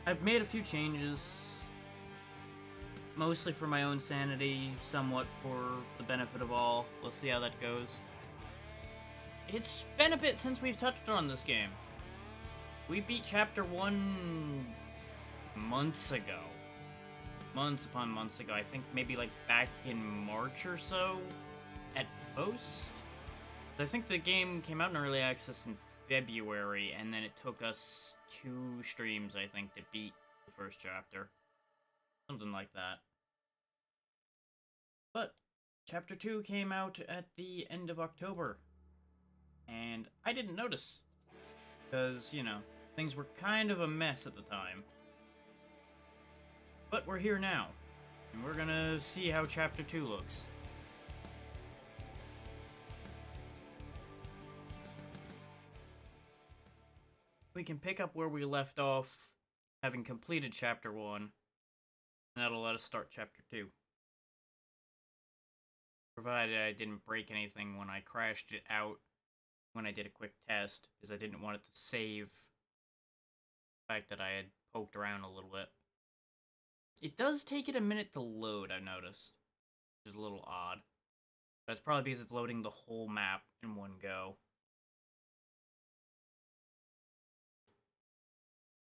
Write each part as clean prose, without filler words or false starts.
I've made a few changes, mostly for my own sanity, somewhat for the benefit of all. We'll see how that goes. It's been a bit since we've touched on this game. We beat Chapter 1 months ago. Months upon months ago. I think maybe like back in March or so at most. I think the game came out in early access in February, and then it took us 2 streams, I think, to beat the first chapter. Something like that. But Chapter 2 came out at the end of October, and I didn't notice. Because, you know, things were kind of a mess at the time. But we're here now, and we're gonna see how Chapter 2 looks. We can pick up where we left off, having completed Chapter 1, and that'll let us start Chapter 2. Provided I didn't break anything when I crashed it out when I did a quick test, because I didn't want it to save the fact that I had poked around a little bit. It does take it a minute to load, I've noticed, which is a little odd. That's probably because it's loading the whole map in one go.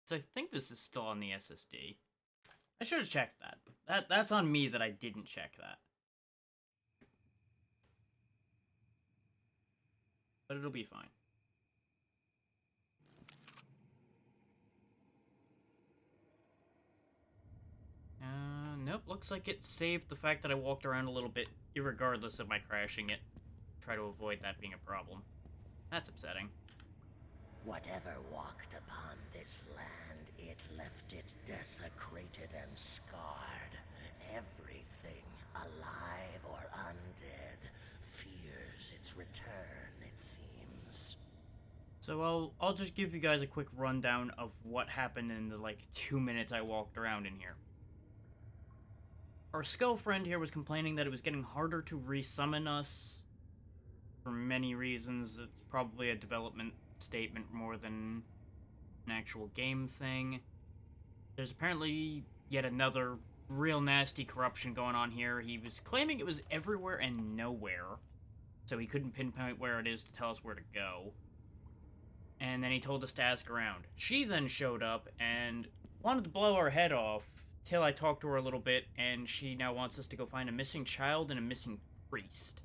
So I think this is still on the SSD. I should have checked that. That's on me that I didn't check that. But it'll be fine. Nope, looks like it saved the fact that I walked around a little bit, irregardless of my crashing it. Try to avoid that being a problem. That's upsetting. Whatever walked upon this land, it left it desecrated and scarred. Everything, alive or undead, fears its return, it seems. So I'll just give you guys a quick rundown of what happened in the, 2 minutes I walked around in here. Our skull friend here was complaining that it was getting harder to resummon us for many reasons. It's probably a development statement more than an actual game thing. There's apparently yet another real nasty corruption going on here. He was claiming it was everywhere and nowhere, so he couldn't pinpoint where it is to tell us where to go. And then he told us to ask around. She then showed up and wanted to blow our head off till I talked to her a little bit, and she now wants us to go find a missing child and a missing priest.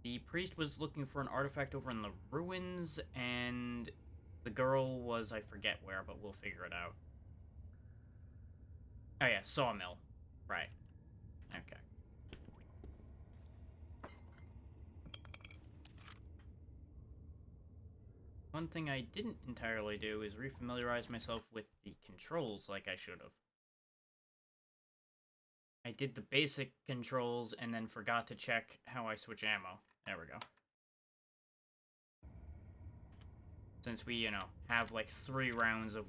The priest was looking for an artifact over in the ruins, and the girl was, I forget where, but we'll figure it out. Oh yeah, Sawmill. Right. Okay. One thing I didn't entirely do is refamiliarize myself with the controls like I should have. I did the basic controls and then forgot to check how I switch ammo. There we go. Since we, have 3 rounds of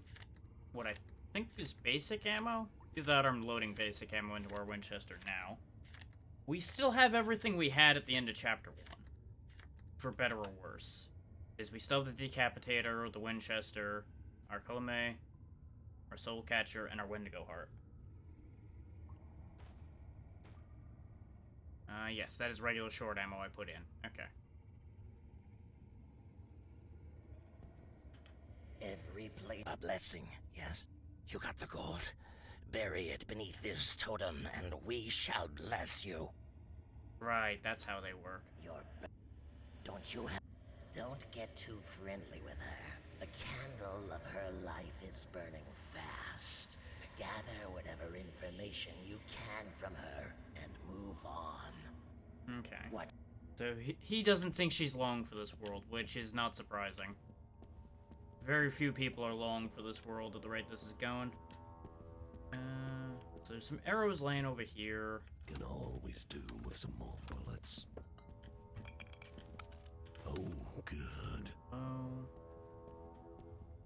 what I think is basic ammo. Either that or I'm loading basic ammo into our Winchester now. We still have everything we had at the end of Chapter 1. For better or worse. Is we still have the Decapitator, the Winchester, our Colome, our Soul Catcher, and our Wendigo Heart. Yes, that is regular short ammo I put in. Okay. Every place a blessing, yes? You got the gold? Bury it beneath this totem, and we shall bless you. Right, that's how they work. Don't get too friendly with her. The candle of her life is burning fast. Gather whatever information you can from her, and move on. Okay. What? So he doesn't think she's long for this world, which is not surprising. Very few people are long for this world at the rate this is going. So there's some arrows laying over here. Can always do with some more bullets. Oh, good. Oh.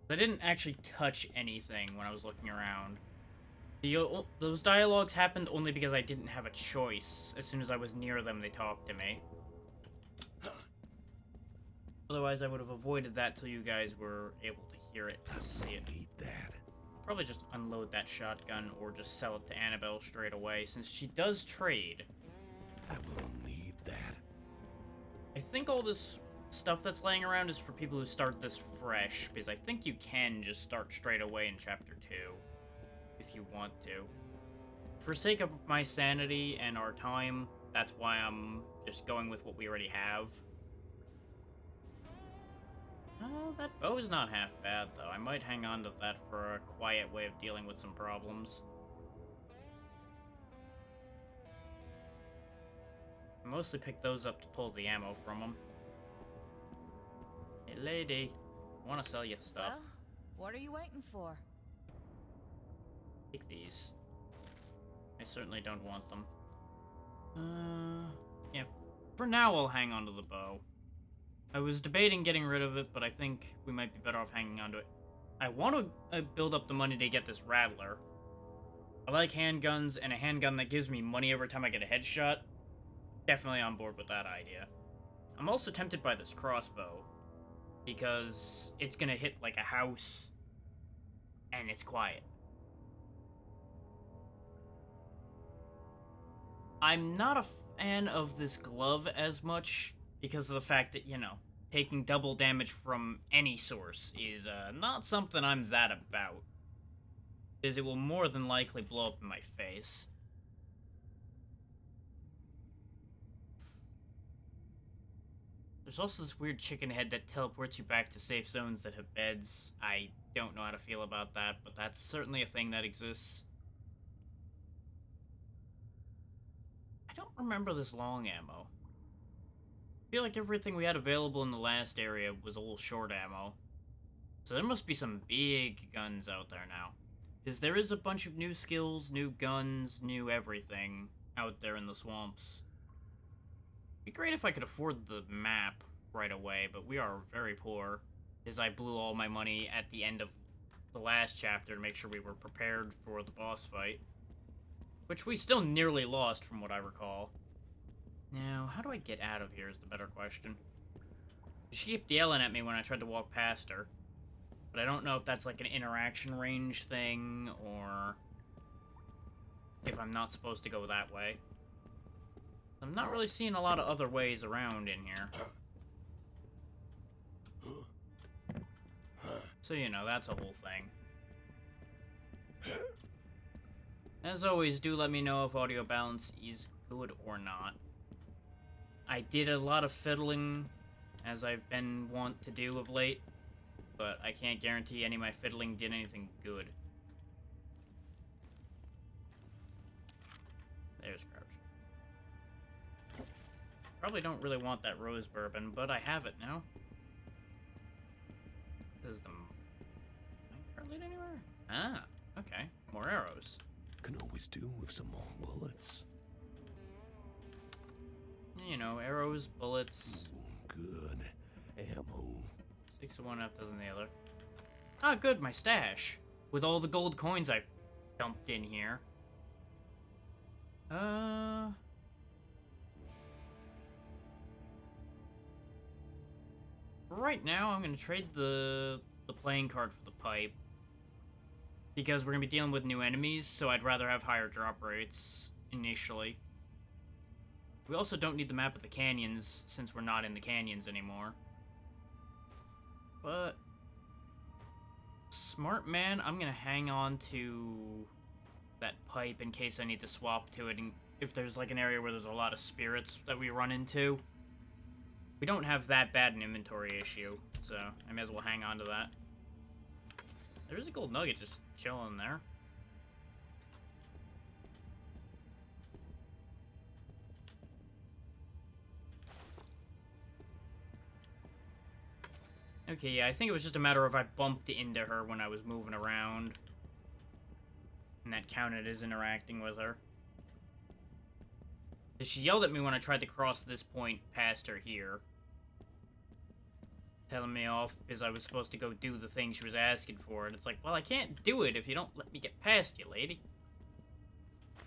I didn't actually touch anything when I was looking around. Those dialogues happened only because I didn't have a choice. As soon as I was near them, they talked to me. Otherwise, I would have avoided that till you guys were able to hear it and see it. Eat that. Probably just unload that shotgun or just sell it to Annabelle straight away, since she does trade. I will need that. I think all this stuff that's laying around is for people who start this fresh, because I think you can just start straight away in Chapter 2, if you want to. For sake of my sanity and our time, that's why I'm just going with what we already have. That bow is not half bad, though. I might hang on to that for a quiet way of dealing with some problems. I mostly pick those up to pull the ammo from them. Hey, lady. I want to sell you stuff. Well, what are you waiting for? Take these. I certainly don't want them. Yeah, for now I'll hang on to the bow. I was debating getting rid of it, but I think we might be better off hanging on to it. I want to build up the money to get this Rattler. I like handguns, and a handgun that gives me money every time I get a headshot. Definitely on board with that idea. I'm also tempted by this crossbow, because it's gonna hit like a house, and it's quiet. I'm not a fan of this glove as much because of the fact that, you know, taking double damage from any source is not something I'm that about. Because it will more than likely blow up in my face. There's also this weird chicken head that teleports you back to safe zones that have beds. I don't know how to feel about that, but that's certainly a thing that exists. I don't remember this long ammo. I feel like everything we had available in the last area was all short ammo. So there must be some big guns out there now. Because there is a bunch of new skills, new guns, new everything out there in the swamps. It'd be great if I could afford the map right away, but we are very poor. Because I blew all my money at the end of the last chapter to make sure we were prepared for the boss fight. Which we still nearly lost from what I recall. Now, how do I get out of here is the better question. She kept yelling at me when I tried to walk past her. But I don't know if that's like an interaction range thing, or if I'm not supposed to go that way. I'm not really seeing a lot of other ways around in here. So, you know, that's a whole thing. As always, do let me know if audio balance is good or not. I did a lot of fiddling, as I've been wont to do of late, but I can't guarantee any of my fiddling did anything good. There's Crouch. Probably don't really want that rose bourbon, but I have it now. Does the minecart lead anywhere? Ah, okay. More arrows. Can always do with some more bullets. You know, arrows, bullets. Ooh, good. Ammo. 6 of one, half dozen the other. Ah, good, my stash. With all the gold coins I dumped in here. Right now, I'm gonna trade the playing card for the pipe. Because we're gonna be dealing with new enemies, so I'd rather have higher drop rates initially. We also don't need the map of the canyons, since we're not in the canyons anymore. But smart man, I'm gonna hang on to that pipe in case I need to swap to it, and if there's like an area where there's a lot of spirits that we run into. We don't have that bad an inventory issue, so I may as well hang on to that. There's a gold nugget just chilling there. Okay, yeah, I think it was just a matter of I bumped into her when I was moving around. And that counted as interacting with her. She yelled at me when I tried to cross this point past her here. Telling me off because I was supposed to go do the thing she was asking for. And it's like, well, I can't do it if you don't let me get past you, lady.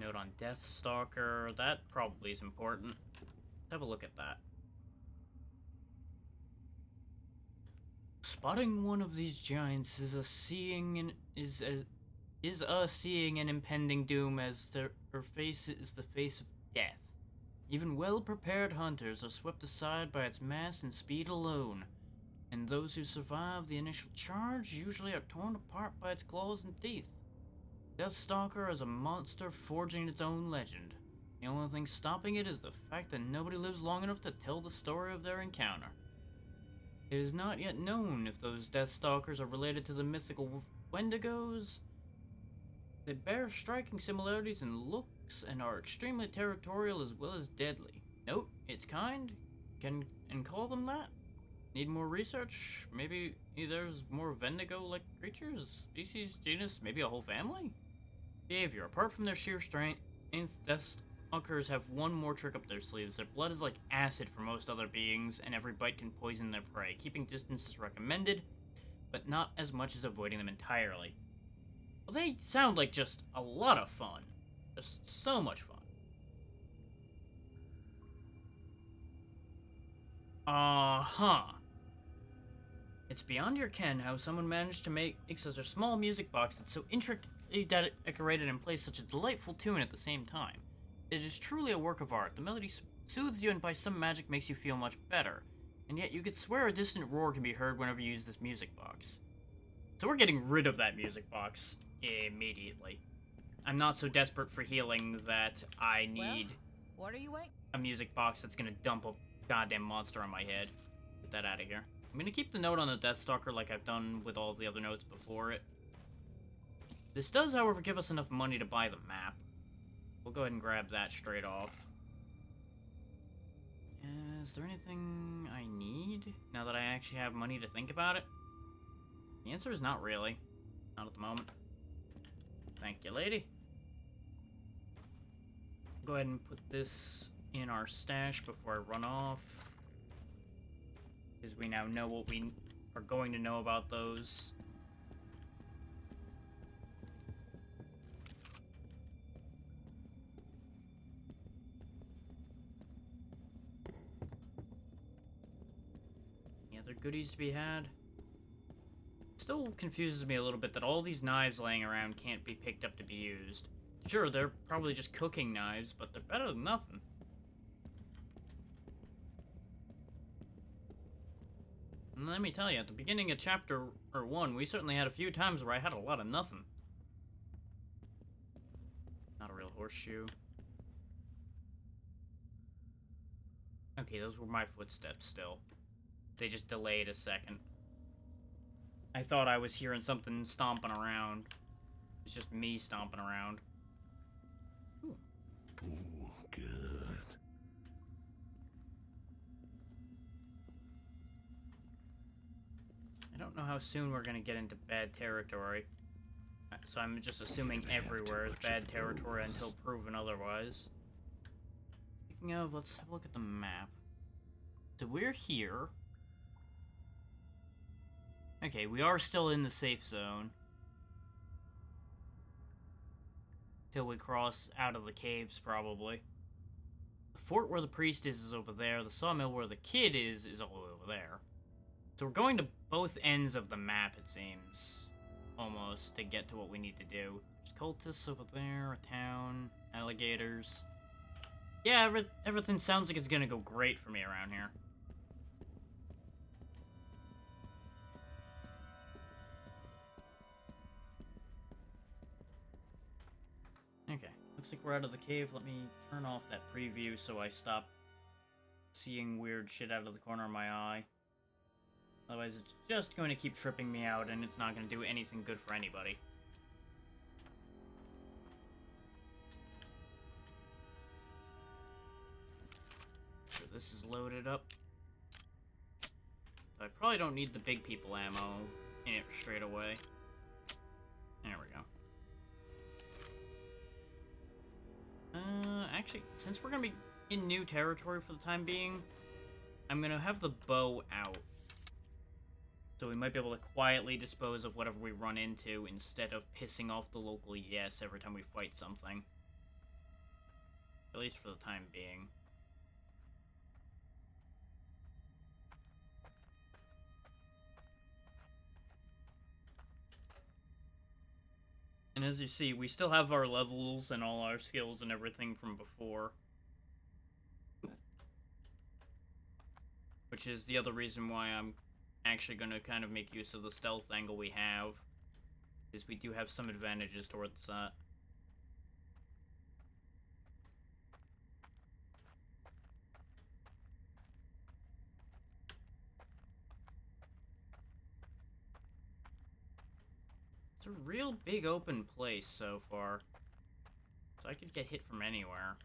Note on Deathstalker. That probably is important. Let's have a look at that. Spotting one of these giants is a seeing and is is seeing an impending doom as her face is the face of death. Even well-prepared hunters are swept aside by its mass and speed alone, and those who survive the initial charge usually are torn apart by its claws and teeth. Deathstalker is a monster forging its own legend. The only thing stopping it is the fact that nobody lives long enough to tell the story of their encounter. It is not yet known if those Deathstalkers are related to the mythical Wendigos. They bear striking similarities in looks and are extremely territorial as well as deadly. Note, it's kind, can and call them that. Need more research? Maybe there's more Wendigo-like creatures, species, genus, maybe a whole family? Behavior. Apart from their sheer strength, Deathstalkers have one more trick up their sleeves. Their blood is like acid for most other beings, and every bite can poison their prey. Keeping distance is recommended, but not as much as avoiding them entirely. Well, they sound like just a lot of fun. Just so much fun. Uh-huh. It's beyond your ken how someone managed to make such a small music box that's so intricately decorated and plays such a delightful tune at the same time. It is truly a work of art. The melody soothes you and by some magic makes you feel much better. And yet you could swear a distant roar can be heard whenever you use this music box. So we're getting rid of that music box immediately. I'm not so desperate for healing that I need What are you waiting? a music box that's gonna dump a goddamn monster on my head. Get that out of here. I'm gonna keep the note on the Deathstalker like I've done with all of the other notes before it. This does, however, give us enough money to buy the map. We'll go ahead and grab that straight off. Is there anything I need now that I actually have money to think about it? The answer is not really. Not at the moment. Thank you, lady. Go ahead and put this in our stash before I run off, because we now know what we are going to know about those. Any other goodies to be had? Still confuses me a little bit that all these knives laying around can't be picked up to be used. Sure, they're probably just cooking knives, but they're better than nothing. And let me tell you, at the beginning of chapter 1, we certainly had a few times where I had a lot of nothing. Not a real horseshoe. Okay, those were my footsteps still. They just delayed a second. I thought I was hearing something stomping around. It's just me stomping around. Ooh. Ooh, good. I don't know how soon we're gonna get into bad territory. So I'm just assuming everywhere is bad territory until proven otherwise. Speaking of, let's have a look at the map. So we're here. Okay, we are still in the safe zone. Till we cross out of the caves, probably. The fort where the priest is over there. The sawmill where the kid is all over there. So we're going to both ends of the map, it seems. Almost, to get to what we need to do. There's cultists over there, a town, alligators. Yeah, everything sounds like it's gonna go great for me around here. Okay, looks like we're out of the cave. Let me turn off that preview so I stop seeing weird shit out of the corner of my eye. Otherwise, it's just going to keep tripping me out, and it's not going to do anything good for anybody. So this is loaded up. I probably don't need the big people ammo in it straight away. There we go. Actually, since we're gonna be in new territory for the time being, I'm gonna have the bow out. So we might be able to quietly dispose of whatever we run into instead of pissing off the local yes every time we fight something. At least for the time being. And as you see, we still have our levels and all our skills and everything from before. Which is the other reason why I'm actually going to kind of make use of the stealth angle we have. Is we do have some advantages towards that. It's a real big open place so far. So I could get hit from anywhere.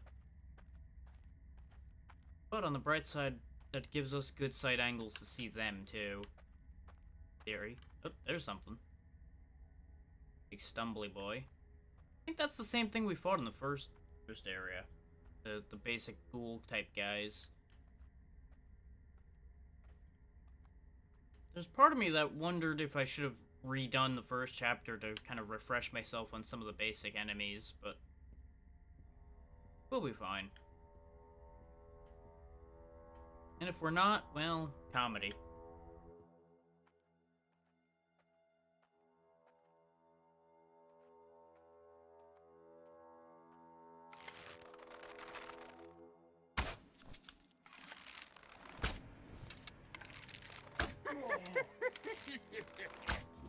But on the bright side, that gives us good sight angles to see them too. Theory. Oh, there's something. Big stumbly boy. I think that's the same thing we fought in the first area. The basic ghoul type guys. There's part of me that wondered if I should have redone the first chapter to kind of refresh myself on some of the basic enemies, but we'll be fine. And if we're not, well, comedy.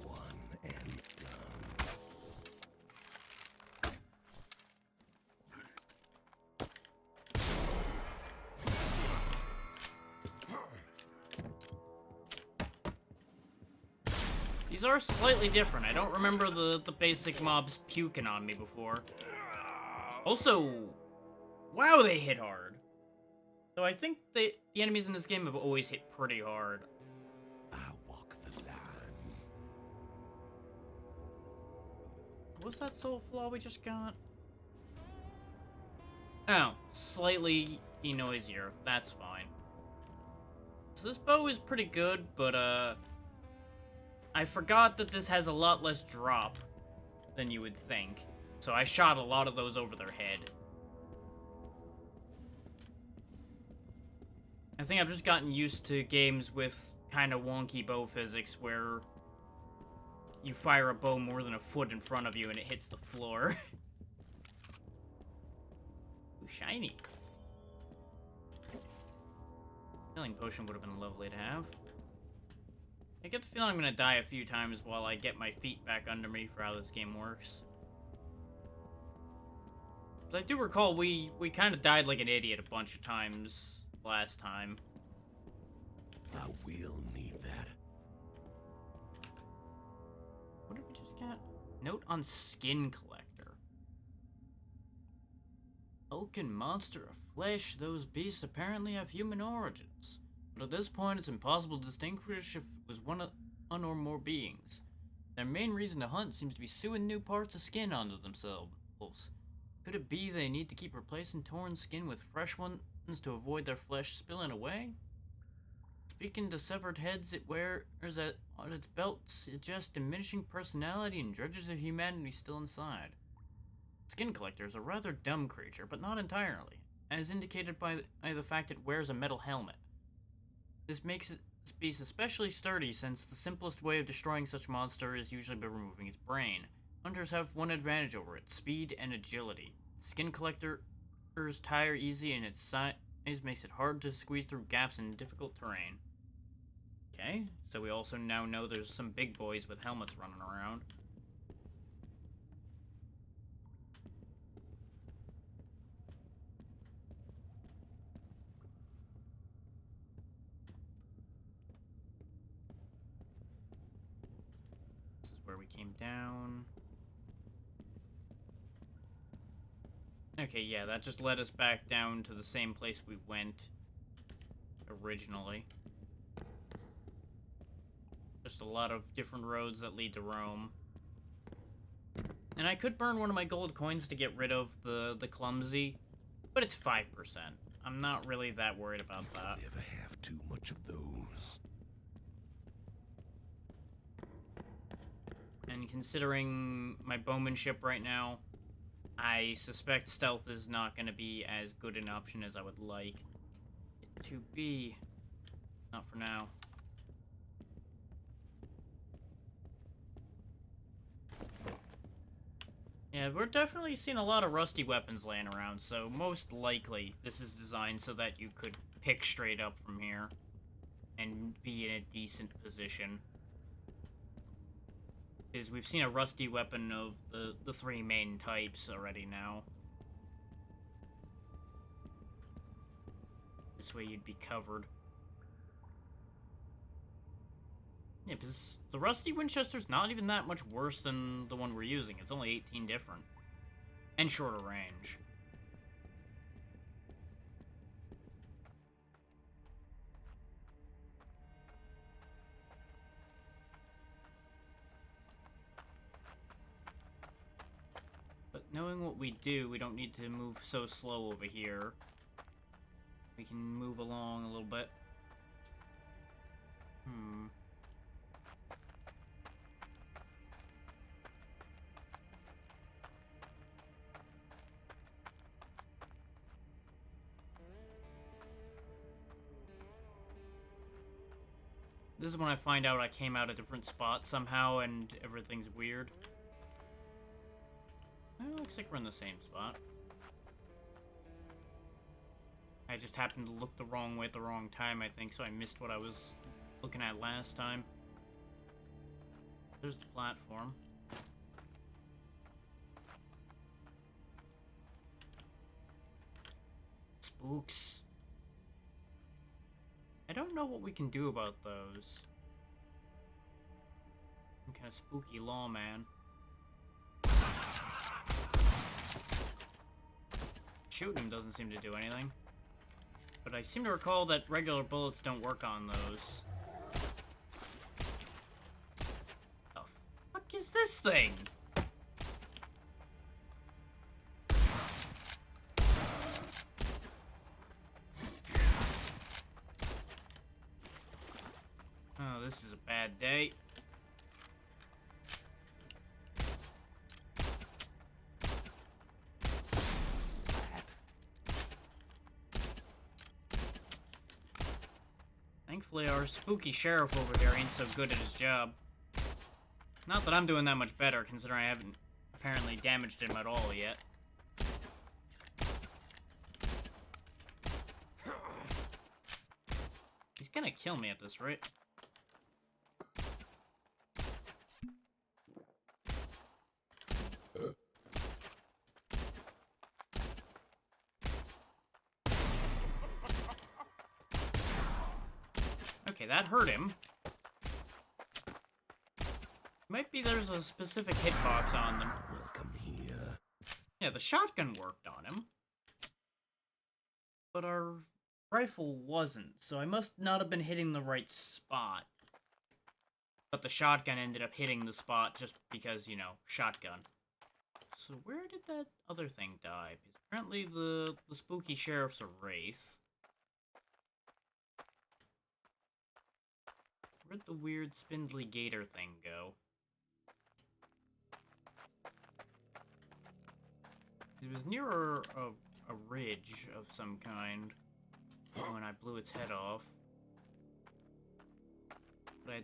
One and done. These are slightly different. I don't remember the basic mobs puking on me before. Also, wow, they hit hard. So I think the enemies in this game have always hit pretty hard. I walk the line. What's that soul flaw we just got? Oh, slightly noisier. That's fine. So this bow is pretty good, but I forgot that this has a lot less drop than you would think. So I shot a lot of those over their head. I think I've just gotten used to games with kind of wonky bow physics where you fire a bow more than a foot in front of you and it hits the floor. Ooh, shiny. Healing potion would have been lovely to have. I get the feeling I'm gonna die a few times while I get my feet back under me for how this game works. But I do recall we kind of died like an idiot a bunch of times last time. I will need that. What did we just get? Note on Skin Collector. Vulcan monster of flesh, those beasts apparently have human origins. But at this point, it's impossible to distinguish if it was one or more beings. Their main reason to hunt seems to be sewing new parts of skin onto themselves. Could it be they need to keep replacing torn skin with fresh ones to avoid their flesh spilling away? Speaking to severed heads it wears on its belt suggests diminishing personality and drudges of humanity still inside. Skin Collector is a rather dumb creature, but not entirely, as indicated by the fact it wears a metal helmet. This makes its beast especially sturdy, since the simplest way of destroying such monster is usually by removing its brain. Hunters have one advantage over it: speed and agility. Skin Collector's tire easy, and its size makes it hard to squeeze through gaps in difficult terrain. Okay, so we also now know there's some big boys with helmets running around. This is where we came down. Okay, yeah, that just led us back down to the same place we went originally. Just a lot of different roads that lead to Rome. And I could burn one of my gold coins to get rid of the clumsy, but it's 5%. I'm not really that worried about that. Never have too much of those. And considering my bowmanship right now, I suspect stealth is not going to be as good an option as I would like it to be. Not for now. Yeah, we're definitely seeing a lot of rusty weapons laying around, so most likely this is designed so that you could pick straight up from here and be in a decent position. Because we've seen a rusty weapon of the three main types already now. This way you'd be covered. Yeah, because the rusty Winchester's not even that much worse than the one we're using. It's only 18 different. And shorter range. But knowing what we do, we don't need to move so slow over here. We can move along a little bit. This is when I find out I came out a different spot somehow and everything's weird. It looks like we're in the same spot. I just happened to look the wrong way at the wrong time, I think, so I missed what I was looking at last time. There's the platform. Spooks. I don't know what we can do about those. Some kind of spooky lawman. Shooting him doesn't seem to do anything. But I seem to recall that regular bullets don't work on those. The fuck is this thing? Oh, this is a bad day. Thankfully, our spooky sheriff over here ain't so good at his job. Not that I'm doing that much better, considering I haven't apparently damaged him at all yet. He's gonna kill me at this rate. Okay, that hurt him. Might be there's a specific hitbox on them. Welcome here. Yeah, the shotgun worked on him. But our rifle wasn't, so I must not have been hitting the right spot. But the shotgun ended up hitting the spot just because, you know, shotgun. So where did that other thing die? Because apparently the spooky sheriff's a wraith. Where'd the weird spindly gator thing go? It was near a ridge of some kind when I blew its head off. But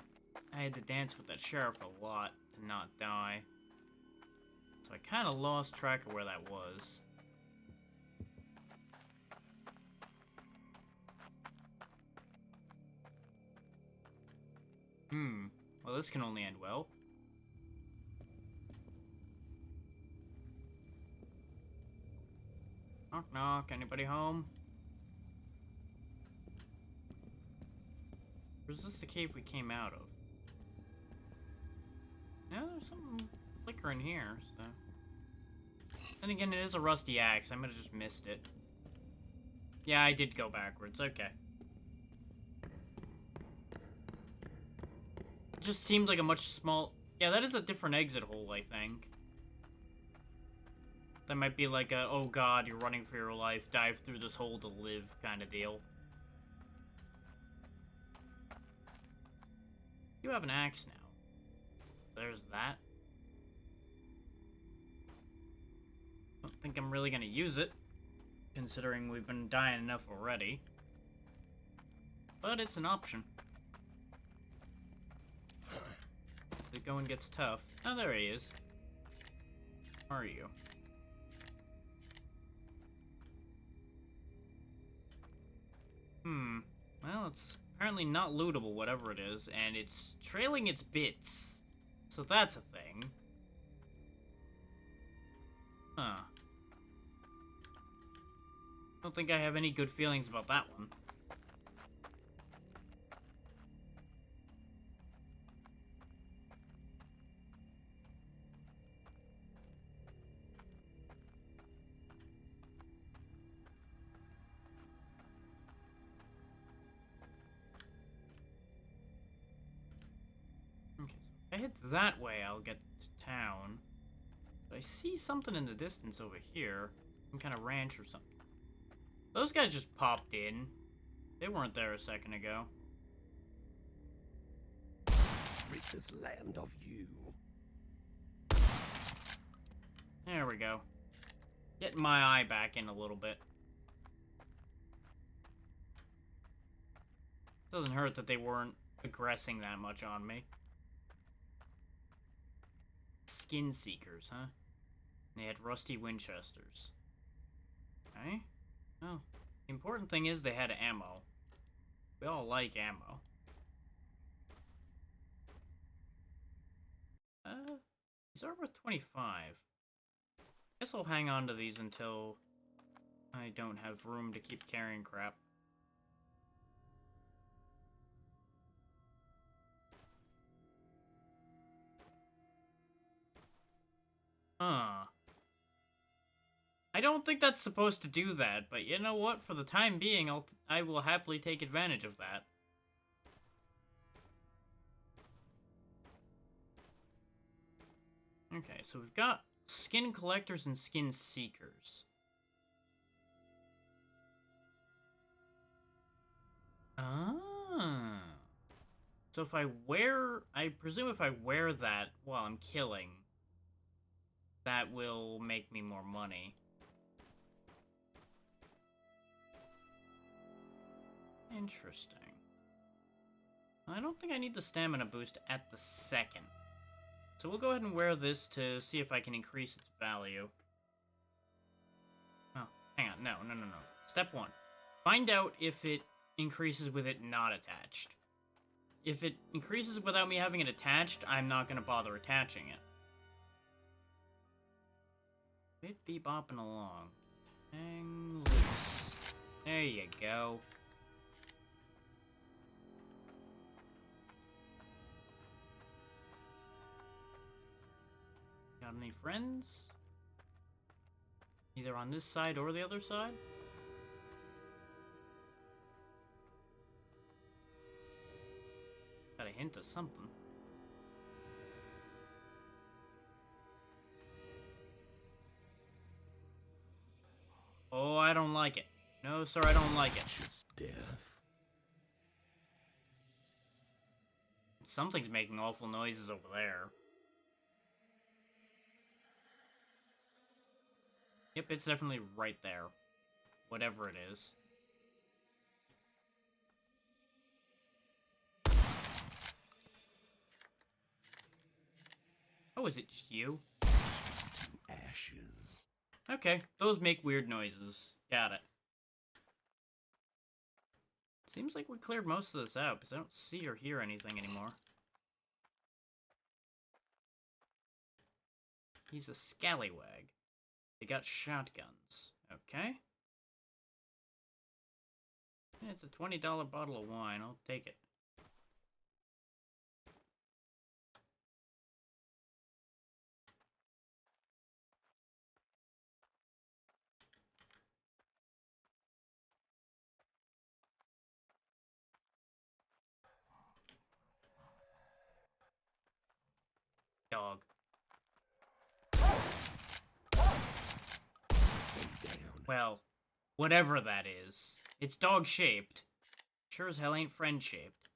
I had to dance with that sheriff a lot to not die. So I kind of lost track of where that was. Well, this can only end well. Knock knock, anybody home? Or is this the cave we came out of? No, there's something flickering here, so... Then again, it is a rusty axe. I might have just missed it. Yeah, I did go backwards. Okay. It just seemed like a much small... Yeah, that is a different exit hole, I think. That might be like a, oh god, you're running for your life, dive through this hole to live kind of deal. You have an axe now. There's that. Don't think I'm really gonna use it, considering we've been dying enough already. But it's an option. If the going gets tough. Oh, there he is. Where are you? Well, it's apparently not lootable, whatever it is, and it's trailing its bits. So that's a thing. Huh. Don't think I have any good feelings about that one. Okay, so if I head that way, I'll get to town. But I see something in the distance over here. Some kind of ranch or something. Those guys just popped in. They weren't there a second ago. Rid this land of you. There we go. Getting my eye back in a little bit. Doesn't hurt that they weren't aggressing that much on me. Skin Seekers, huh? They had rusty Winchesters. Okay. Oh. The important thing is they had ammo. We all like ammo. These are worth 25. Guess I'll hang on to these until I don't have room to keep carrying crap. Huh. I don't think that's supposed to do that, but you know what? For the time being, I will happily take advantage of that. Okay, so we've got skin collectors and skin seekers. Ah. So if I presume if I wear that while I'm killing, that will make me more money. Interesting. I don't think I need the stamina boost at the second. So we'll go ahead and wear this to see if I can increase its value. Oh, hang on. No. Step 1. Find out if it increases with it not attached. If it increases without me having it attached, I'm not going to bother attaching it. It be bopping along. Hang loose. There you go. Got any friends? Either on this side or the other side? Got a hint of something. Oh, I don't like it. No, sir, I don't like it. Just death. Something's making awful noises over there. Yep, it's definitely right there. Whatever it is. Oh, is it just you? Ashes to ashes. Okay, those make weird noises. Got it. Seems like we cleared most of this out, because I don't see or hear anything anymore. He's a scallywag. They got shotguns. Okay. Yeah, it's a $20 bottle of wine. I'll take it. Dog. Stay down. Well, whatever that is. It's dog-shaped. Sure as hell ain't friend-shaped.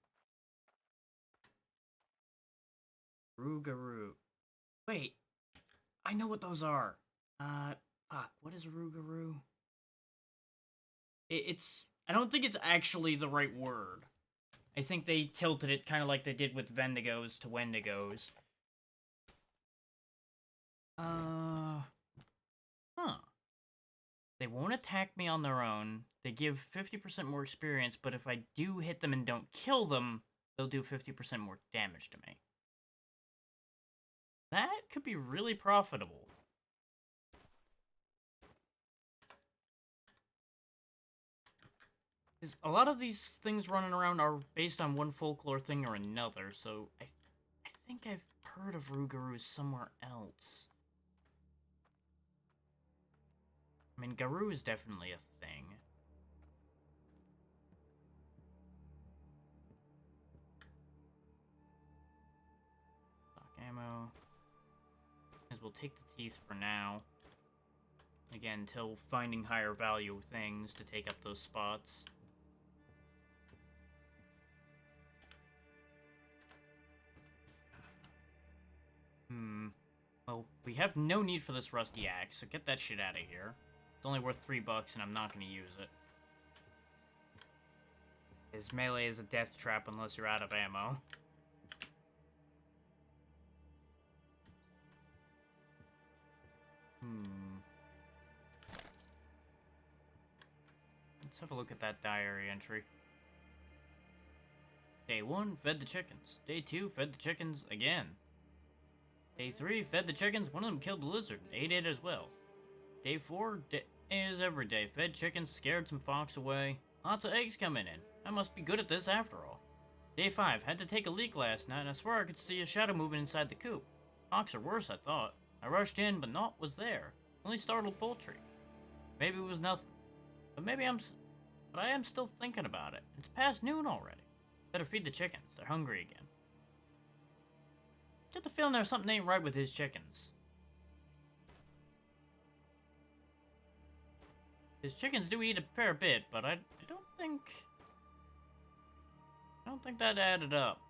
Rougarou. Wait. I know what those are. Fuck. What is Rougarou? It's... I don't think it's actually the right word. I think they tilted it kind of like they did with Vendigos to Wendigos. They won't attack me on their own. They give 50% more experience, but if I do hit them and don't kill them, they'll do 50% more damage to me. That could be really profitable. Because a lot of these things running around are based on one folklore thing or another, so I think I've heard of Rougarou somewhere else. I mean, Garou is definitely a thing. Stock ammo. As we'll take the teeth for now. Again, until finding higher value things to take up those spots. Well, we have no need for this rusty axe, so get that shit out of here. It's only worth $3 and I'm not going to use it. His melee is a death trap unless you're out of ammo. Let's have a look at that diary entry. Day 1, fed the chickens. Day 2, fed the chickens again. Day 3, fed the chickens, one of them killed the lizard, ate it as well. Day 4, is every day. Fed chickens, scared some fox away. Lots of eggs coming in. I must be good at this after all. Day 5, had to take a leak last night and I swear I could see a shadow moving inside the coop. Fox are worse, I thought. I rushed in, but naught was there. Only startled poultry. Maybe it was nothing. But I am still thinking about it. It's past noon already. Better feed the chickens. They're hungry again. Get the feeling there's something ain't right with his chickens. His chickens do eat a fair bit, but I don't think that added up.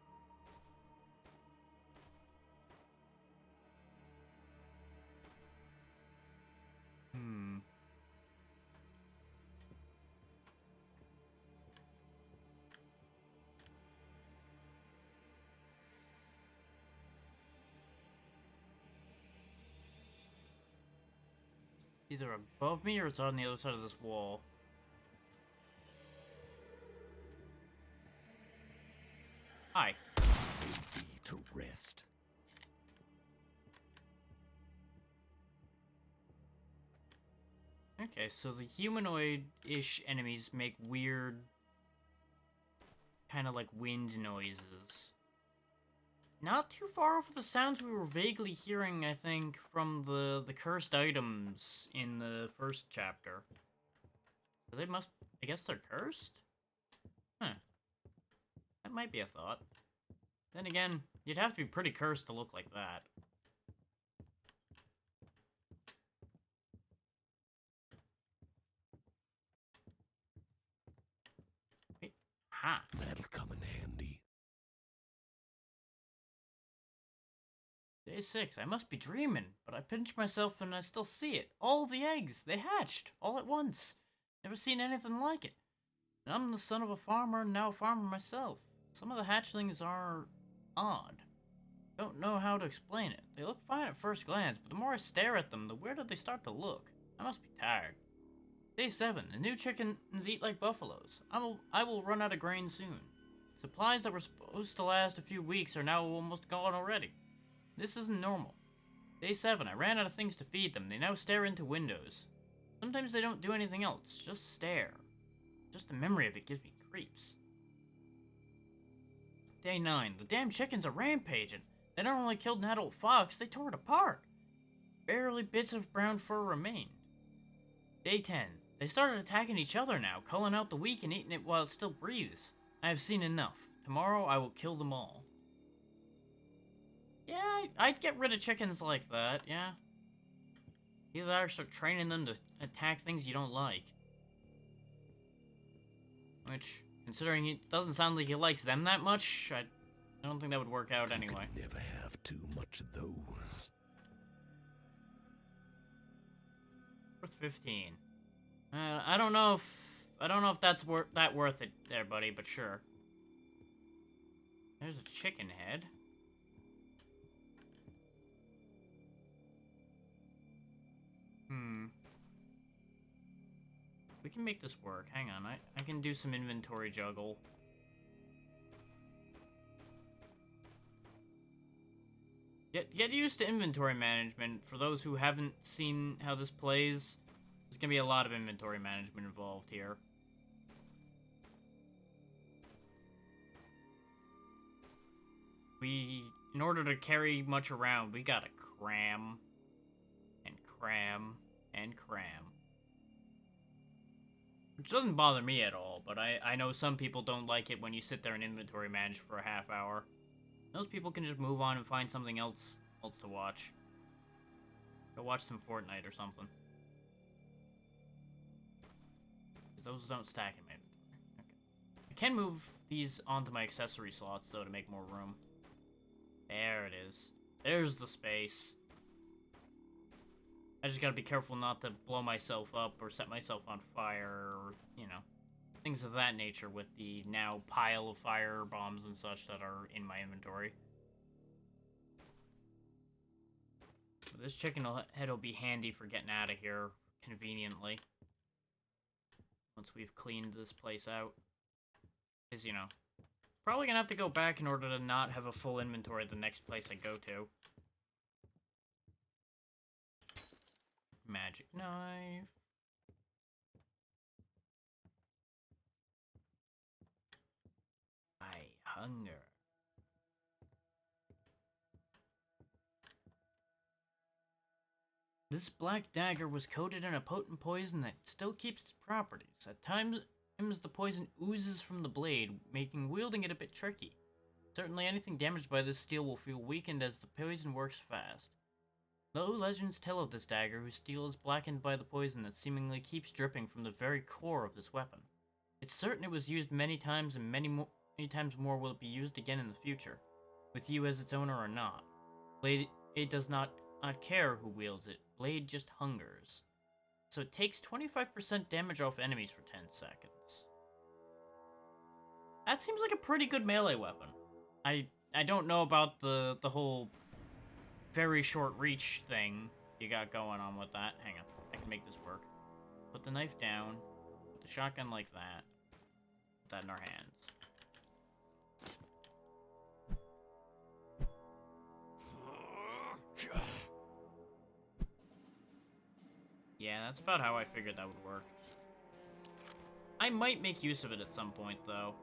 Either above me or it's on the other side of this wall. Hi. Leave thee to rest. Okay, so the humanoid-ish enemies make weird, kind of like wind noises. Not too far off the sounds we were vaguely hearing, I think, from the cursed items in the first chapter. So they must... I guess they're cursed? Huh. That might be a thought. Then again, you'd have to be pretty cursed to look like that. Wait. Ha! That'll come in handy. Day 6, I must be dreaming, but I pinch myself and I still see it. All the eggs, they hatched, all at once. Never seen anything like it. And I'm the son of a farmer and now a farmer myself. Some of the hatchlings are odd. Don't know how to explain it. They look fine at first glance, but the more I stare at them, the weirder they start to look. I must be tired. Day 7, the new chickens eat like buffaloes. I will run out of grain soon. Supplies that were supposed to last a few weeks are now almost gone already. This isn't normal. Day 7, I ran out of things to feed them. They now stare into windows. Sometimes they don't do anything else, just stare. Just the memory of it gives me creeps. Day 9, the damn chickens are rampaging. They not only killed an adult fox, they tore it apart. Barely bits of brown fur remained. Day 10, they started attacking each other now, culling out the weak and eating it while it still breathes. I have seen enough. Tomorrow I will kill them all. Yeah, I'd get rid of chickens like that, yeah. Either that or start training them to attack things you don't like. Which, considering it doesn't sound like he likes them that much, I don't think that would work out anyway. You could never have too much of those. Worth 15. I don't know if that's worth it there, buddy, but sure. There's a chicken head. We can make this work. Hang on, I can do some inventory juggle. Get used to inventory management. For those who haven't seen how this plays, there's gonna be a lot of inventory management involved here. In order to carry much around, we gotta cram, and cram, and cram. Which doesn't bother me at all, but I know some people don't like it when you sit there and inventory manage for a half hour. Those people can just move on and find something else to watch. Go watch some Fortnite or something. Because those don't stack in my inventory. Okay. I can move these onto my accessory slots, though, to make more room. There it is. There's the space. I just gotta be careful not to blow myself up or set myself on fire or, you know, things of that nature with the now pile of fire bombs and such that are in my inventory. But this chicken head will be handy for getting out of here conveniently. Once we've cleaned this place out. Because, you know, probably gonna have to go back in order to not have a full inventory at the next place I go to. Magic knife. I hunger. This black dagger was coated in a potent poison that still keeps its properties. At times, the poison oozes from the blade, making wielding it a bit tricky. Certainly anything damaged by this steel will feel weakened as the poison works fast. Though legends tell of this dagger, whose steel is blackened by the poison that seemingly keeps dripping from the very core of this weapon. It's certain it was used many times, and many times more will it be used again in the future, with you as its owner or not. Blade does not care who wields it. Blade just hungers. So it takes 25% damage off enemies for 10 seconds. That seems like a pretty good melee weapon. I don't know about the whole very short reach thing you got going on with that. Hang on, I can make this work. Put the knife down, put the shotgun like that, put that in our hands. Yeah, that's about how I figured that would work. I might make use of it at some point, though.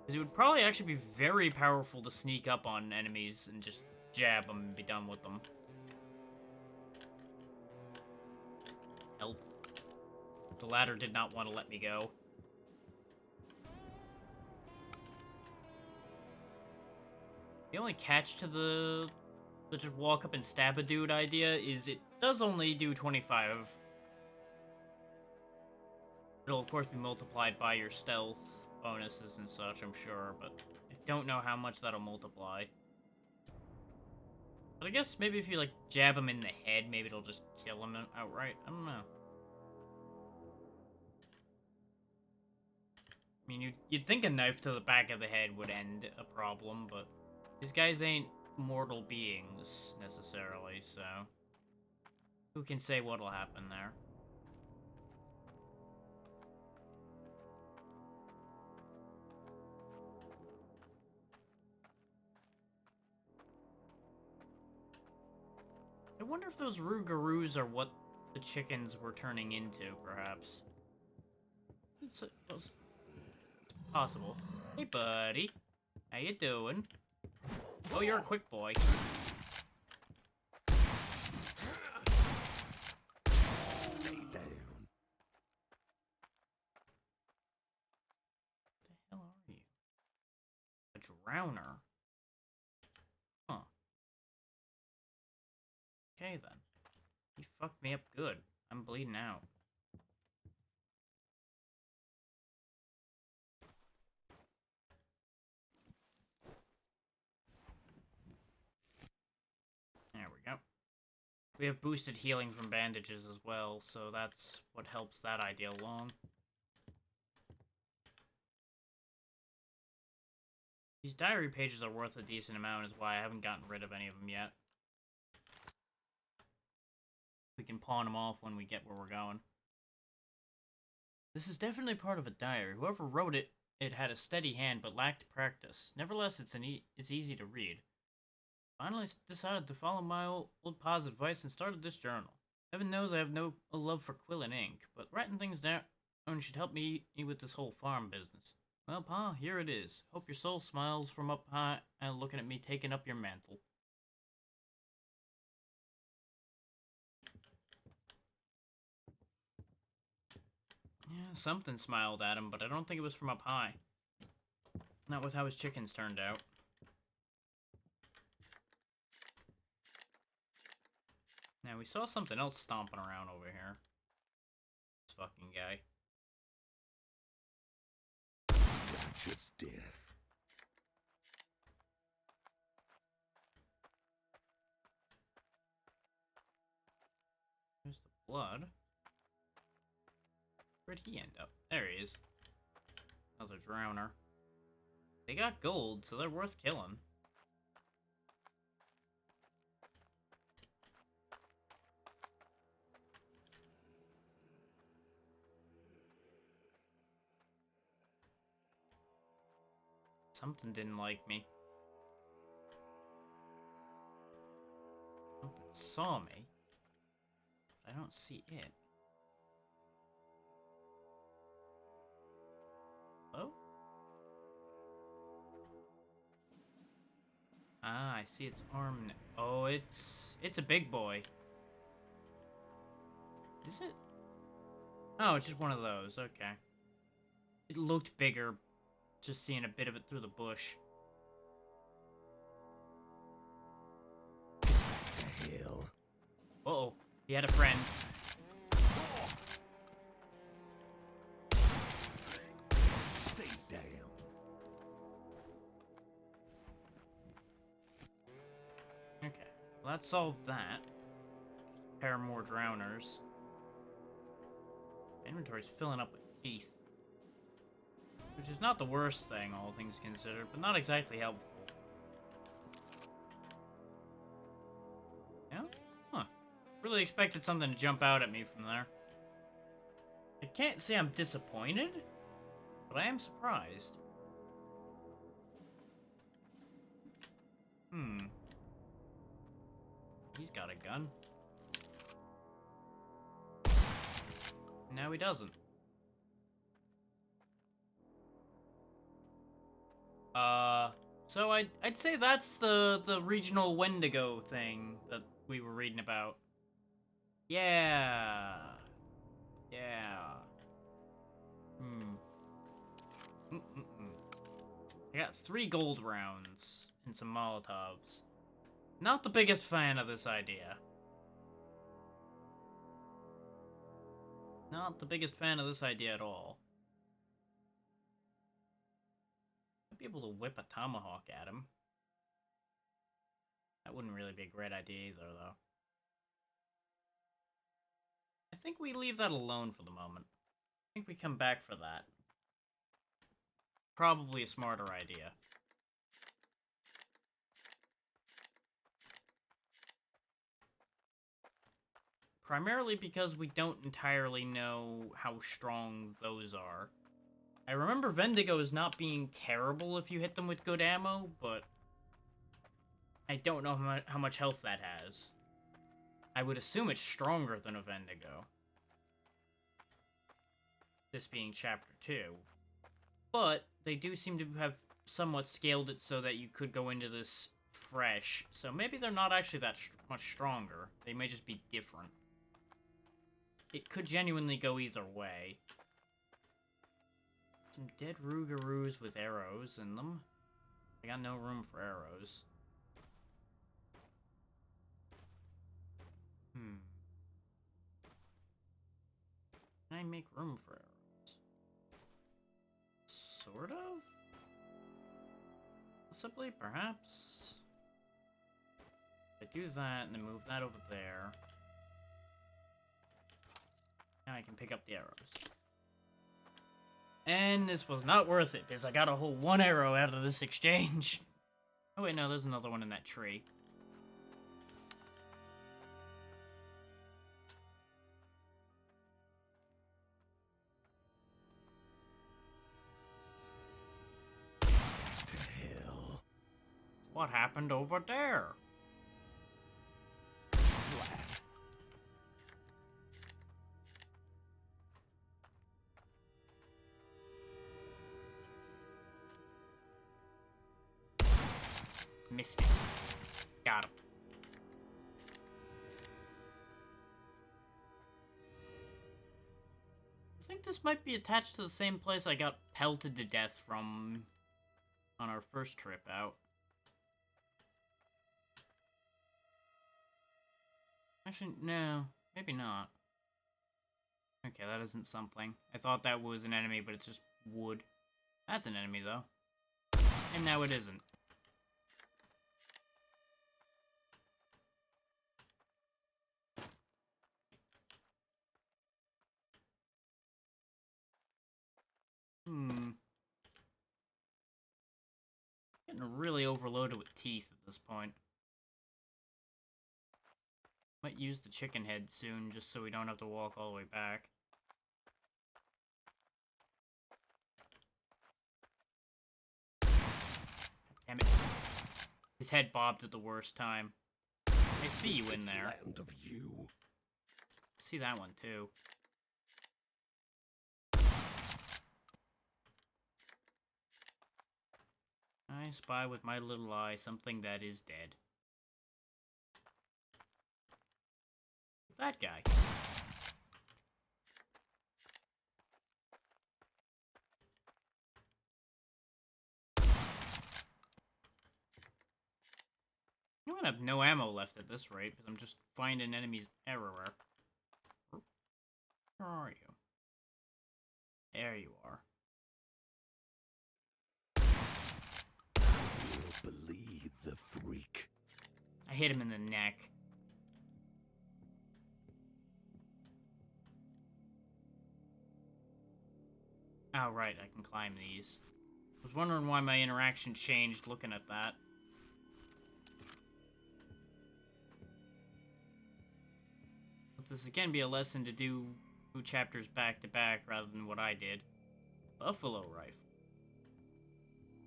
Because it would probably actually be very powerful to sneak up on enemies and just jab them and be done with them. Help. The ladder did not want to let me go. The only catch to the just walk up and stab a dude idea is it does only do 25. It'll of course be multiplied by your stealth bonuses and such, I'm sure, but I don't know how much that'll multiply. But I guess maybe if you like jab him in the head, maybe it'll just kill him outright. I don't know. I mean, you'd think a knife to the back of the head would end a problem, but these guys ain't mortal beings, necessarily, so who can say what'll happen there? I wonder if those Rougarous are what the chickens were turning into, perhaps. It's possible. Hey, buddy. How you doing? Oh, you're a quick boy. Stay down. What the hell are you? A drowner? Huh. Okay, then. He fucked me up good. I'm bleeding out. There we go. We have boosted healing from bandages as well, so that's what helps that idea along. These diary pages are worth a decent amount, is why I haven't gotten rid of any of them yet. We can pawn them off when we get where we're going. This is definitely part of a diary. Whoever wrote it, it had a steady hand but lacked practice. Nevertheless, it's easy to read. Finally decided to follow my old pa's advice and started this journal. Heaven knows I have no love for quill and ink, but writing things down should help me with this whole farm business. Well, Pa, here it is. Hope your soul smiles from up high and looking at me taking up your mantle. Yeah, something smiled at him, but I don't think it was from up high. Not with how his chickens turned out. Now, we saw something else stomping around over here. This fucking guy. Righteous death. There's the blood. Where'd he end up? There he is. Another drowner. They got gold, so they're worth killing. Something didn't like me. Something saw me. I don't see it. Oh? Ah, I see its arm. Oh, it's a big boy. Is it? Oh, it's just one of those. Okay. It looked bigger, just seeing a bit of it through the bush. To hell. Uh-oh. He had a friend. Stay down. Okay. Well, that solved that. A pair more drowners. Inventory's filling up with teeth. Which is not the worst thing, all things considered, but not exactly helpful. Yeah? Huh. Really expected something to jump out at me from there. I can't say I'm disappointed, but I am surprised. He's got a gun. No, he doesn't. So I'd say that's the regional Wendigo thing that we were reading about. Yeah. Yeah. I got 3 gold rounds and some Molotovs. Not the biggest fan of this idea. Not the biggest fan of this idea at all. I'd be able to whip a tomahawk at him. That wouldn't really be a great idea either, though. I think we leave that alone for the moment. I think we come back for that. Probably a smarter idea. Primarily because we don't entirely know how strong those are. I remember Vendigos not being terrible if you hit them with good ammo, but I don't know how much health that has. I would assume it's stronger than a Vendigo. This being Chapter 2. But they do seem to have somewhat scaled it so that you could go into this fresh. So maybe they're not actually that much stronger. They may just be different. It could genuinely go either way. Some dead Rougarous with arrows in them. I got no room for arrows. Can I make room for arrows? Sort of? Possibly, perhaps? If I do that and then move that over there. Now I can pick up the arrows. And this was not worth it, because I got a whole 1 arrow out of this exchange. Oh wait, no, there's another one in that tree. What happened over there? Splat. Missed it. Got him. I think this might be attached to the same place I got pelted to death from on our first trip out. Actually, no. Maybe not. Okay, that isn't something. I thought that was an enemy, but it's just wood. That's an enemy, though. And now it isn't. Getting really overloaded with teeth at this point. Might use the chicken head soon, just so we don't have to walk all the way back. Damn it. His head bobbed at the worst time. I see you in This there. land of you. See that one, too. I spy with my little eye something that is dead. That guy. I'm gonna have no ammo left at this rate, because I'm just finding enemies everywhere. Where are you? There you are. You'll believe the freak. I hit him in the neck. Oh, right, I can climb these. I was wondering why my interaction changed looking at that. But this again be a lesson to do 2 chapters back to back rather than what I did. Buffalo rifle.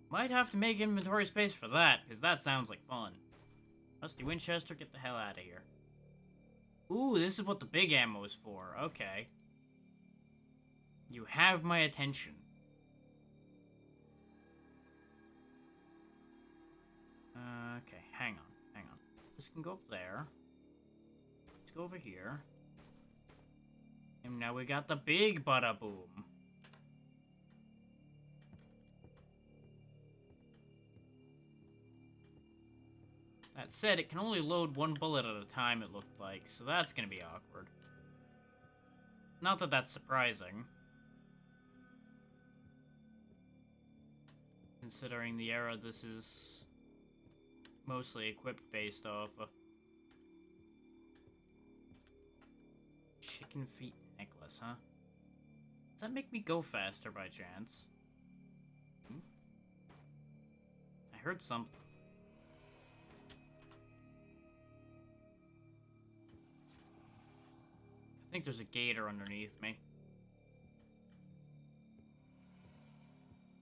Might have to make inventory space for that, because that sounds like fun. Rusty Winchester, get the hell out of here. Ooh, this is what the big ammo is for. Okay. You have my attention. Okay, hang on. This can go up there. Let's go over here. And now we got the big bada boom. That said, it can only load 1 bullet at a time, it looked like, so that's gonna be awkward. Not that that's surprising. Considering the era this is mostly equipped based off. Chicken feet necklace, huh? Does that make me go faster by chance? I heard something. I think there's a gator underneath me.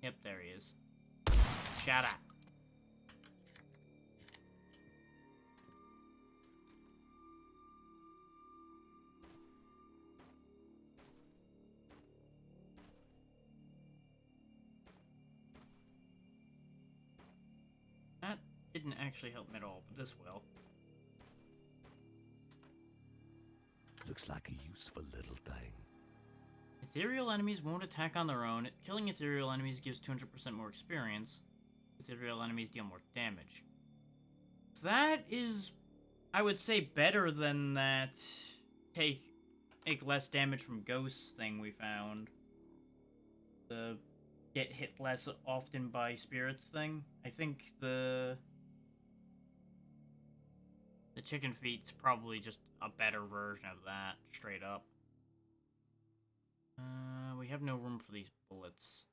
Yep, there he is. Shut up. That didn't actually help me at all, but this will. Looks like a useful little thing. Ethereal enemies won't attack on their own. Killing ethereal enemies gives 200% more experience. Ethereal enemies deal more damage. That is, I would say, better than that take less damage from ghosts thing we found. The get hit less often by spirits thing. I think the chicken feet's probably just a better version of that, straight up. We have no room for these bullets.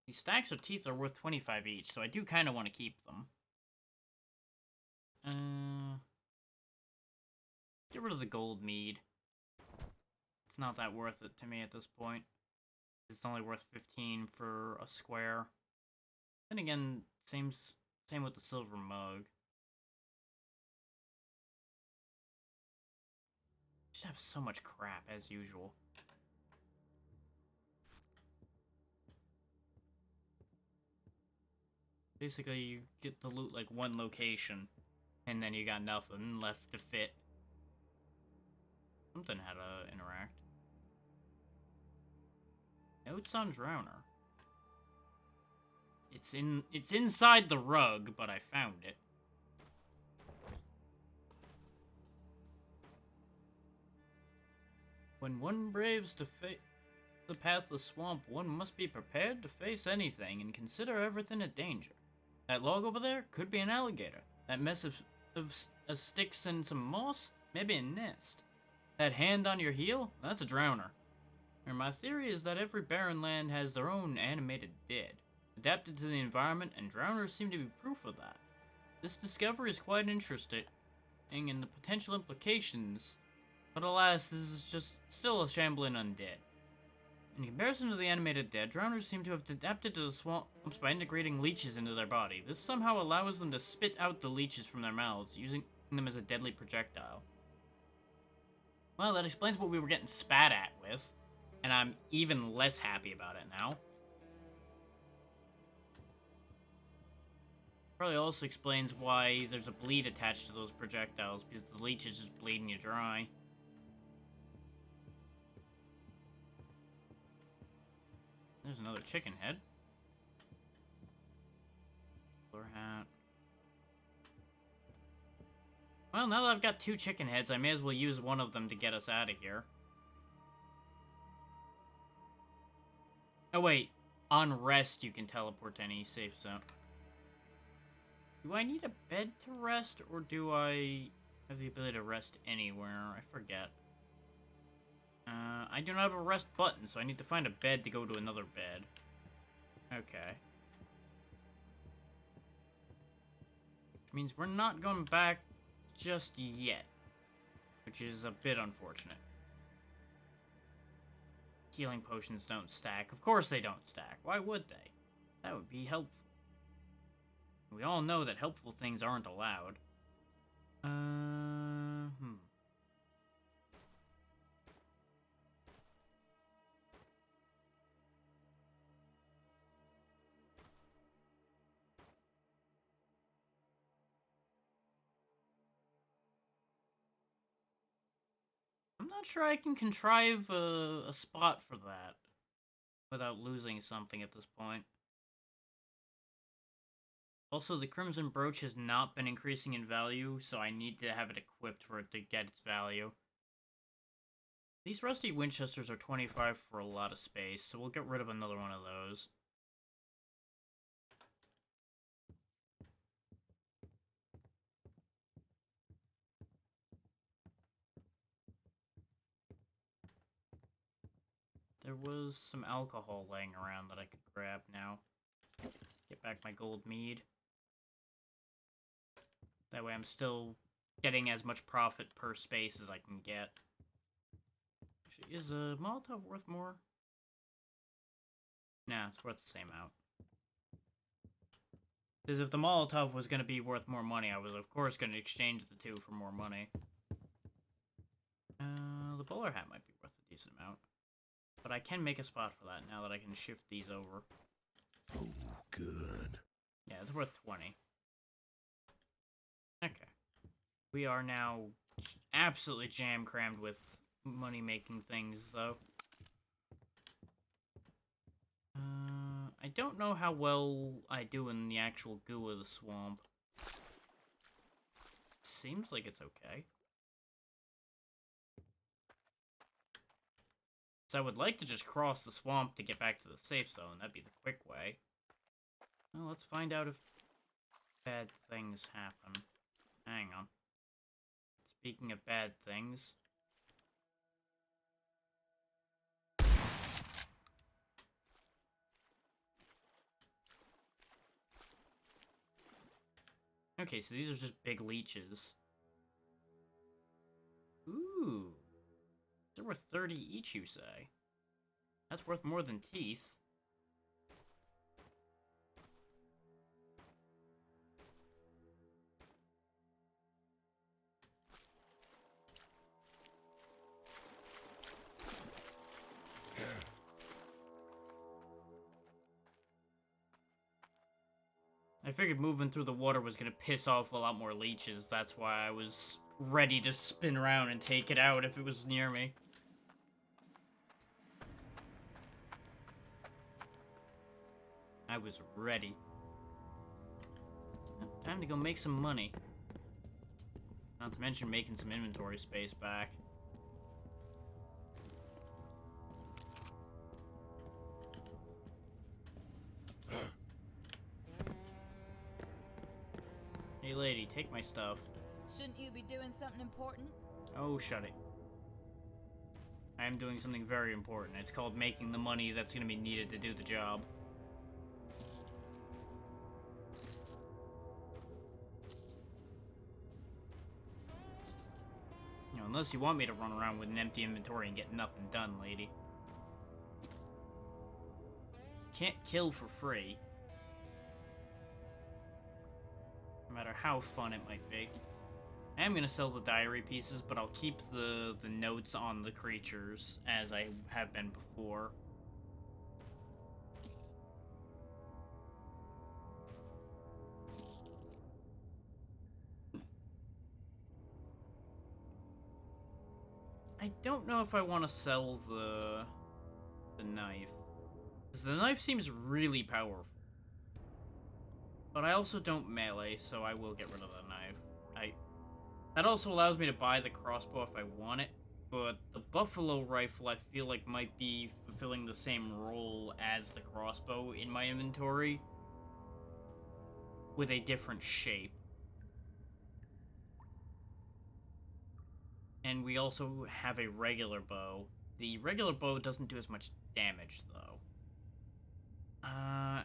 These stacks of teeth are worth 25 each, so I do kind of want to keep them. Get rid of the gold mead. It's not that worth it to me at this point. It's only worth 15 for a square. Then again, seems Same with the silver mug. Just have so much crap, as usual. Basically, you get the loot like one location, and then you got nothing left to fit. Something had to interact. Notes on Drowner. It's inside the rug, but I found it. When one braves to the pathless swamp, one must be prepared to face anything and consider everything a danger. That log over there could be an alligator. That mess of sticks and some moss, maybe a nest. That hand on your heel, that's a drowner. And my theory is that every barren land has their own animated dead, adapted to the environment, and drowners seem to be proof of that. This discovery is quite interesting in the potential implications, but alas, this is just still a shambling undead. In comparison to the animated dead, drowners seem to have adapted to the swamps by integrating leeches into their body. This somehow allows them to spit out the leeches from their mouths, using them as a deadly projectile. Well, that explains what we were getting spat at with, and I'm even less happy about it now. Probably also explains why there's a bleed attached to those projectiles, because the leech is just bleeding you dry. There's another chicken head. Floor hat. Well, now that I've got 2 chicken heads, I may as well use one of them to get us out of here. Oh wait, on rest you can teleport to any safe zone. Do I need a bed to rest, or do I have the ability to rest anywhere? I forget. I do not have a rest button, so I need to find a bed to go to another bed. Okay. Which means we're not going back just yet, which is a bit unfortunate. Healing potions don't stack. Of course they don't stack. Why would they? That would be helpful. We all know that helpful things aren't allowed. I'm not sure I can contrive a spot for that without losing something at this point. Also, the Crimson Brooch has not been increasing in value, so I need to have it equipped for it to get its value. These Rusty Winchesters are 25 for a lot of space, so we'll get rid of another one of those. There was some alcohol laying around that I could grab now. Get back my gold mead. That way I'm still getting as much profit per space as I can get. Actually, is a Molotov worth more? Nah, it's worth the same amount. Because if the Molotov was going to be worth more money, I was of course going to exchange the two for more money. The bowler hat might be worth a decent amount. But I can make a spot for that now that I can shift these over. Oh, good. Yeah, it's worth 20. Okay. We are now absolutely jam-crammed with money-making things, though. I don't know how well I do in the actual goo of the swamp. Seems like it's okay. So I would like to just cross the swamp to get back to the safe zone. That'd be the quick way. Well, let's find out if bad things happen. Hang on. Speaking of bad things... Okay, so these are just big leeches. Ooh. They're worth 30 each, you say? That's worth more than teeth. I figured moving through the water was gonna piss off a lot more leeches. That's why I was ready to spin around and take it out if it was near me. I was ready. Time to go make some money. Not to mention making some inventory space back. Hey lady, take my stuff. Shouldn't you be doing something important? Oh, shut it. I am doing something very important. It's called making the money that's going to be needed to do the job. You know, unless you want me to run around with an empty inventory and get nothing done, lady. Can't kill for free. No matter how fun it might be. I am going to sell the diary pieces, but I'll keep the notes on the creatures, as I have been before. I don't know if I want to sell the knife. 'Cause the knife seems really powerful. But I also don't melee, so I will get rid of the knife. That also allows me to buy the crossbow if I want it, but the buffalo rifle I feel like might be fulfilling the same role as the crossbow in my inventory, with a different shape. And we also have a regular bow. The regular bow doesn't do as much damage, though.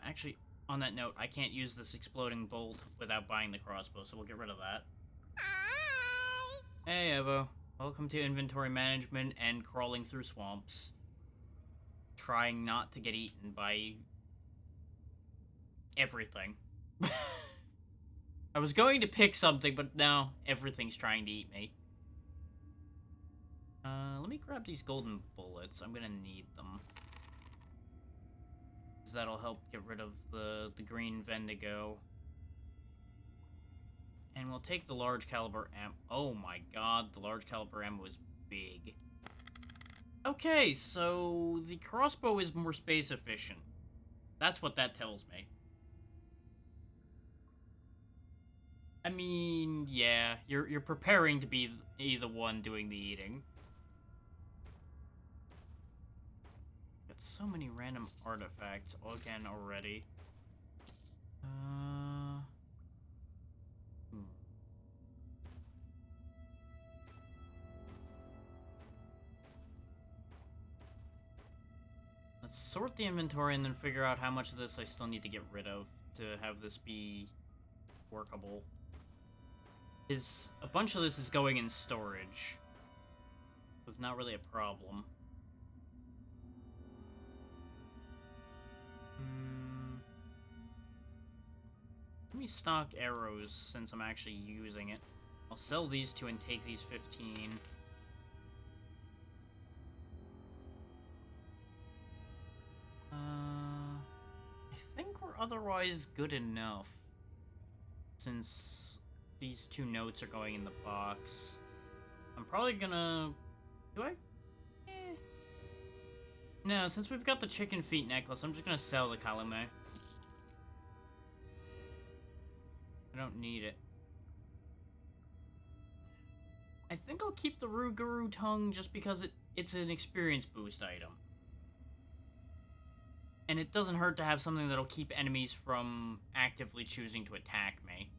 Actually, on that note, I can't use this exploding bolt without buying the crossbow, so we'll get rid of that. Hey, Evo. Welcome to inventory management and crawling through swamps. Trying not to get eaten by everything. I was going to pick something, but now everything's trying to eat me. Let me grab these golden bullets. I'm gonna need them. Because that'll help get rid of the green Vendigo. And we'll take the large caliber ammo. Oh my god, the large caliber ammo is big. Okay, so the crossbow is more space efficient. That's what that tells me. I mean, yeah, you're preparing to be the one doing the eating. Got so many random artifacts again already. Let's sort the inventory and then figure out how much of this I still need to get rid of to have this be workable. A bunch of this is going in storage, so it's not really a problem. Let me stock arrows since I'm actually using it. I'll sell these two and take these 15. I think we're otherwise good enough. Since these two notes are going in the box. I'm probably gonna... Do I? No, since we've got the chicken feet necklace, I'm just gonna sell the Kalume. I don't need it. I think I'll keep the Rougarou tongue just because it's an experience boost item. And it doesn't hurt to have something that'll keep enemies from actively choosing to attack me.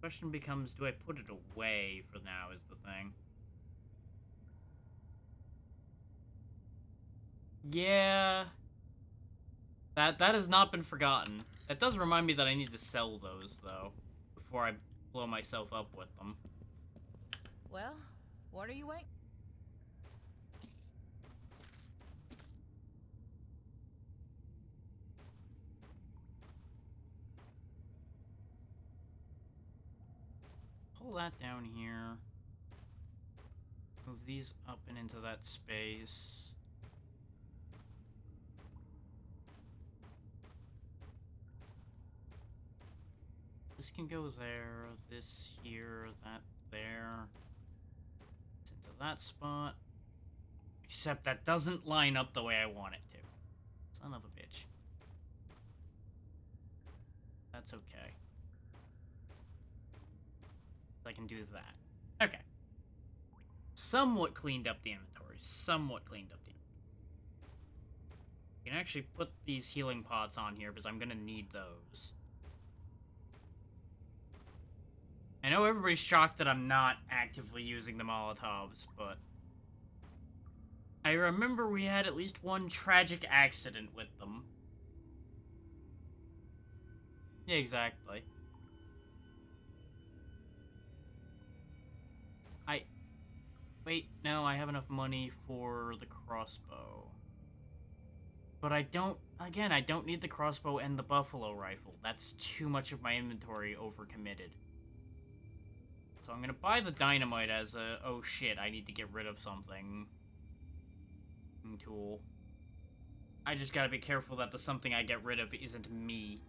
Question becomes, do I put it away for now is the thing. Yeah. That has not been forgotten. That does remind me that I need to sell those, though, before I blow myself up with them. Well, what are you waiting? pull that down here. Move these up and into that space. This can go there, this here, that there. It's into that spot. Except that doesn't line up the way I want it to. Son of a bitch. That's okay. I can do that. Okay. Somewhat cleaned up the inventory. Somewhat cleaned up the inventory. You can actually put these healing pots on here because I'm going to need those. I know everybody's shocked that I'm not actively using the Molotovs, but I remember we had at least one tragic accident with them. Yeah, exactly. Wait, no, I have enough money for the crossbow. But I don't need the crossbow and the buffalo rifle. That's too much of my inventory overcommitted. So I'm gonna buy the dynamite as a, oh shit, I need to get rid of something tool. I just gotta be careful that the something I get rid of isn't me.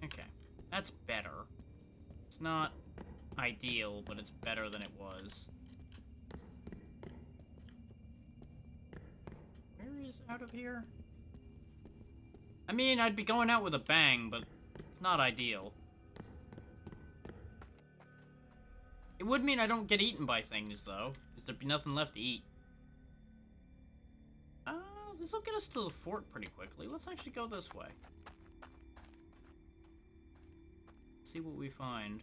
Okay, that's better. It's not ideal, but it's better than it was. Where is out of here? I mean, I'd be going out with a bang, but it's not ideal. It would mean I don't get eaten by things, though, because there'd be nothing left to eat. This'll get us to the fort pretty quickly. Let's actually go this way. See what we find.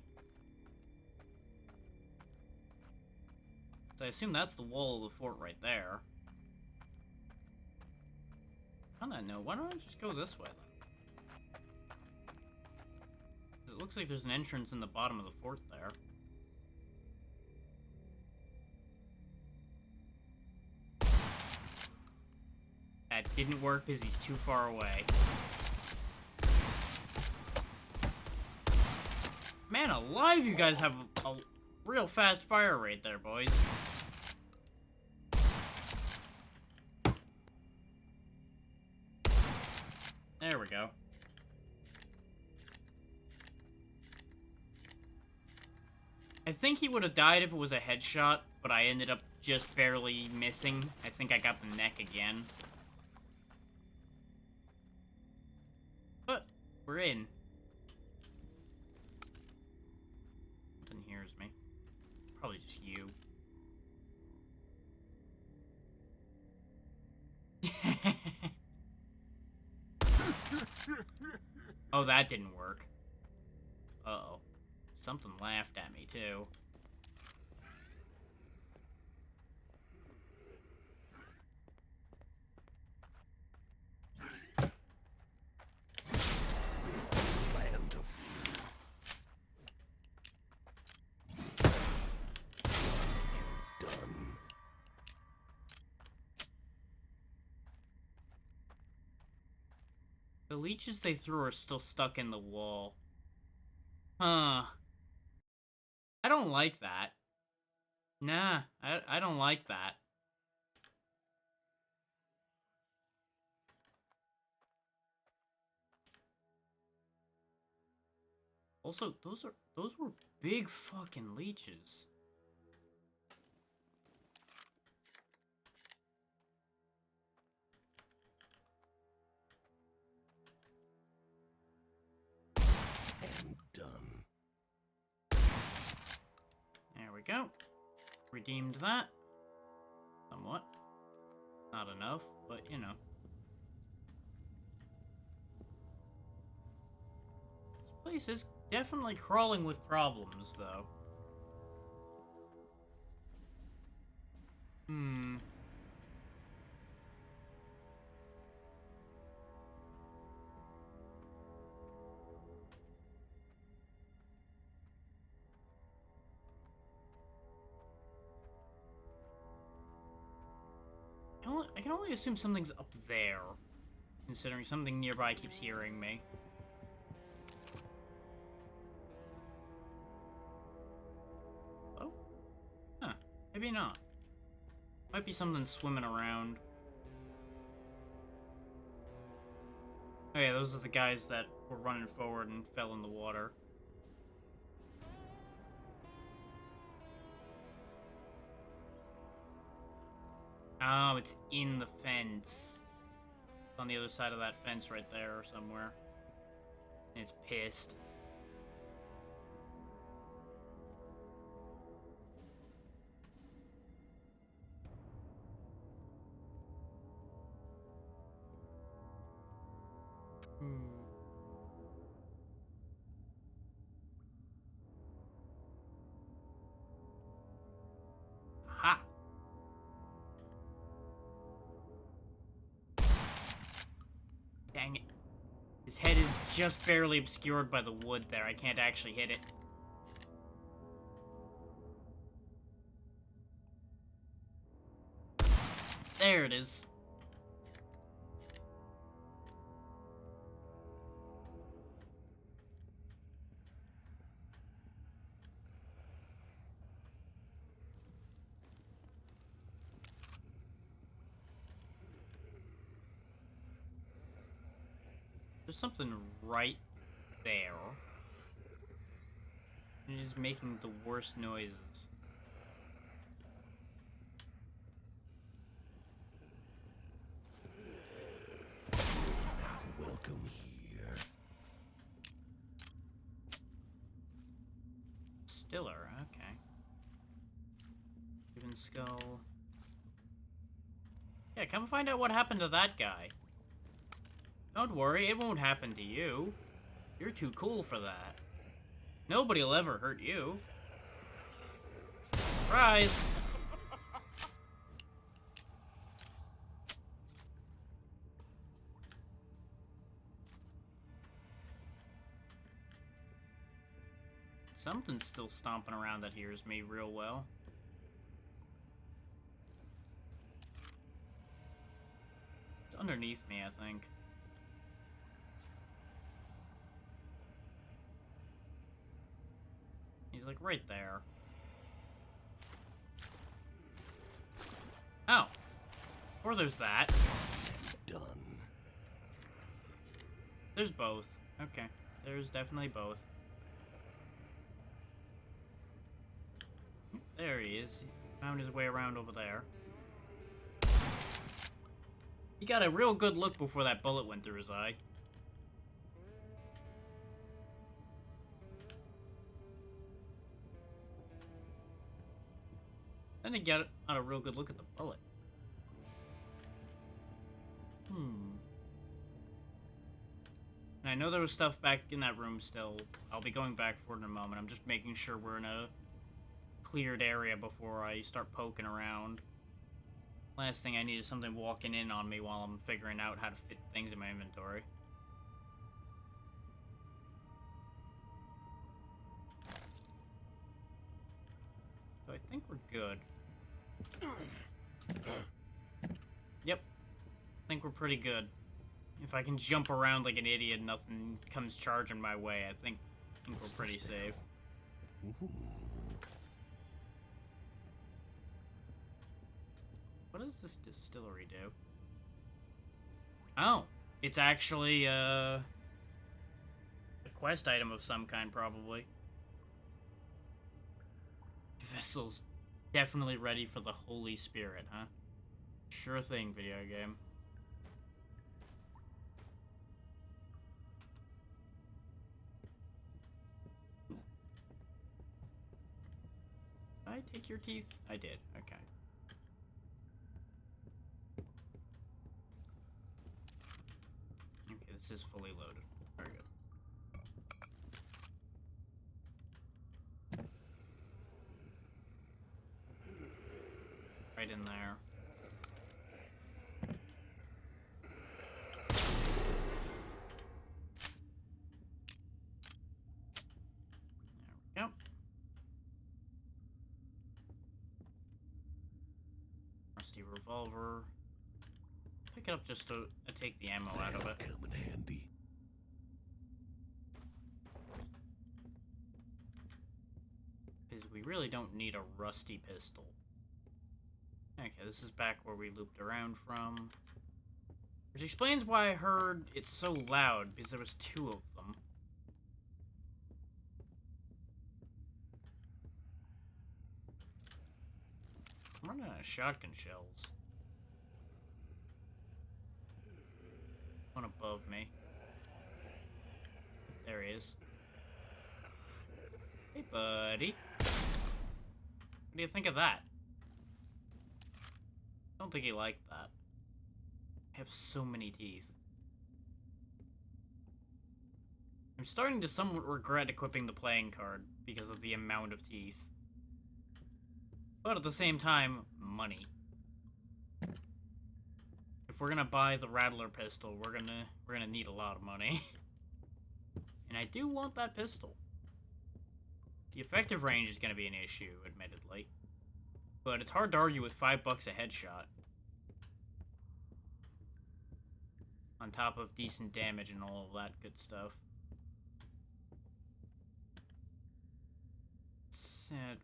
So I assume that's the wall of the fort right there. On that note, why don't I just go this way, then? 'Cause it looks like there's an entrance in the bottom of the fort there. That didn't work because he's too far away. Man alive, you guys have a real fast fire rate there, boys. There we go. I think he would have died if it was a headshot, but I ended up just barely missing. I think I got the neck again. But we're in. Something hears me. Probably just you. Oh, that didn't work. Uh-oh. Something laughed at me, too. Land of done. The leeches they threw are still stuck in the wall. Huh. I don't like that. Nah, I don't like that. Also, those were big fucking leeches. And done. There we go. Redeemed that. Somewhat. Not enough, but you know. This place is definitely crawling with problems, though. I can only assume something's up there, considering something nearby keeps hearing me. maybe not. Might be something swimming around. Oh yeah, those are the guys that were running forward and fell in the water. Oh, it's in the fence. It's on the other side of that fence right there or somewhere. And it's pissed. Ha! Dang it. His head is just barely obscured by the wood there. I can't actually hit it. There it is. There's something right there. It is making the worst noises. Welcome here. Stiller, okay. Even skull. Yeah, come find out what happened to that guy. Don't worry, it won't happen to you. You're too cool for that. Nobody'll ever hurt you. Surprise! Something's still stomping around that hears me real well. It's underneath me, I think. He's like right there. Oh. Or there's that. Done. There's both. Okay. There's definitely both. There he is. He found his way around over there. He got a real good look before that bullet went through his eye. Then he got a real good look at the bullet. And I know there was stuff back in that room still. I'll be going back for it in a moment. I'm just making sure we're in a cleared area before I start poking around. Last thing I need is something walking in on me while I'm figuring out how to fit things in my inventory. So I think we're good. Yep. I think we're pretty good. If I can jump around like an idiot and nothing comes charging my way, I think we're pretty safe. Ooh. What does this distillery do? Oh, it's actually a quest item of some kind, probably. Vessel's definitely ready for the Holy Spirit, huh? Sure thing, video game. Did I take your teeth? I did, okay. Okay, this is fully loaded. Very good. Right in there. There we go. Rusty revolver. Pick it up just to take the ammo out of it. Come in handy. Because we really don't need a rusty pistol. Okay, this is back where we looped around from. Which explains why I heard it's so loud, because there was two of them. I'm running out of shotgun shells. One above me. There he is. Hey, buddy. What do you think of that? I don't think he liked that. I have so many teeth. I'm starting to somewhat regret equipping the playing card because of the amount of teeth. But at the same time, money. If we're gonna buy the Rattler pistol, we're gonna need a lot of money. And I do want that pistol. The effective range is gonna be an issue, admittedly. But it's hard to argue with $5 a headshot. On top of decent damage and all of that good stuff.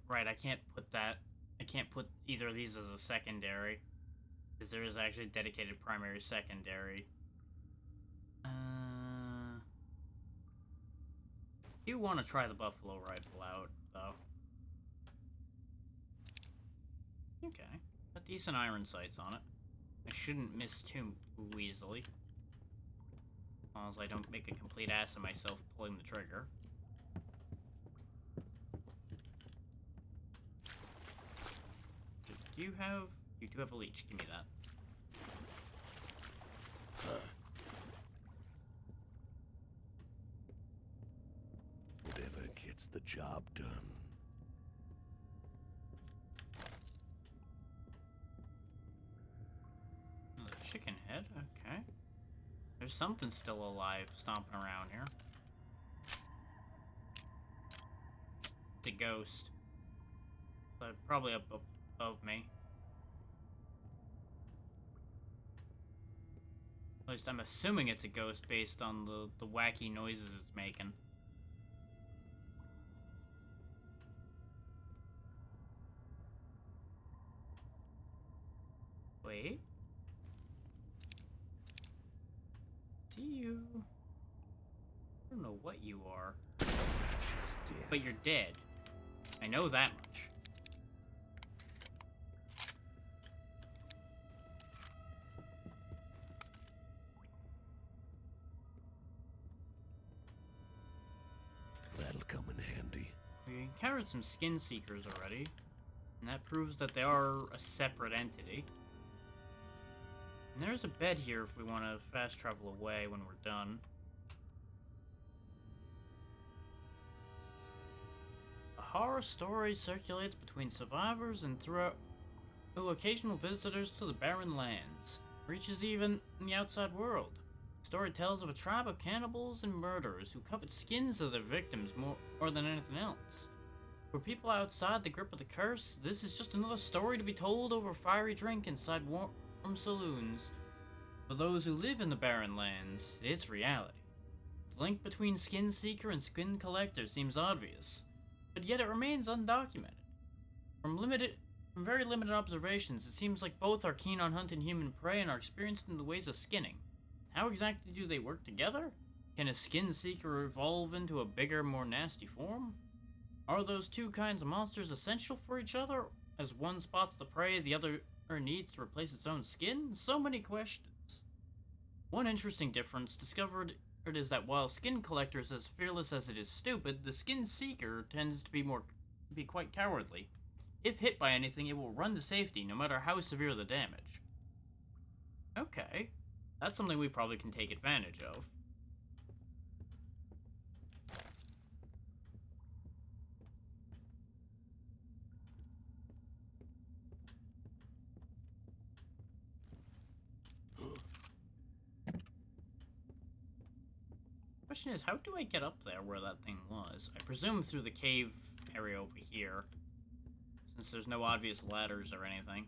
Right, I can't put either of these as a secondary. Because there is actually a dedicated primary secondary. I do want to try the Buffalo rifle out, though. Okay. Got decent iron sights on it. I shouldn't miss too easily. As long as I don't make a complete ass of myself pulling the trigger. You do have a leech. Give me that. Whatever gets the job done. Another chicken head. Okay. There's something still alive stomping around here. It's a ghost. But probably up above me. At least I'm assuming it's a ghost based on the wacky noises it's making. Wait. See you. I don't know what you are. But you're dead. I know that much. That'll come in handy. We encountered some skin seekers already, and that proves that they are a separate entity. And there's a bed here if we want to fast travel away when we're done. A horror story circulates between survivors and through occasional visitors to the barren lands. Reaches even in the outside world. The story tells of a tribe of cannibals and murderers who covet skins of their victims more than anything else. For people outside the grip of the curse, this is just another story to be told over fiery drink inside warm saloons. For those who live in the barren lands, it's reality. The link between Skin Seeker and Skin Collector seems obvious, but yet it remains undocumented. From very limited observations, it seems like both are keen on hunting human prey and are experienced in the ways of skinning. How exactly do they work together? Can a Skin Seeker evolve into a bigger, more nasty form? Are those two kinds of monsters essential for each other? As one spots the prey, the other needs to replace its own skin? So many questions. One interesting difference discovered is that while Skin Collector is as fearless as it is stupid, the Skin Seeker tends to be quite cowardly. If hit by anything, it will run to safety, no matter how severe the damage. Okay. That's something we probably can take advantage of. Question is, how do I get up there where that thing was? I presume through the cave area over here, since there's no obvious ladders or anything.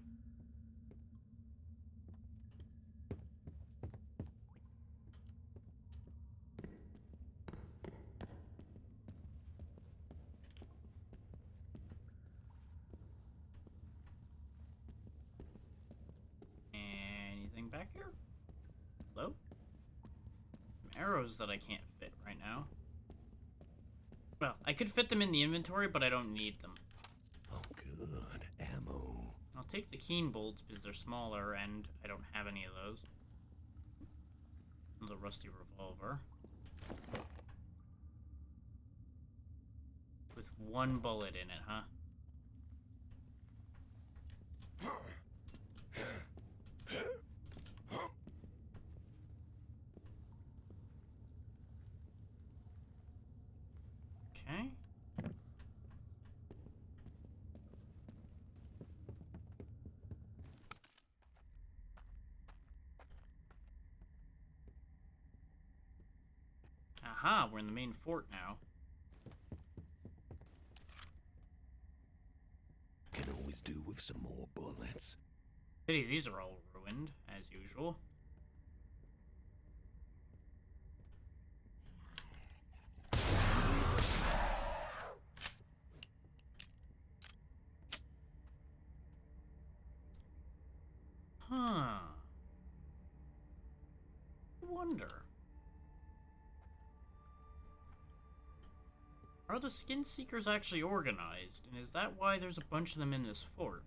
back here? Hello? Some arrows that I can't fit right now. Well, I could fit them in the inventory, but I don't need them. Oh, good. Ammo. I'll take the keen bolts because they're smaller and I don't have any of those. Another rusty revolver. With one bullet in it, huh? Okay. Aha, we're in the main fort now. Can always do with some more bullets. Pity these are all ruined, as usual. Huh. I wonder. Are the Skin Seekers actually organized? And is that why there's a bunch of them in this fort?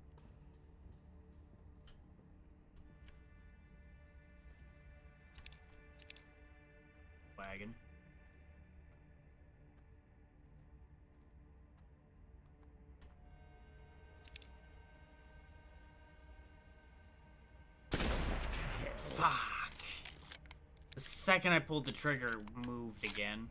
Wagon. Fuck. The second I pulled the trigger, it moved again.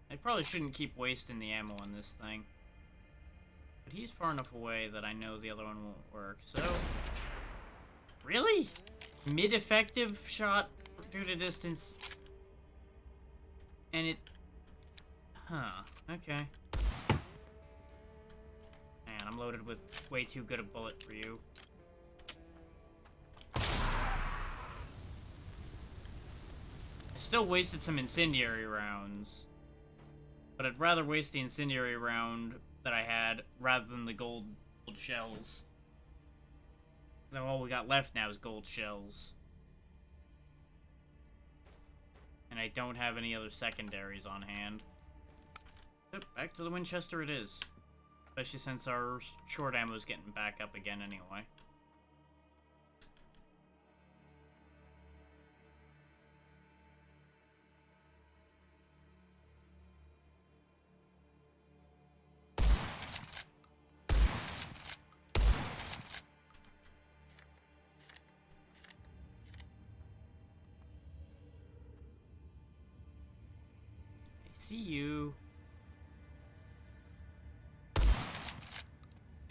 I probably shouldn't keep wasting the ammo on this thing. But he's far enough away that I know the other one won't work, so... Really? Mid-effective shot due to distance. And it... Huh, okay. Man, I'm loaded with way too good a bullet for you. I still wasted some incendiary rounds. But I'd rather waste the incendiary round that I had rather than the gold shells. Now all we got left now is gold shells. And I don't have any other secondaries on hand. Yep, back to the Winchester it is. Especially since our short ammo is getting back up again anyway. See you.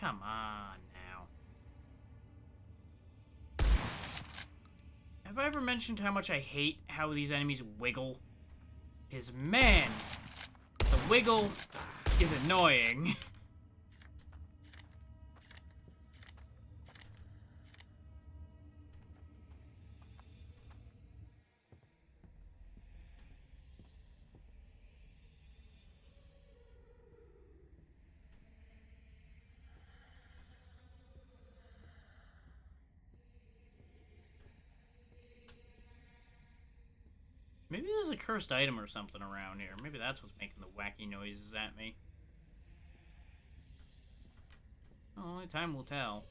Come on now. Have I ever mentioned how much I hate how these enemies wiggle? Because man, the wiggle is annoying. Maybe there's a cursed item or something around here. Maybe that's what's making the wacky noises at me. Oh, only time will tell.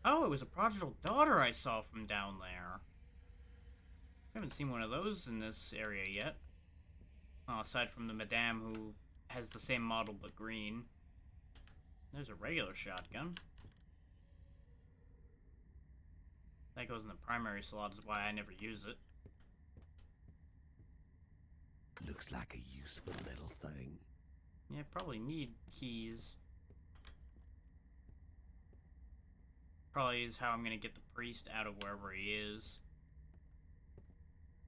Oh, it was a prodigal daughter I saw from down there. I haven't seen one of those in this area yet. Well, aside from the madame who has the same model but green. There's a regular shotgun. That goes in the primary slot, is why I never use it. Looks like a useful little thing. Yeah, probably need keys. Probably is how I'm gonna get the priest out of wherever he is.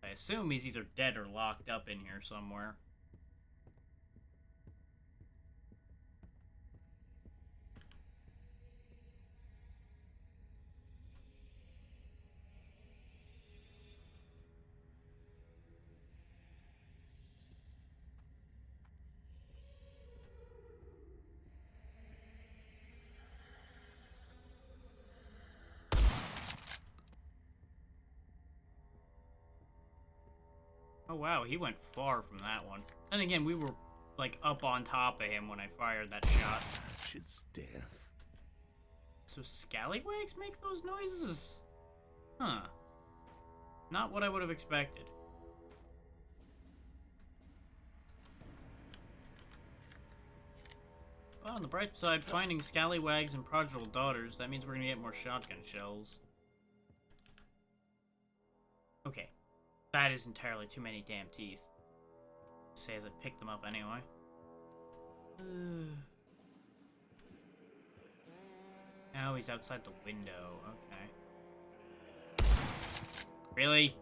I assume he's either dead or locked up in here somewhere. Oh wow, he went far from that one. Then again, we were like up on top of him when I fired that shot. Matches death. So scallywags make those noises? Huh. Not what I would have expected. Well, on the bright side, finding scallywags and prodigal daughters, that means we're gonna get more shotgun shells. Okay. That is entirely too many damn teeth. Say as I pick them up anyway. Now he's outside the window. Okay. Really?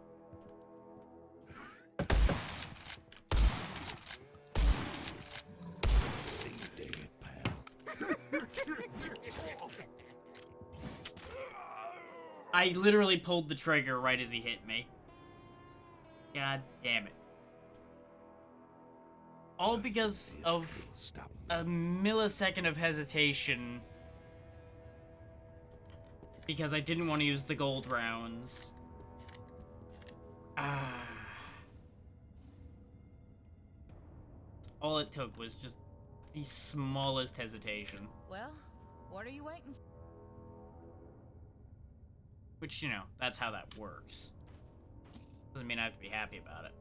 Stay dead, pal. I literally pulled the trigger right as he hit me. God damn it. All because of Stop. a millisecond of hesitation. Because I didn't want to use the gold rounds. All it took was just the smallest hesitation. Well, what are you waiting for? Which, you know, that's how that works. Doesn't mean I have to be happy about it.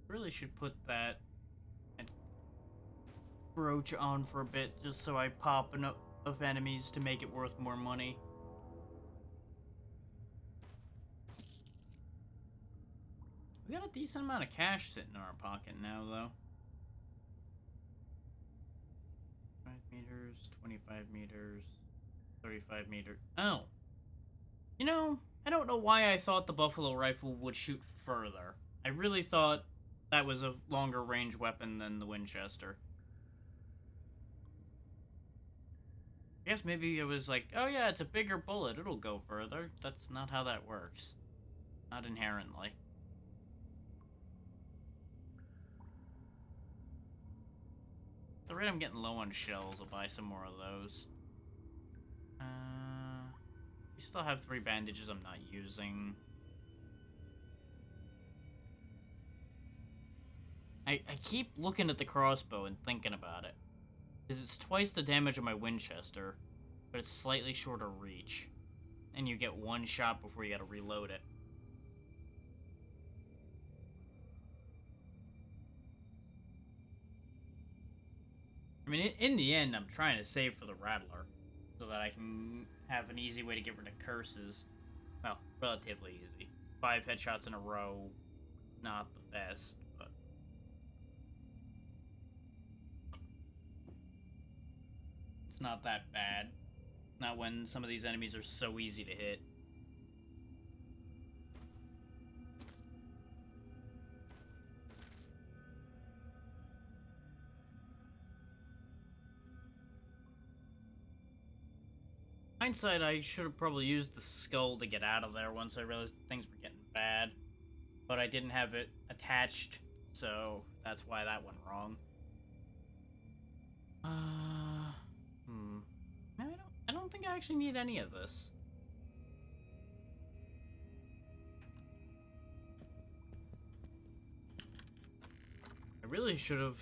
Really should put that brooch on for a bit just so I pop enough of enemies to make it worth more money. We got a decent amount of cash sitting in our pocket now, though. 5 meters, 25 meters, 35 meters. Oh. You know, I don't know why I thought the buffalo rifle would shoot further. I really thought that was a longer range weapon than the Winchester. I guess maybe it was like, oh yeah, it's a bigger bullet, it'll go further. That's not how that works. Not inherently. The rate I'm getting low on shells, I'll buy some more of those. We still have 3 bandages I'm not using. I keep looking at the crossbow and thinking about it. Because it's twice the damage of my Winchester, but it's slightly shorter reach. And you get 1 shot before you gotta reload it. I mean, in the end, I'm trying to save for the Rattler, so that I can have an easy way to get rid of curses. Well, relatively easy. 5 headshots in a row, not the best, but... it's not that bad. Not when some of these enemies are so easy to hit. Hindsight, I should have probably used the skull to get out of there once I realized things were getting bad. But I didn't have it attached, so that's why that went wrong. I don't think I actually need any of this. I really should have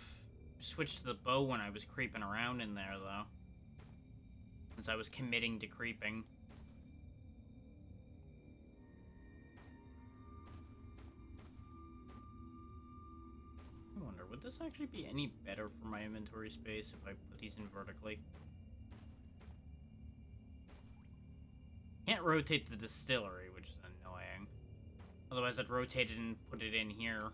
switched to the bow when I was creeping around in there, though. Since I was committing to creeping. I wonder, would this actually be any better for my inventory space if I put these in vertically? Can't rotate the distillery, which is annoying. Otherwise, I'd rotate it and put it in here.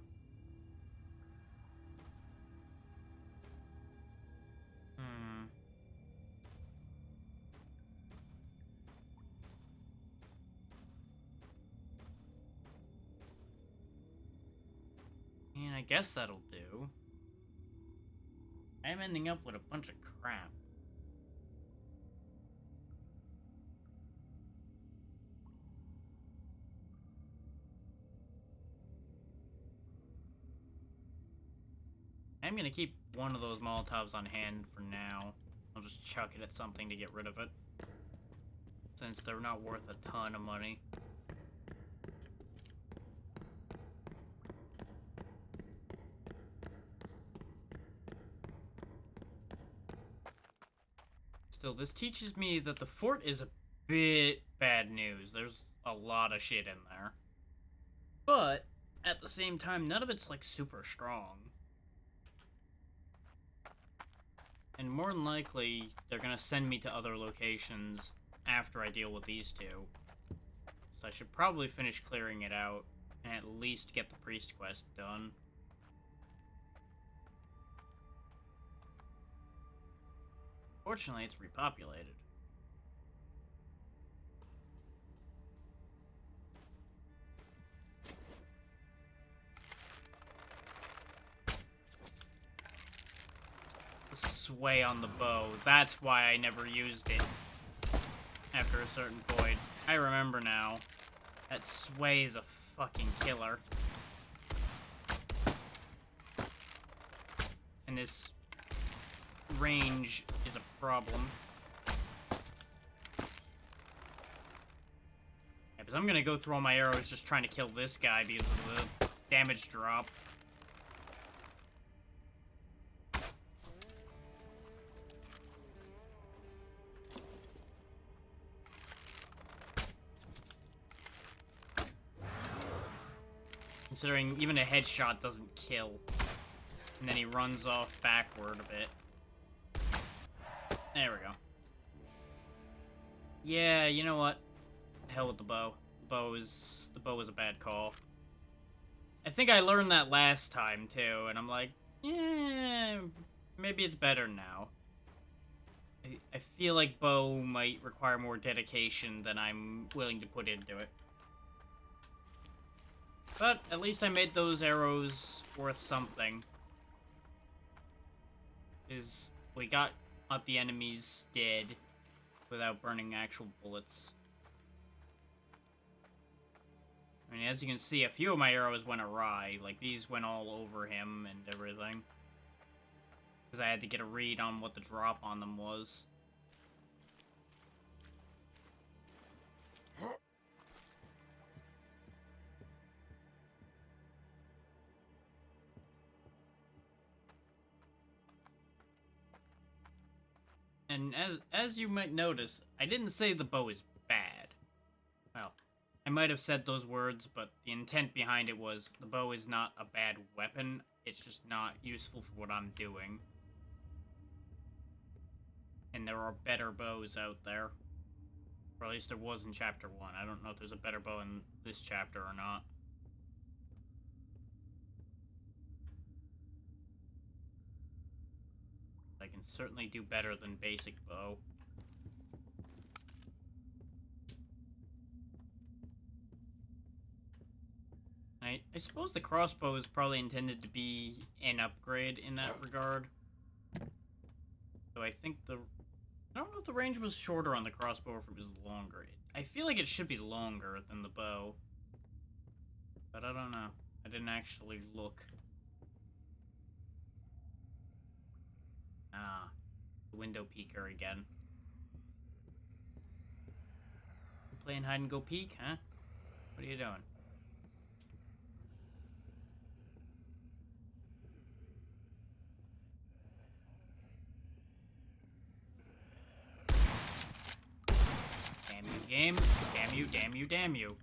And I guess that'll do. I'm ending up with a bunch of crap. I'm gonna keep one of those Molotovs on hand for now. I'll just chuck it at something to get rid of it. Since they're not worth a ton of money. Still, this teaches me that the fort is a bit bad news. There's a lot of shit in there. But, at the same time, none of it's, like, super strong. And more than likely, they're gonna send me to other locations after I deal with these two. So I should probably finish clearing it out, and at least get the priest quest done. Fortunately, it's repopulated. The sway on the bow, that's why I never used it after a certain point. I remember now. That sway is a fucking killer. And this range is a problem. Yeah, because I'm gonna go through all my arrows just trying to kill this guy because of the damage drop. Considering even a headshot doesn't kill. And then he runs off backward a bit. There we go. Yeah, you know what? Hell with the bow. The bow is a bad call. I think I learned that last time too, and I'm like, yeah, maybe it's better now. I feel like bow might require more dedication than I'm willing to put into it. But at least I made those arrows worth something. Is we got the enemies dead without burning actual bullets. I mean, as you can see, a few of my arrows went awry. Like, these went all over him and everything. Because I had to get a read on what the drop on them was. And as you might notice, I didn't say the bow is bad. Well, I might have said those words, but the intent behind it was the bow is not a bad weapon, it's just not useful for what I'm doing. And there are better bows out there. Or at least there was in Chapter 1. I don't know if there's a better bow in this chapter or not. I can certainly do better than basic bow. I suppose the crossbow is probably intended to be an upgrade in that regard. So I think I don't know if the range was shorter on the crossbow or if it was longer. I feel like it should be longer than the bow. But I don't know. I didn't actually look. Ah, the window peeker again. You playing hide and go peek, huh? What are you doing? Damn you, game. Damn you, damn you, damn you.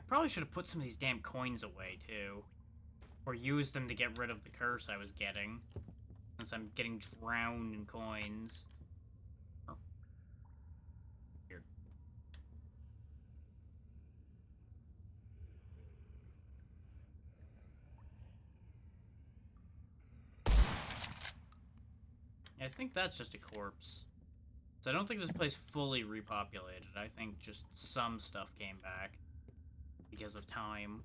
Probably should have put some of these damn coins away, too. Or used them to get rid of the curse I was getting. Since I'm getting drowned in coins. Oh. Weird. Yeah, I think that's just a corpse. So I don't think this place fully repopulated. I think just some stuff came back. Because of time.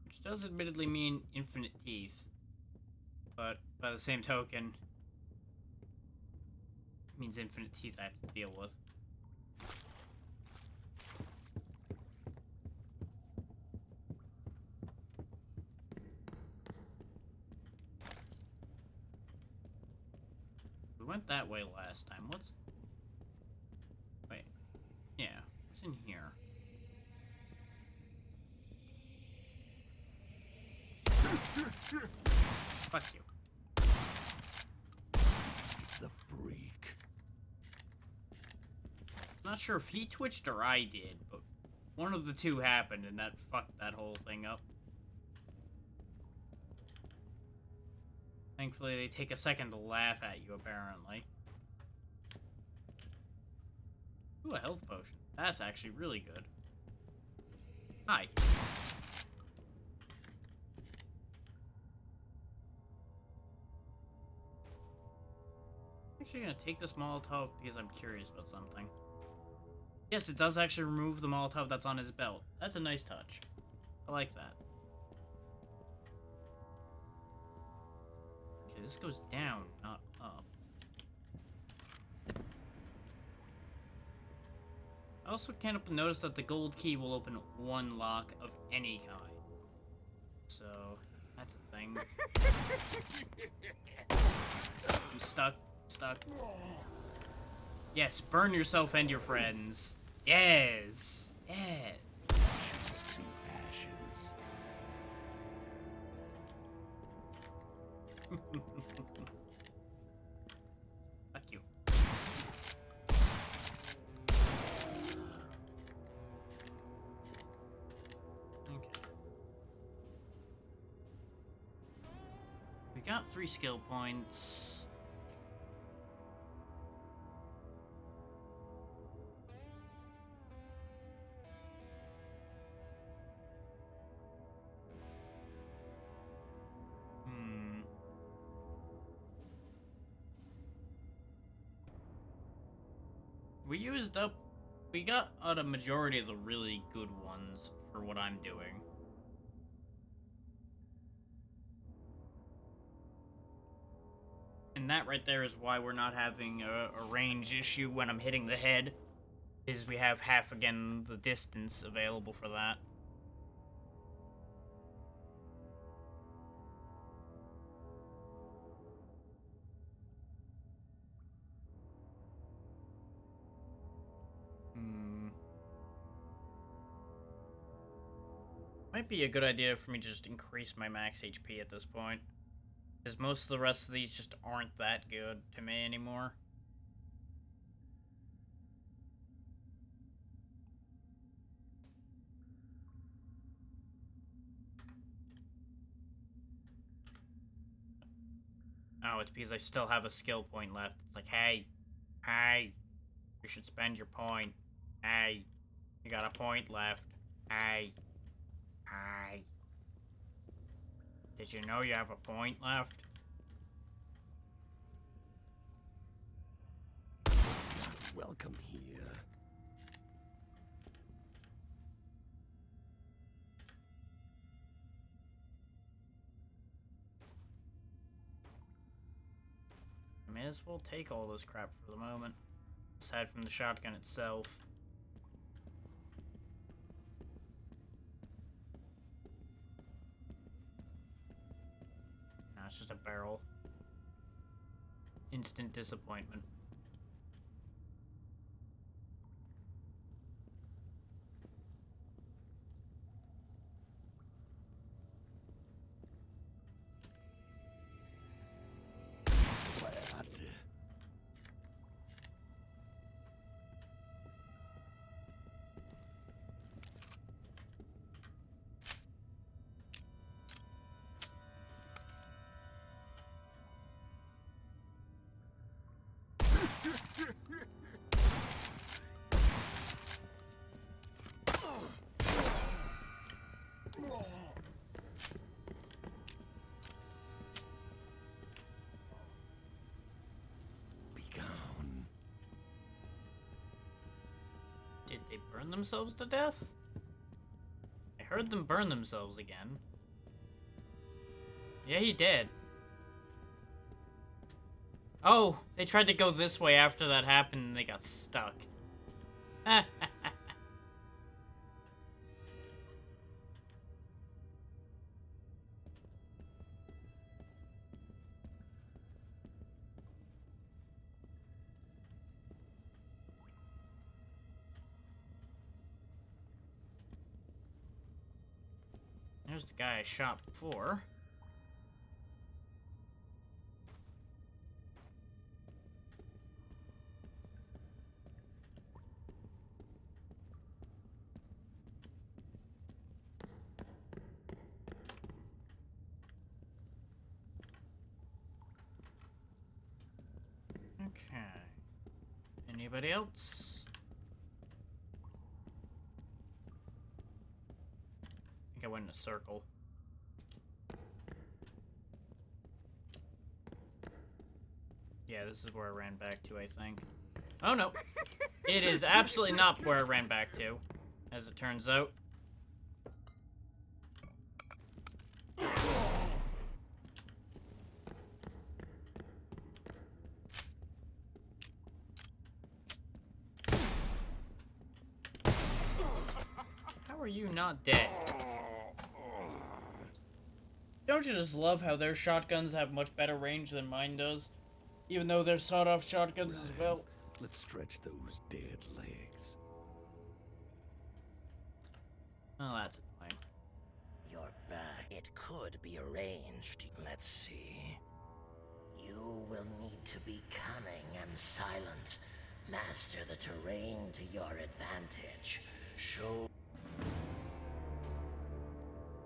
Which does admittedly mean infinite teeth. But by the same token, means infinite teeth I have to deal with. We went that way last time. What's... Wait. Yeah. What's in here? Fuck you. The freak. Not sure if he twitched or I did, but one of the two happened and that fucked that whole thing up. Thankfully, they take a second to laugh at you, apparently. Ooh, a health potion. That's actually really good. Hi. Actually gonna take this Molotov because I'm curious about something. Yes, it does actually remove the Molotov that's on his belt. That's a nice touch. I like that. Okay, this goes down, not up. I also can't help but notice that the gold key will open one lock of any kind. So, that's a thing. I'm stuck. Stuck. Yes, burn yourself and your friends. Yes. Yes. Ashes to ashes. Fuck you. Okay. We got 3 skill points. We got out a majority of the really good ones for what I'm doing. And that right there is why we're not having a range issue when I'm hitting the head, is we have half again the distance available for that. Might be a good idea for me to just increase my max HP at this point. Because most of the rest of these just aren't that good to me anymore. Oh, it's because I still have a skill point left. It's like, hey, you should spend your point. Hey, you got a point left. Hey. Did you know you have a point left? Welcome here. I may as well take all this crap for the moment. Aside from the shotgun itself. No, it's just a barrel. Instant disappointment. Glad. Be gone. Did they burn themselves to death? I heard them burn themselves again. Yeah, he did. Oh, they tried to go this way after that happened and they got stuck. There's the guy I shot before. Okay. Anybody else? I think I went in a circle. Yeah, this is where I ran back to, I think. Oh no. It is absolutely not where I ran back to, as it turns out. How are you not dead? Don't you just love how their shotguns have much better range than mine does? Even though they're sawed-off shotguns as well. Let's stretch those dead legs. Oh, that's annoying. You're back. It could be arranged. Let's see. You will need to be cunning and silent. Master the terrain to your advantage. Show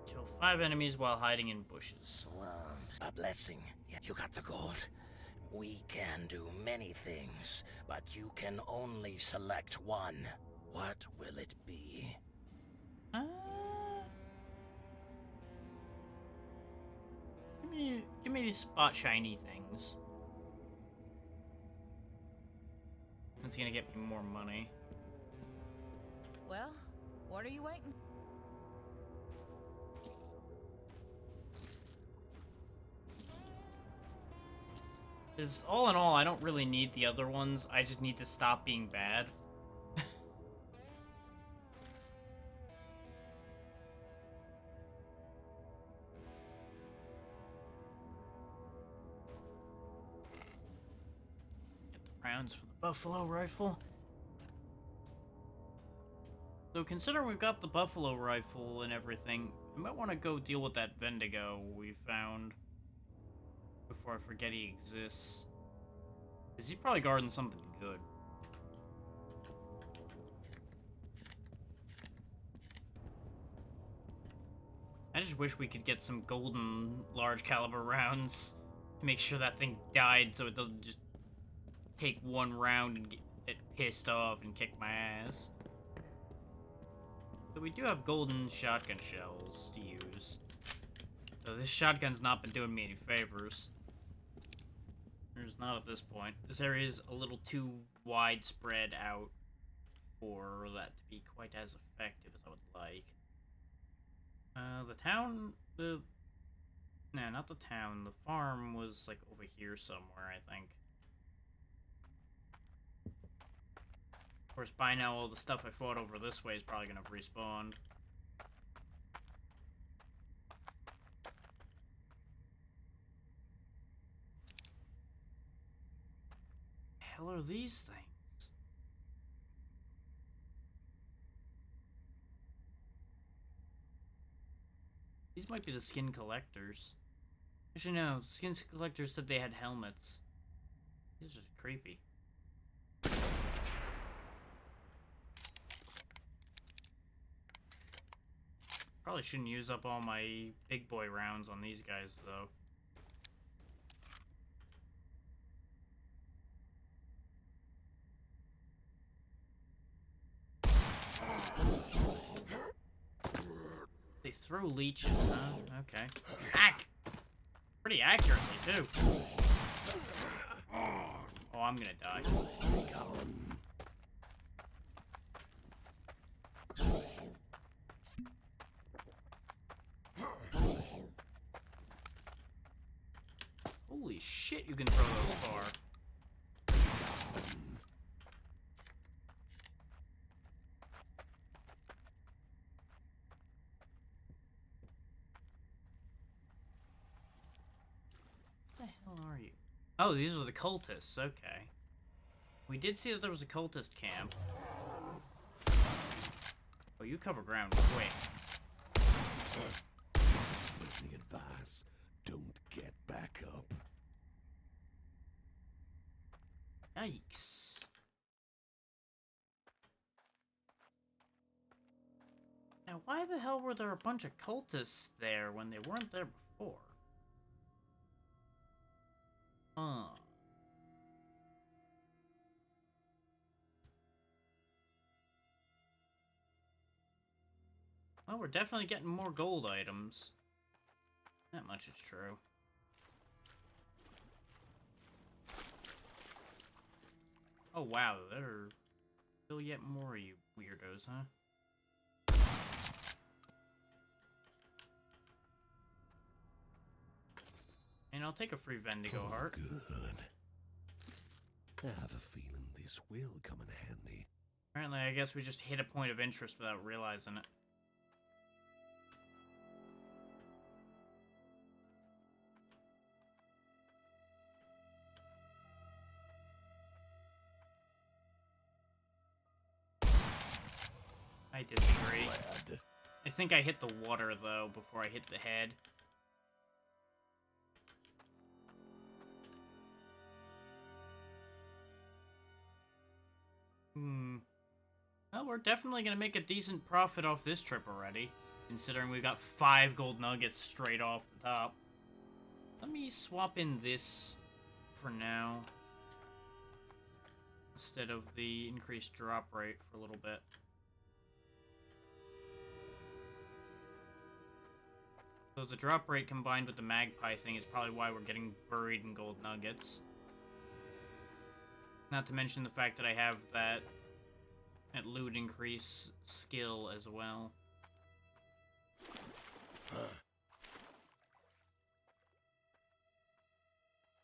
Kill 5 enemies while hiding in bushes. swamps. A blessing. Yeah, you got the gold. We can do many things, but you can only select one. What will it be? Give me these spot shiny things. It's gonna get me more money. Well, what are you waiting? Because all in all, I don't really need the other ones. I just need to stop being bad. Get the rounds for the buffalo rifle. So considering we've got the buffalo rifle and everything, I might want to go deal with that Vendigo we found before I forget he exists. Because he's probably guarding something good. I just wish we could get some golden large caliber rounds to make sure that thing died so it doesn't just take one round and get pissed off and kick my ass. So we do have golden shotgun shells to use. So this shotgun's not been doing me any favors. There's not at this point. This area is a little too widespread out for that to be quite as effective as I would like. The town, no, not the town. The farm was like over here somewhere, I think. Of course, by now all the stuff I fought over this way is probably gonna have respawned. The hell are these things? These might be the skin collectors. Actually, no. Skin collectors said they had helmets. These are creepy. Probably shouldn't use up all my big boy rounds on these guys, though. They throw leeches, huh? Okay. Pretty accurately, too. Oh, I'm gonna die. Holy shit, you can throw those far. What the hell are you? Oh, these are the cultists, okay. We did see that there was a cultist camp. Oh, you cover ground quick. Disappointing advice. Don't get back up. Yikes. Now, why the hell were there a bunch of cultists there when they weren't there before? Huh. Well, we're definitely getting more gold items. That much is true. Oh wow, there are still yet more of you weirdos, huh? And I'll take a free Vendigo heart. Good. I have a feeling this will come in handy. Apparently, I guess we just hit a point of interest without realizing it. I disagree. Glad. I think I hit the water, though, before I hit the head. Well, we're definitely gonna make a decent profit off this trip already, considering we got 5 gold nuggets straight off the top. Let me swap in this for now, instead of the increased drop rate for a little bit. So the drop rate combined with the magpie thing is probably why we're getting buried in gold nuggets. Not to mention the fact that I have that loot increase skill as well.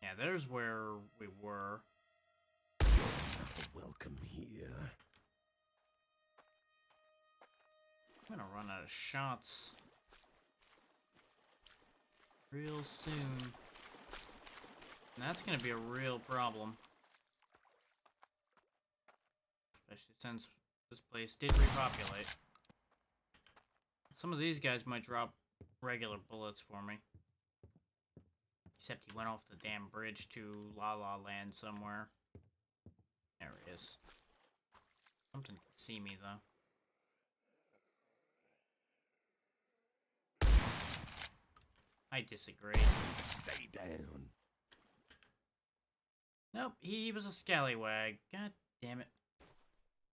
Yeah, there's where we were. Welcome here. I'm gonna run out of shots real soon. And that's gonna be a real problem. Especially since this place did repopulate. Some of these guys might drop regular bullets for me. Except he went off the damn bridge to La La Land somewhere. There he is. Something can see me, though. I disagree. Stay down. Nope, he was a scallywag. God damn it.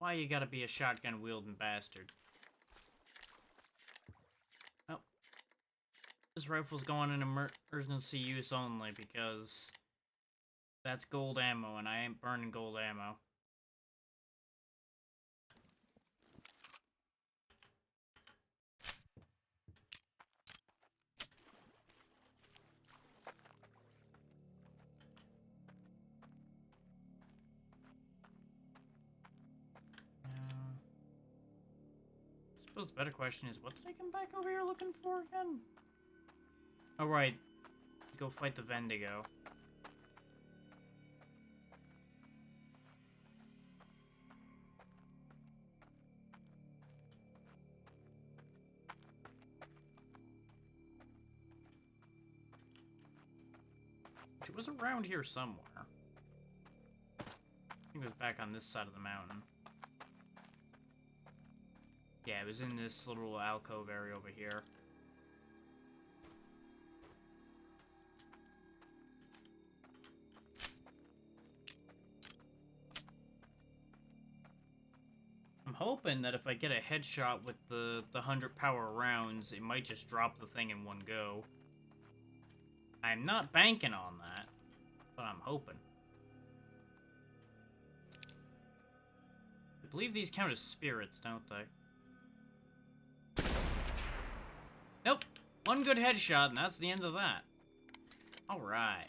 Why you gotta be a shotgun-wielding bastard? Oh. This rifle's going in emergency use only because that's gold ammo and I ain't burning gold ammo. I suppose the better question is, what did I come back over here looking for again? Oh, right. Go fight the Vendigo. It was around here somewhere. I think it was back on this side of the mountain. Yeah, it was in this little alcove area over here. I'm hoping that if I get a headshot with the 100 power rounds, it might just drop the thing in one go. I'm not banking on that, but I'm hoping. I believe these count as spirits, don't they? Nope. One good headshot, and that's the end of that. Alright.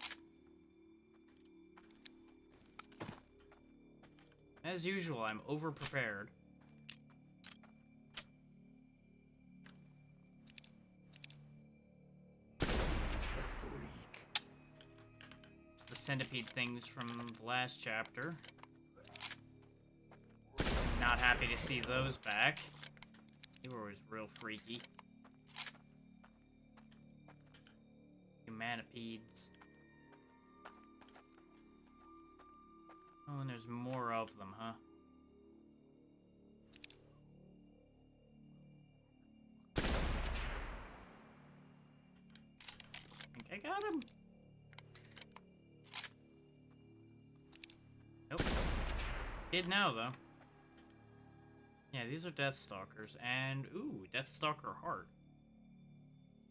As usual, I'm over-prepared. It's the centipede things from the last chapter. Not happy to see those back. They were always real freaky. Humanipedes. Oh, and there's more of them, huh? Think I got him? Nope. Did now, though. Yeah, these are Deathstalkers, and ooh, Deathstalker heart.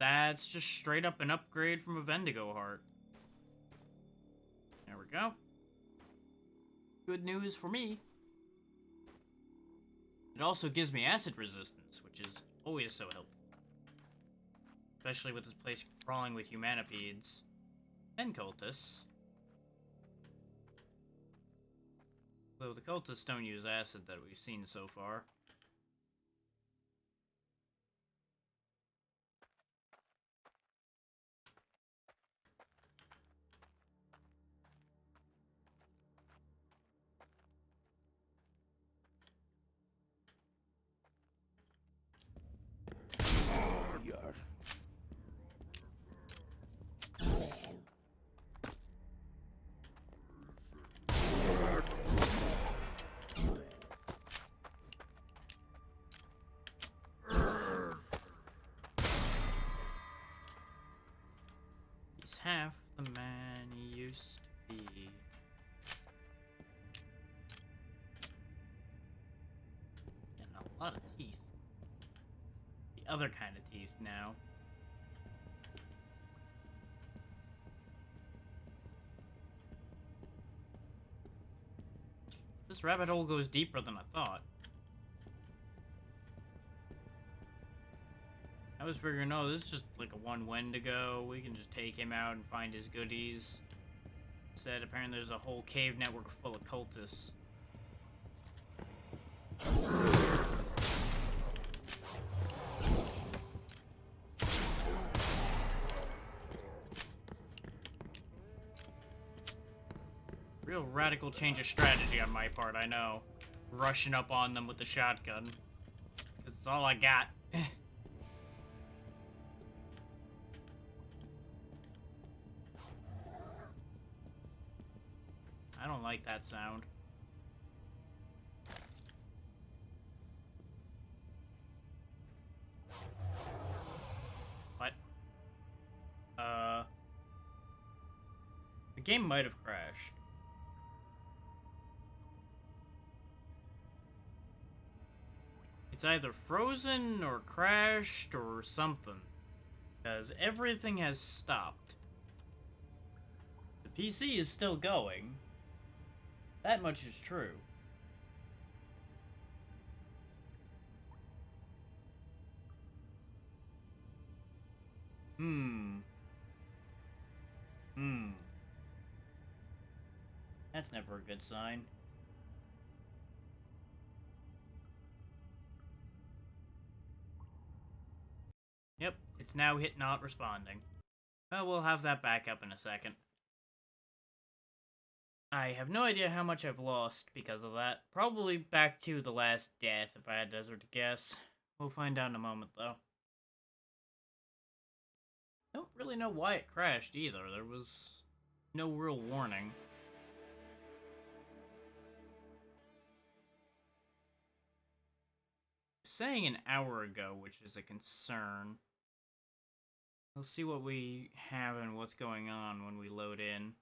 That's just straight up an upgrade from a Vendigo heart. There we go. Good news for me. It also gives me acid resistance, which is always so helpful. Especially with this place crawling with humanipedes and cultists. Though the cultists don't use acid that we've seen so far. He's half the man he used to be. Getting a lot of teeth. The other kind of teeth now. This rabbit hole goes deeper than I thought. I was figuring, oh, this is just like a one Wendigo. We can just take him out and find his goodies. Instead, apparently there's a whole cave network full of cultists. Real radical change of strategy on my part, I know. Rushing up on them with the shotgun. 'Cause it's all I got. I don't like that sound. What? The game might have crashed. It's either frozen or crashed or something. Because everything has stopped. The PC is still going. That much is true. That's never a good sign. Yep, it's now hit not responding. Well, we'll have that back up in a second. I have no idea how much I've lost because of that. Probably back to the last death if I had to hazard to guess. We'll find out in a moment, though. Don't really know why it crashed either. There was no real warning. Saying an hour ago, which is a concern. We'll see what we have and what's going on when we load in.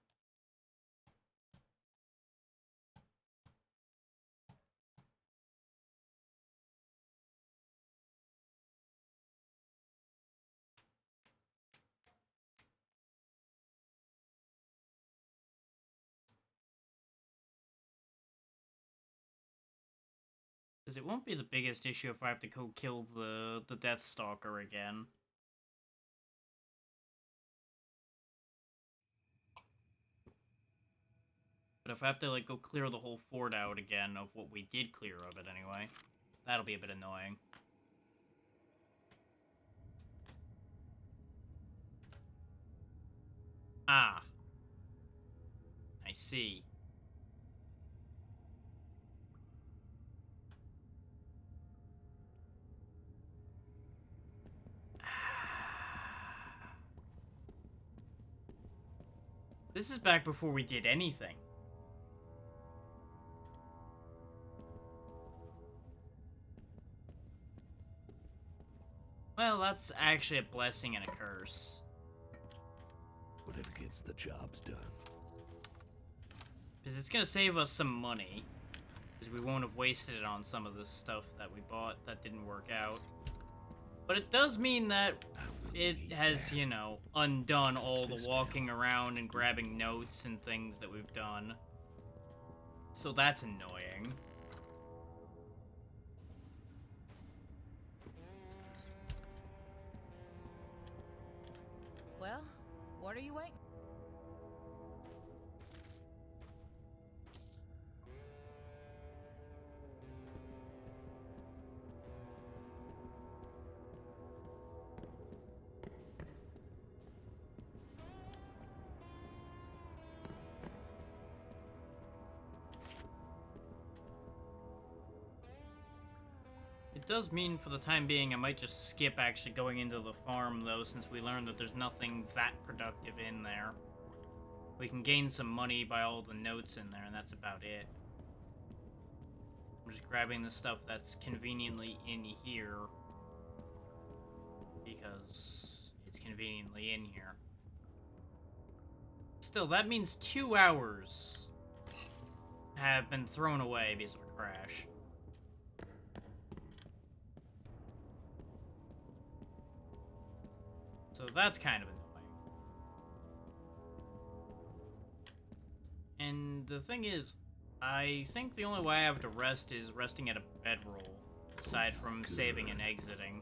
Because it won't be the biggest issue if I have to go kill the Deathstalker again. But But if I have to, like, go clear the whole fort out again of what we did clear of it anyway, that'll be a bit annoying. Ah. I see. This is back before we did anything. Well, that's actually a blessing and a curse. Whatever gets the jobs done. Because it's going to save us some money. Because we won't have wasted it on some of this stuff that we bought that didn't work out. But it does mean that it has, you know, undone all the walking around and grabbing notes and things that we've done. So that's annoying. Well, what are you waiting? It does mean for the time being I might just skip actually going into the farm though, since we learned that there's nothing that productive in there. We can gain some money by all the notes in there, and that's about it. I'm just grabbing the stuff that's conveniently in here because it's conveniently in here. Still, that means 2 hours have been thrown away because of a crash. So that's kind of annoying. And the thing is, I think the only way I have to rest is resting at a bedroll, aside from saving and exiting.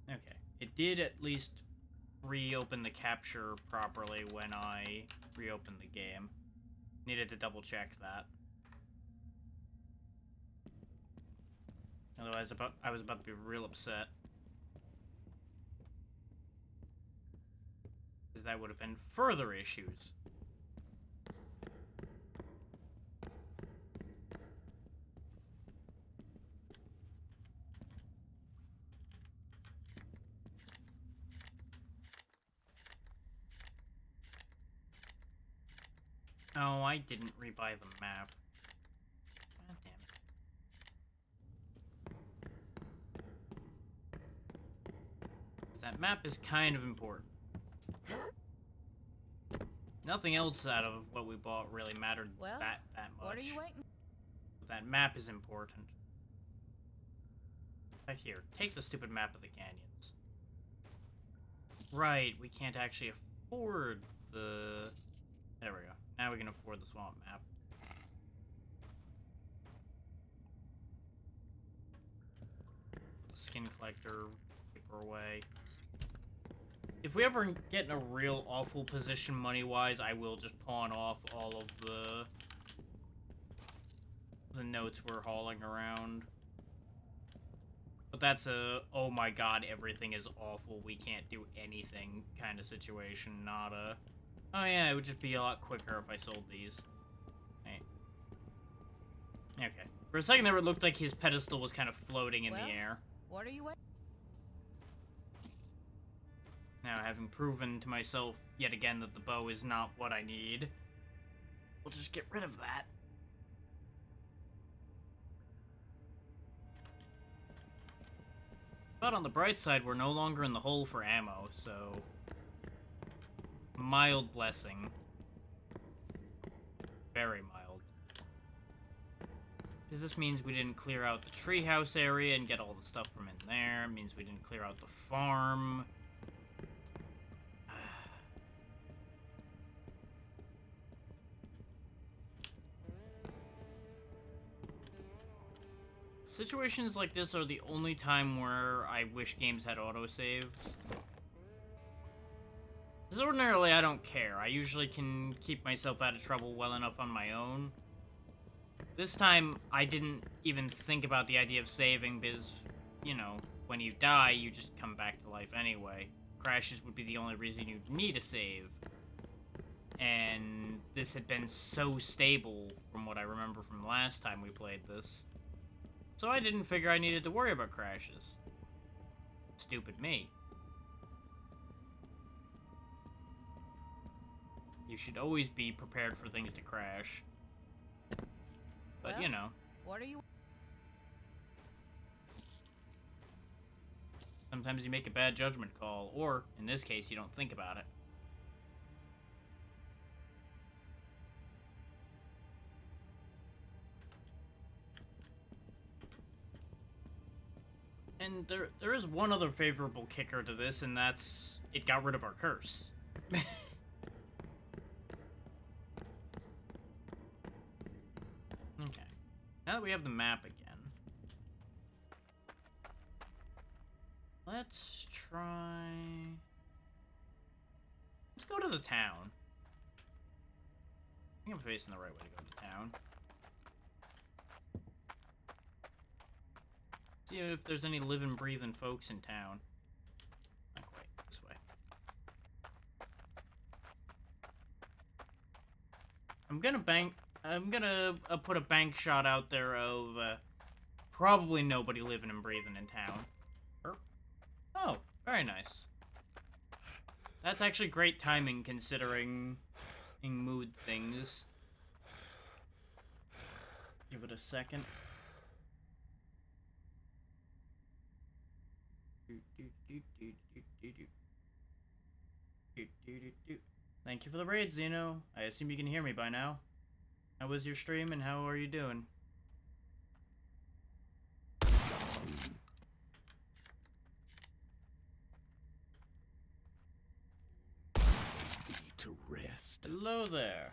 Okay, it did at least reopen the capture properly when I reopened the game. Needed to double check that. Otherwise, I was about to be real upset. Because that would have been further issues. Oh, I didn't rebuy the map. God damn it. That map is kind of important. Nothing else out of what we bought really mattered Well, that much. What are you waiting? But that map is important. Right here, take the stupid map of the canyons. Right, we can't actually afford the... There we go. Now we can afford the swamp map. The skin collector, paper away. If we ever get in a real awful position money-wise, I will just pawn off all of the notes we're hauling around. But that's a, oh my god, everything is awful, we can't do anything kind of situation, not a, oh yeah, it would just be a lot quicker if I sold these. Right. Okay. For a second there, it looked like his pedestal was kind of floating in the air. What are you waiting? Now, having proven to myself yet again that the bow is not what I need, we'll just get rid of that. But on the bright side, we're no longer in the hole for ammo, so... mild blessing. Very mild. Because this means we didn't clear out the treehouse area and get all the stuff from in there. It means we didn't clear out the farm. Situations like this are the only time where I wish games had autosaves. Because ordinarily I don't care. I usually can keep myself out of trouble well enough on my own. This time, I didn't even think about the idea of saving because, you know, when you die, you just come back to life anyway. Crashes would be the only reason you'd need a save. And this had been so stable from what I remember from last time we played this. So I didn't figure I needed to worry about crashes. Stupid me. You should always be prepared for things to crash. But, Well, you know. What are you? Sometimes you make a bad judgment call, or, in this case, you don't think about it. And there is one other favorable kicker to this, and that's it got rid of our curse. Okay. Now that we have the map again, let's try... Let's go to the town. I think I'm facing the right way to go to town. See if there's any living, breathing folks in town. Not quite. This way. I'm gonna put a bank shot out there of probably nobody living and breathing in town. Oh, very nice. That's actually great timing considering mood things. Give it a second. Thank you for the raid, Xeno. I assume you can hear me by now. How was your stream and how are you doing? Need to rest. Hello there.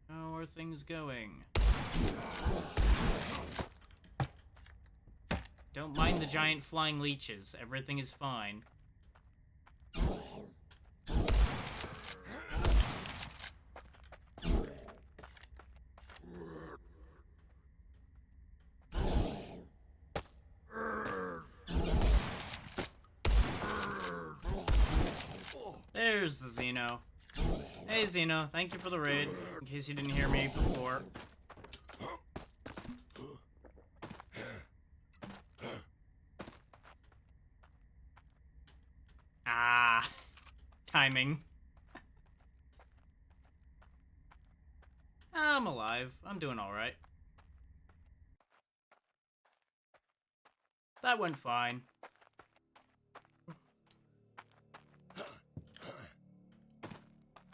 How are things going? Don't mind the giant flying leeches. Everything is fine. There's the Xeno. Hey Xeno, thank you for the raid, in case you didn't hear me before. Ah, timing. I'm alive. I'm doing alright. That went fine.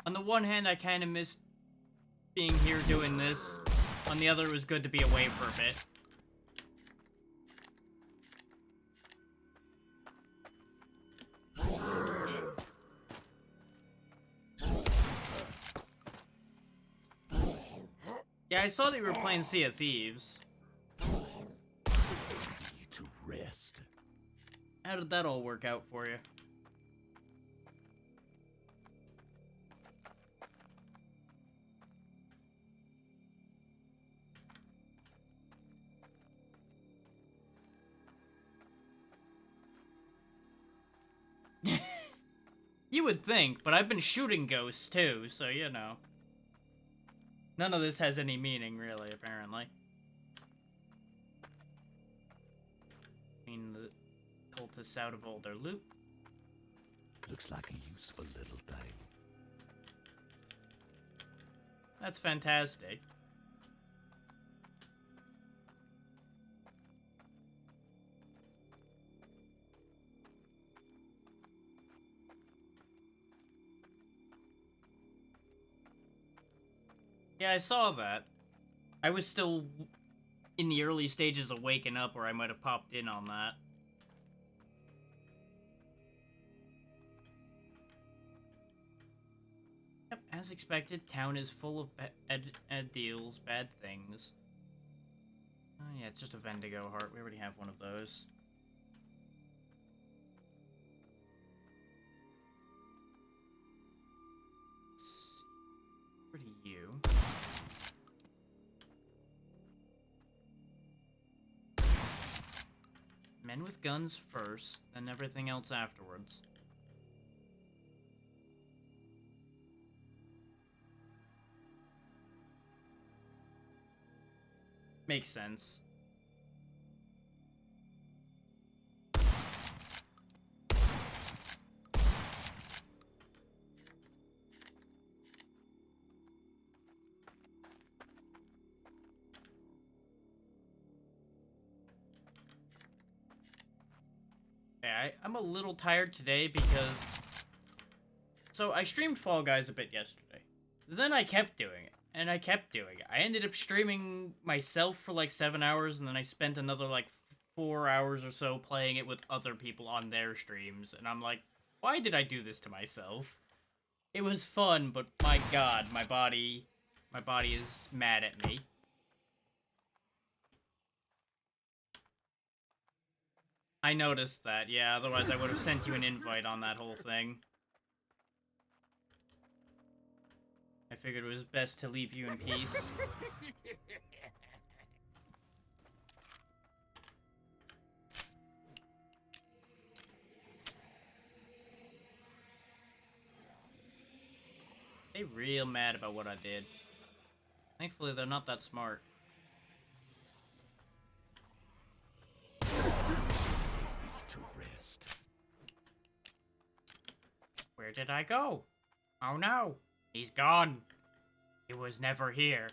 On the one hand, I kind of missed being here doing this. On the other, it was good to be away for a bit. Yeah, I saw that you were playing Sea of Thieves. Need to rest. How did that all work out for you? You would think, but I've been shooting ghosts too, so you know. None of this has any meaning, really, apparently. Clean the cultists out of all their loot. Looks like a useful little thing. That's fantastic. Yeah, I saw that. I was still in the early stages of waking up, or I might have popped in on that. Yep, as expected, town is full of bad deals, bad things. Oh yeah, it's just a Vendigo heart. We already have one of those. Men with guns first, and everything else afterwards. Makes sense. Okay, I'm a little tired today because... So, I streamed Fall Guys a bit yesterday. Then I kept doing it, and I kept doing it. I ended up streaming myself for like 7 hours, and then I spent another like 4 hours or so playing it with other people on their streams. And I'm like, why did I do this to myself? It was fun, but my god, my body is mad at me. I noticed that, yeah, otherwise I would have sent you an invite on that whole thing. I figured it was best to leave you in peace. They real mad about what I did. Thankfully, they're not that smart. To rest. Where did I go? Oh no, he's gone. He was never here.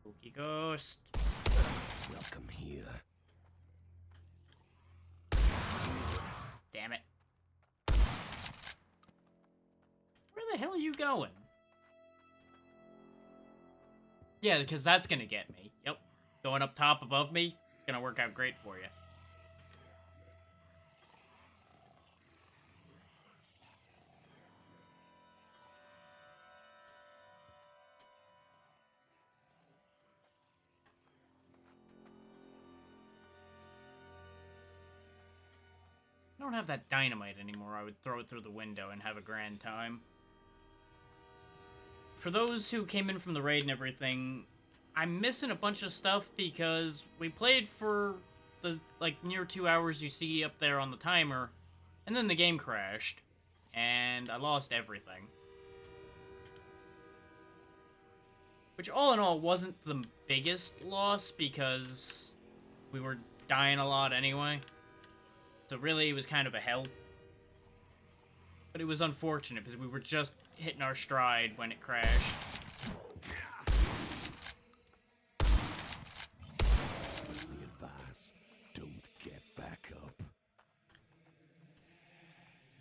Spooky ghost. Welcome here. Damn it. Where the hell are you going? Yeah, because that's gonna get me. Yep. Going up top above me, gonna work out great for you. I don't have that dynamite anymore. I would throw it through the window and have a grand time. For those who came in from the raid and everything, I'm missing a bunch of stuff because we played for the, like, near 2 hours you see up there on the timer, and then the game crashed, and I lost everything. Which, all in all, wasn't the biggest loss because we were dying a lot anyway. So really, it was kind of a hell. But it was unfortunate because we were just hitting our stride when it crashed. Friendly advice. Don't get back up.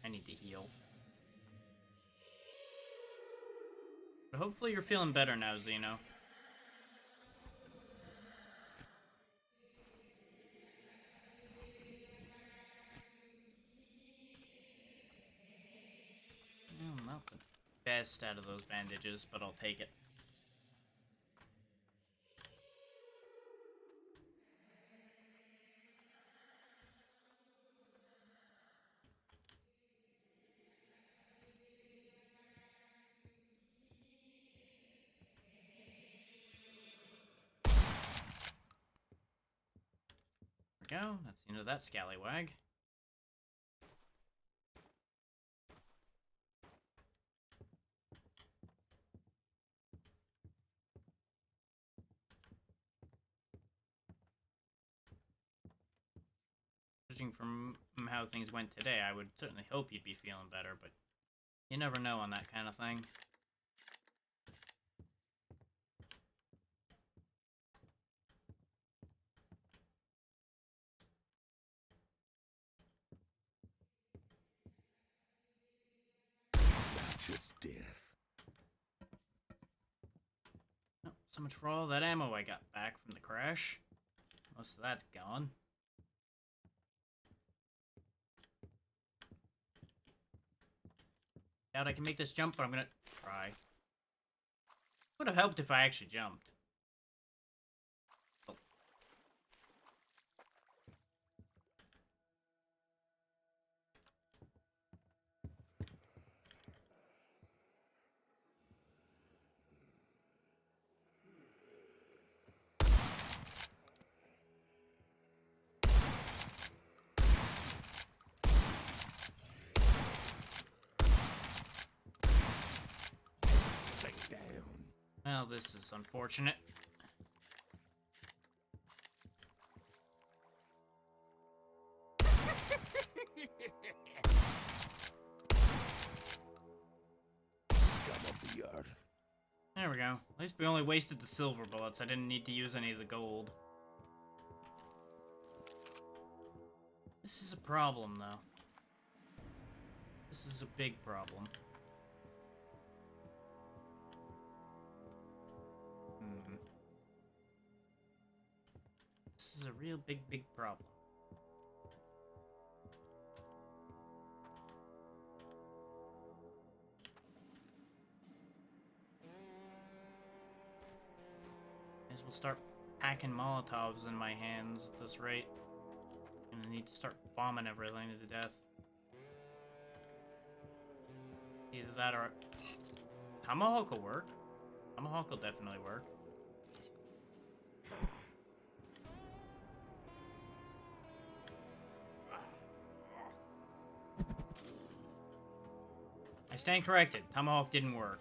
I need to heal. But hopefully you're feeling better now, Zeno. Not the best out of those bandages, but I'll take it. There we go. That's the end of that scallywag. Judging from how things went today, I would certainly hope you'd be feeling better, but you never know on that kind of thing. Just death. Oh, so much for all that ammo I got back from the crash. Most of that's gone. Doubt I can make this jump, but I'm gonna try. Would have helped if I actually jumped. Oh. Well, this is unfortunate. Scum of the earth. There we go. At least we only wasted the silver bullets. I didn't need to use any of the gold. This is a problem, though. This is a big problem. This is a real big problem. Guess we'll start packing Molotovs in my hands at this rate. Gonna need to start bombing everything to death. Either that or... Tomahawk will work. Tomahawk will definitely work. I stand corrected. Tomahawk didn't work.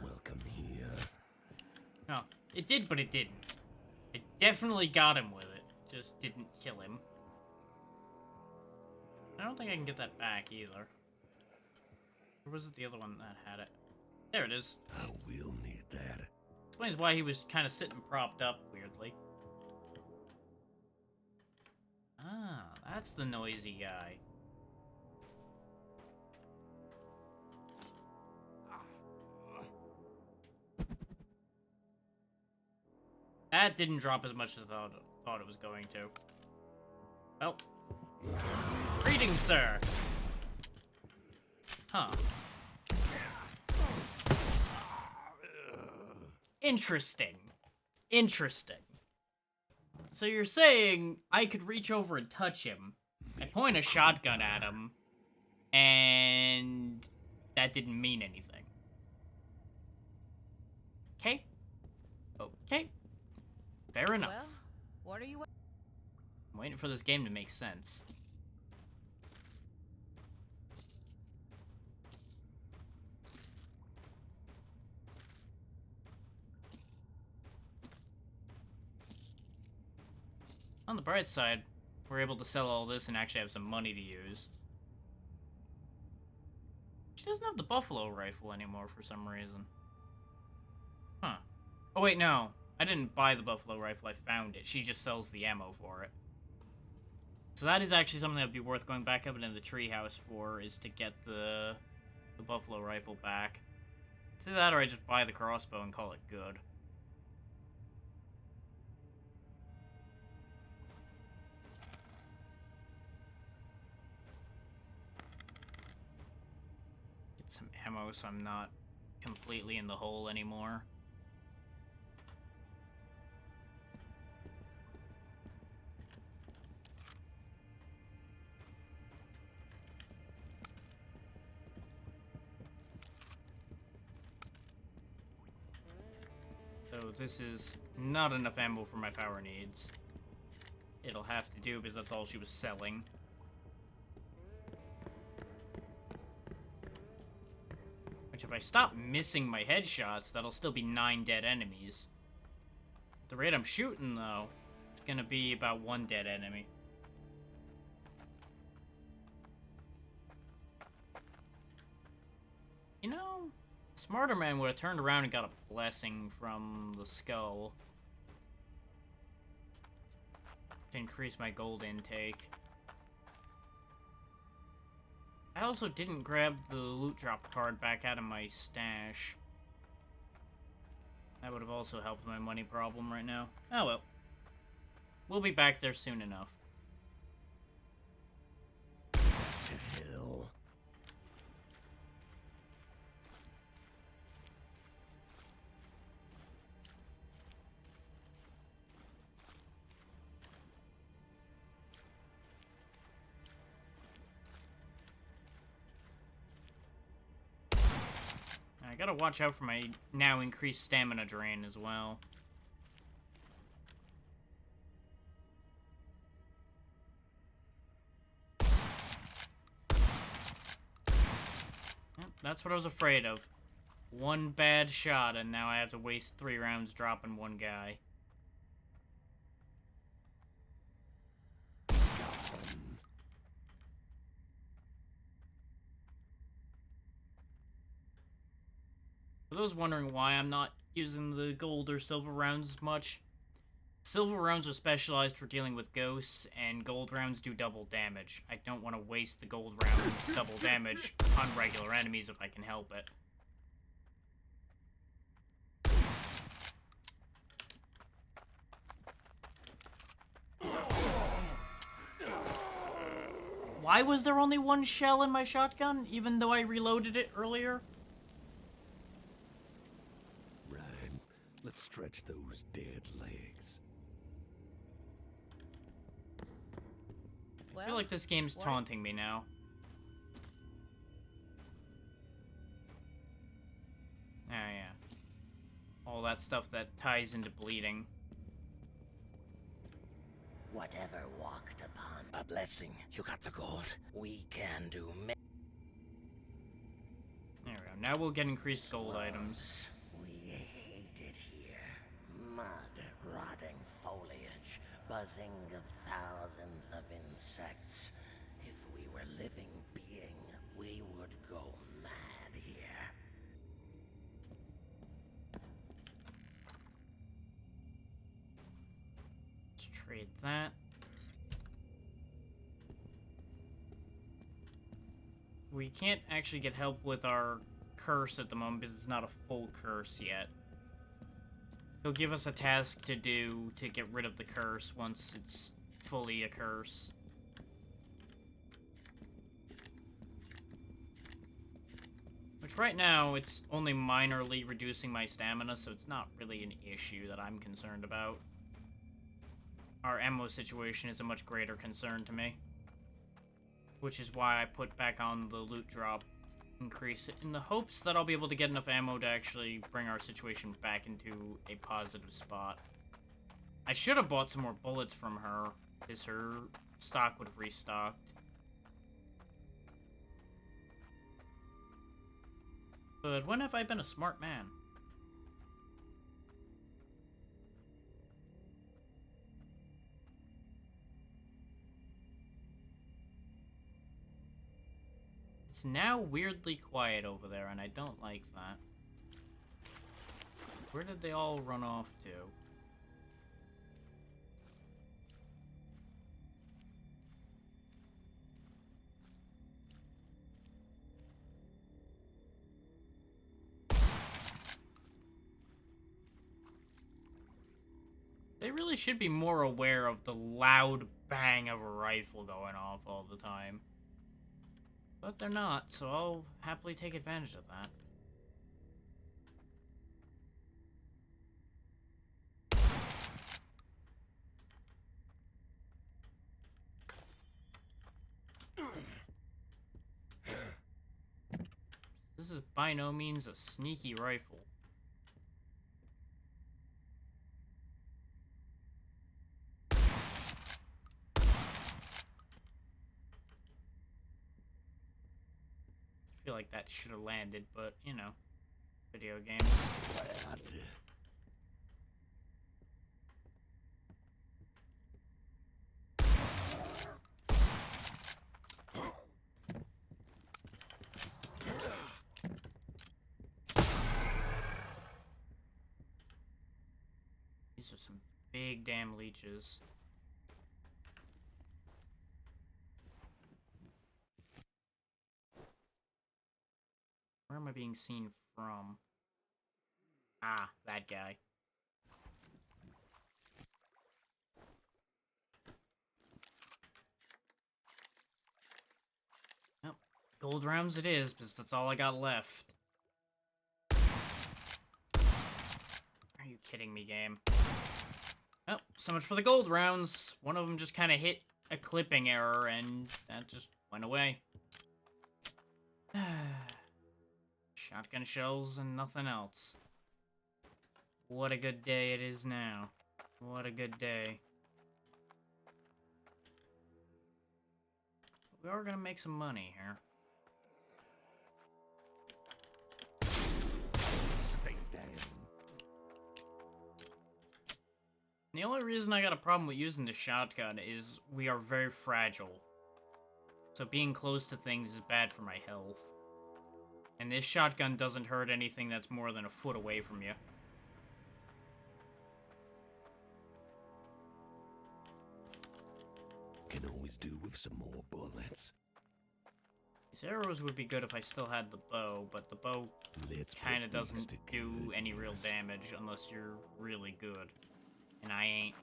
Welcome here. No, it did, but it didn't. It definitely got him with it. Just didn't kill him. I don't think I can get that back either. Or was it the other one that had it? There it is. I will need that. Explains why he was kind of sitting propped up weirdly. Ah, that's the noisy guy. That didn't drop as much as I thought it was going to. Well. Greetings, sir! Huh. Interesting. Interesting. So you're saying I could reach over and touch him, I point a shotgun at him, and that didn't mean anything. Okay. Okay. Fair enough. Well, what are you... I'm waiting for this game to make sense. On the bright side, we're able to sell all this and actually have some money to use. She doesn't have the buffalo rifle anymore for some reason. Huh. Oh wait, no. I didn't buy the buffalo rifle, I found it. She just sells the ammo for it. So that is actually something that would be worth going back up into the treehouse for, is to get the buffalo rifle back. It's either that or I just buy the crossbow and call it good. Get some ammo so I'm not completely in the hole anymore. So this is not enough ammo for my power needs. It'll have to do because that's all she was selling. Which if I stop missing my headshots, that'll still be 9 dead enemies. At the rate I'm shooting though, it's gonna be about 1 dead enemy. You know, smarter man would have turned around and got a blessing from the skull to increase my gold intake. I also didn't grab the loot drop card back out of my stash. That would have also helped my money problem right now. Oh well. We'll be back there soon enough. To hell. I gotta watch out for my now increased stamina drain as well. that's what I was afraid of. One bad shot, and now I have to waste 3 rounds dropping one guy. For those wondering why I'm not using the gold or silver rounds as much, silver rounds are specialized for dealing with ghosts, and gold rounds do double damage. I don't want to waste the gold rounds double damage on regular enemies if I can help it. Why was there only 1 shell in my shotgun, even though I reloaded it earlier? Ryan, let's stretch those dead legs. I feel like this game's taunting me now. Oh, yeah. All that stuff that ties into bleeding. Whatever walked upon a blessing, you got the gold. We can do There we go. Now we'll get increased gold items. We hate it here. Mud, rotting foliage, buzzing of thousands of insects. If we were living being, we would go mad here. Let's trade that. We can't actually get help with our curse at the moment because it's not a full curse yet. He'll give us a task to do to get rid of the curse once it's fully a curse. Which right now, it's only minorly reducing my stamina, so it's not really an issue that I'm concerned about. Our ammo situation is a much greater concern to me. Which is why I put back on the loot drop increase in the hopes that I'll be able to get enough ammo to actually bring our situation back into a positive spot. I should have bought some more bullets from her, because her stock would have restocked. But when have I been a smart man? It's now weirdly quiet over there, and I don't like that. Where did they all run off to? They really should be more aware of the loud bang of a rifle going off all the time. But they're not, so I'll happily take advantage of that. This is by no means a sneaky rifle. I feel like that should have landed, but, you know, video games. These are some big damn leeches. Where am I being seen from? Ah, that guy. Well, gold rounds it is, because that's all I got left. Are you kidding me, game? Oh, so much for the gold rounds. One of them just kind of hit a clipping error, and that just went away. Shotgun shells and nothing else. What a good day it is now. What a good day. We are gonna make some money here. The only reason I got a problem with using the shotgun is we are very fragile. So being close to things is bad for my health. And this shotgun doesn't hurt anything that's more than a foot away from you. Can always do with some more bullets. These arrows would be good if I still had the bow, but the bow Let's put kind of these doesn't to do good any real use. damage unless you're really good. And I ain't.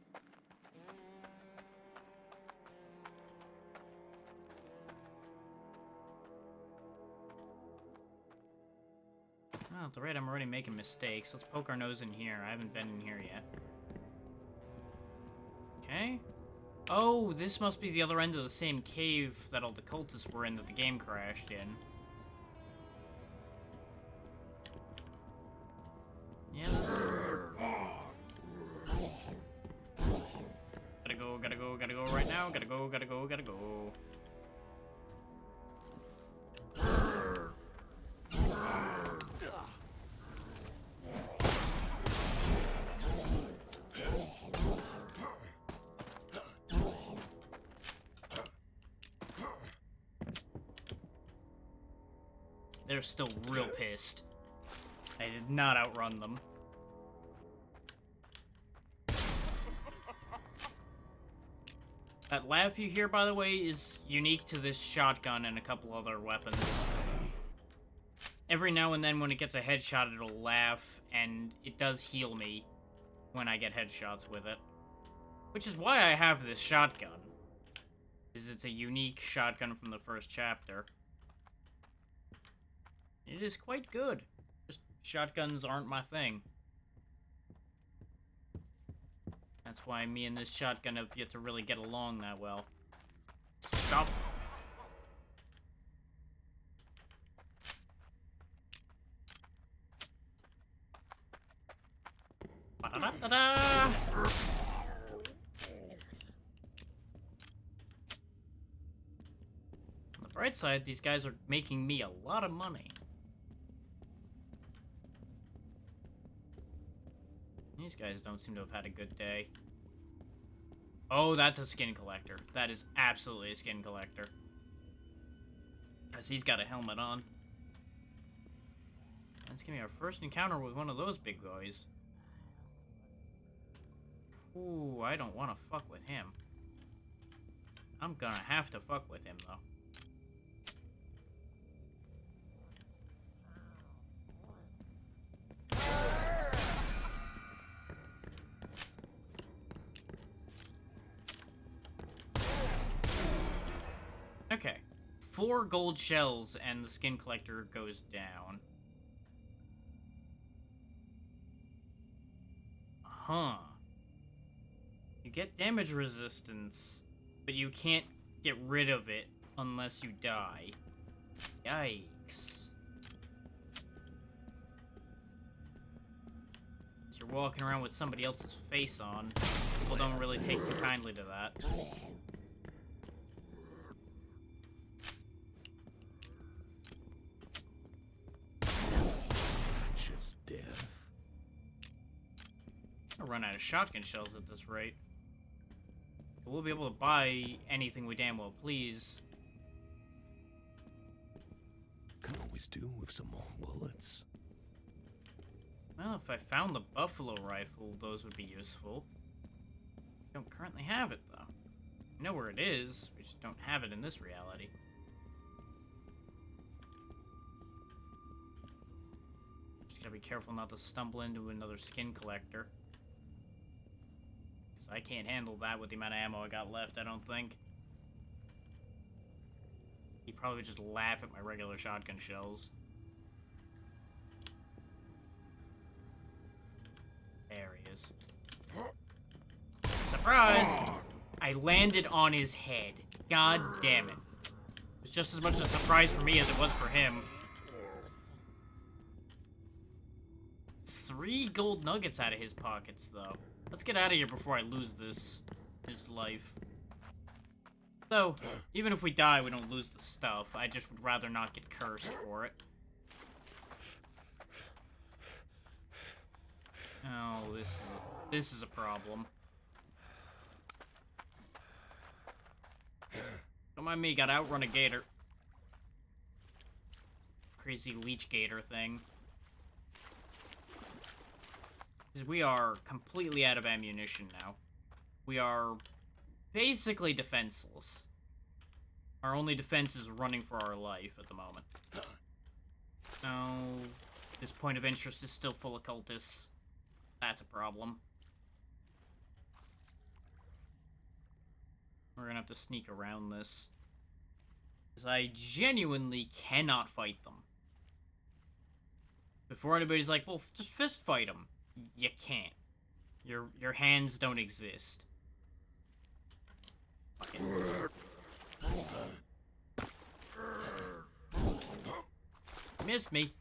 Well, at the rate I'm already making mistakes, let's poke our nose in here. I haven't been in here yet. Okay. Oh, this must be the other end of the same cave that all the cultists were in that the game crashed in. Yeah, gotta go right now. Gotta go. They're still real pissed. I did not outrun them. That laugh you hear, by the way, is unique to this shotgun and a couple other weapons. Every now and then when it gets a headshot, it'll laugh, and it does heal me when I get headshots with it. Which is why I have this shotgun. Is it's a unique shotgun from the first chapter. It is quite good. Just shotguns aren't my thing. That's why me and this shotgun have yet to really get along that well. Stop. Ba-da-da-da-da! On the bright side, these guys are making me a lot of money. These guys don't seem to have had a good day. Oh, that's a skin collector. That is absolutely a skin collector. Because he's got a helmet on. That's gonna be our first encounter with one of those big boys. Ooh, I don't want to fuck with him. I'm gonna have to fuck with him, though. Okay. 4 gold shells and the skin collector goes down. Huh. You get damage resistance, but you can't get rid of it unless you die. Yikes. So you're walking around with somebody else's face on. People don't really take too kindly to that. Just death. I'll run out of shotgun shells at this rate. But we'll be able to buy anything we damn well please. Can always do with some more bullets. Well, if I found the buffalo rifle, those would be useful. I don't currently have it, though. I know where it is, we just don't have it in this reality. Just gotta be careful not to stumble into another skin collector. Because I can't handle that with the amount of ammo I got left, I don't think. He'd probably just laugh at my regular shotgun shells. There he is. Surprise! I landed on his head. God damn it. It was just as much a surprise for me as it was for him. 3 gold nuggets out of his pockets, though. Let's get out of here before I lose this life. So, even if we die, we don't lose the stuff. I just would rather not get cursed for it. Oh, this is a problem. Don't mind me, gotta outrun a gator. Crazy leech gator thing. Because we are completely out of ammunition now. We are basically defenseless. Our only defense is running for our life at the moment. No, this point of interest is still full of cultists. That's a problem. We're gonna have to sneak around this. Because I genuinely cannot fight them. Before anybody's like, well, just fist fight them. You can't. Your hands don't exist. Fucking... Missed me.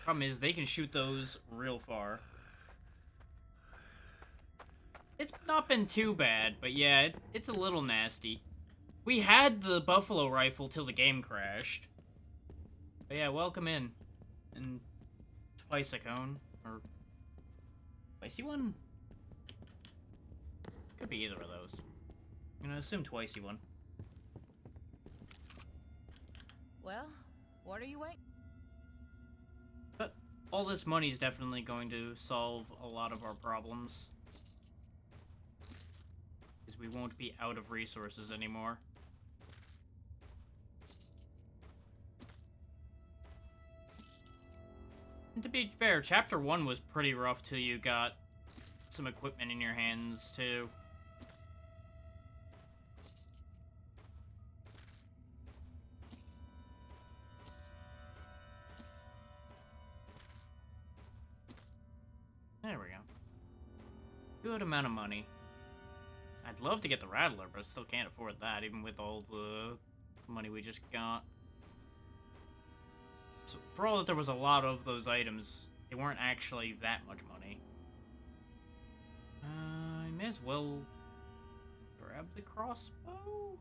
Problem is, they can shoot those real far. It's not been too bad, but yeah, it's a little nasty. We had the buffalo rifle till the game crashed. But yeah, welcome in. And twice a cone. Or... Twice one? Could be either of those. I'm gonna assume twice one. Well, what are you waiting? But all this money is definitely going to solve a lot of our problems. Because we won't be out of resources anymore. And to be fair, Chapter 1 was pretty rough till you got some equipment in your hands, too. There we go. Good amount of money. I'd love to get the Rattler, but I still can't afford that, even with all the money we just got. So, for all that there was a lot of those items, they weren't actually that much money. I may as well grab the crossbow?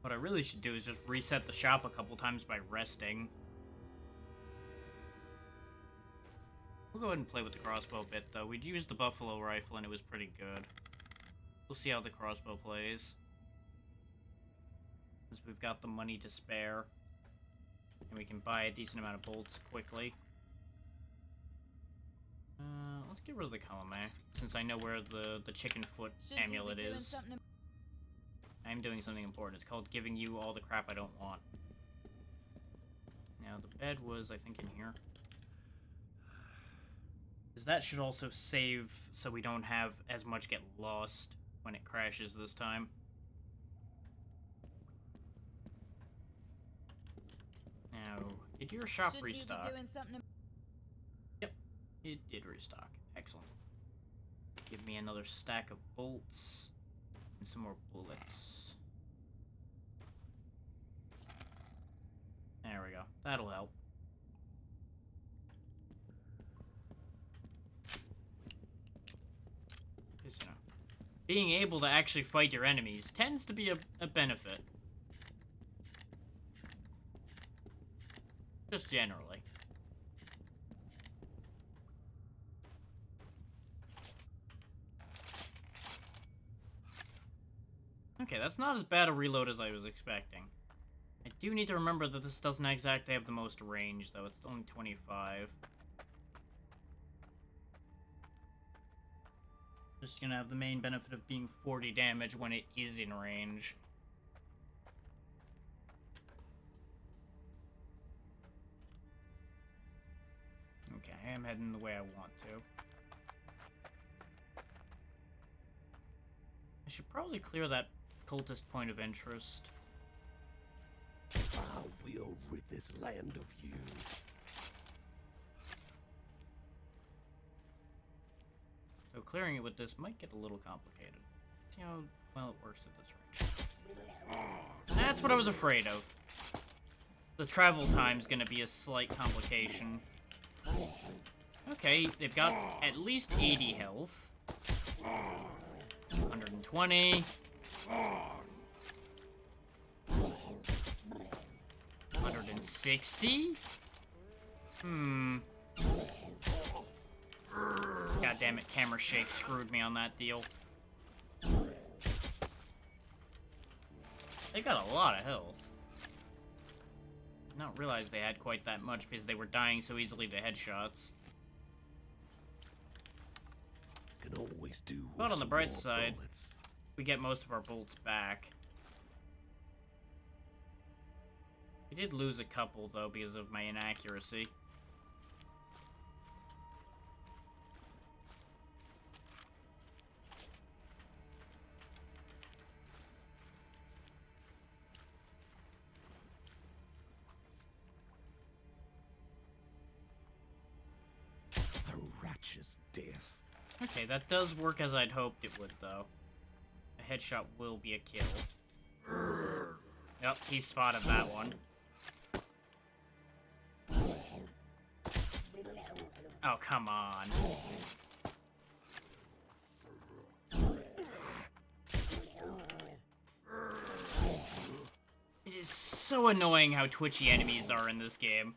What I really should do is just reset the shop a couple times by resting. We'll go ahead and play with the crossbow a bit, though. We'd used the buffalo rifle, and it was pretty good. We'll see how the crossbow plays. Since we've got the money to spare. And we can buy a decent amount of bolts quickly. Let's get rid of the Kalame, since I know where the chicken foot amulet is. I'm doing something important. It's called giving you all the crap I don't want. Now, the bed was, I think, in here. Because that should also save so we don't have as much get lost when it crashes this time. Now, did your shop restock? Yep, it did restock. Excellent. Give me another stack of bolts and some more bullets. There we go. That'll help. Because, you know, being able to actually fight your enemies tends to be a benefit. Just generally. Okay, that's not as bad a reload as I was expecting. I do need to remember that this doesn't exactly have the most range, though. It's only 25. Just gonna have the main benefit of being 40 damage when it is in range. Okay, I am heading the way I want to. I should probably clear that cultist point of interest. I will rid this land of you. So clearing it with this might get a little complicated. See how well it works at this range. That's what I was afraid of. The travel time's gonna be a slight complication. Okay, they've got at least 80 health. 120. 60? Hmm. God damn it, camera shake screwed me on that deal. They got a lot of health. Did not realize they had quite that much because they were dying so easily to headshots. Can always do. But on the some bright more side, bullets. we get most of our bolts back. We did lose a couple, though, because of my inaccuracy. A righteous death. Okay, that does work as I'd hoped it would, though. A headshot will be a kill. Yep, he spotted that one. Oh, come on. It is so annoying how twitchy enemies are in this game.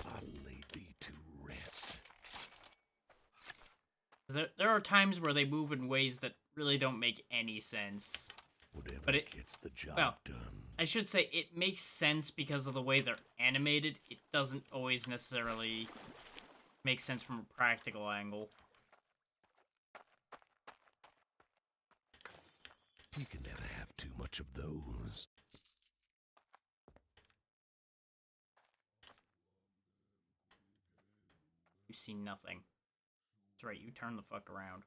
I'll lay thee to rest. There are times where they move in ways that really don't make any sense. Whatever But it- gets the job well, done. I should say it makes sense because of the way they're animated. It doesn't always necessarily make sense from a practical angle. You can never have too much of those. You see nothing. That's right, you turn the fuck around.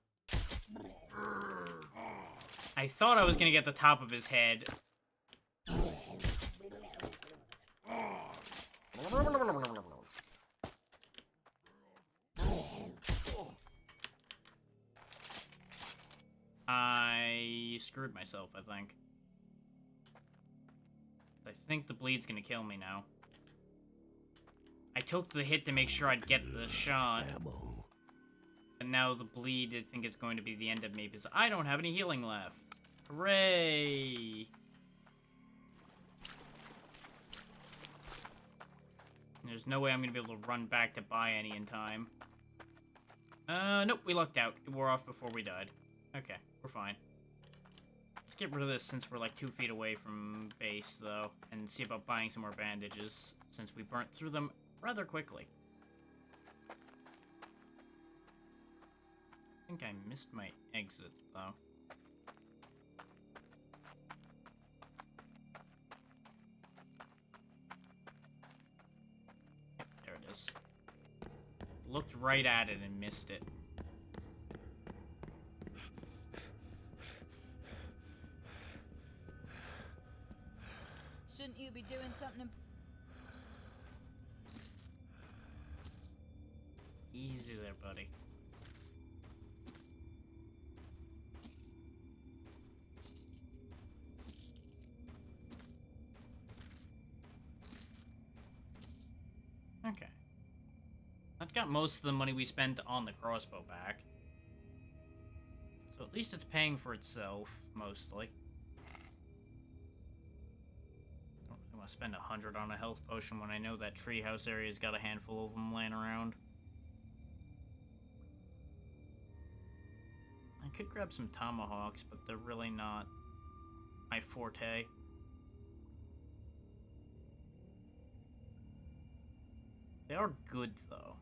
I thought I was gonna get the top of his head. I screwed myself, I think. I think the bleed's gonna kill me now. I took the hit to make sure I'd get the shot. Ammo. And now the bleed, I think, is going to be the end of me because I don't have any healing left. Hooray! There's no way I'm going to be able to run back to buy any in time. Nope, we lucked out. It wore off before we died. Okay, we're fine. Let's get rid of this since we're like 2 feet away from base, though, and see about buying some more bandages since we burnt through them rather quickly. I think I missed my exit, though. There it is. Looked right at it and missed it. Shouldn't you be doing something Easy there, buddy. Okay. That got most of the money we spent on the crossbow back. So at least it's paying for itself, mostly. Don't really want to spend 100 on a health potion when I know that treehouse area's got a handful of them laying around. I could grab some tomahawks, but they're really not my forte. They are good, though.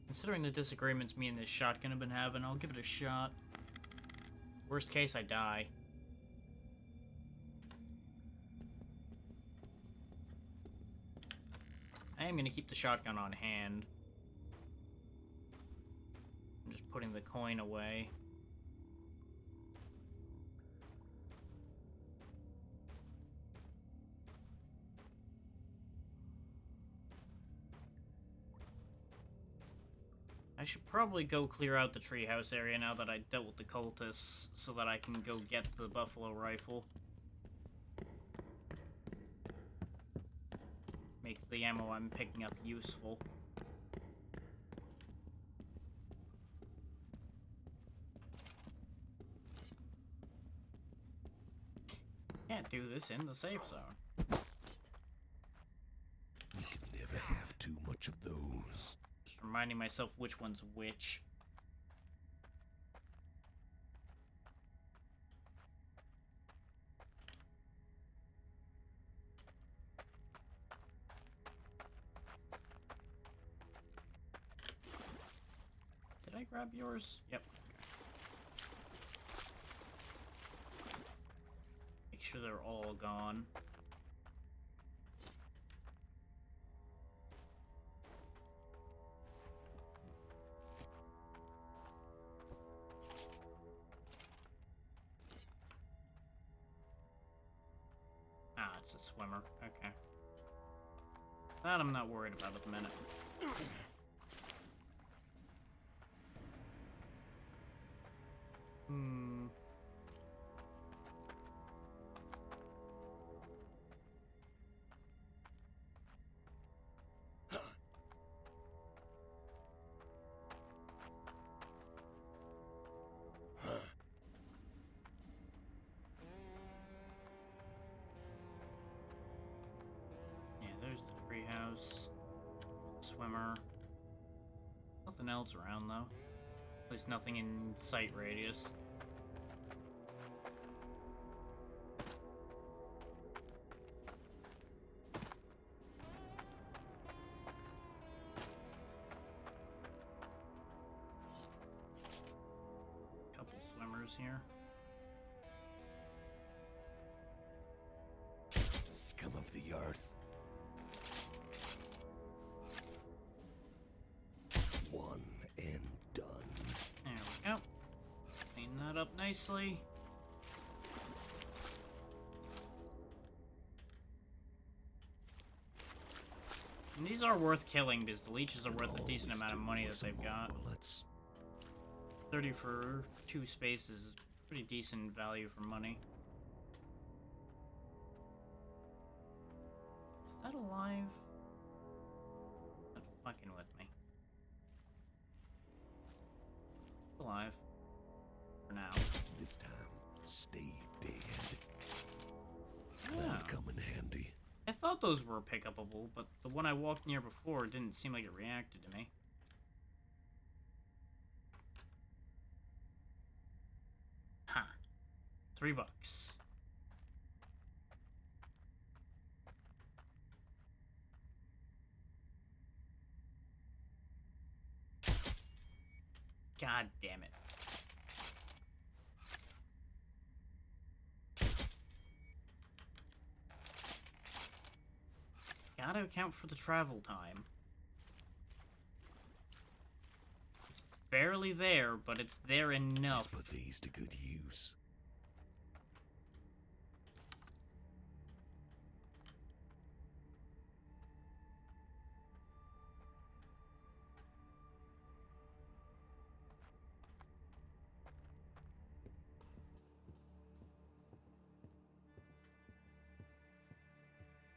Considering the disagreements me and this shotgun have been having, I'll give it a shot. Worst case, I die. I am going to keep the shotgun on hand. I'm just putting the coin away. I should probably go clear out the treehouse area now that I dealt with the cultists, so that I can go get the buffalo rifle. make the ammo I'm picking up useful. Can't do this in the safe zone. You can never have too much of those. Just reminding myself which one's which. Did I grab yours? Yep. Make sure they're all gone. Ah, it's a swimmer. Okay. That I'm not worried about at the minute. Hmm. Yeah, there's the treehouse. Swimmer. Nothing else around, though. At least nothing in sight radius. Couple swimmers here. Scum of the earth. One and done. There we go. Clean that up nicely. And these are worth killing because the leeches are worth a decent amount of money that they've got. Bullets. 30 for 2 spaces is pretty decent value for money. Is that alive? Not fucking with me. Alive. For now. This time, stay dead. Yeah. That'll come in handy. I thought those were pick-upable, but the one I walked near before didn't seem like it reacted to me. Huh. $3. God damn it. Gotta account for the travel time. It's barely there, but it's there enough. Put these to good use.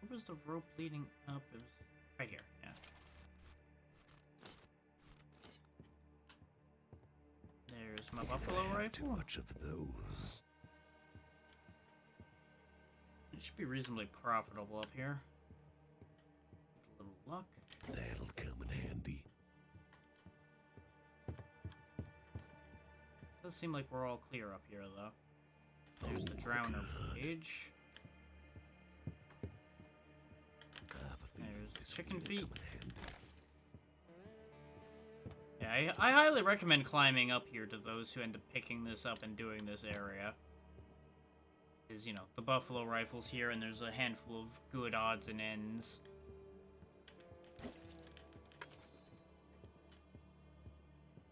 Where was the rope leading up? It was right here, yeah. There's my buffalo Too rifle. much of those. It should be reasonably profitable up here. With a little luck. That'll come in handy. Does seem like we're all clear up here, though. There's the drowner page. There's the chicken feet. Yeah, I highly recommend climbing up here to those who end up picking this up and doing this area. Because, you know, the buffalo rifle's here and there's a handful of good odds and ends.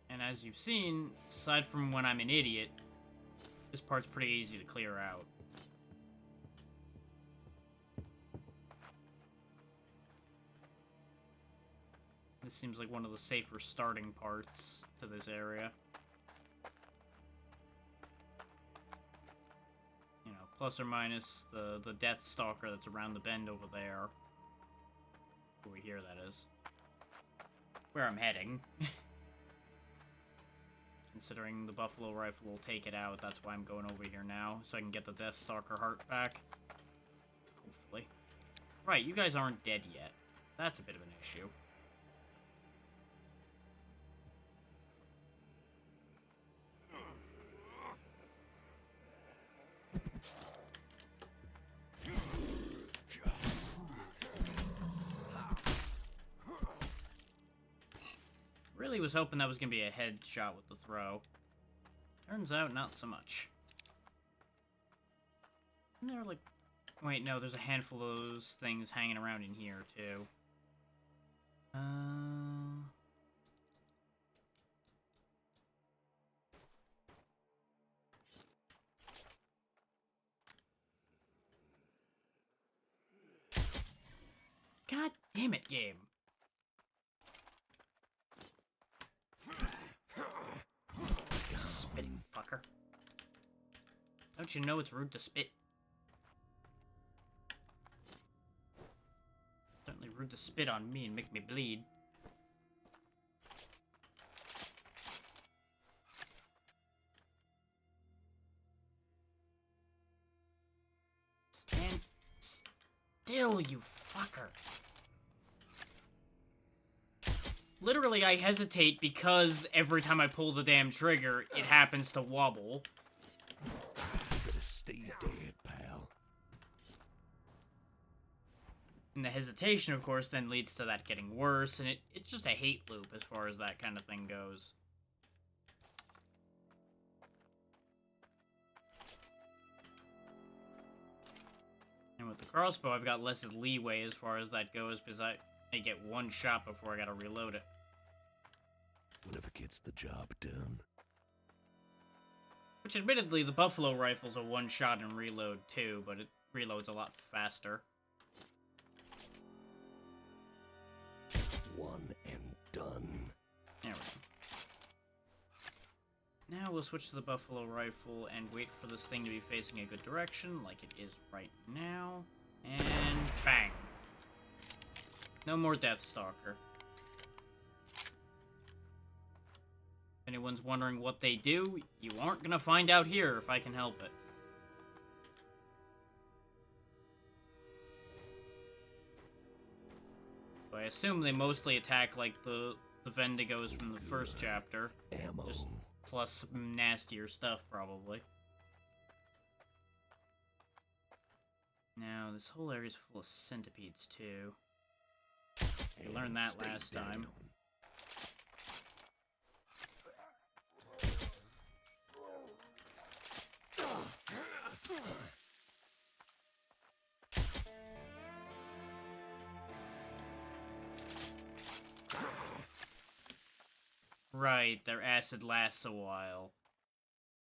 And as you've seen, aside from when I'm an idiot, this part's pretty easy to clear out. This seems like one of the safer starting parts to this area. You know, plus or minus the Death Stalker that's around the bend over there. Over here, that is. Where I'm heading. Considering the buffalo rifle will take it out, that's why I'm going over here now, so I can get the Deathstalker heart back. Hopefully. Right, you guys aren't dead yet. That's a bit of an issue. Really was hoping that was going to be a headshot with the throw. Turns out, not so much. And they're like... Wait, no, there's a handful of those things hanging around in here, too. God damn it, game. Spitting fucker. Don't you know it's rude to spit? Certainly rude to spit on me and make me bleed. Stand still, you fucker. Literally, I hesitate because every time I pull the damn trigger, it happens to wobble. Better stay dead, pal. And the hesitation, of course, then leads to that getting worse, and it's just a hate loop as far as that kind of thing goes. And with the crossbow, I've got less leeway as far as that goes, because I get one shot before I gotta reload it. Whatever gets the job done. Which, admittedly, the buffalo rifle's a one-shot and reload, too, but it reloads a lot faster. One and done. There we go. Now we'll switch to the buffalo rifle and wait for this thing to be facing a good direction, like it is right now. And bang! No more Deathstalker. If anyone's wondering what they do, you aren't gonna find out here if I can help it. So I assume they mostly attack like the Vendigos from the first chapter. Ammo. Just plus some nastier stuff, probably. Now, this whole area's full of centipedes, too. We learned that last time. Right, their acid lasts a while.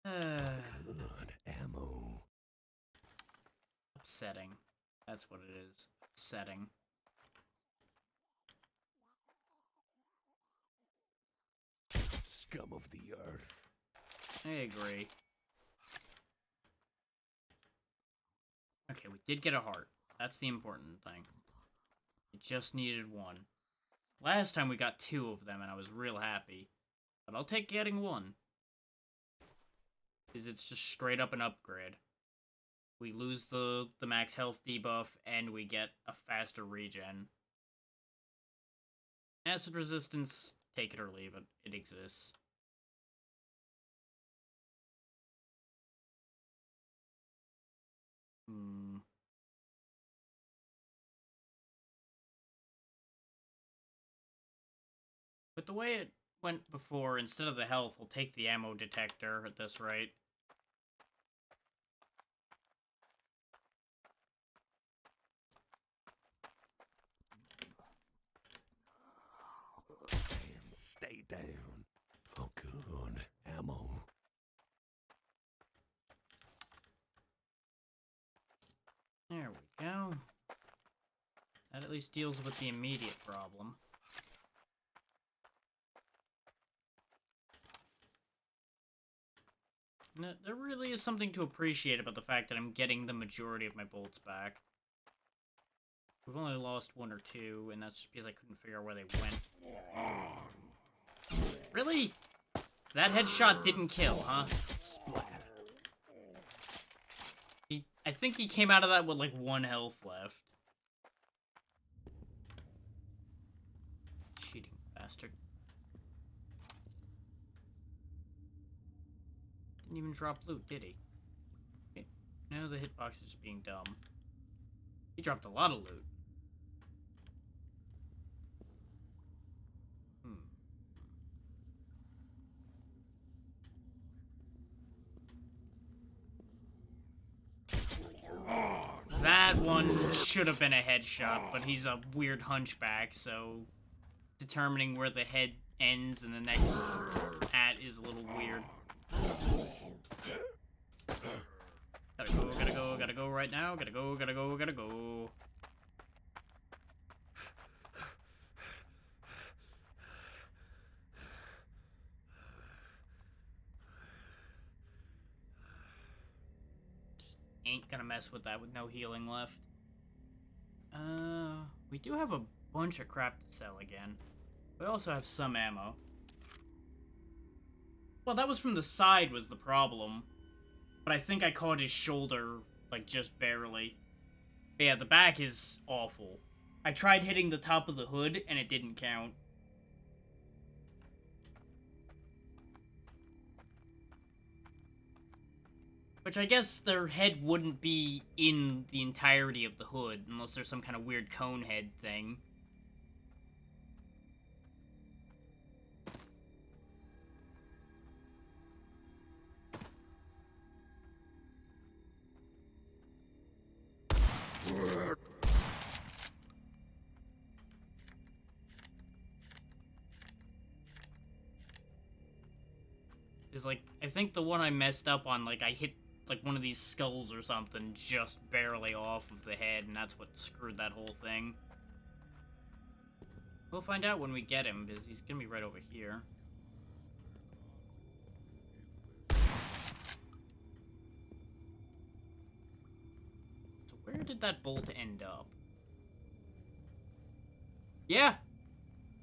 Good ammo. Upsetting. That's what it is. Upsetting. Scum of the earth. I agree. Okay, we did get a heart. That's the important thing. We just needed one. Last time we got 2 of them, and I was real happy. But I'll take getting 1. Because it's just straight up an upgrade. We lose the max health debuff, and we get a faster regen. Acid resistance, take it or leave it. It exists. But the way it went before, instead of the health, we'll take the ammo detector at this rate. And stay down. Oh, good ammo. There we go. That at least deals with the immediate problem. There really is something to appreciate about the fact that I'm getting the majority of my bolts back. We've only lost one or two, and that's just because I couldn't figure out where they went. Really? That headshot didn't kill, huh? I think he came out of that with like 1 health left. Cheating bastard. Didn't even drop loot, did he? Okay. No, the hitbox is just being dumb. He dropped a lot of loot. That one should have been a headshot, but he's a weird hunchback, so determining where the head ends and the next at is a little weird. Gotta go right now. Gotta go. Ain't gonna mess with that with no healing left. We do have a bunch of crap to sell again. We also have some ammo. Well, that was from the side was the problem. But I think I caught his shoulder, like, just barely. But yeah, the back is awful. I tried hitting the top of the hood, and it didn't count. Which I guess their head wouldn't be in the entirety of the hood, unless there's some kind of weird cone head thing. Is like, I think the one I messed up on, like, I hit like one of these skulls or something just barely off of the head, and that's what screwed that whole thing. We'll find out when we get him, because he's gonna be right over here. So where did that bolt end up? Yeah!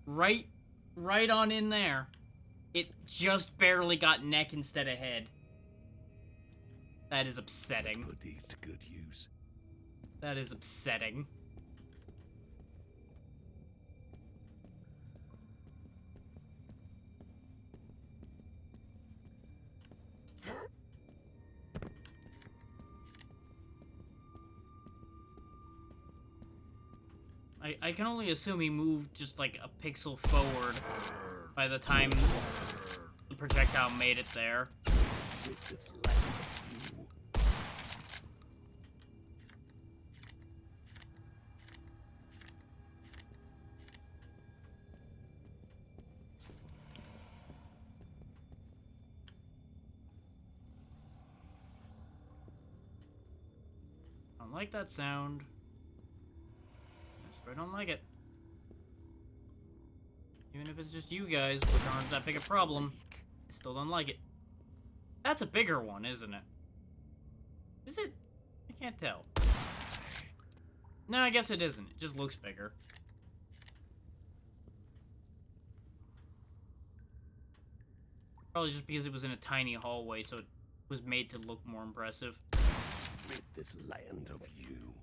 Right on in there. It just barely got neck instead of head. That is upsetting. Put these to good use. That is upsetting. I can only assume he moved just like a pixel forward by the time the projectile made it there. With this land of you. I don't like that sound. I don't like it. Even if it's just you guys, which aren't that big a problem, I still don't like it. That's a bigger one, isn't it? Is it? I can't tell. No, I guess it isn't. It just looks bigger. Probably just because it was in a tiny hallway, so it was made to look more impressive. Rid this land of you.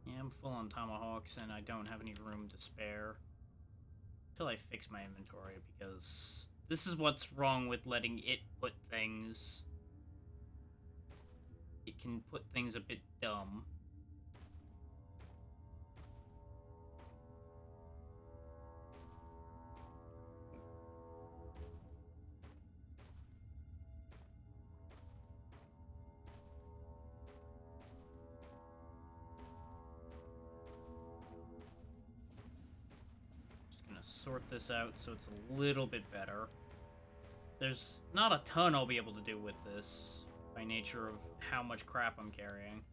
Yeah, I'm full on tomahawks, and I don't have any room to spare. Until I fix my inventory, because this is what's wrong with letting it put things. It can put things a bit dumb. Sort this out so it's a little bit better. There's not a ton I'll be able to do with this by nature of how much crap I'm carrying.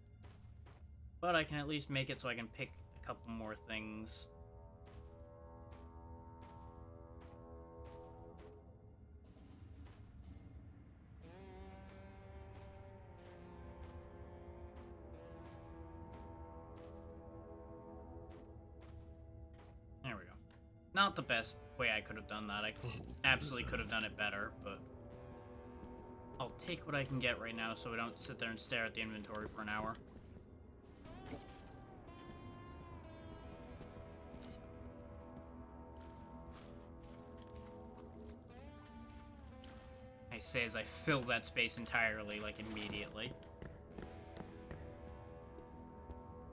But I can at least make it so I can pick a couple more things. not the best way I could have done that. I absolutely could have done it better, but I'll take what I can get right now so we don't sit there and stare at the inventory for an hour. I say as I fill that space entirely, like immediately.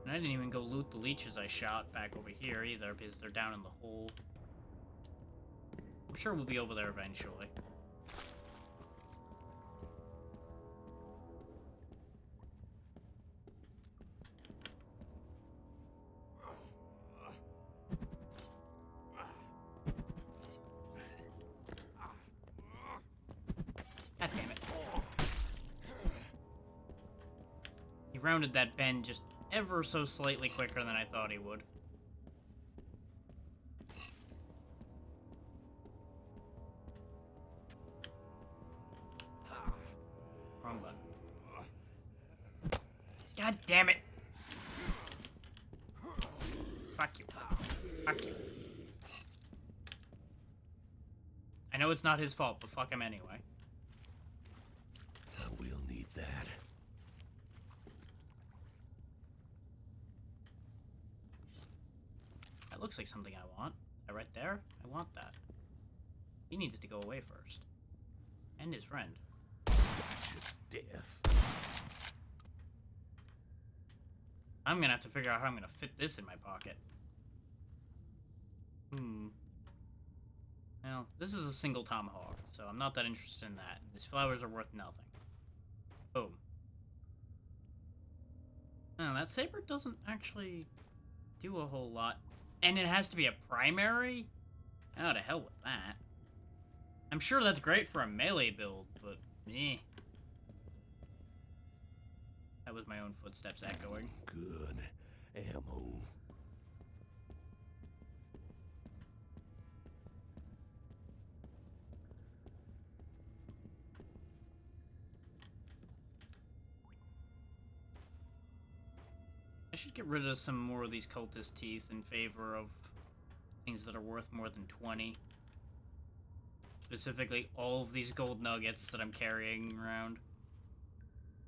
And I didn't even go loot the leeches I shot back over here either, because they're down in the hole. I'm sure we'll be over there eventually. God damn it. He rounded that bend just ever so slightly quicker than I thought he would. Wrong button. God damn it! Fuck you. Fuck you. I know it's not his fault, but fuck him anyway. We'll need that. That looks like something I want. That right there? I want that. He needs to go away first. And his friend. Just death. I'm gonna have to figure out how I'm gonna fit this in my pocket. Well, this is a single tomahawk, so I'm not that interested in that. These flowers are worth nothing. Boom. No, that saber doesn't actually do a whole lot. And it has to be a primary? Oh, to hell with that. I'm sure that's great for a melee build, but eh. That was my own footsteps echoing. Good ammo. I should get rid of some more of these cultist teeth in favor of things that are worth more than 20. Specifically, all of these gold nuggets that I'm carrying around.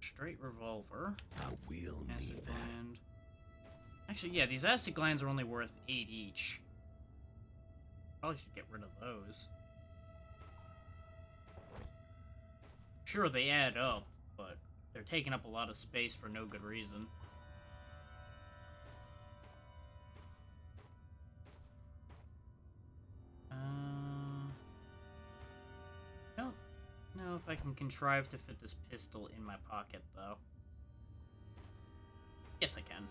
Straight revolver. I will Acid need that. gland. Actually, yeah, these acid glands are only worth 8 each. Probably should get rid of those. Sure, they add up, but they're taking up a lot of space for no good reason. Don't know if I can contrive to fit this pistol in my pocket, though. Yes, I can.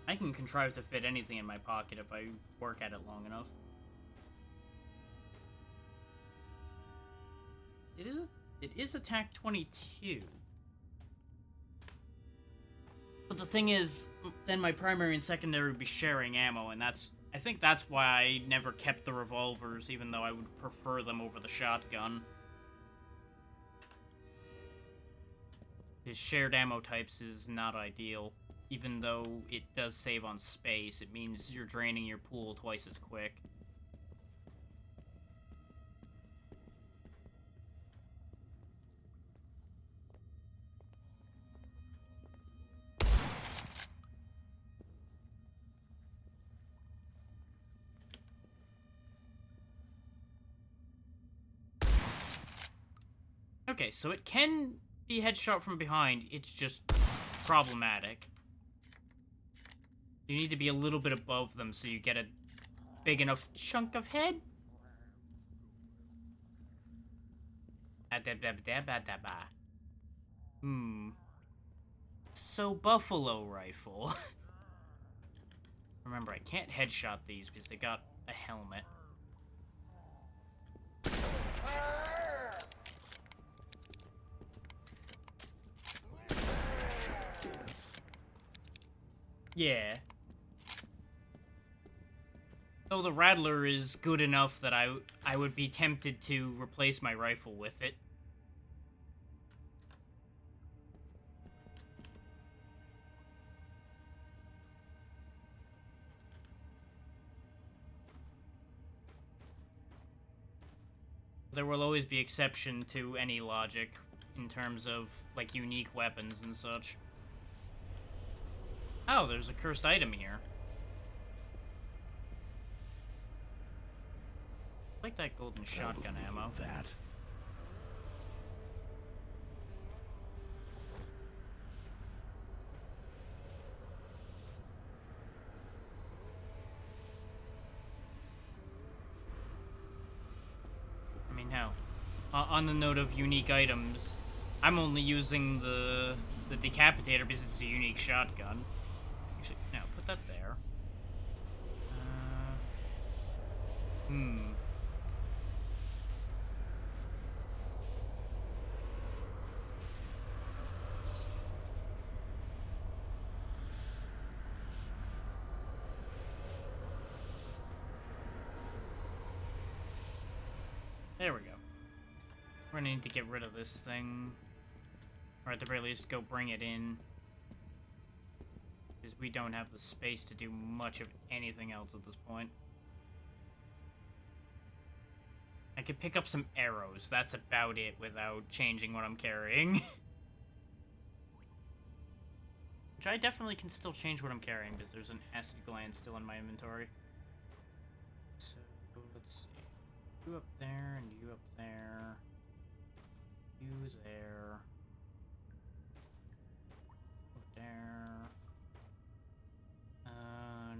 I can contrive to fit anything in my pocket if I work at it long enough. It is attack 22. But the thing is, then my primary and secondary would be sharing ammo, and I think that's why I never kept the revolvers, even though I would prefer them over the shotgun. His shared ammo types is not ideal. Even though it does save on space, it means you're draining your pool twice as quick. Okay, so it can be headshot from behind, it's just problematic. You need to be a little bit above them so you get a big enough chunk of head. So, buffalo rifle. Remember, I can't headshot these because they got a helmet. Yeah. Though the Rattler is good enough that I would be tempted to replace my rifle with it. There will always be exception to any logic in terms of, like, unique weapons and such. Oh, there's a cursed item here. I like that golden shotgun ammo. That. I mean, hell. On the note of unique items, I'm only using the decapitator because it's a unique shotgun. Actually, no, put that there. Hmm. There we go. We're gonna need to get rid of this thing. Or at the very least, go bring it in. Because we don't have the space to do much of anything else at this point. I could pick up some arrows. That's about it without changing what I'm carrying. Which I definitely can still change what I'm carrying because there's an acid gland still in my inventory. So, let's see. You up there, and you up there. You there. Over there.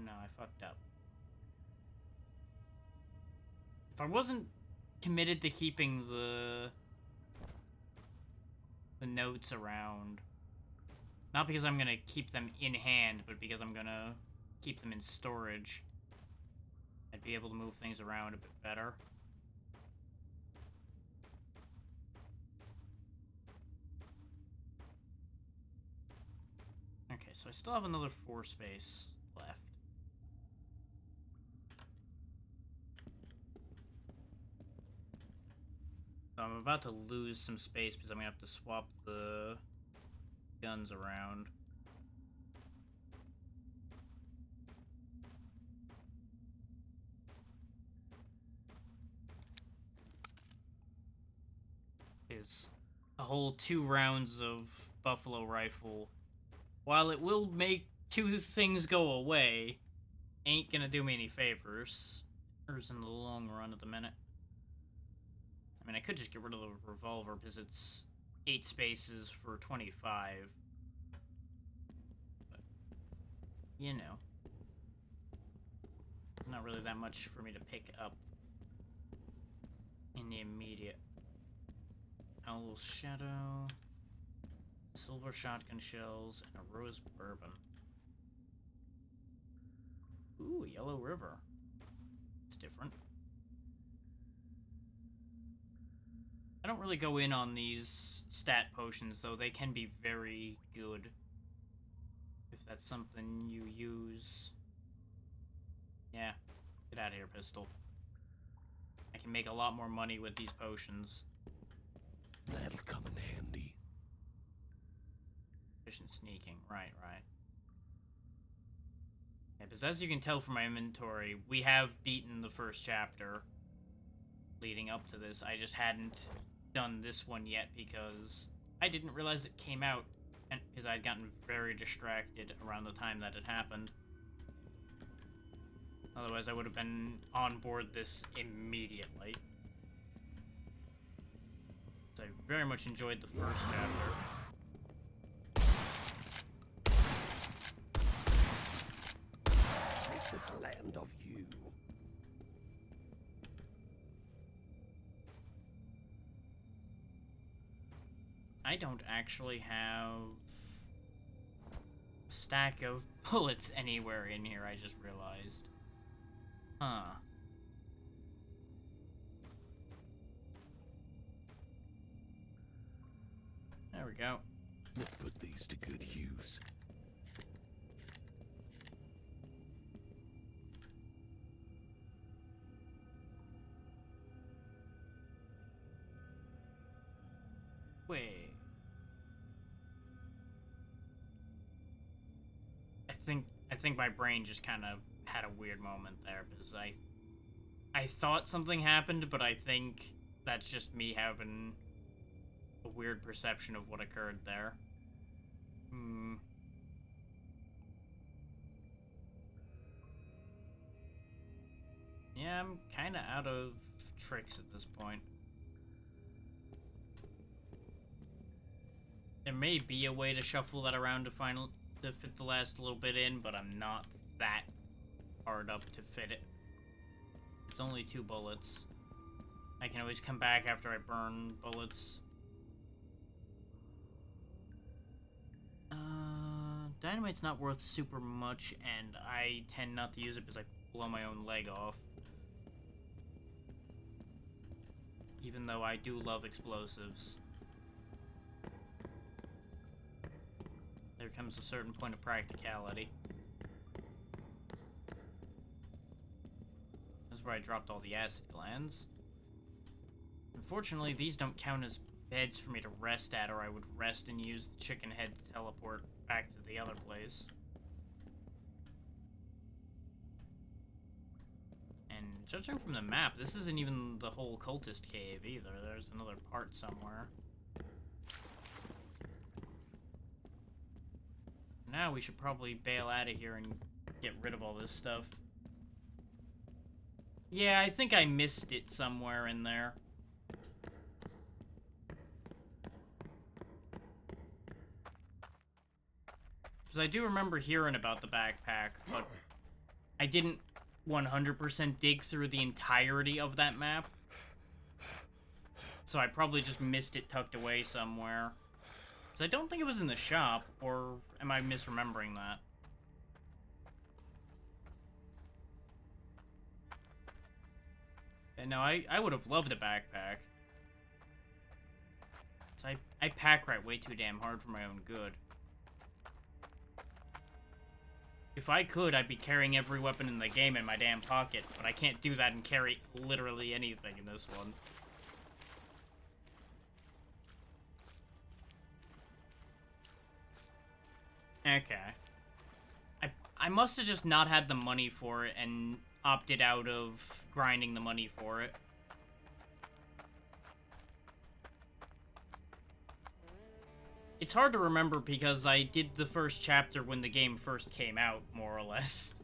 No, I fucked up. If I wasn't committed to keeping the notes around, not because I'm gonna keep them in hand, but because I'm gonna keep them in storage, I'd be able to move things around a bit better. Okay, so I still have another 4 space left. So I'm about to lose some space because I'm gonna have to swap the guns around. Is a whole 2 rounds of buffalo rifle, while it will make 2 things go away, ain't gonna do me any favors. Or in the long run at the minute. I mean, I could just get rid of the revolver because it's 8 spaces for 25. But, you know. Not really that much for me to pick up in the immediate. Owl's Shadow, silver shotgun shells, and a rose bourbon. Ooh, Yellow River. It's different. I don't really go in on these stat potions, though. They can be very good if that's something you use. Yeah, get out of here, pistol. I can make a lot more money with these potions. That'll come in handy. Efficient sneaking, right. Yeah, because as you can tell from my inventory, we have beaten the first chapter leading up to this. I just hadn't done this one yet because I didn't realize it came out, and because I'd gotten very distracted around the time that it happened. Otherwise, I would have been on board this immediately. So I very much enjoyed the first chapter. Make this land of you. I don't actually have a stack of bullets anywhere in here, I just realized. Huh. There we go. Let's put these to good use. Wait. I think my brain just kind of had a weird moment there because I thought something happened, but I think that's just me having a weird perception of what occurred there. Yeah, I'm kind of out of tricks at this point. There may be a way to shuffle that around to fit the last little bit in, but I'm not that hard up to fit it. It's only 2 bullets. I can always come back after I burn bullets. Dynamite's not worth super much, and I tend not to use it because I blow my own leg off. Even though I do love explosives. There comes a certain point of practicality. This is where I dropped all the acid glands. Unfortunately, these don't count as beds for me to rest at, or I would rest and use the chicken head to teleport back to the other place. And judging from the map, this isn't even the whole cultist cave either. There's another part somewhere. Now we should probably bail out of here and get rid of all this stuff. Yeah, I think I missed it somewhere in there. Because I do remember hearing about the backpack, but I didn't 100% dig through the entirety of that map. So I probably just missed it tucked away somewhere. Because I don't think it was in the shop, or am I misremembering that? And no, I would have loved a backpack. So I pack rat way too damn hard for my own good. If I could, I'd be carrying every weapon in the game in my damn pocket, but I can't do that and carry literally anything in this one. Okay. I must have just not had the money for it and opted out of grinding the money for it. It's hard to remember because I did the first chapter when the game first came out, more or less.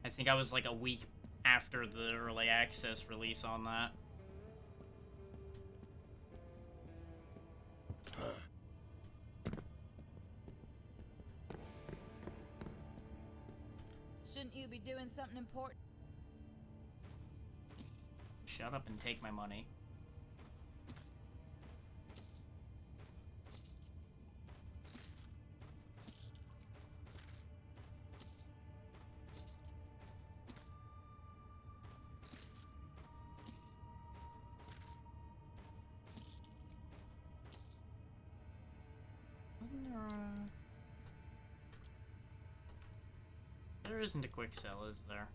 I think I was like a week after the early access release on that. Shouldn't you be doing something important? Shut up and take my money. There isn't a quick sell, is there?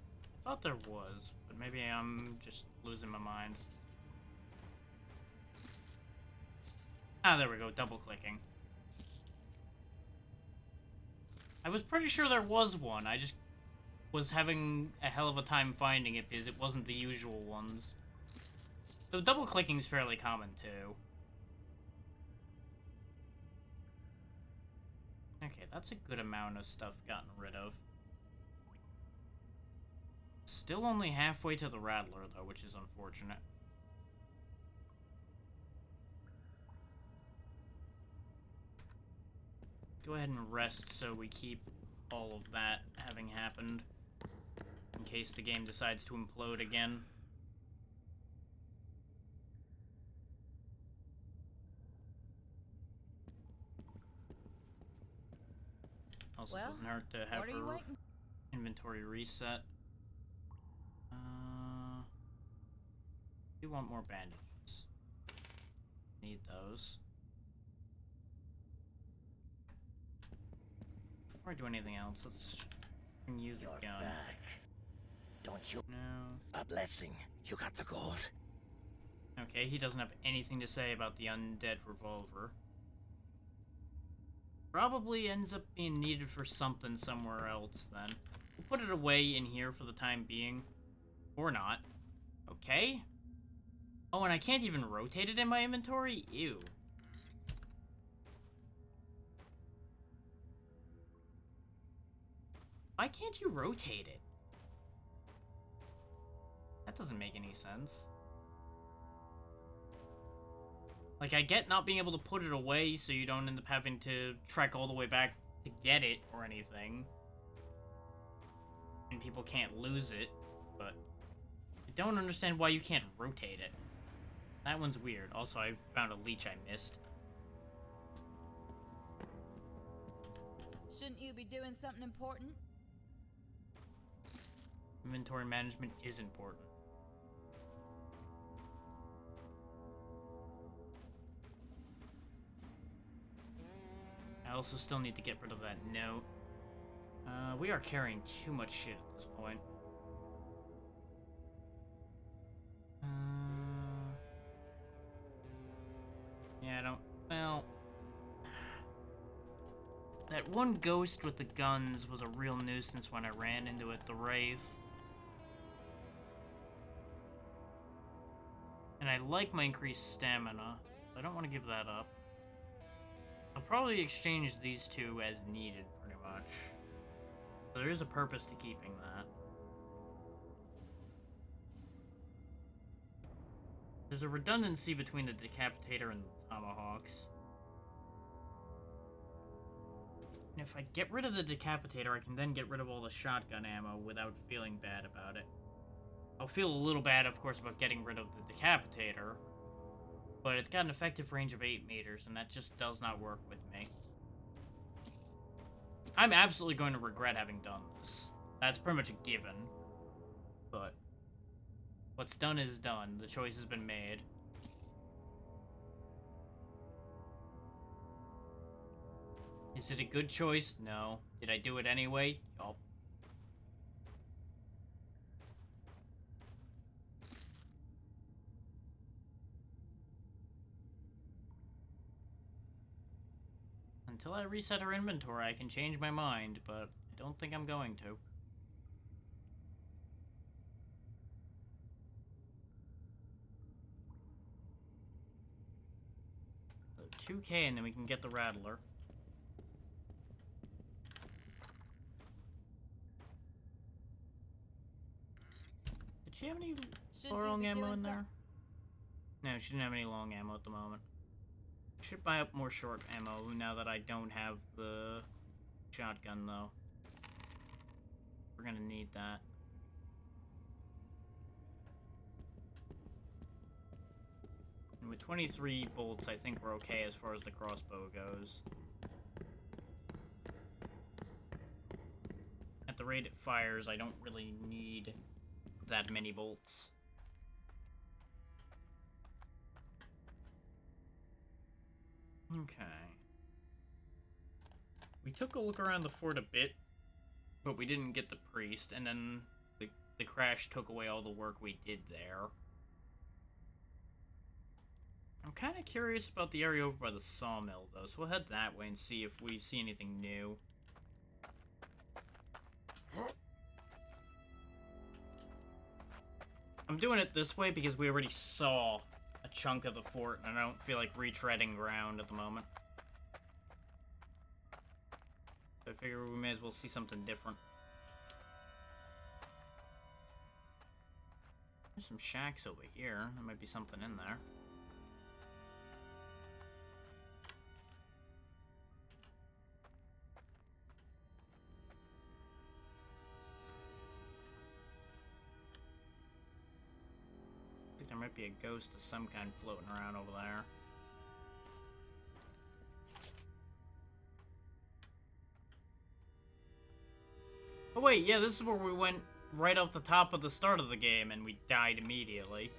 I thought there was, but maybe I'm just losing my mind. Ah, there we go, double-clicking. I was pretty sure there was one, I just was having a hell of a time finding it because it wasn't the usual ones. So double-clicking's fairly common, too. Okay, that's a good amount of stuff gotten rid of. Still only halfway to the Rattler, though, which is unfortunate. Go ahead and rest so we keep all of that having happened, in case the game decides to implode again. Also, Well, doesn't hurt to have what are you her waiting? inventory reset. Do want more bandages. Need those. Before I do anything else, let's use You're a gun. back. Don't you? No. A blessing. You got the gold. Okay, he doesn't have anything to say about the undead revolver. Probably ends up being needed for something somewhere else, then. We'll put it away in here for the time being. Or not. Okay? Oh, and I can't even rotate it in my inventory? Ew. Why can't you rotate it? That doesn't make any sense. Like, I get not being able to put it away so you don't end up having to trek all the way back to get it or anything. And people can't lose it, but I don't understand why you can't rotate it. That one's weird. Also, I found a leech I missed. Shouldn't you be doing something important? Inventory management is important. I also still need to get rid of that note. We are carrying too much shit at this point. Yeah, I don't... Well... That one ghost with the guns was a real nuisance when I ran into it, the Wraith. And I like my increased stamina. I don't want to give that up. I'll probably exchange these two as needed, pretty much. So there is a purpose to keeping that. There's a redundancy between the Decapitator and the Tomahawks. And if I get rid of the Decapitator, I can then get rid of all the shotgun ammo without feeling bad about it. I'll feel a little bad, of course, about getting rid of the Decapitator, but it's got an effective range of 8 meters, and that just does not work with me. I'm absolutely going to regret having done this. That's pretty much a given. But what's done is done. The choice has been made. Is it a good choice? No. Did I do it anyway? Yup. Until I reset her inventory, I can change my mind, but I don't think I'm going to. So 2K and then we can get the Rattler. Did she have any long ammo in there? No, she didn't have any long ammo at the moment. I should buy up more short ammo now that I don't have the shotgun, though. We're gonna need that. And with 23 bolts, I think we're okay as far as the crossbow goes. At the rate it fires, I don't really need that many bolts. Okay. We took a look around the fort a bit, but we didn't get the priest, and then the crash took away all the work we did there. I'm kind of curious about the area over by the sawmill, though, so we'll head that way and see if we see anything new. I'm doing it this way because we already saw a chunk of the fort, and I don't feel like retreading ground at the moment. So I figure we may as well see something different. There's some shacks over here. There might be something in there. I think there might be a ghost of some kind floating around over there. Oh wait, yeah, this is where we went right off the top of the start of the game and we died immediately.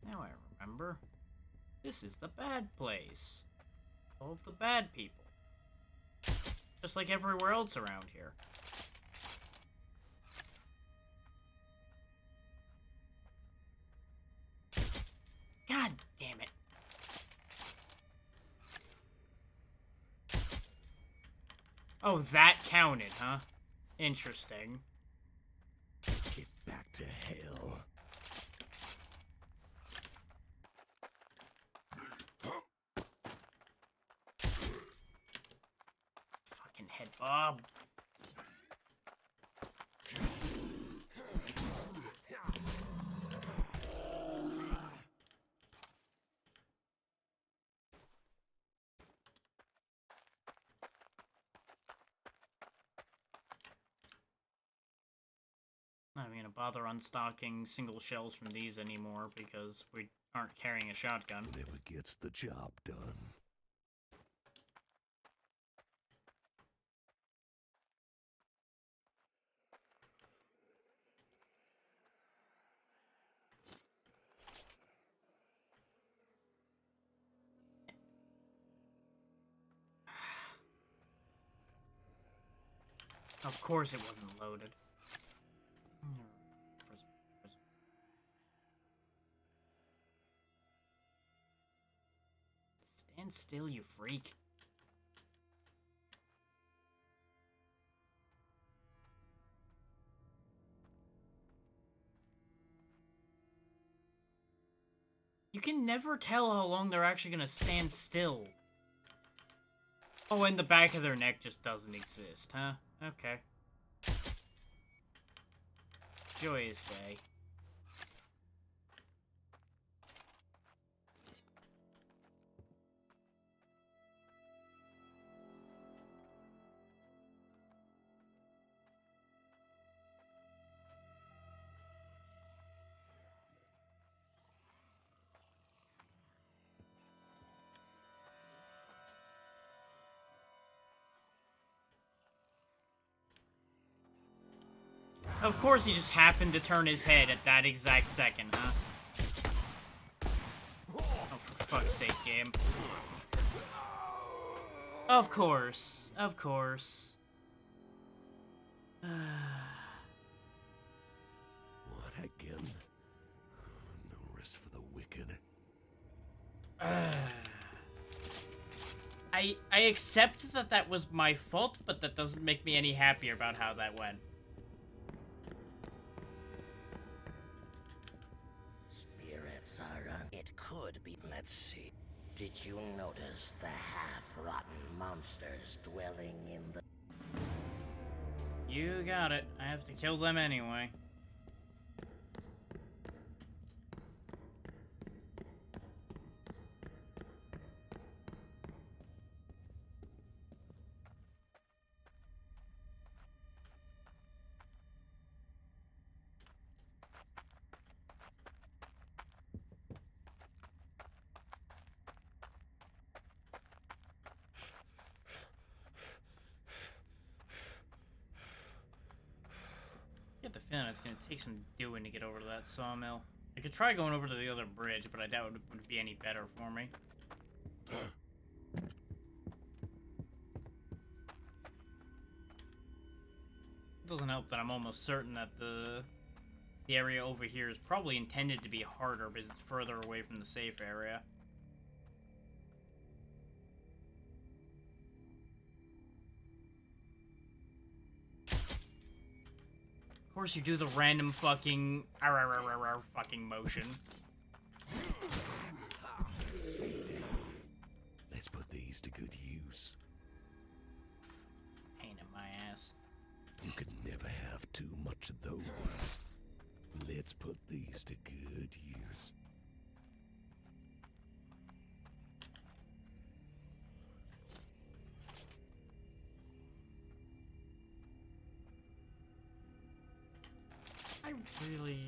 Now I remember. This is the bad place. All of the bad people. Just like everywhere else around here. God damn it. Oh, that counted, huh? Interesting. Get back to hell. Fucking head bob. Not even gonna bother unstocking single shells from these anymore because we aren't carrying a shotgun. Never gets the job done. Of course it wasn't loaded. Stand still, you freak. You can never tell how long they're actually gonna stand still. Oh, and the back of their neck just doesn't exist, huh? Okay. Joyous day. Of course he just happened to turn his head at that exact second, huh? Oh, for fuck's sake, game. Of course. Of course. What again? No rest for the wicked. I accept that that was my fault, but that doesn't make me any happier about how that went. Spirits are it could be. Let's see. Did you notice the half-rotten monsters dwelling in the... You got it. I have to kill them anyway. I get the feeling it's gonna take some doing to get over to that sawmill. I could try going over to the other bridge, but I doubt it would be any better for me. It doesn't help that I'm almost certain that the area over here is probably intended to be harder because it's further away from the safe area. Of course you do the random fucking fucking motion. Stay down. Let's put these to good use. Pain in my ass. You can never have too much of those. Let's put these to good use. I really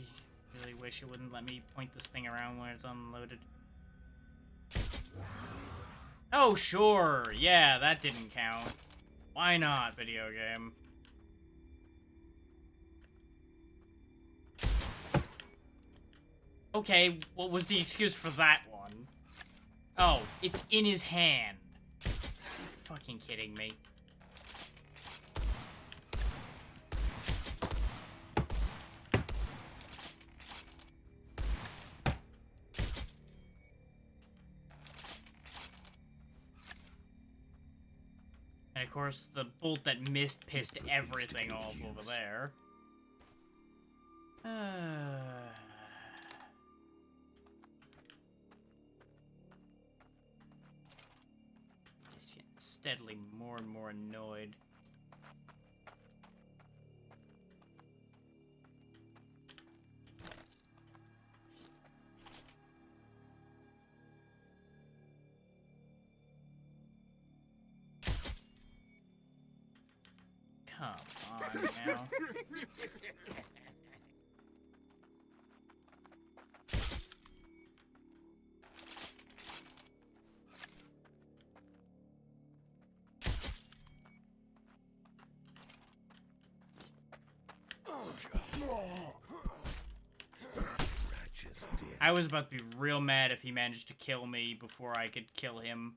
wish it wouldn't let me point this thing around when it's unloaded. Oh, sure. Yeah, that didn't count. Why not, video game? Okay, what was the excuse for that one? Oh, it's in his hand. Are you fucking kidding me? And of course, the bolt that missed pissed Put these everything to off good over use. there. Just getting steadily more and more annoyed. Come on now. Righteous death. I was about to be real mad if he managed to kill me before I could kill him.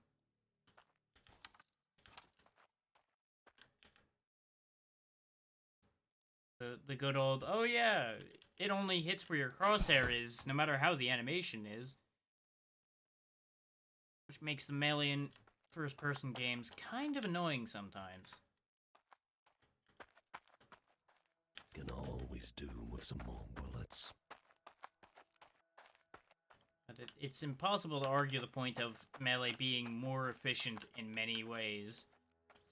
The good old, oh yeah, it only hits where your crosshair is, no matter how the animation is. Which makes the melee and first-person games kind of annoying sometimes. Can always do with some more bullets. But it's impossible to argue the point of melee being more efficient in many ways,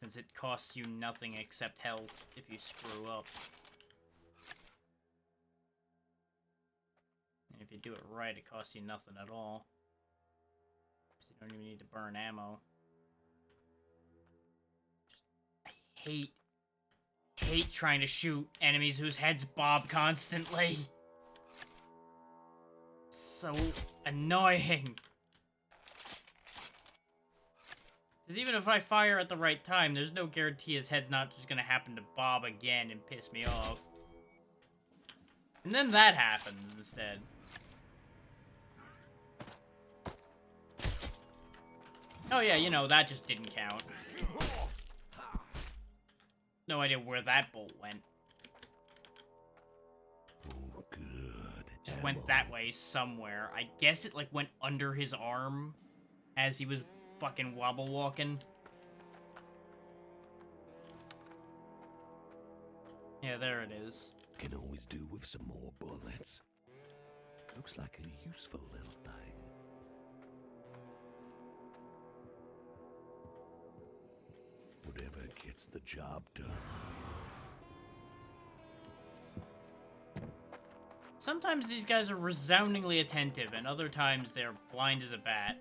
since it costs you nothing except health if you screw up. And if you do it right, it costs you nothing at all. So you don't even need to burn ammo. I hate trying to shoot enemies whose heads bob constantly. So annoying. Because even if I fire at the right time, there's no guarantee his head's not just gonna happen to bob again and piss me off. And then that happens instead. Oh yeah, you know, that just didn't count. No idea where that bolt went. Oh, good. Just went that way somewhere. I guess it, like, went under his arm as he was fucking wobble walking. Yeah, there it is. Can always do with some more bullets. Looks like a useful little thing. Whatever gets the job done. Sometimes these guys are resoundingly attentive, and other times they're blind as a bat.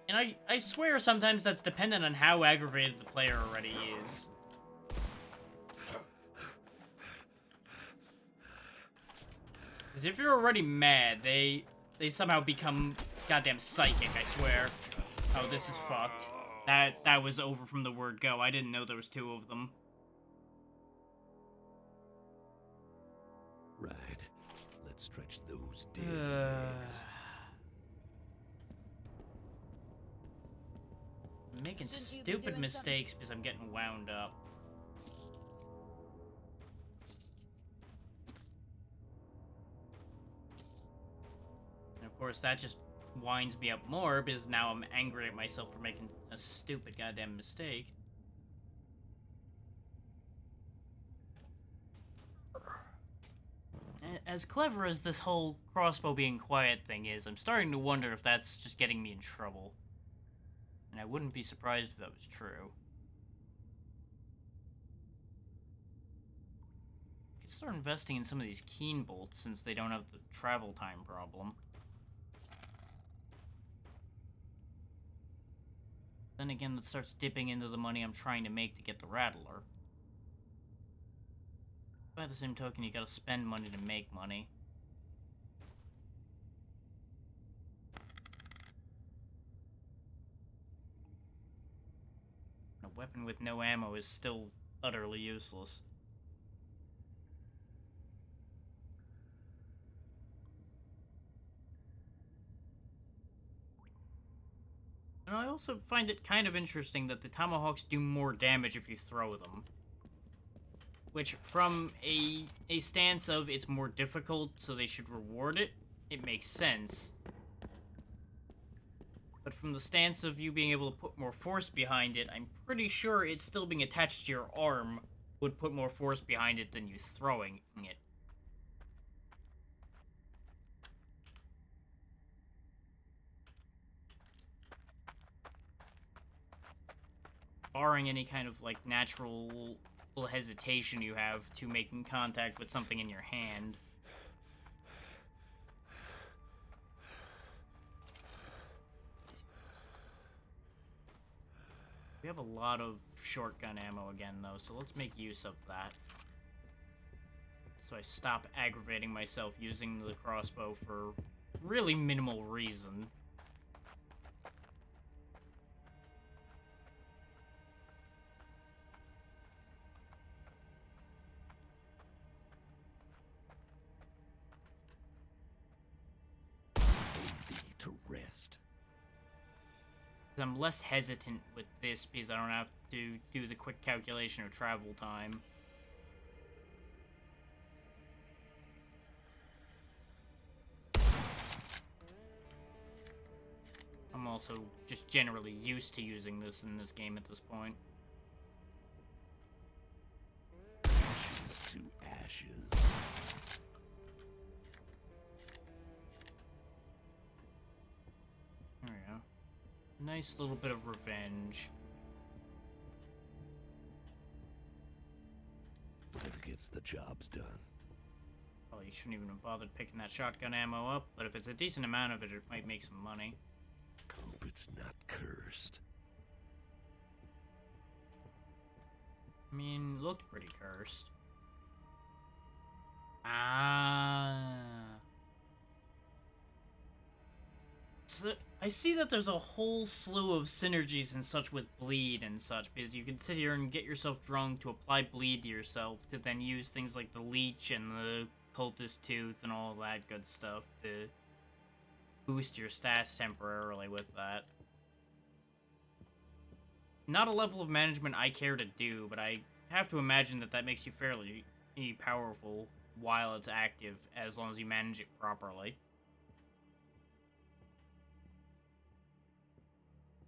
And I swear sometimes that's dependent on how aggravated the player already is. Because if you're already mad, they somehow become goddamn psychic, I swear. Oh, this is fucked. That was over from the word go. I didn't know there was two of them. Right. Let's stretch those dead legs. I'm making Shouldn't you be stupid doing mistakes because I'm getting wound up. And of course, that just winds me up more because now I'm angry at myself for making a stupid goddamn mistake. As clever as this whole crossbow being quiet thing is, I'm starting to wonder if that's just getting me in trouble. And I wouldn't be surprised if that was true. I could start investing in some of these keen bolts since they don't have the travel time problem. Then again, that starts dipping into the money I'm trying to make to get the Rattler. By the same token, you gotta spend money to make money. A weapon with no ammo is still utterly useless. And I also find it kind of interesting that the tomahawks do more damage if you throw them. Which, from a stance of it's more difficult, so they should reward it, it makes sense. But from the stance of you being able to put more force behind it, I'm pretty sure it's still being attached to your arm would put more force behind it than you throwing it. Barring any kind of, like, natural hesitation you have to making contact with something in your hand. We have a lot of shotgun ammo again, though, so let's make use of that. So I stop aggravating myself using the crossbow for really minimal reason. To rest. I'm less hesitant with this because I don't have to do the quick calculation of travel time. I'm also just generally used to using this in this game at this point. Ashes to ashes. There we go. Nice little bit of revenge. Whatever gets the jobs done. Well, you shouldn't even have bothered picking that shotgun ammo up, but if it's a decent amount of it, it might make some money. Hope it's not cursed. I mean, looked pretty cursed. Ah. So, I see that there's a whole slew of synergies and such with bleed and such, because you can sit here and get yourself drunk to apply bleed to yourself, to then use things like the leech and the cultist tooth and all that good stuff to boost your stats temporarily with that. Not a level of management I care to do, but I have to imagine that that makes you fairly powerful while it's active, as long as you manage it properly.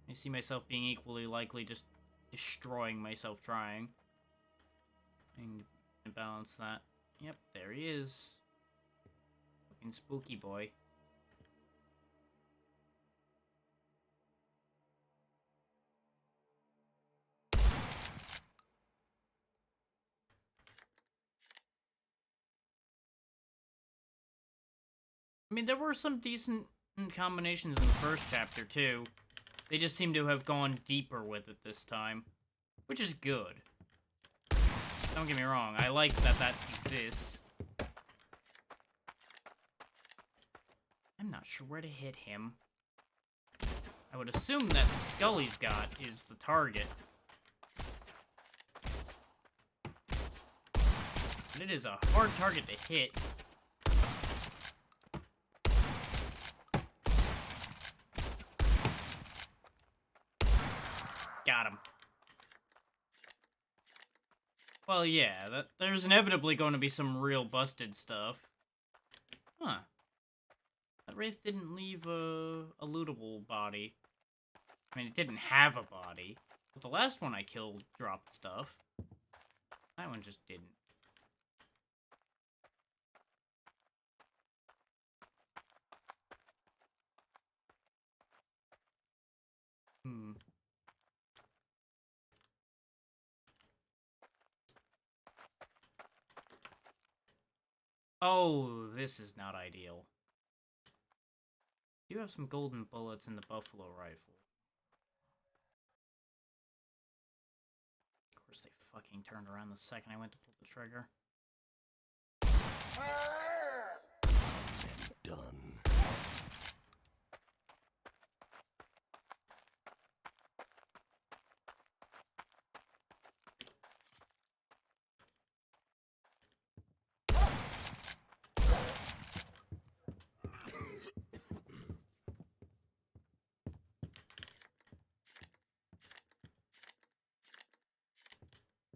I see myself being equally likely just destroying myself trying. And balance that. Yep, there he is. Fucking spooky boy. I mean, there were some decent combinations in the first chapter, too. They just seem to have gone deeper with it this time, which is good. Don't get me wrong, I like that that exists. I'm not sure where to hit him. I would assume that Scully's got is the target. But it is a hard target to hit. Got him. Well, yeah, there's inevitably going to be some real busted stuff. Huh. That Wraith didn't leave a lootable body. I mean, it didn't have a body. But the last one I killed dropped stuff. That one just didn't. Hmm. Oh, this is not ideal. You have some golden bullets in the buffalo rifle. Of course, they fucking turned around the second I went to pull the trigger. And done.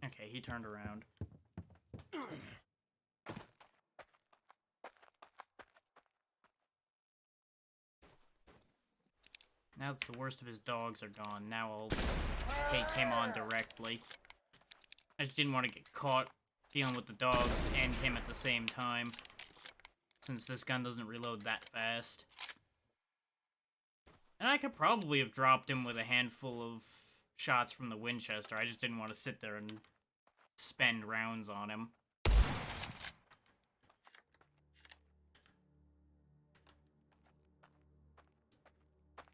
Okay, he turned around. Now that the worst of his dogs are gone, now I'll take him on directly. I just didn't want to get caught dealing with the dogs and him at the same time, since this gun doesn't reload that fast. And I could probably have dropped him with a handful of shots from the Winchester. I just didn't want to sit there and spend rounds on him.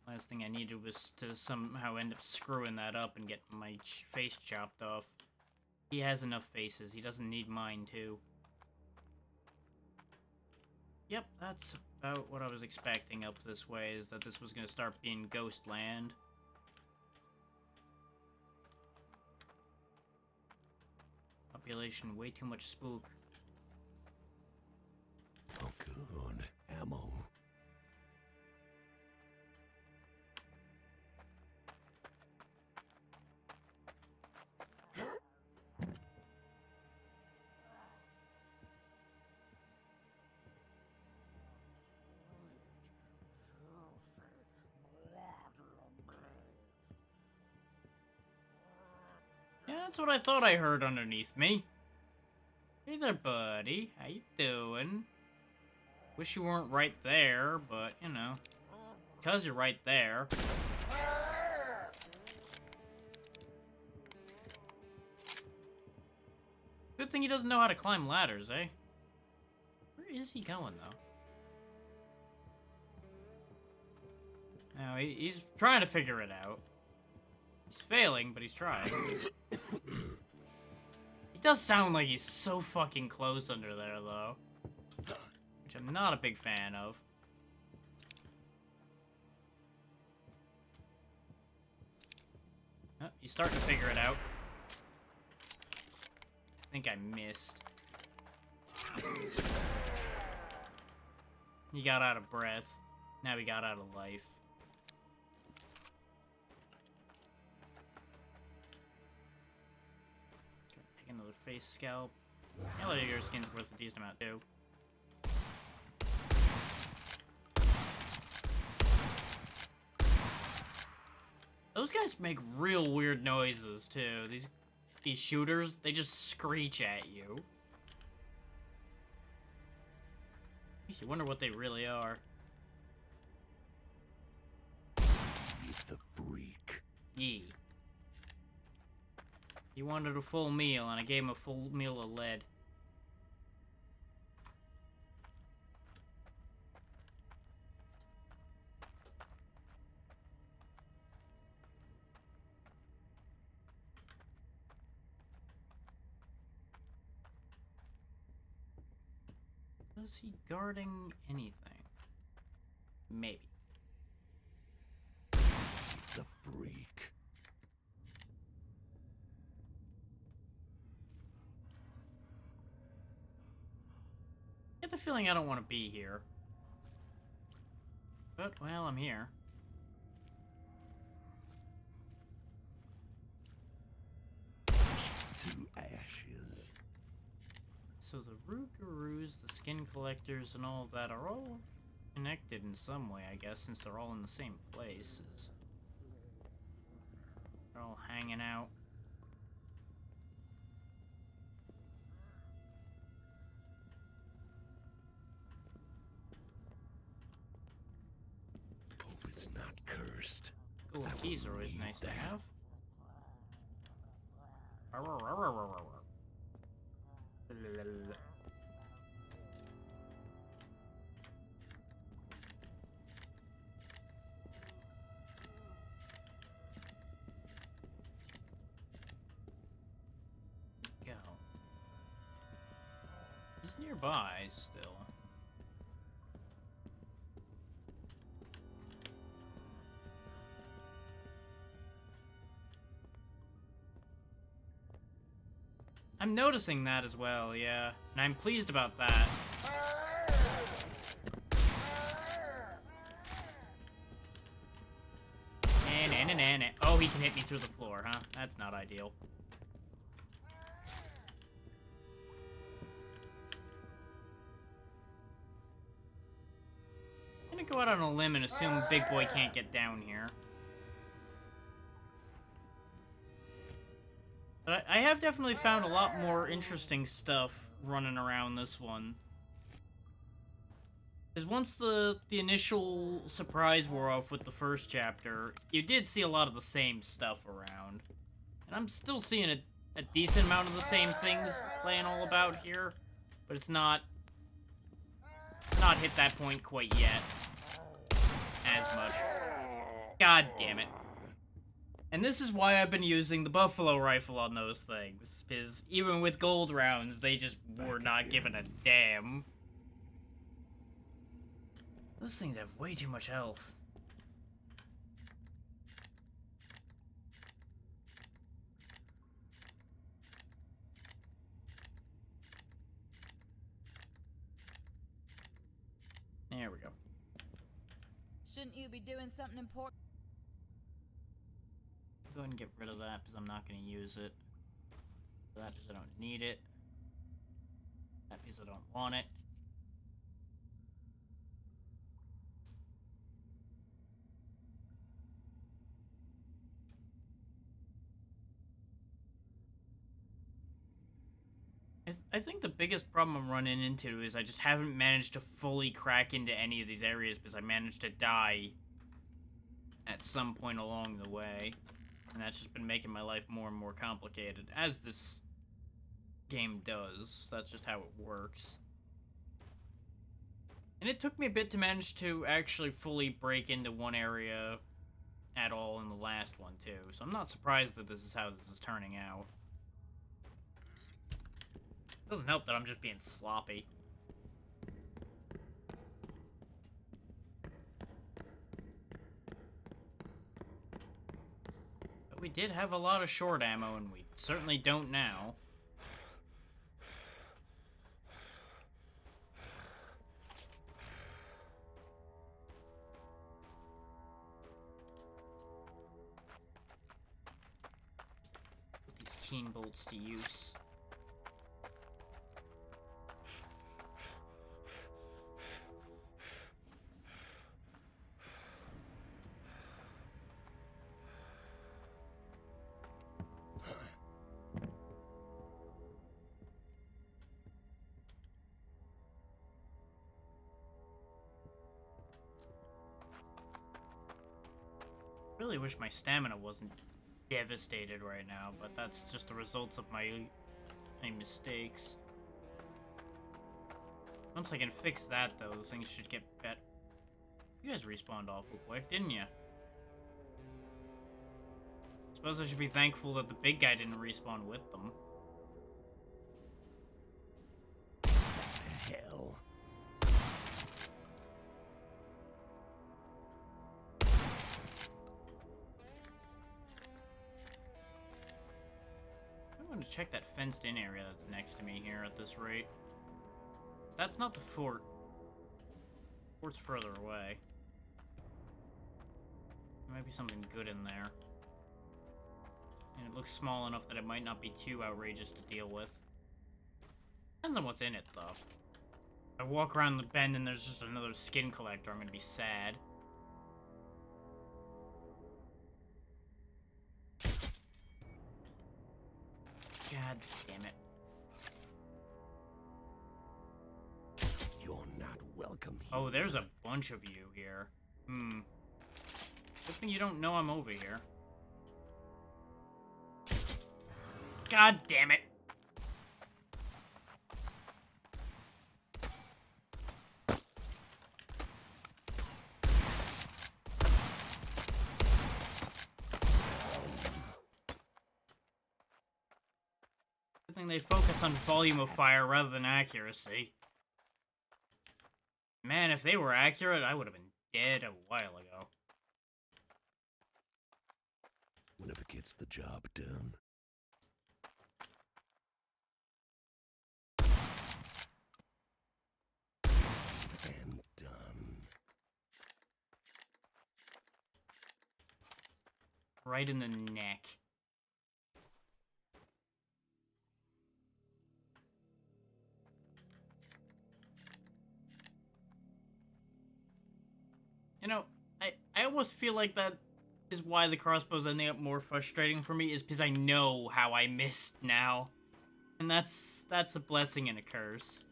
Last thing I needed was to somehow end up screwing that up and get my face chopped off. He has enough faces. He doesn't need mine, too. Yep, that's about what I was expecting up this way, is that this was going to start being ghost land. Population, way too much spook. Oh, good. Ammo. Yeah, that's what I thought I heard underneath me. Hey there, buddy. How you doing? Wish you weren't right there, but, you know, because you're right there. Good thing he doesn't know how to climb ladders, eh? Where is he going, though? No, he's trying to figure it out. He's failing, but he's trying. He does sound like he's so fucking close under there, though. Which I'm not a big fan of. Oh, he's starting to figure it out. I think I missed. He got out of breath. Now he got out of life. Take another face scalp. Alligator skin's worth a decent amount too. Those guys make real weird noises too. These shooters, they just screech at you. You wonder what they really are. He's the freak. Yeah. He wanted a full meal, and I gave him a full meal of lead. Was he guarding anything? Maybe. He's the freak. I get the feeling I don't want to be here. But, well, I'm here. Ashes to ashes. So the Rougarous, the skin collectors, and all of that are all connected in some way, I guess, since they're all in the same places. They're all hanging out. Hope it's not cursed. Gold I keys will are always need nice to that. have. Go. He's nearby still. I'm noticing that as well, yeah. And I'm pleased about that. Oh, he can hit me through the floor, huh? That's not ideal. And gonna go out on a limb and assume Big Boy can't get down here. But I have definitely found a lot more interesting stuff running around this one. Because once the initial surprise wore off with the first chapter, you did see a lot of the same stuff around. And I'm still seeing a decent amount of the same things laying all about here. But it's not hit that point quite yet. As much. God damn it. And this is why I've been using the buffalo rifle on those things. Because even with gold rounds, they just were not giving a damn. Those things have way too much health. There we go. Shouldn't you be doing something important? Go ahead and get rid of that because I'm not going to use it. That because I don't need it. That because I don't want it. I think the biggest problem I'm running into is I just haven't managed to fully crack into any of these areas because I managed to die at some point along the way. And that's just been making my life more and more complicated, as this game does. That's just how it works. And it took me a bit to manage to actually fully break into one area at all in the last one, too. So I'm not surprised that this is how this is turning out. Doesn't help that I'm just being sloppy. But we did have a lot of short ammo, and we certainly don't now. Put these keen bolts to use. Really wish my stamina wasn't devastated right now, but that's just the results of my mistakes. Once I can fix that, though, things should get better. You guys respawned awful quick, didn't you? Suppose I should be thankful that the big guy didn't respawn with them. What the hell? I'm going to check that fenced-in area that's next to me here at this rate. That's not the fort. The fort's further away. There might be something good in there. And it looks small enough that it might not be too outrageous to deal with. Depends on what's in it, though. If I walk around the bend and there's just another skin collector, I'm gonna be sad. God damn it. You're not welcome here. Oh, there's a bunch of you here. Good thing you don't know I'm over here. God damn it. Good thing they focus on volume of fire rather than accuracy. Man, if they were accurate, I would have been dead a while ago. Whenever it gets the job done. And done. Right in the neck. You know, I almost feel like that is why the crossbow's ending up more frustrating for me, is because I know how I missed now. And that's a blessing and a curse.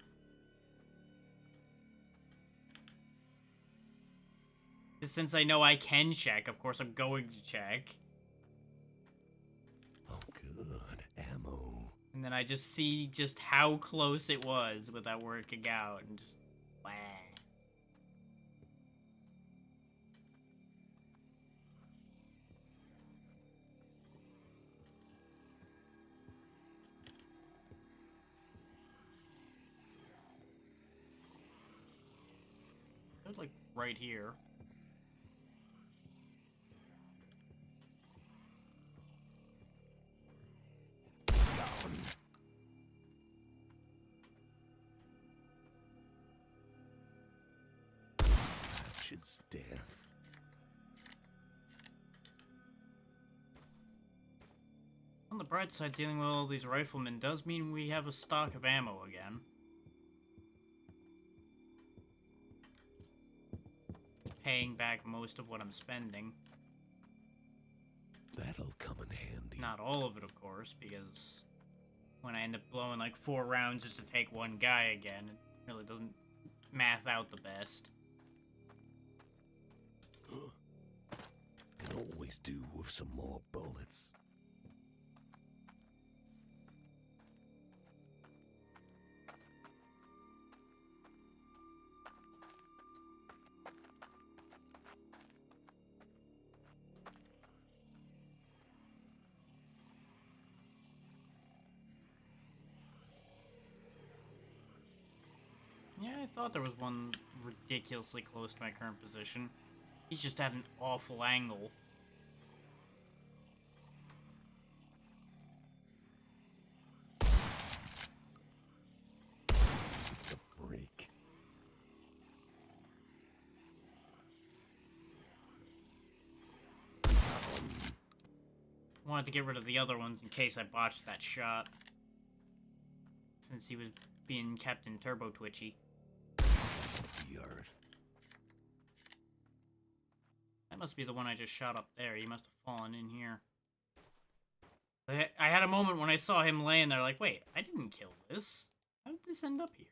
Since I know I can check, of course I'm going to check. Oh, good. Ammo. And then I just see just how close it was without working out, and just, blah. They're like right here. Such is death. On the bright side, dealing with all these riflemen does mean we have a stock of ammo again. Paying back most of what I'm spending. That'll come in handy. Not all of it, of course, because when I end up blowing like 4 rounds just to take one guy again, it really doesn't math out the best. Can always do with some more bullets. Yeah, I thought there was one ridiculously close to my current position. He's just at an awful angle. The freak. Wanted to get rid of the other ones in case I botched that shot. Since he was being Captain Turbo Twitchy. The earth. That must be the one I just shot up there. He must have fallen in here. I had a moment when I saw him laying there like, wait, I didn't kill this. How did this end up here?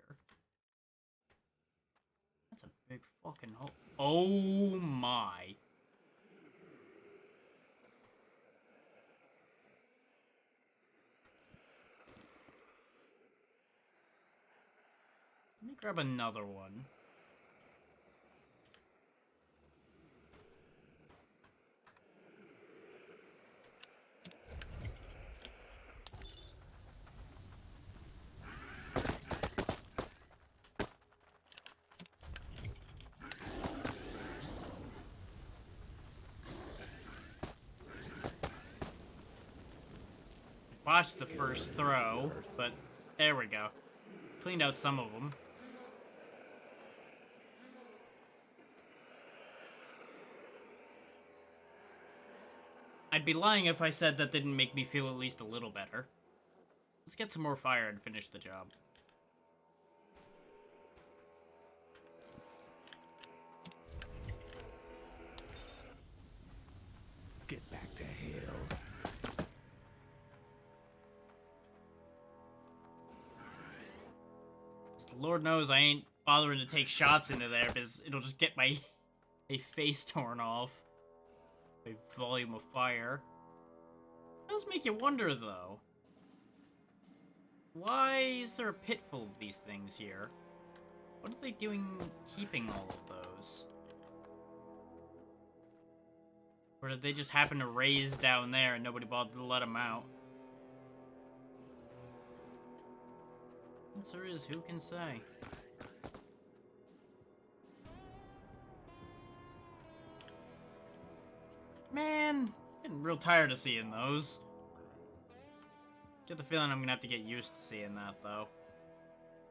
That's a big fucking hole. Oh my. Let me grab another one. Botched the first throw, but there we go. Cleaned out some of them. I'd be lying if I said that didn't make me feel at least a little better. Let's get some more fire and finish the job. Get back to hell. Lord knows I ain't bothering to take shots into there because it'll just get my face torn off. A volume of fire. It does make you wonder, though. Why is there a pit full of these things here? What are they doing keeping all of those? Or did they just happen to raise down there and nobody bothered to let them out? Answer is, who can say? Man, getting real tired of seeing those. Get the feeling I'm gonna have to get used to seeing that, though.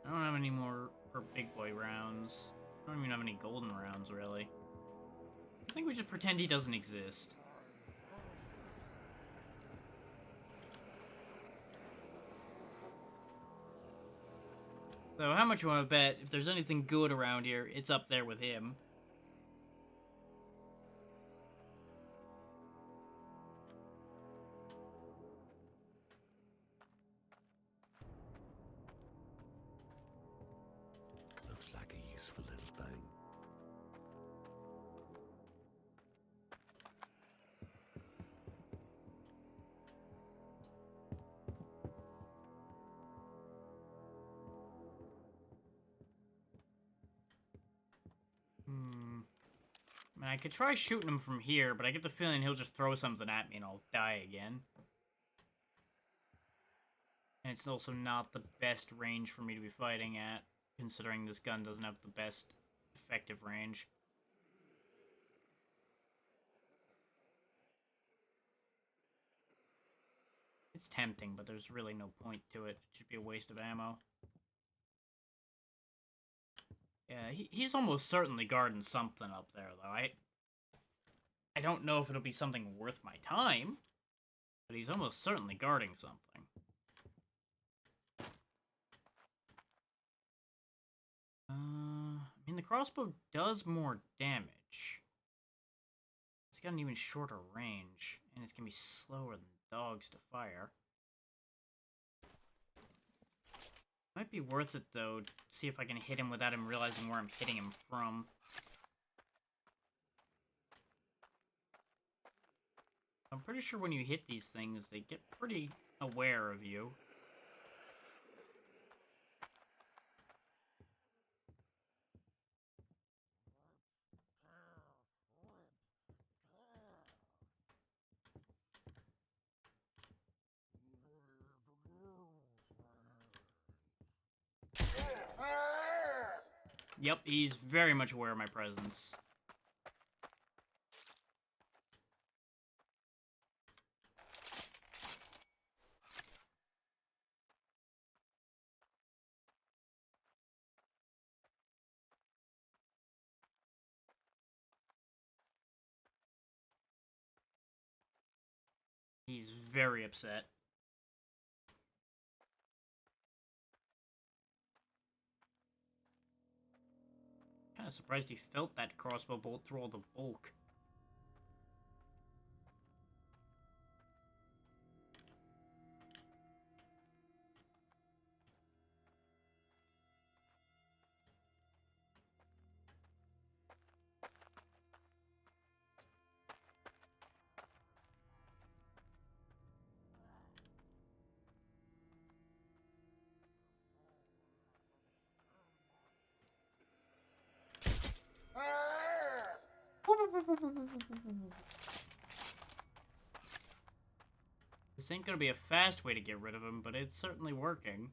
I don't have any more for big boy rounds. I don't even have any golden rounds, really. I think we just pretend he doesn't exist. So how much you want to bet if there's anything good around here, it's up there with him. I mean, I could try shooting him from here, but I get the feeling he'll just throw something at me and I'll die again. And it's also not the best range for me to be fighting at, considering this gun doesn't have the best effective range. It's tempting, but there's really no point to it. It should be a waste of ammo. Yeah, he's almost certainly guarding something up there, though. I don't know if it'll be something worth my time, but he's almost certainly guarding something. I mean, the crossbow does more damage. It's got an even shorter range, and it's gonna be slower than dogs to fire. Might be worth it, though, to see if I can hit him without him realizing where I'm hitting him from. I'm pretty sure when you hit these things, they get pretty aware of you. Yep, he's very much aware of my presence. He's very upset. Kind of surprised he felt that crossbow bolt through all the bulk. This ain't gonna be a fast way to get rid of him, but it's certainly working.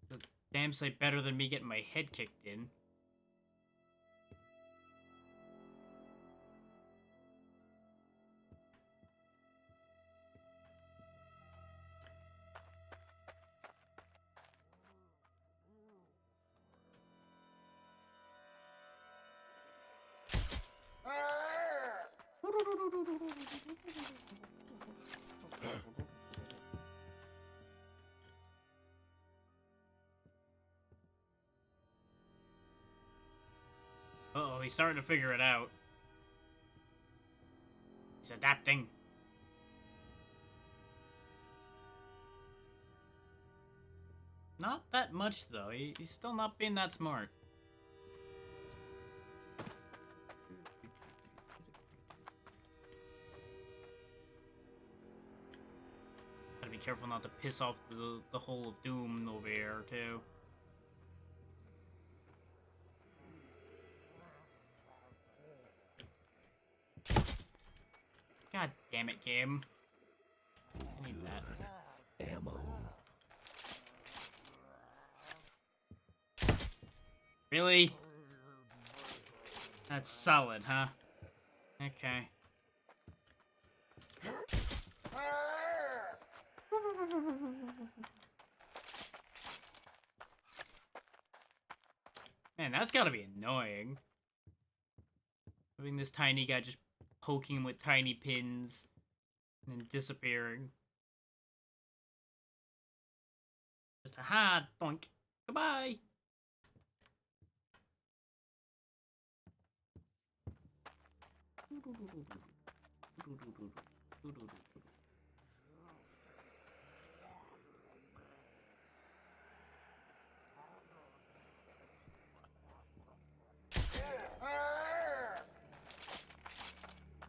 It's a damn sight better than me getting my head kicked in. Uh-oh, he's starting to figure it out. He's adapting. Not that much, though. He's still not being that smart. Gotta be careful not to piss off the whole of Doom over here, too. God damn it, game. I need that. Ammo. Really? That's solid, huh? Okay. Man, that's gotta be annoying. Having this tiny guy just poking him with tiny pins and then disappearing. Just a hard thunk. Goodbye.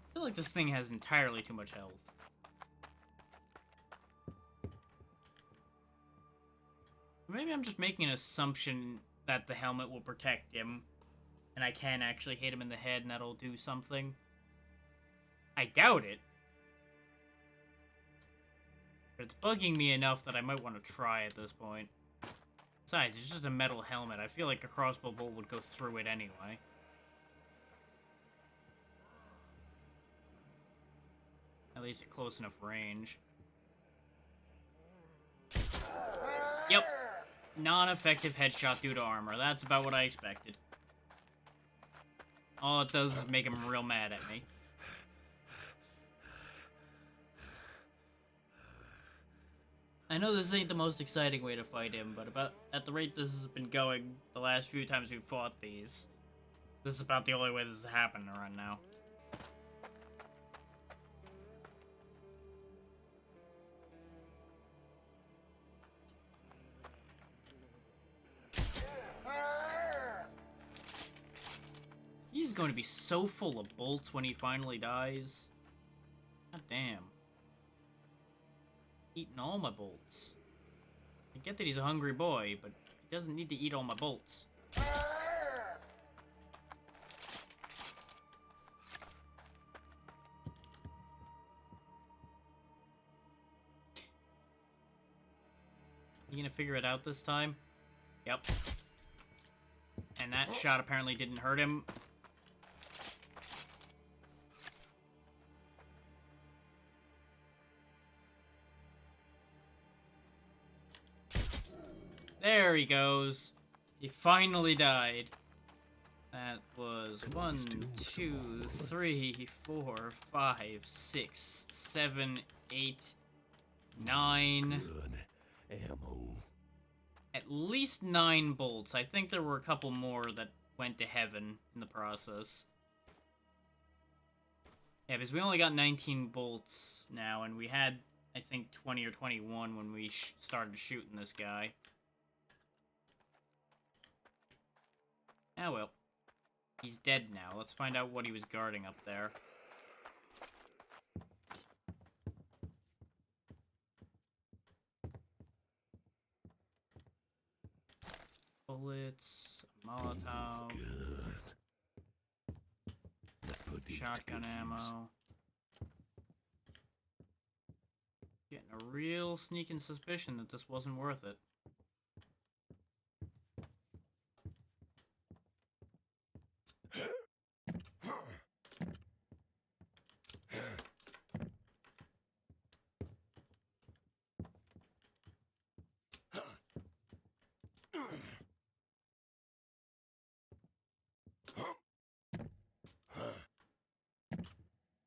I feel like this thing has entirely too much health. Maybe I'm just making an assumption that the helmet will protect him, and I can actually hit him in the head and that'll do something. I doubt it. But it's bugging me enough that I might want to try at this point. Besides, it's just a metal helmet. I feel like a crossbow bolt would go through it anyway. At least at close enough range. Yep. Non-effective headshot due to armor. That's about what I expected. All it does is make him real mad at me. I know this ain't the most exciting way to fight him, but about at the rate this has been going the last few times we've fought these, this is about the only way this is happening right now. He's going to be so full of bolts when he finally dies. God damn. Eating all my bolts. I get that he's a hungry boy, but he doesn't need to eat all my bolts. You gonna figure it out this time? Yep. And that shot apparently didn't hurt him. There he goes. He finally died. That was 1, 2, 3, 4, 5, 6, 7, 8, 9. Good ammo. At least 9 bolts. I think there were a couple more that went to heaven in the process. Yeah, because we only got 19 bolts now, and we had, I think, 20 or 21 when we started shooting this guy. Ah, well. He's dead now. Let's find out what he was guarding up there. Bullets, Molotov, Good. Let's put these to shotgun good ammo. use. Getting a real sneaking suspicion that this wasn't worth it.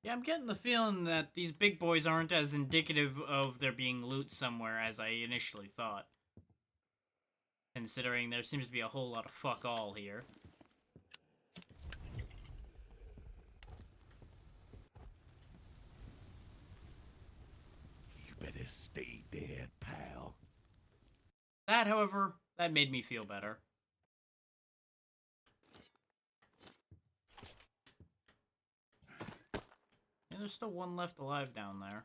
Yeah, I'm getting the feeling that these big boys aren't as indicative of there being loot somewhere as I initially thought. Considering there seems to be a whole lot of fuck all here. You better stay dead, pal. That, however, that made me feel better. Yeah, there's still one left alive down there.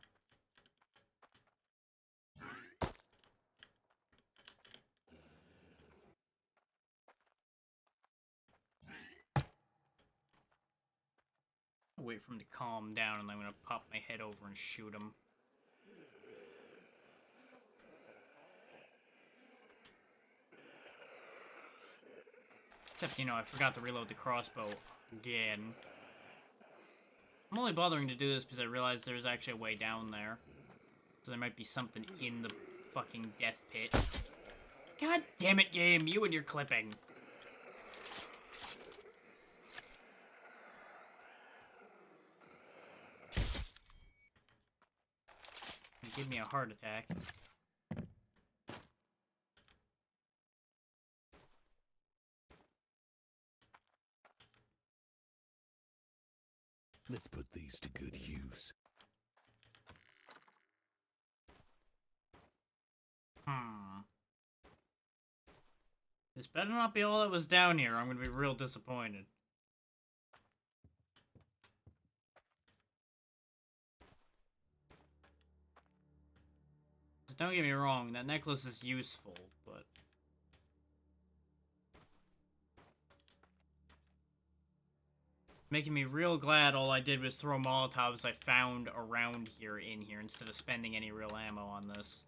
I'll wait for him to calm down, and I'm gonna pop my head over and shoot him. Except, you know, I forgot to reload the crossbow again. I'm only bothering to do this because I realized there's actually a way down there. So there might be something in the fucking death pit. God damn it, game! You and your clipping! You give me a heart attack. Let's put these to good use. This better not be all that was down here. I'm gonna be real disappointed. Don't get me wrong, that necklace is useful, but... Making me real glad all I did was throw Molotovs I found around here in here instead of spending any real ammo on this.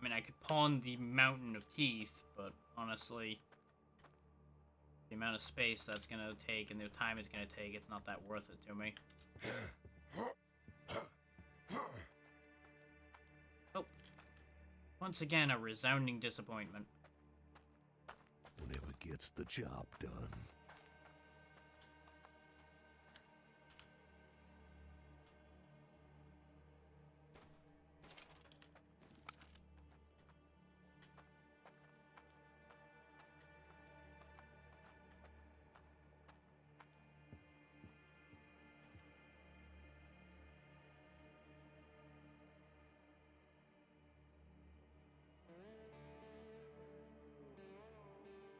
I mean, I could pawn the Mountain of Teeth, but honestly, the amount of space that's gonna take and the time it's gonna take, it's not that worth it to me. Oh. Once again, a resounding disappointment. Whatever gets the job done.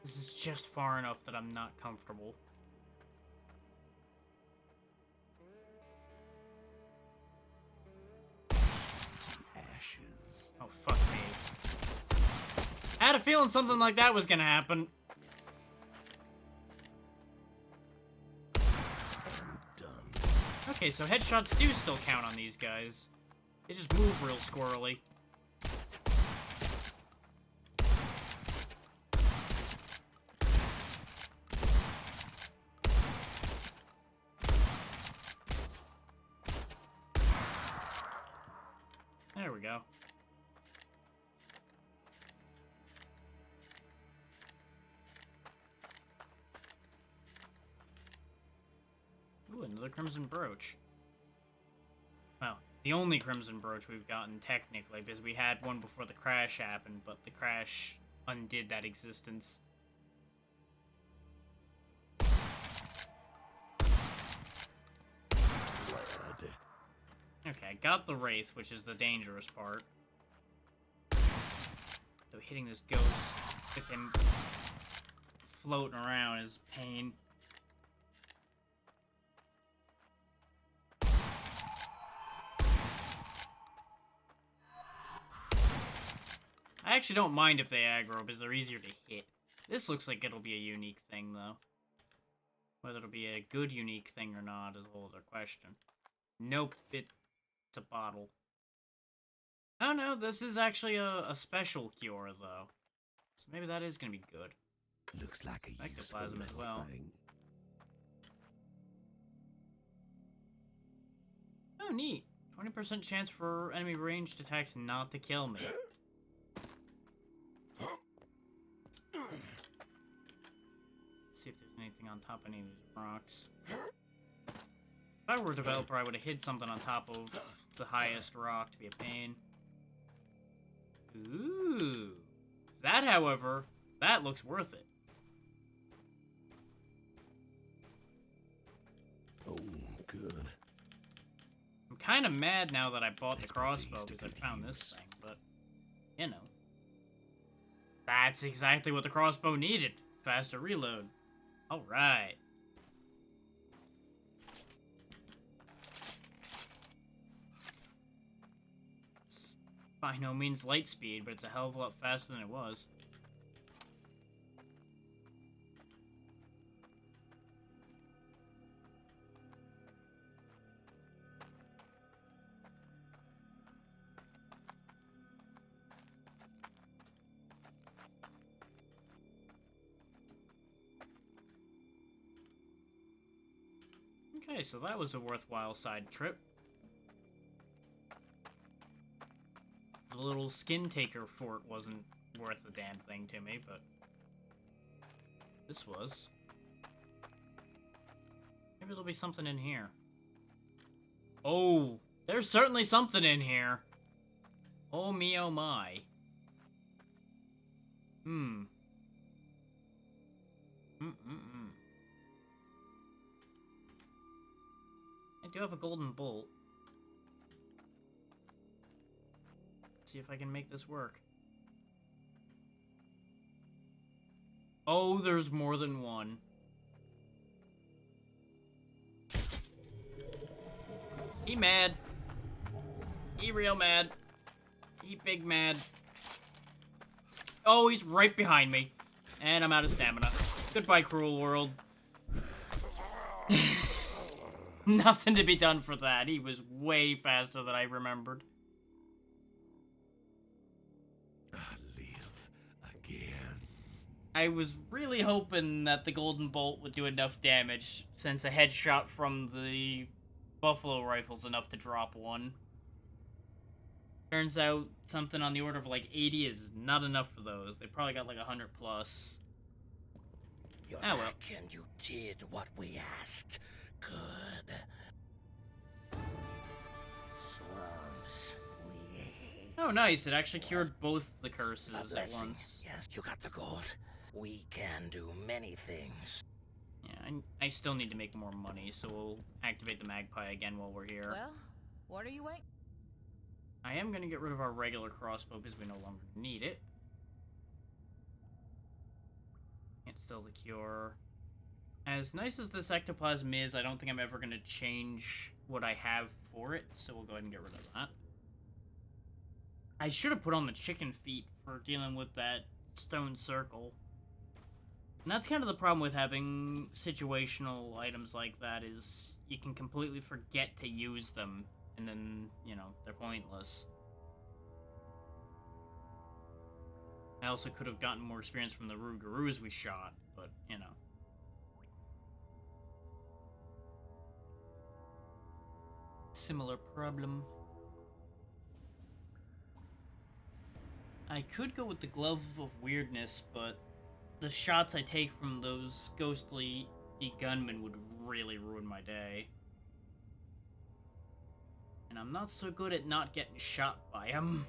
This is just far enough that I'm not comfortable. Ashes. Oh, fuck me. I had a feeling something like that was gonna happen. Done. Okay, so headshots do still count on these guys. They just move real squirrely. There we go. Ooh, another Crimson Brooch. Well, the only Crimson Brooch we've gotten, technically, because we had one before the crash happened, but the crash undid that existence. Blood. Okay, I got the Wraith, which is the dangerous part. So hitting this ghost with him floating around is pain. I actually don't mind if they aggro, because they're easier to hit. This looks like it'll be a unique thing, though. Whether it'll be a good unique thing or not is a whole other question. Nope, it's a bottle. Oh no, this is actually a special cure, though. So maybe that is gonna be good. Looks like a useful Ectoplasm as little well. thing. Oh, neat. 20% chance for enemy ranged attacks not to kill me. See if there's anything on top of any of these rocks. If I were a developer, I would have hid something on top of the highest rock to be a pain. Ooh. That, however, that looks worth it. Oh, good. I'm kind of mad now that I bought the Let's put crossbow these to because I good found this use. thing, but, you know. That's exactly what the crossbow needed. Faster reload. Alright. It's by no means light speed, but it's a hell of a lot faster than it was. Okay, so that was a worthwhile side trip. The little skin taker fort wasn't worth a damn thing to me, but this was. Maybe there'll be something in here. Oh, there's certainly something in here. Oh me, oh my. I do have a golden bolt. See if I can make this work. Oh, there's more than one. He mad. He real mad. He big mad. Oh, he's right behind me. And I'm out of stamina. Goodbye, cruel world. Nothing to be done for that. He was way faster than I remembered. I live again. I was really hoping that the golden bolt would do enough damage, since a headshot from the buffalo rifle's enough to drop one. Turns out something on the order of like 80 is not enough for those. They probably got like 100 plus. You're Oh, well. back and you did what we asked. Good. Swamps, we hate. Oh, nice. It actually cured both the curses A at blessing. once. Yes, you got the gold. We can do many things. Yeah, I still need to make more money, so we'll activate the magpie again while we're here. Well, what are you waiting? I am going to get rid of our regular crossbow because we no longer need it. It's still the cure. As nice as this ectoplasm is, I don't think I'm ever going to change what I have for it, so we'll go ahead and get rid of that. I should have put on the chicken feet for dealing with that stone circle. And that's kind of the problem with having situational items like that, is you can completely forget to use them, and then, you know, they're pointless. I also could have gotten more experience from the Rougarous we shot, but, you know. Similar problem. I could go with the Glove of Weirdness, but the shots I take from those ghostly gunmen would really ruin my day. And I'm not so good at not getting shot by them.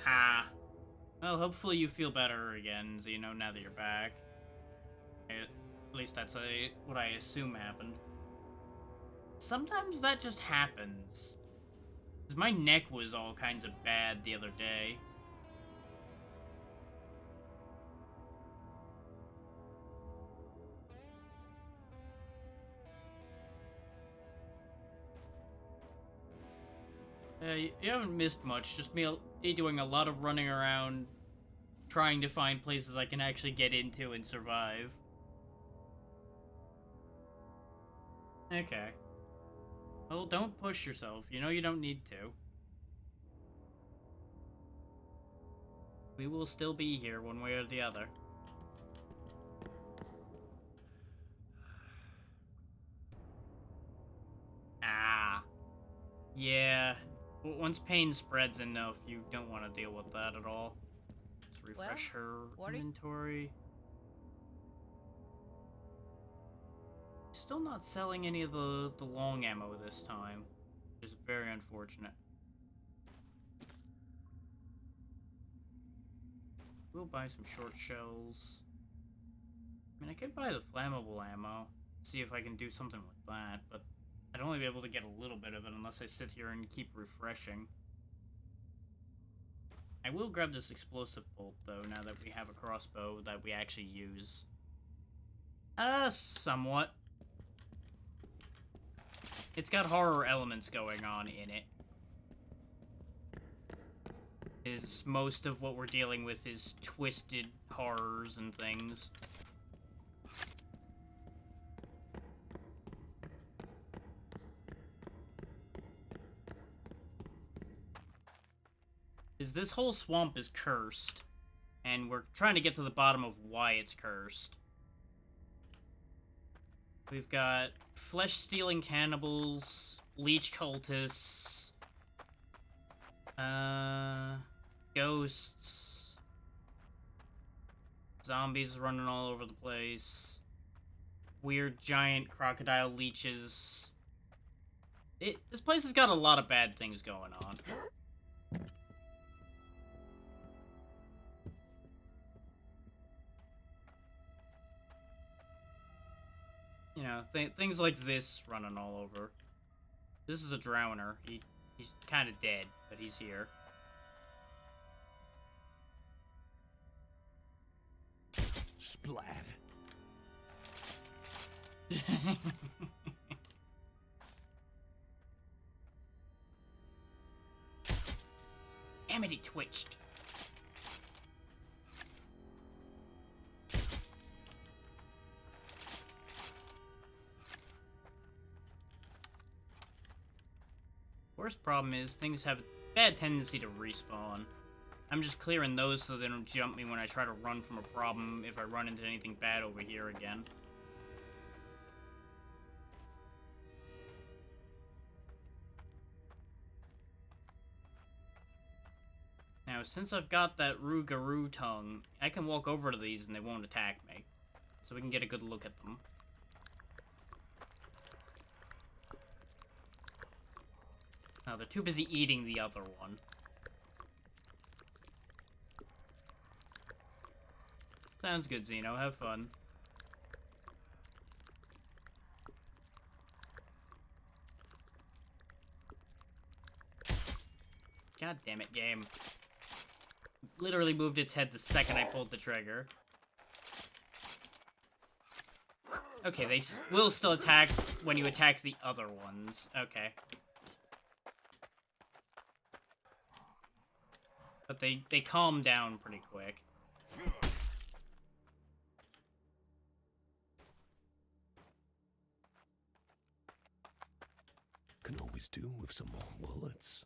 Ha. Well, hopefully you feel better again, Zeno, now that you're back. At least that's what I assume happened. Sometimes that just happens. 'Cause my neck was all kinds of bad the other day. You haven't missed much, just me doing a lot of running around, trying to find places I can actually get into and survive. Okay. Well, don't push yourself. You know you don't need to. We will still be here one way or the other. Ah. Yeah. Once pain spreads enough, you don't want to deal with that at all. Let's refresh her what are you- inventory. Still not selling any of the long ammo this time, which is very unfortunate. We'll buy some short shells. I mean, I could buy the flammable ammo, see if I can do something with that, but I'd only be able to get a little bit of it unless I sit here and keep refreshing. I will grab this explosive bolt, though, now that we have a crossbow that we actually use. Somewhat. It's got horror elements going on in it. Most of what we're dealing with is twisted horrors and things. This whole swamp is cursed, and we're trying to get to the bottom of why it's cursed. We've got flesh-stealing cannibals, leech cultists, ghosts, zombies running all over the place, weird giant crocodile leeches. This place has got a lot of bad things going on. You know, things like this running all over. This is a drowner. He's kind of dead, but he's here. Splat. Damn it, he twitched. Worst problem is things have a bad tendency to respawn. I'm just clearing those so they don't jump me when I try to run from a problem if I run into anything bad over here again. Now, since I've got that Rougarou tongue, I can walk over to these and they won't attack me. So we can get a good look at them. Now, they're too busy eating the other one. Sounds good, Xeno. Have fun. God damn it, game. Literally moved its head the second I pulled the trigger. Okay, they will still attack when you attack the other ones. Okay. But they calm down pretty quick. Can always do with some more bullets.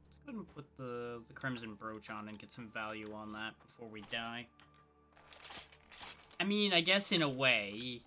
Let's go ahead and put the Crimson Brooch on and get some value on that before we die. I mean, I guess in a way...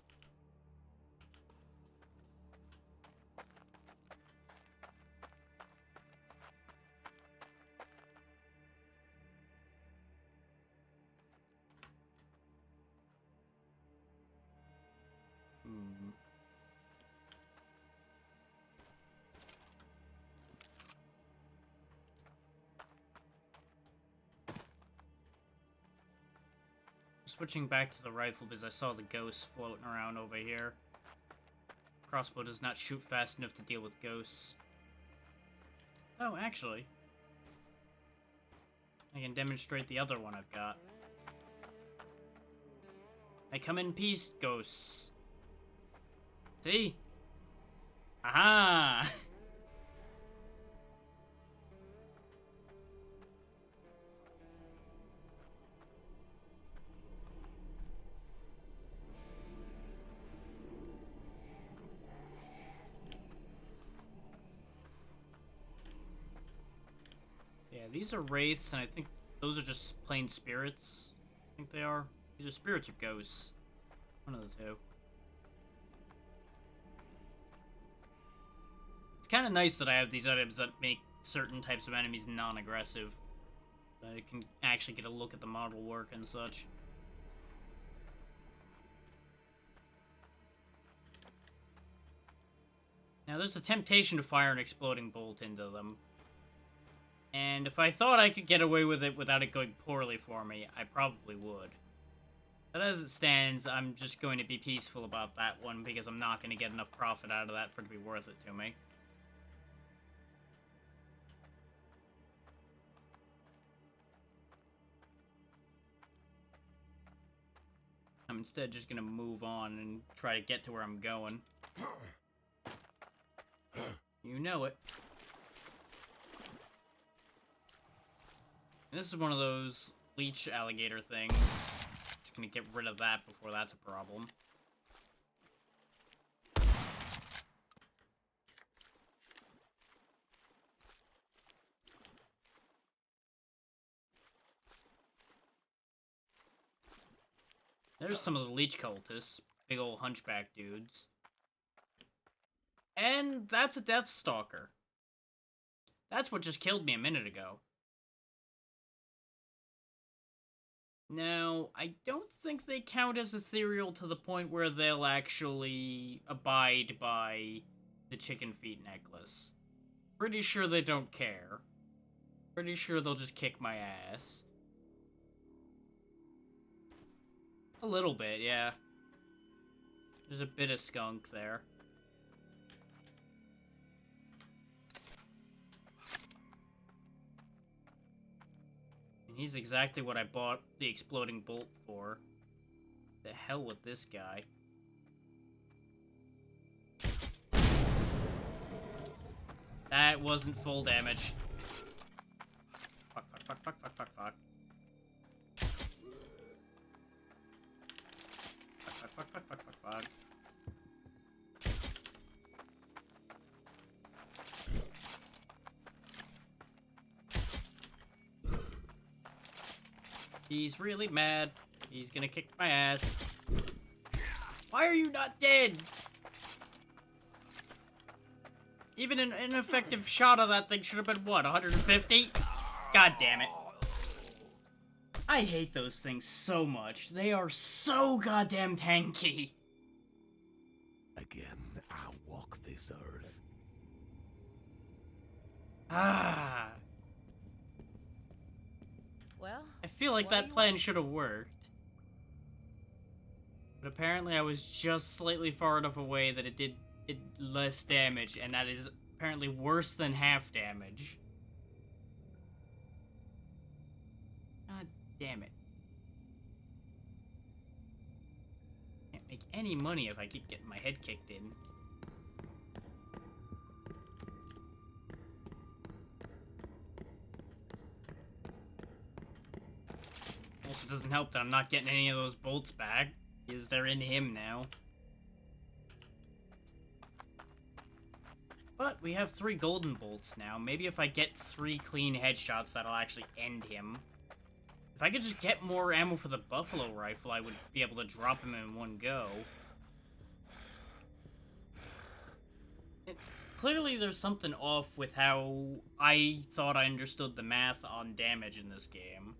Switching back to the rifle because I saw the ghosts floating around over here. Crossbow does not shoot fast enough to deal with ghosts. Oh, actually. I can demonstrate the other one I've got. I come in peace, ghosts. See? Aha! Yeah, these are wraiths, and I think those are just plain spirits. I think they are. Either spirits or ghosts. One of the two. It's kind of nice that I have these items that make certain types of enemies non-aggressive. That I can actually get a look at the model work and such. Now, there's a temptation to fire an exploding bolt into them. And if I thought I could get away with it without it going poorly for me, I probably would. But as it stands, I'm just going to be peaceful about that one because I'm not going to get enough profit out of that for it to be worth it to me. I'm instead just going to move on and try to get to where I'm going. You know it. And this is one of those leech alligator things. Just gonna get rid of that before that's a problem. There's some of the leech cultists. Big old hunchback dudes. And that's a Deathstalker. That's what just killed me a minute ago. Now, I don't think they count as ethereal to the point where they'll actually abide by the chicken feet necklace. Pretty sure they don't care. Pretty sure they'll just kick my ass. A little bit, yeah. There's a bit of skunk there. He's exactly what I bought the exploding bolt for. The hell with this guy. That wasn't full damage. Fuck, fuck, fuck, fuck, fuck, fuck, fuck. Fuck, fuck, fuck, fuck, fuck, fuck. He's really mad. He's gonna kick my ass. Why are you not dead? Even an ineffective shot of that thing should have been, what, 150? God damn it. I hate those things so much. They are so goddamn tanky. Again, I walk this earth. Ah. Well, I feel like what do that you plan want? should have worked. But apparently I was just slightly far enough away that it did less damage, and that is apparently worse than half damage. God damn it. Can't make any money if I keep getting my head kicked in. Also doesn't help that I'm not getting any of those bolts back, because they're in him now. But we have 3 golden bolts now. Maybe if I get 3 clean headshots, that'll actually end him. If I could just get more ammo for the buffalo rifle, I would be able to drop him in one go. Clearly there's something off with how I thought I understood the math on damage in this game.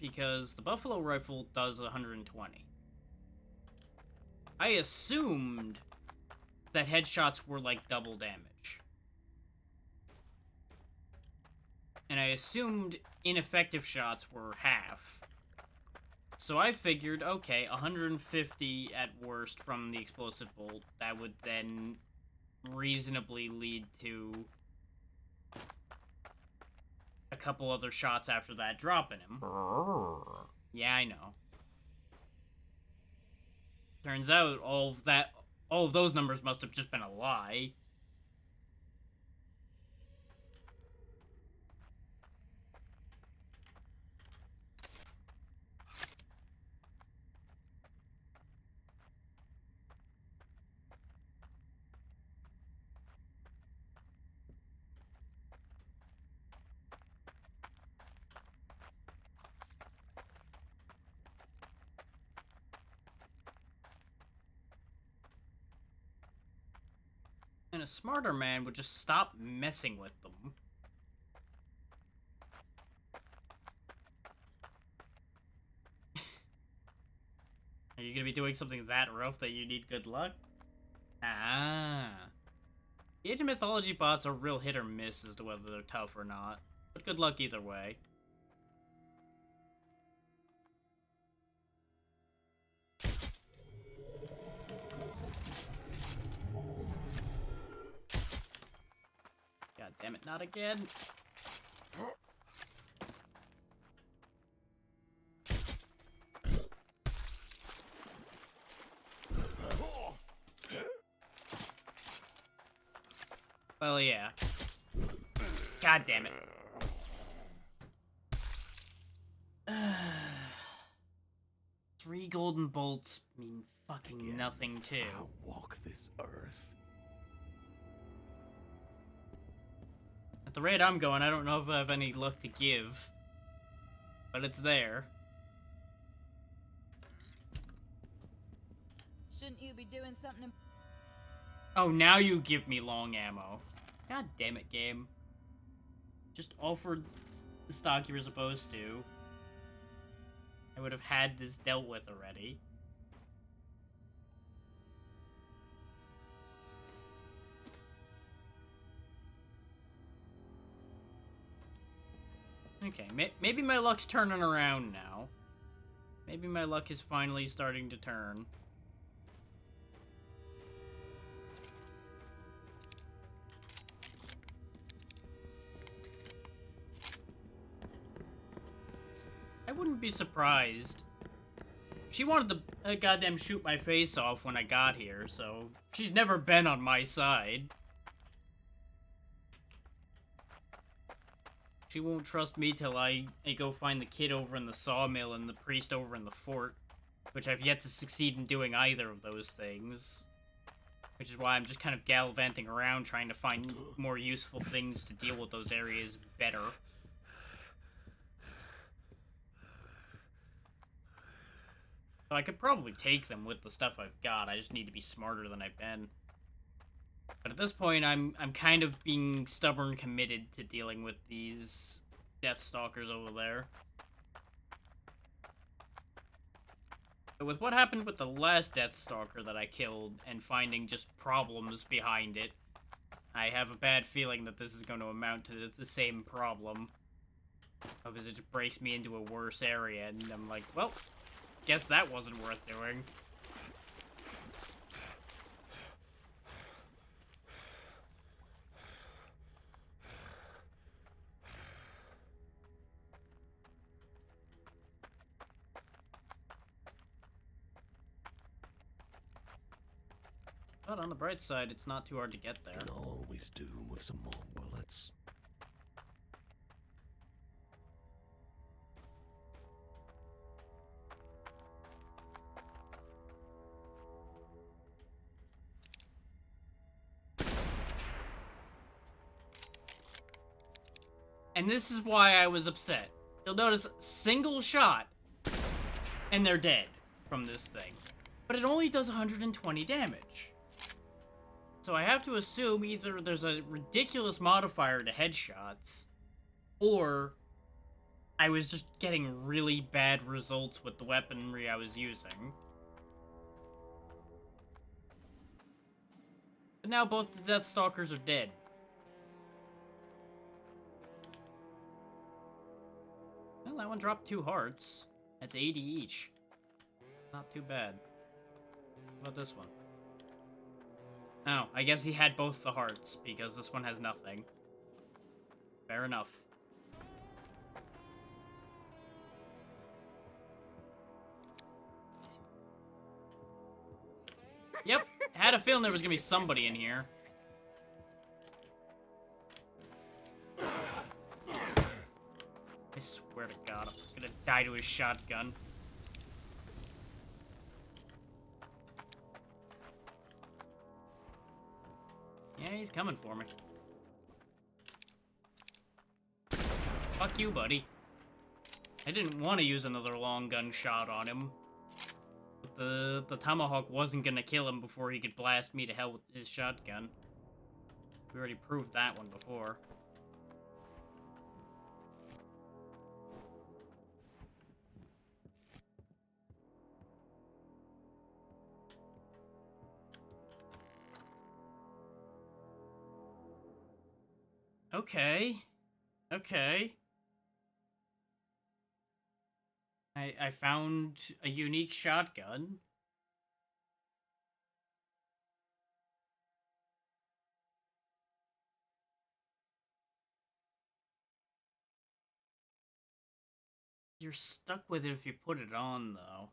Because the buffalo rifle does 120. I assumed that headshots were like double damage. And I assumed ineffective shots were half. So I figured, okay, 150 at worst from the explosive bolt, that would then reasonably lead to a couple other shots after that dropping him. Yeah, I know. Turns out all of those numbers must have just been a lie. And a smarter man would just stop messing with them. Are you gonna be doing something that rough that you need good luck? Ah. The Age of Mythology bots are real hit or miss as to whether they're tough or not. But good luck either way. God damn it, not again. Well, yeah. God damn it. Three golden bolts mean fucking Again, nothing, too. I walk this earth. At the rate I'm going, I don't know if I have any luck to give. But it's there. Shouldn't you be doing something? Oh, now you give me long ammo. God damn it, game. Just offered the stock you were supposed to. I would have had this dealt with already. Okay, maybe my luck's turning around now. Maybe my luck is finally starting to turn. I wouldn't be surprised if She wanted to goddamn shoot my face off when I got here, so she's never been on my side. She won't trust me till I go find the kid over in the sawmill and the priest over in the fort, which I've yet to succeed in doing either of those things. Which is why I'm just kind of gallivanting around trying to find more useful things to deal with those areas better. So I could probably take them with the stuff I've got, I just need to be smarter than I've been. But at this point, I'm kind of being stubborn committed to dealing with these Deathstalkers over there. But with what happened with the last Deathstalker that I killed, and finding just problems behind it, I have a bad feeling that this is going to amount to the same problem. Because it just breaks me into a worse area, and I'm like, well, guess that wasn't worth doing. But on the bright side, it's not too hard to get there. Can always do with some more bullets. And this is why I was upset. You'll notice single shot, and they're dead from this thing. But it only does 120 damage. So I have to assume either there's a ridiculous modifier to headshots, or I was just getting really bad results with the weaponry I was using. But now both the Deathstalkers are dead. Well, that one dropped 2 hearts. That's 80 each. Not too bad. What about this one? Oh, I guess he had both the hearts, because this one has nothing. Fair enough. Yep, had a feeling there was gonna be somebody in here. I swear to God, I'm gonna die to his shotgun. Yeah, he's coming for me. Fuck you, buddy. I didn't want to use another long gun shot on him. But the tomahawk wasn't gonna kill him before he could blast me to hell with his shotgun. We already proved that one before. Okay. Okay. I found a unique shotgun. You're stuck with it if you put it on, though.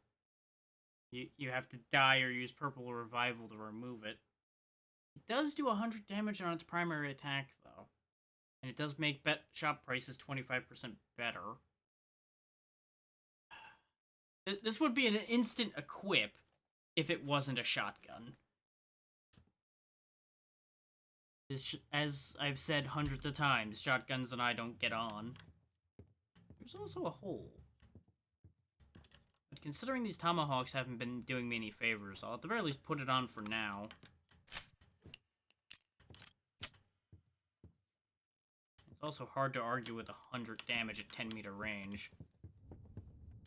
You have to die or use purple revival to remove it. It does do 100 damage on its primary attack, though. And it does make shop prices 25% better. This would be an instant equip if it wasn't a shotgun. As I've said hundreds of times, shotguns and I don't get on. There's also a hole. But considering these tomahawks haven't been doing me any favors, I'll at the very least put it on for now. It's also hard to argue with 100 damage at 10-meter range.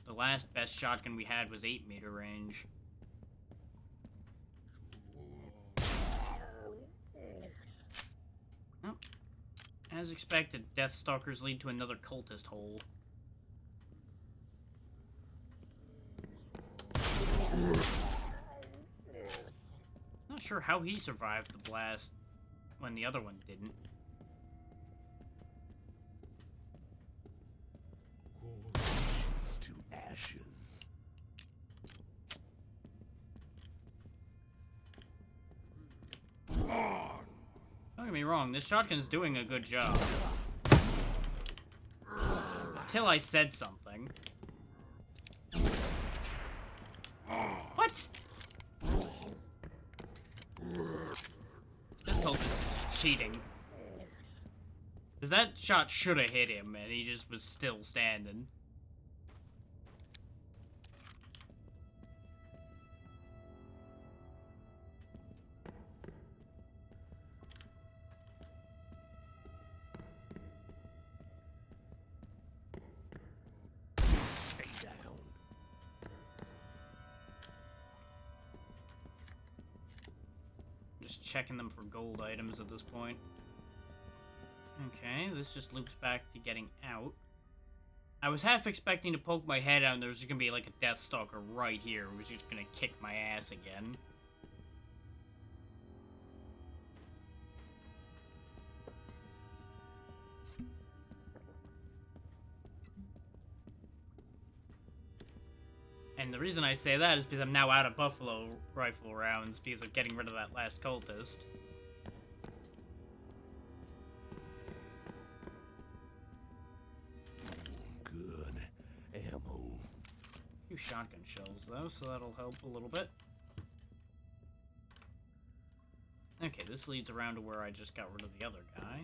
The last best shotgun we had was 8-meter range. Oh. As expected, Deathstalkers lead to another cultist hole. Not sure how he survived the blast when the other one didn't. To ashes. wrong, this shotgun's doing a good job. Till I said something. What? This cultist is cheating. Because that shot should have hit him, and he just was still standing. Stay down. Just checking them for gold items at this point. Okay, this just loops back to getting out. I was half expecting to poke my head out and there's gonna be like a Deathstalker right here who's just gonna kick my ass again. And the reason I say that is because I'm now out of buffalo rifle rounds because of getting rid of that last cultist. Good ammo. A few shotgun shells though, so that'll help a little bit. Okay, this leads around to where I just got rid of the other guy.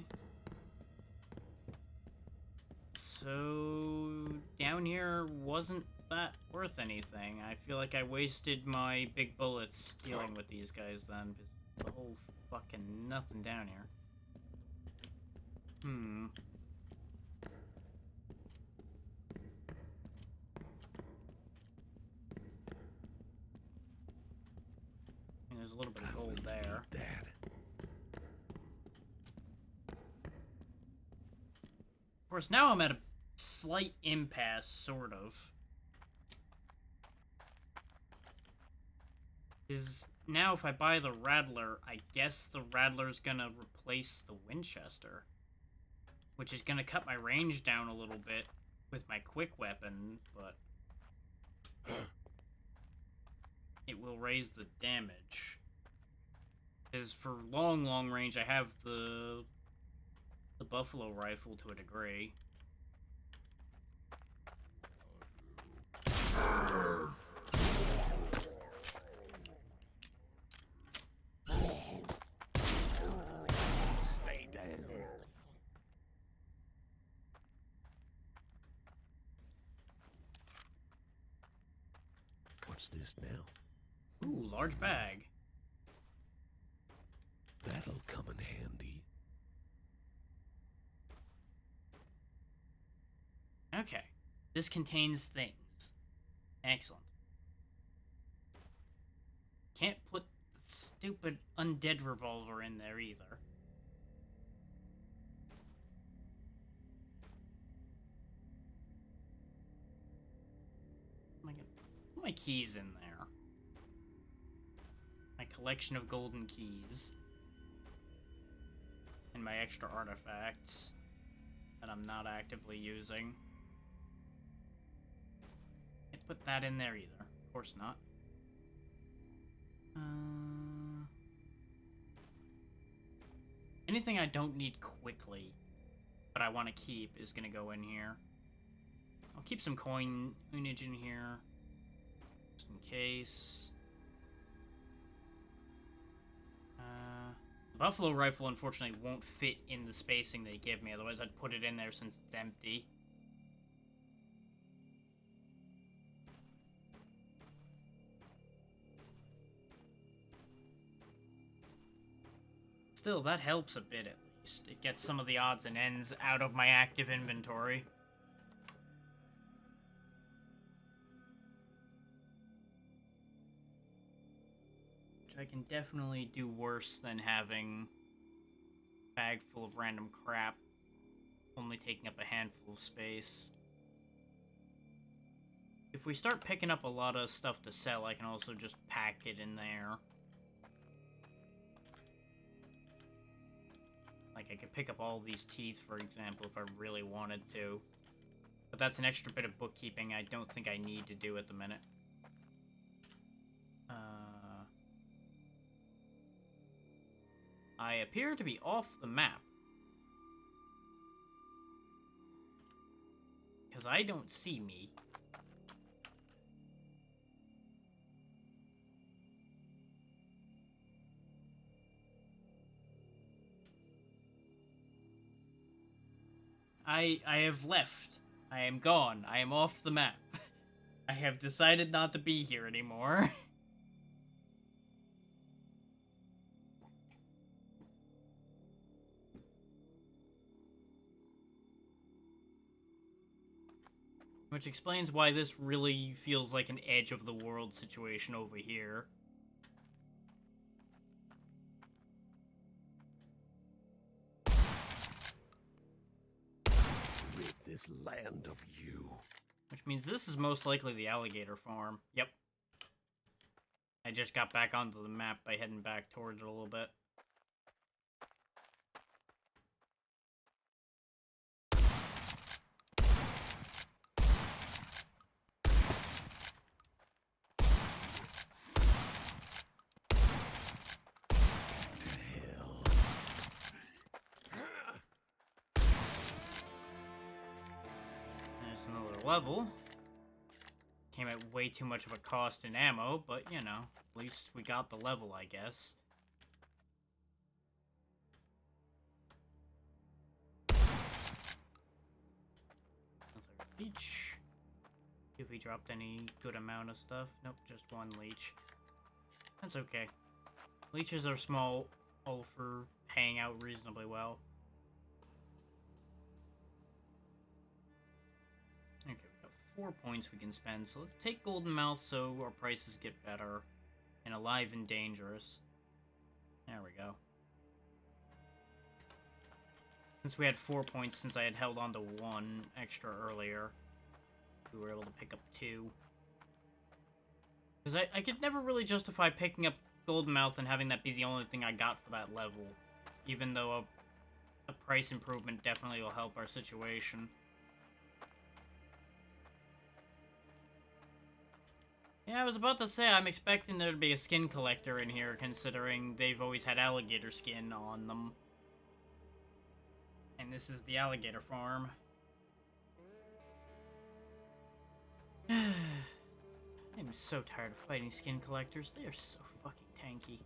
So down here wasn't that worth anything. I feel like I wasted my big bullets dealing with these guys then, because the whole fucking nothing down here. Hmm. And there's a little bit of gold there. That. Of course, now I'm at a slight impasse, sort of. Is now if I buy the Rattler, I guess the Rattler's gonna replace the Winchester, which is gonna cut my range down a little bit with my quick weapon, but it will raise the damage. Because for long range, I have the Buffalo rifle to a degree. Stay down. What's this now? Ooh, large bag. That'll come in handy. Okay. This contains things. Excellent. Can't put the stupid undead revolver in there either. Am I gonna put my keys in there? My collection of golden keys. And my extra artifacts that I'm not actively using. Can't put that in there either. Of course not. Anything I don't need quickly, but I want to keep, is going to go in here. I'll keep some coinage in here, just in case. The Buffalo rifle, unfortunately, won't fit in the spacing they give me, otherwise I'd put it in there since it's empty. Still, that helps a bit at least. It gets some of the odds and ends out of my active inventory. Which I can definitely do worse than having a bag full of random crap, only taking up a handful of space. If we start picking up a lot of stuff to sell, I can also just pack it in there. Like, I could pick up all these teeth, for example, if I really wanted to. But that's an extra bit of bookkeeping I don't think I need to do at the minute. I appear to be off the map. Because I don't see me. I have left. I am gone. I am off the map. I have decided not to be here anymore. Which explains why this really feels like an edge of the world situation over here. Rid this land of you. Which means this is most likely the alligator farm. Yep. I just got back onto the map by heading back towards it a little bit. There's another level. Came at way too much of a cost in ammo, but you know, at least we got the level, I guess. Another leech. If we dropped any good amount of stuff. Nope, just one leech. That's okay. Leeches are small, all for paying out reasonably well. Okay, we got 4 points we can spend, so let's take Golden Mouth so our prices get better. And Alive and Dangerous. There we go. Since we had 4 points, since I had held on to 1 extra earlier, we were able to pick up 2. Because I could never really justify picking up Golden Mouth and having that be the only thing I got for that level. Even though a price improvement definitely will help our situation. Yeah, I was about to say, I'm expecting there to be a skin collector in here, considering they've always had alligator skin on them. And this is the alligator farm. I'm so tired of fighting skin collectors. They are so fucking tanky.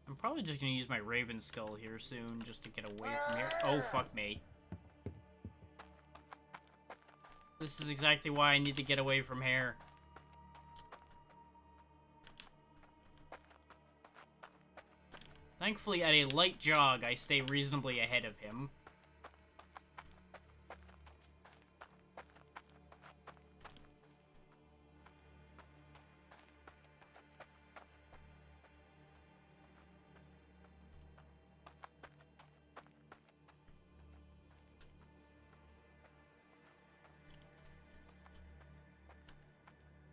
I'm probably just gonna use my Raven Skull here soon, just to get away from here. Oh, fuck me. This is exactly why I need to get away from here. Thankfully, at a light jog, I stay reasonably ahead of him.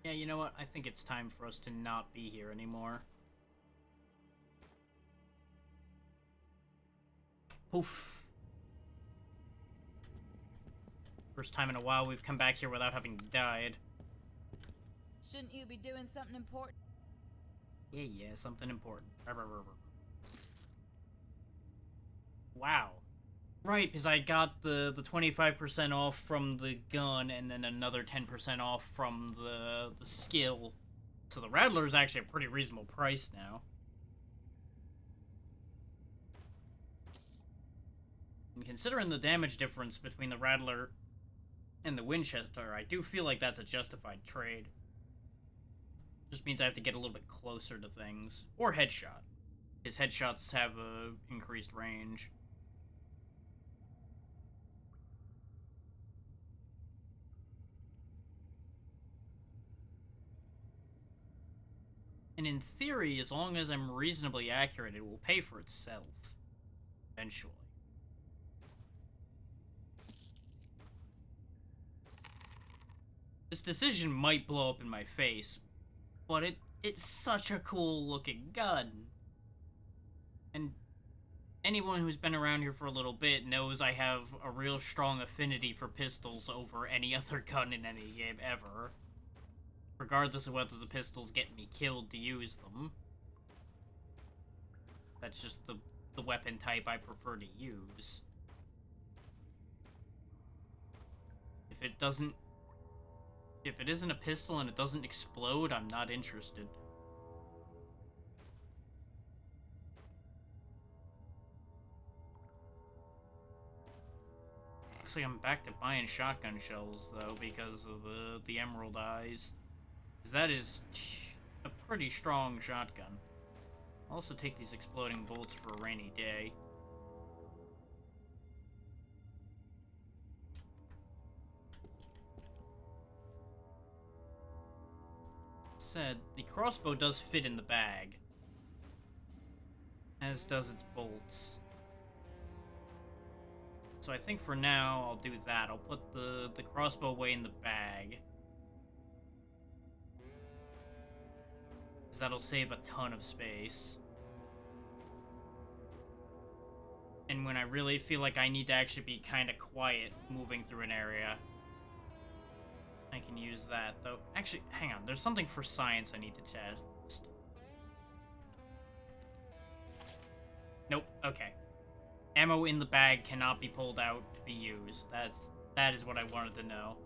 Yeah, you know what? I think it's time for us to not be here anymore. Poof. First time in a while we've come back here without having died. Shouldn't you be doing something important? Yeah, something important. Wow. Right, because I got the 25% off from the gun and then another 10% off from the skill. So the Rattler is actually a pretty reasonable price now. And considering the damage difference between the Rattler and the Winchester, I do feel like that's a justified trade. Just means I have to get a little bit closer to things. Or headshot. His headshots have a increased range. And in theory, as long as I'm reasonably accurate, it will pay for itself. Eventually. This decision might blow up in my face, but it's such a cool looking gun. And anyone who's been around here for a little bit knows I have a real strong affinity for pistols over any other gun in any game ever. Regardless of whether the pistols get me killed to use them. That's just the weapon type I prefer to use. If it isn't a pistol and it doesn't explode, I'm not interested. Looks like I'm back to buying shotgun shells, though, because of the emerald eyes. 'Cause that is a pretty strong shotgun. I'll also take these exploding bolts for a rainy day. Said, the crossbow does fit in the bag. As does its bolts. So I think for now, I'll do that. I'll put the crossbow away in the bag. Because that'll save a ton of space. And when I really feel like I need to actually be kind of quiet moving through an area, I can use that, though. Actually, hang on. There's something for science I need to test. Nope. Okay. Ammo in the bag cannot be pulled out to be used. That is what I wanted to know.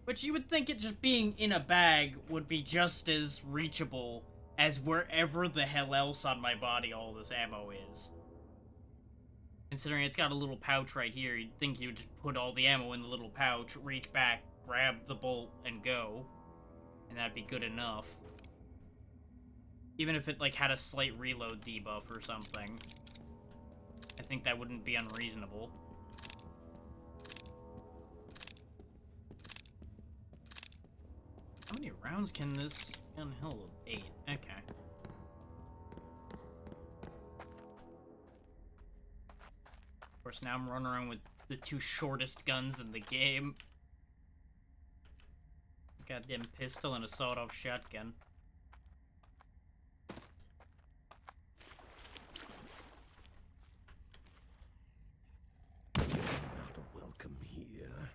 But you would think it just being in a bag would be just as reachable as wherever the hell else on my body all this ammo is. Considering it's got a little pouch right here, you'd think you would just put all the ammo in the little pouch, reach back, grab the bolt, and go. And that'd be good enough. Even if it, like, had a slight reload debuff or something. I think that wouldn't be unreasonable. How many rounds can this gun hold? 8. Okay. Of course, now I'm running around with the 2 shortest guns in the game. Goddamn pistol and a sawed-off shotgun. Not welcome here.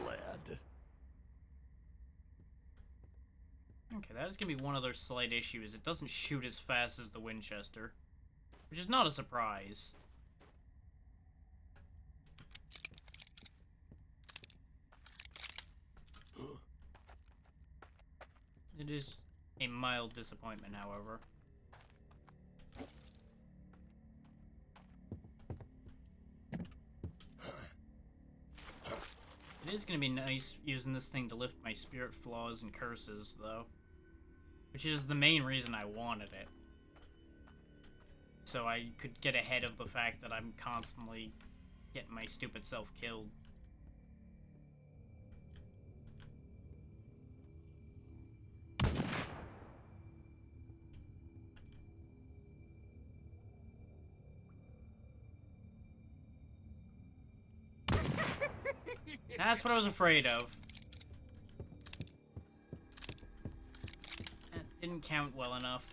Lad. Okay, that is gonna be one of their slight issues. It doesn't shoot as fast as the Winchester. Which is not a surprise. It is a mild disappointment, however. It is going to be nice using this thing to lift my spirit flaws and curses, though. Which is the main reason I wanted it. So I could get ahead of the fact that I'm constantly getting my stupid self killed. That's what I was afraid of. That didn't count well enough.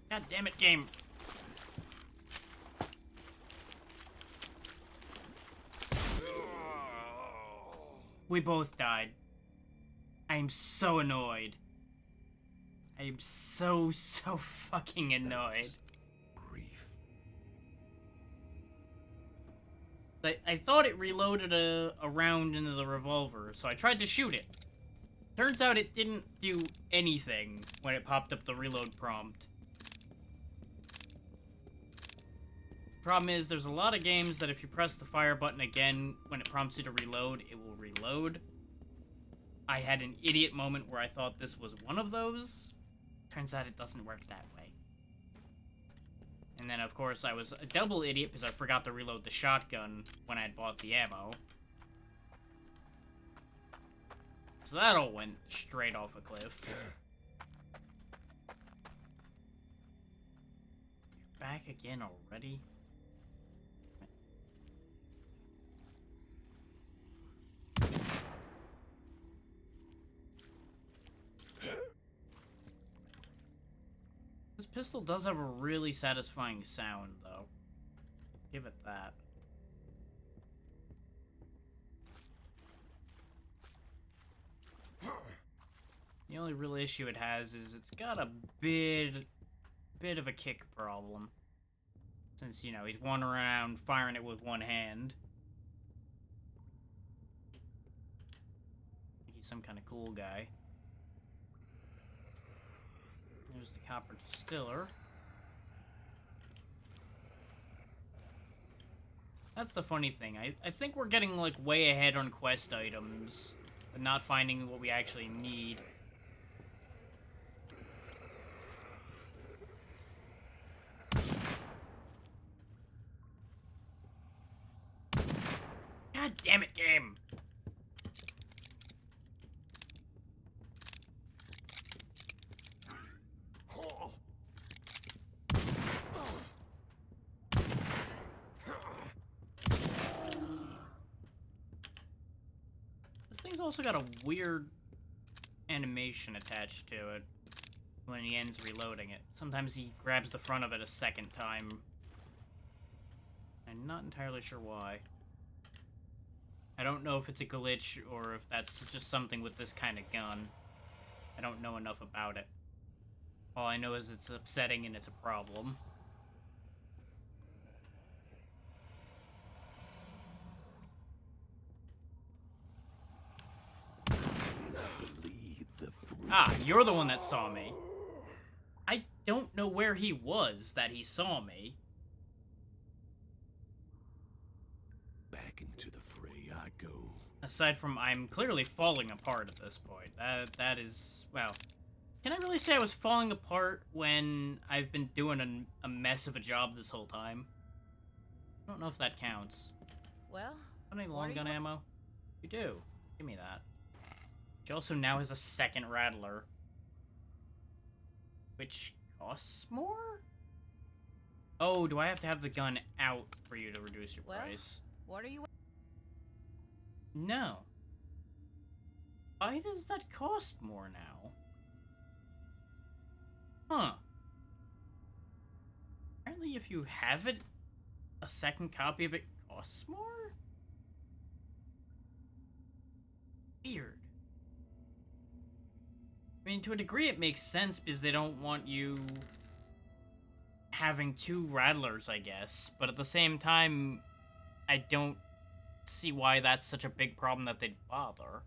God damn it, game. We both died. I am so annoyed. I am so fucking annoyed. Brief. I thought it reloaded a round into the revolver, so I tried to shoot it. Turns out it didn't do anything when it popped up the reload prompt. Problem is, there's a lot of games that if you press the fire button again when it prompts you to reload, it will reload. I had an idiot moment where I thought this was one of those. Turns out it doesn't work that way. And then, of course, I was a double idiot because I forgot to reload the shotgun when I'd bought the ammo. So that all went straight off a cliff. Back again already? This pistol does have a really satisfying sound, though. Give it that. The only real issue it has is it's got a bit of a kick problem. Since, you know, he's wandering around firing it with one hand. I think he's some kind of cool guy. There's the copper distiller. That's the funny thing. I think we're getting, like, way ahead on quest items, but not finding what we actually need. God damn it, game! This thing's also got a weird animation attached to it when he ends reloading it. Sometimes he grabs the front of it a second time. I'm not entirely sure why. I don't know if it's a glitch or if that's just something with this kind of gun. I don't know enough about it. All I know is it's upsetting and it's a problem. Ah, you're the one that saw me. I don't know where he was that he saw me. Back into the fray I go. Aside from I'm clearly falling apart at this point. That is, well, can I really say I was falling apart when I've been doing a mess of a job this whole time? I don't know if that counts. Well, Got any what long are gun you- ammo? You do. Give me that. She also now has a second rattler. Which costs more? Oh, do I have to have the gun out for you to reduce your Well, price? what are you? No. Why does that cost more now? Huh. Apparently if you have it, a second copy of it costs more? Weird. I mean, to a degree it makes sense because they don't want you having two rattlers, I guess. But at the same time, I don't see why that's such a big problem that they'd bother.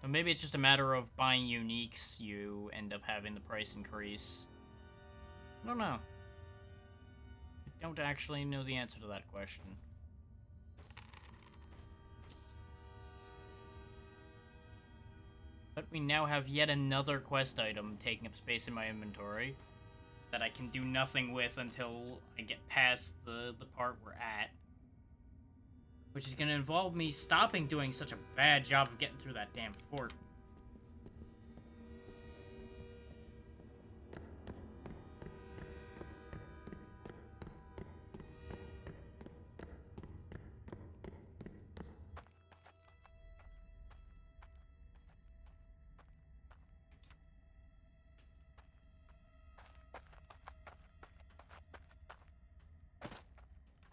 So maybe it's just a matter of buying uniques, you end up having the price increase. I don't know. I don't actually know the answer to that question. But we now have yet another quest item taking up space in my inventory that I can do nothing with until I get past the part we're at. Which is going to involve me stopping doing such a bad job of getting through that damn fort.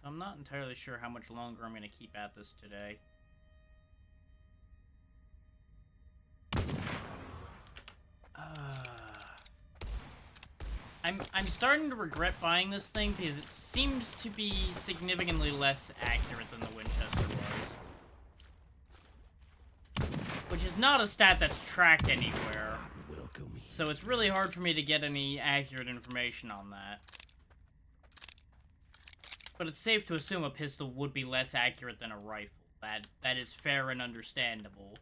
I'm not entirely sure how much longer I'm going to keep at this today. I'm starting to regret buying this thing because it seems to be significantly less accurate than the Winchester was. Which is not a stat that's tracked anywhere. Welcome. So it's really hard for me to get any accurate information on that. But it's safe to assume a pistol would be less accurate than a rifle. That is fair and understandable.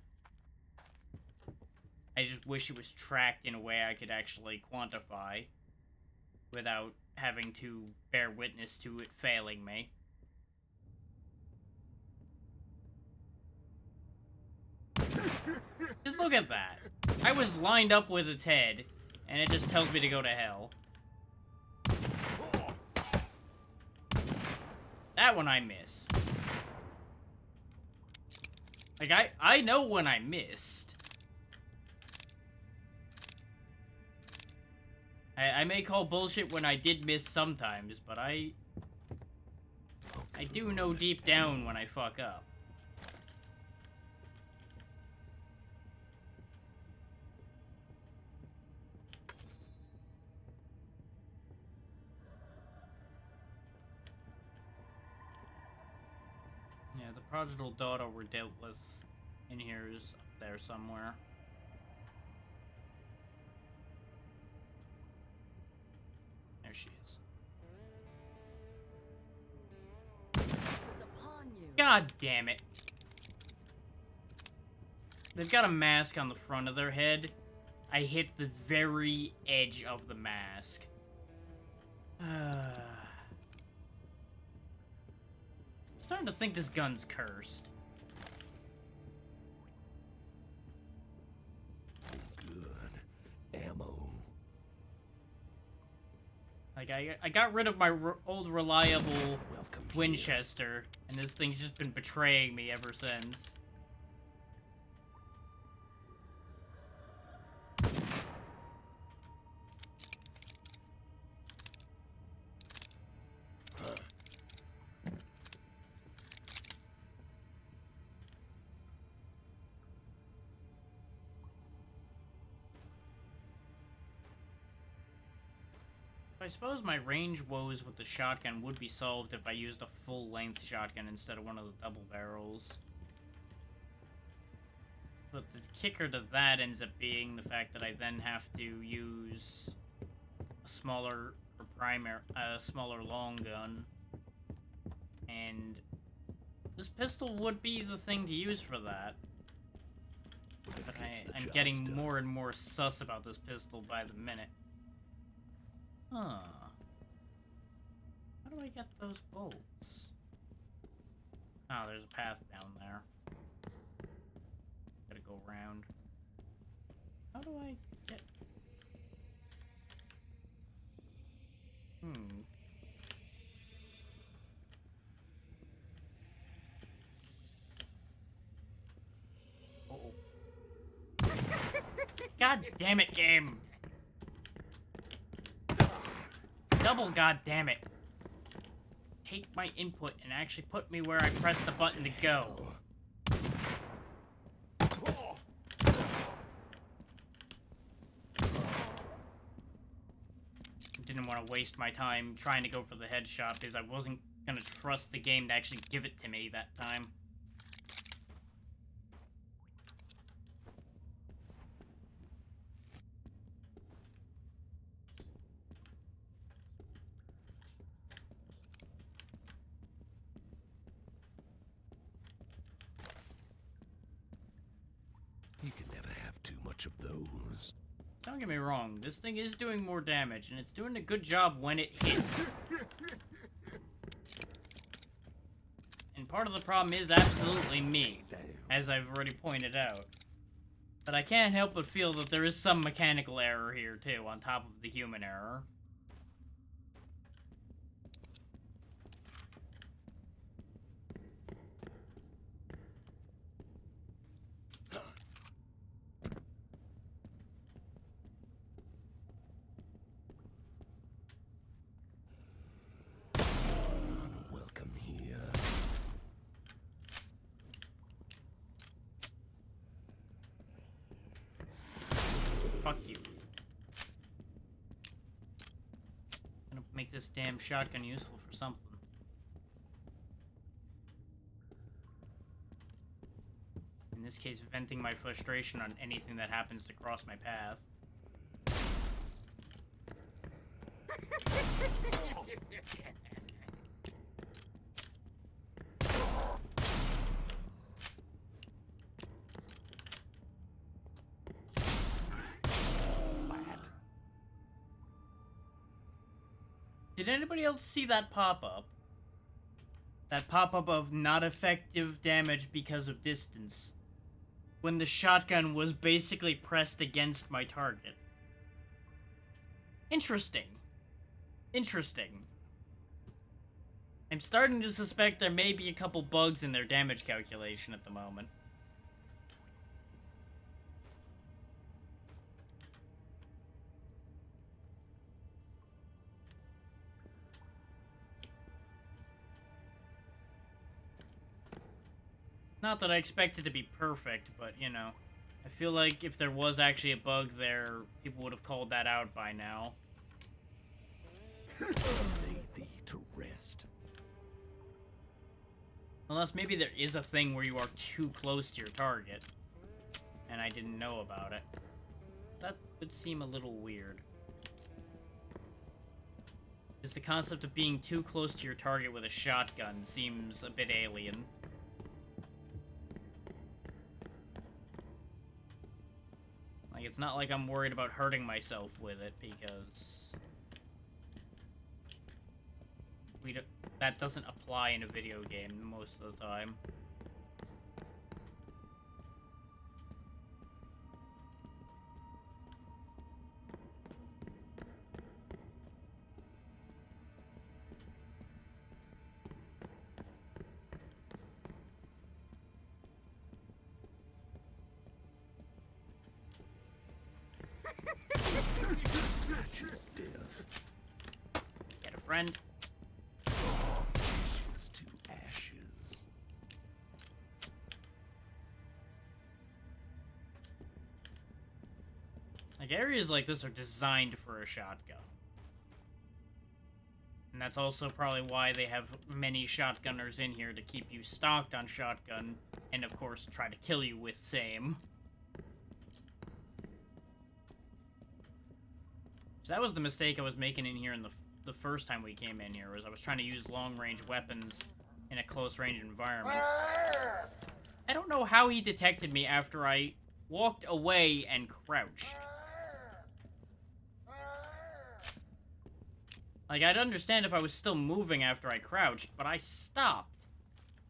I just wish it was tracked in a way I could actually quantify without having to bear witness to it failing me. Just look at that. I was lined up with its head, and it just tells me to go to hell. That one I missed. Like, I know when I missed. I may call bullshit when I did miss sometimes, but I do know deep down when I fuck up. Yeah, the prodigal daughter we're dealt with in here is up there somewhere. There she is. God damn it. They've got a mask on the front of their head. I hit the very edge of the mask. I'm starting to think this gun's cursed. Good. Ammo. Like, I got rid of my old reliable Welcome Winchester, and this thing's just been betraying me ever since. I suppose my range woes with the shotgun would be solved if I used a full-length shotgun instead of one of the double barrels. But the kicker to that ends up being the fact that I then have to use a smaller smaller long gun. And this pistol would be the thing to use for that. But I'm getting more and more sus about this pistol by the minute. Huh. How do I get those bolts? Oh, there's a path down there. Gotta go around. How do I get... Uh-oh. God damn it, game! Double goddamn it! Take my input and actually put me where I press the button to go. Didn't want to waste my time trying to go for the headshot because I wasn't gonna trust the game to actually give it to me that time. You can never have too much of those. Don't get me wrong, this thing is doing more damage, and it's doing a good job when it hits. And part of the problem is absolutely me, as I've already pointed out. But I can't help but feel that there is some mechanical error here, too, on top of the human error. Welcome here. Fuck you. Gonna make this damn shotgun useful for something. In this case, venting my frustration on anything that happens to cross my path. Did anybody else see that pop-up? That pop-up of not effective damage because of distance. When the shotgun was basically pressed against my target. Interesting. Interesting. I'm starting to suspect there may be a couple bugs in their damage calculation at the moment. Not that I expect it to be perfect, but, you know, I feel like if there was actually a bug there, people would have called that out by now. Lay thee to rest. Unless maybe there is a thing where you are too close to your target, and I didn't know about it. That would seem a little weird. Because the concept of being too close to your target with a shotgun seems a bit alien. Like, it's not like I'm worried about hurting myself with it, because that doesn't apply in a video game most of the time. Matches death. Get a friend. Ashes to ashes. Like, areas like this are designed for a shotgun. And that's also probably why they have many shotgunners in here, to keep you stocked on shotgun, and of course try to kill you with same. So that was the mistake I was making in here in the first time we came in here, was I was trying to use long-range weapons in a close-range environment. I don't know how he detected me after I walked away and crouched. Like, I'd understand if I was still moving after I crouched, but I stopped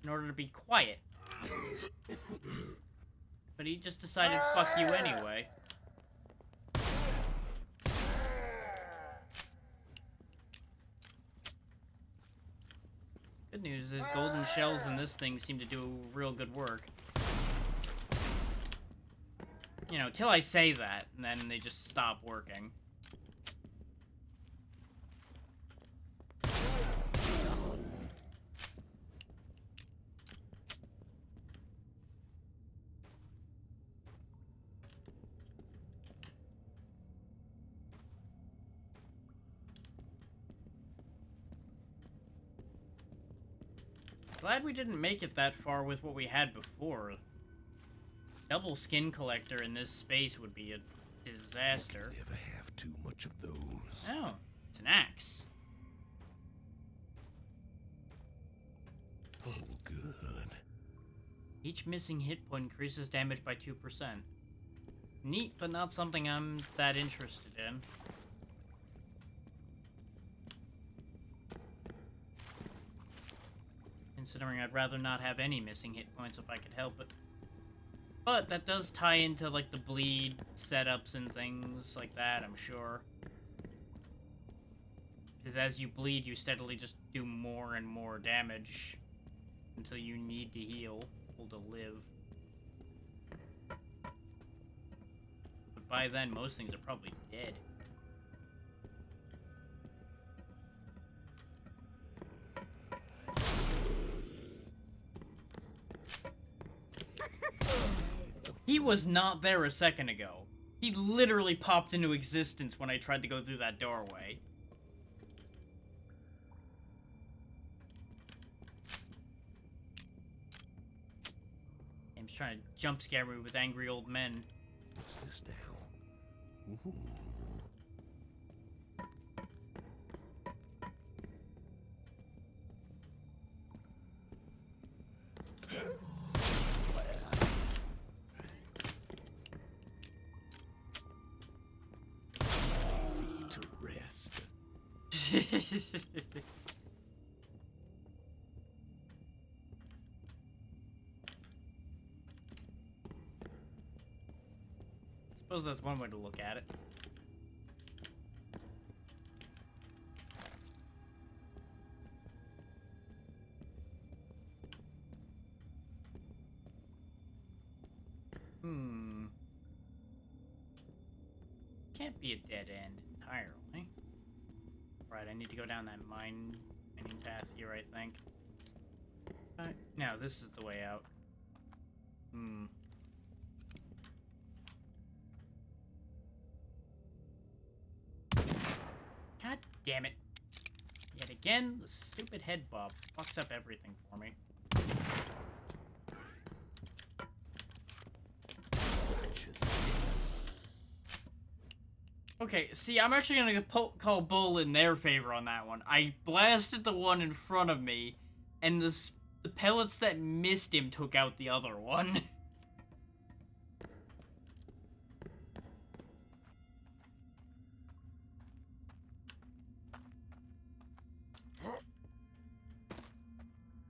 in order to be quiet. But he just decided, fuck you anyway. Good news is golden shells in this thing seem to do real good work. You know, till I say that, and then they just stop working. Glad we didn't make it that far with what we had before. Double skin collector in this space would be a disaster. Never have too much of those. Oh, it's an axe. Oh, good. Each missing hit point increases damage by 2%. Neat, but not something I'm that interested in. Considering I'd rather not have any missing hit points if I could help it. But that does tie into, like, the bleed setups and things like that, I'm sure. Because as you bleed, you steadily just do more and more damage until you need to heal or to live. But by then, most things are probably dead. He was not there a second ago. He literally popped into existence when I tried to go through that doorway. Game's trying to jump scare me with angry old men. What's this now? Ooh. Suppose that's one way to look at it. Can't be a dead end entirely. Right, I need to go down that mining path here, I think. No, this is the way out. God damn it. Yet again, the stupid head bob fucks up everything for me. Okay, see, I'm actually gonna call bull in their favor on that one. I blasted the one in front of me, and the pellets that missed him took out the other one.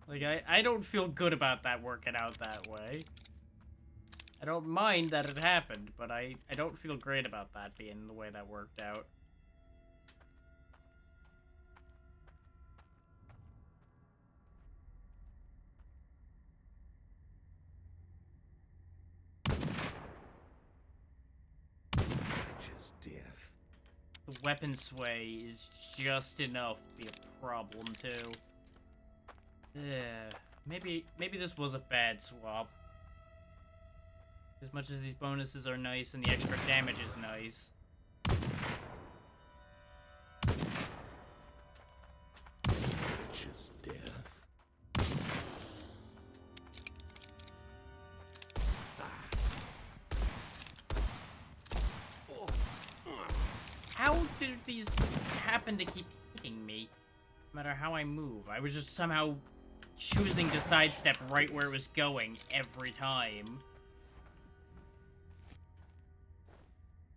Like, I don't feel good about that working out that way. I don't mind that it happened, but I don't feel great about that being the way that worked out. Just death. The weapon sway is just enough to be a problem, too. Maybe this was a bad swap. As much as these bonuses are nice and the extra damage is nice. Just death. How did these happen to keep hitting me? No matter how I move. I was just somehow choosing to sidestep right where it was going every time.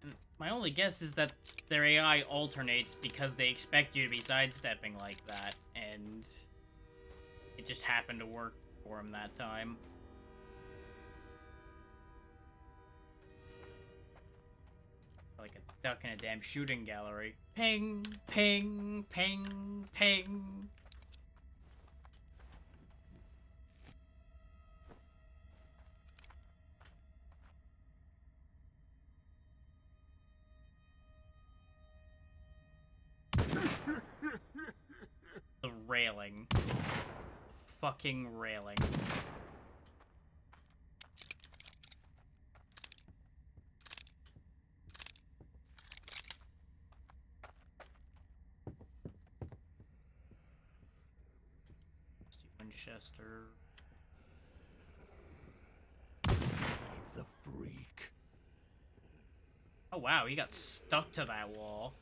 And my only guess is that their AI alternates because they expect you to be sidestepping like that, and it just happened to work for him that time. Like a duck in a damn shooting gallery. Ping, ping, ping, ping. The railing. Fucking railing. Winchester. The freak. Oh wow, he got stuck to that wall.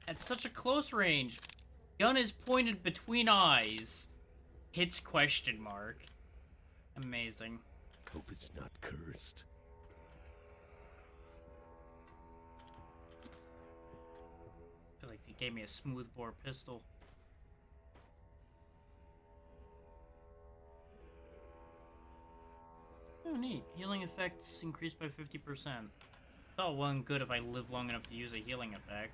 At such a close range, gun is pointed between eyes. Hits question mark. Amazing. Hope it's not cursed. I feel like they gave me a smoothbore pistol. Oh, neat. Healing effects increased by 50%. It's all well and good if I live long enough to use a healing effect.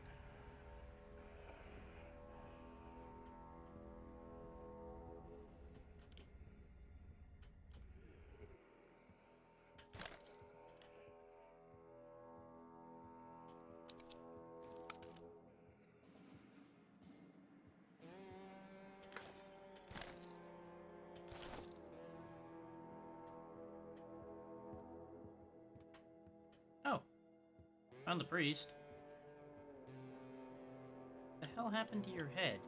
Oh. Found the priest. What the hell happened to your head?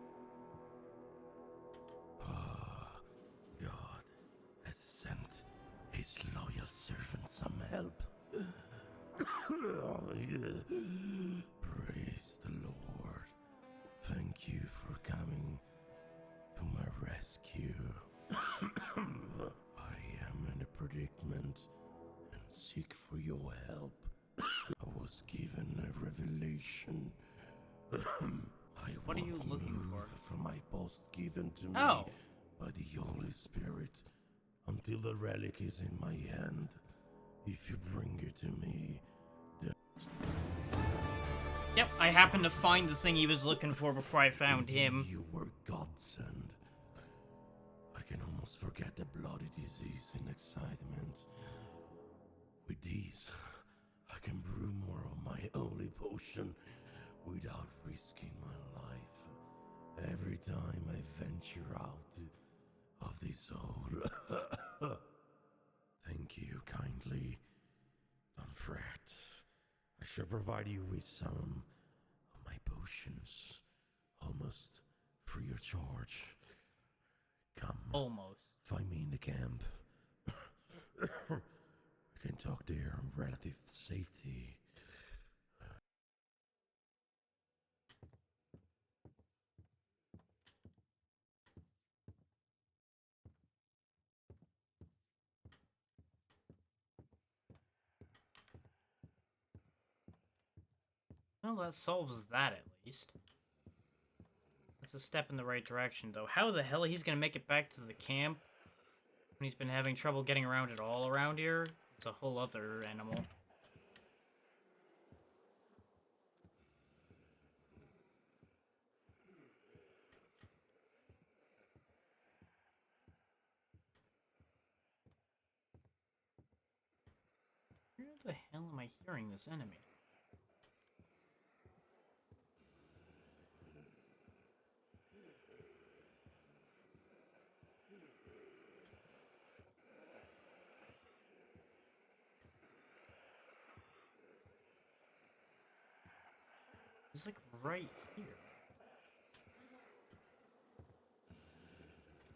God has sent his loyal servant some help. Praise the Lord. Thank you for coming to my rescue. I am in a your help. I was given a revelation. I What are want you to looking move for? from my post given to me Oh. by the Holy Spirit until the relic is in my hand. If you bring it to me, Yep, I happened to find the thing he was looking for before I found indeed him. you were godsend. I can almost forget the bloody disease in excitement. With these, I can brew more of my holy potion without risking my life. Every time I venture out of this hole. Thank you kindly. Don't fret. I shall provide you with some of my potions, almost free of charge. Come, Almost. find me in the camp. We can talk there in relative safety. Well, that solves that at least. That's a step in the right direction, though. How the hell he's gonna make it back to the camp when he's been having trouble getting around at all around here? It's a whole other animal. Where the hell am I hearing this enemy? It's like right here.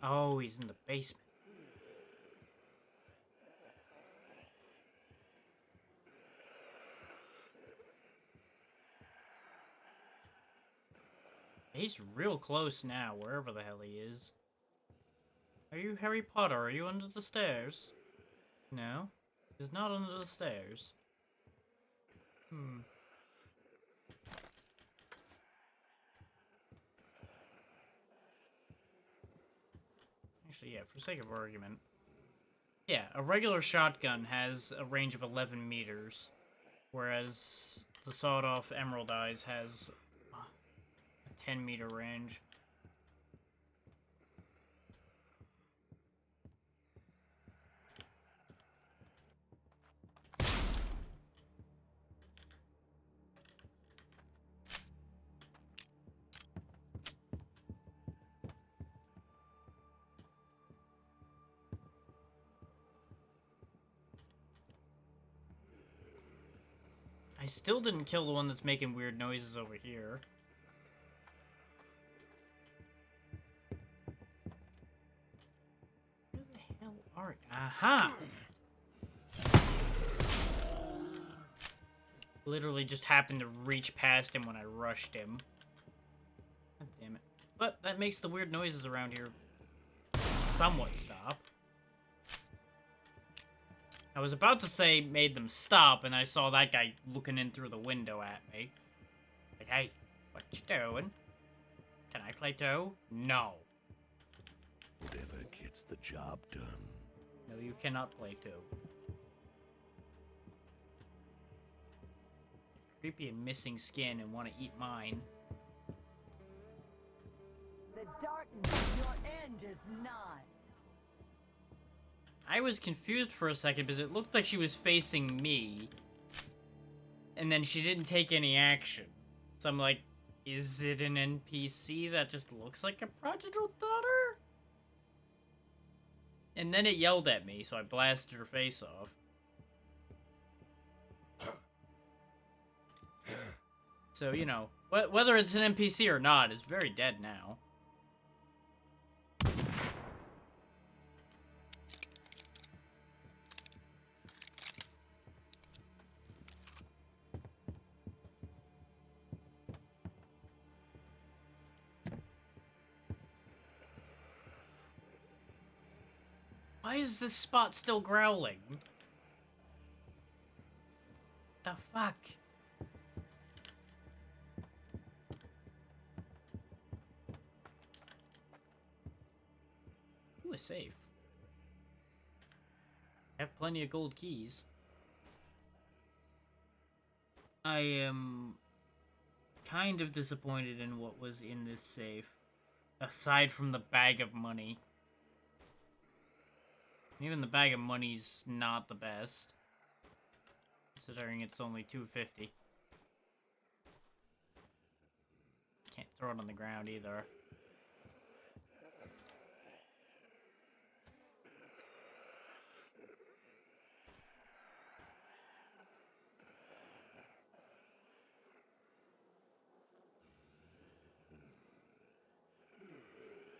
Oh, he's in the basement. He's real close now, wherever the hell he is. Are you Harry Potter? Are you under the stairs? No? He's not under the stairs. Hmm. Actually, yeah, for sake of argument. Yeah, a regular shotgun has a range of 11 meters, whereas the sawed-off Emerald Eyes has a 10-meter range. I still didn't kill the one that's making weird noises over here. Where the hell are you? Aha! Literally just happened to reach past him when I rushed him. God damn it. But that makes the weird noises around here somewhat stop. I was about to say made them stop, and I saw that guy looking in through the window at me. Like, hey, what you doing? Can I play too? No. Whatever gets the job done. No, you cannot play too. Creepy and missing skin and want to eat mine. The darkness of your end is nigh. I was confused for a second because it looked like she was facing me. And then she didn't take any action. So I'm like, is it an NPC that just looks like a prodigal daughter? And then it yelled at me, so I blasted her face off. So, you know, whether it's an NPC or not, it's very dead now. Why is this spot still growling? the fuck? Ooh, a safe. I have plenty of gold keys. I am kind of disappointed in what was in this safe. Aside from the bag of money. Even the bag of money's not the best. Considering it's only $250. Can't throw it on the ground either.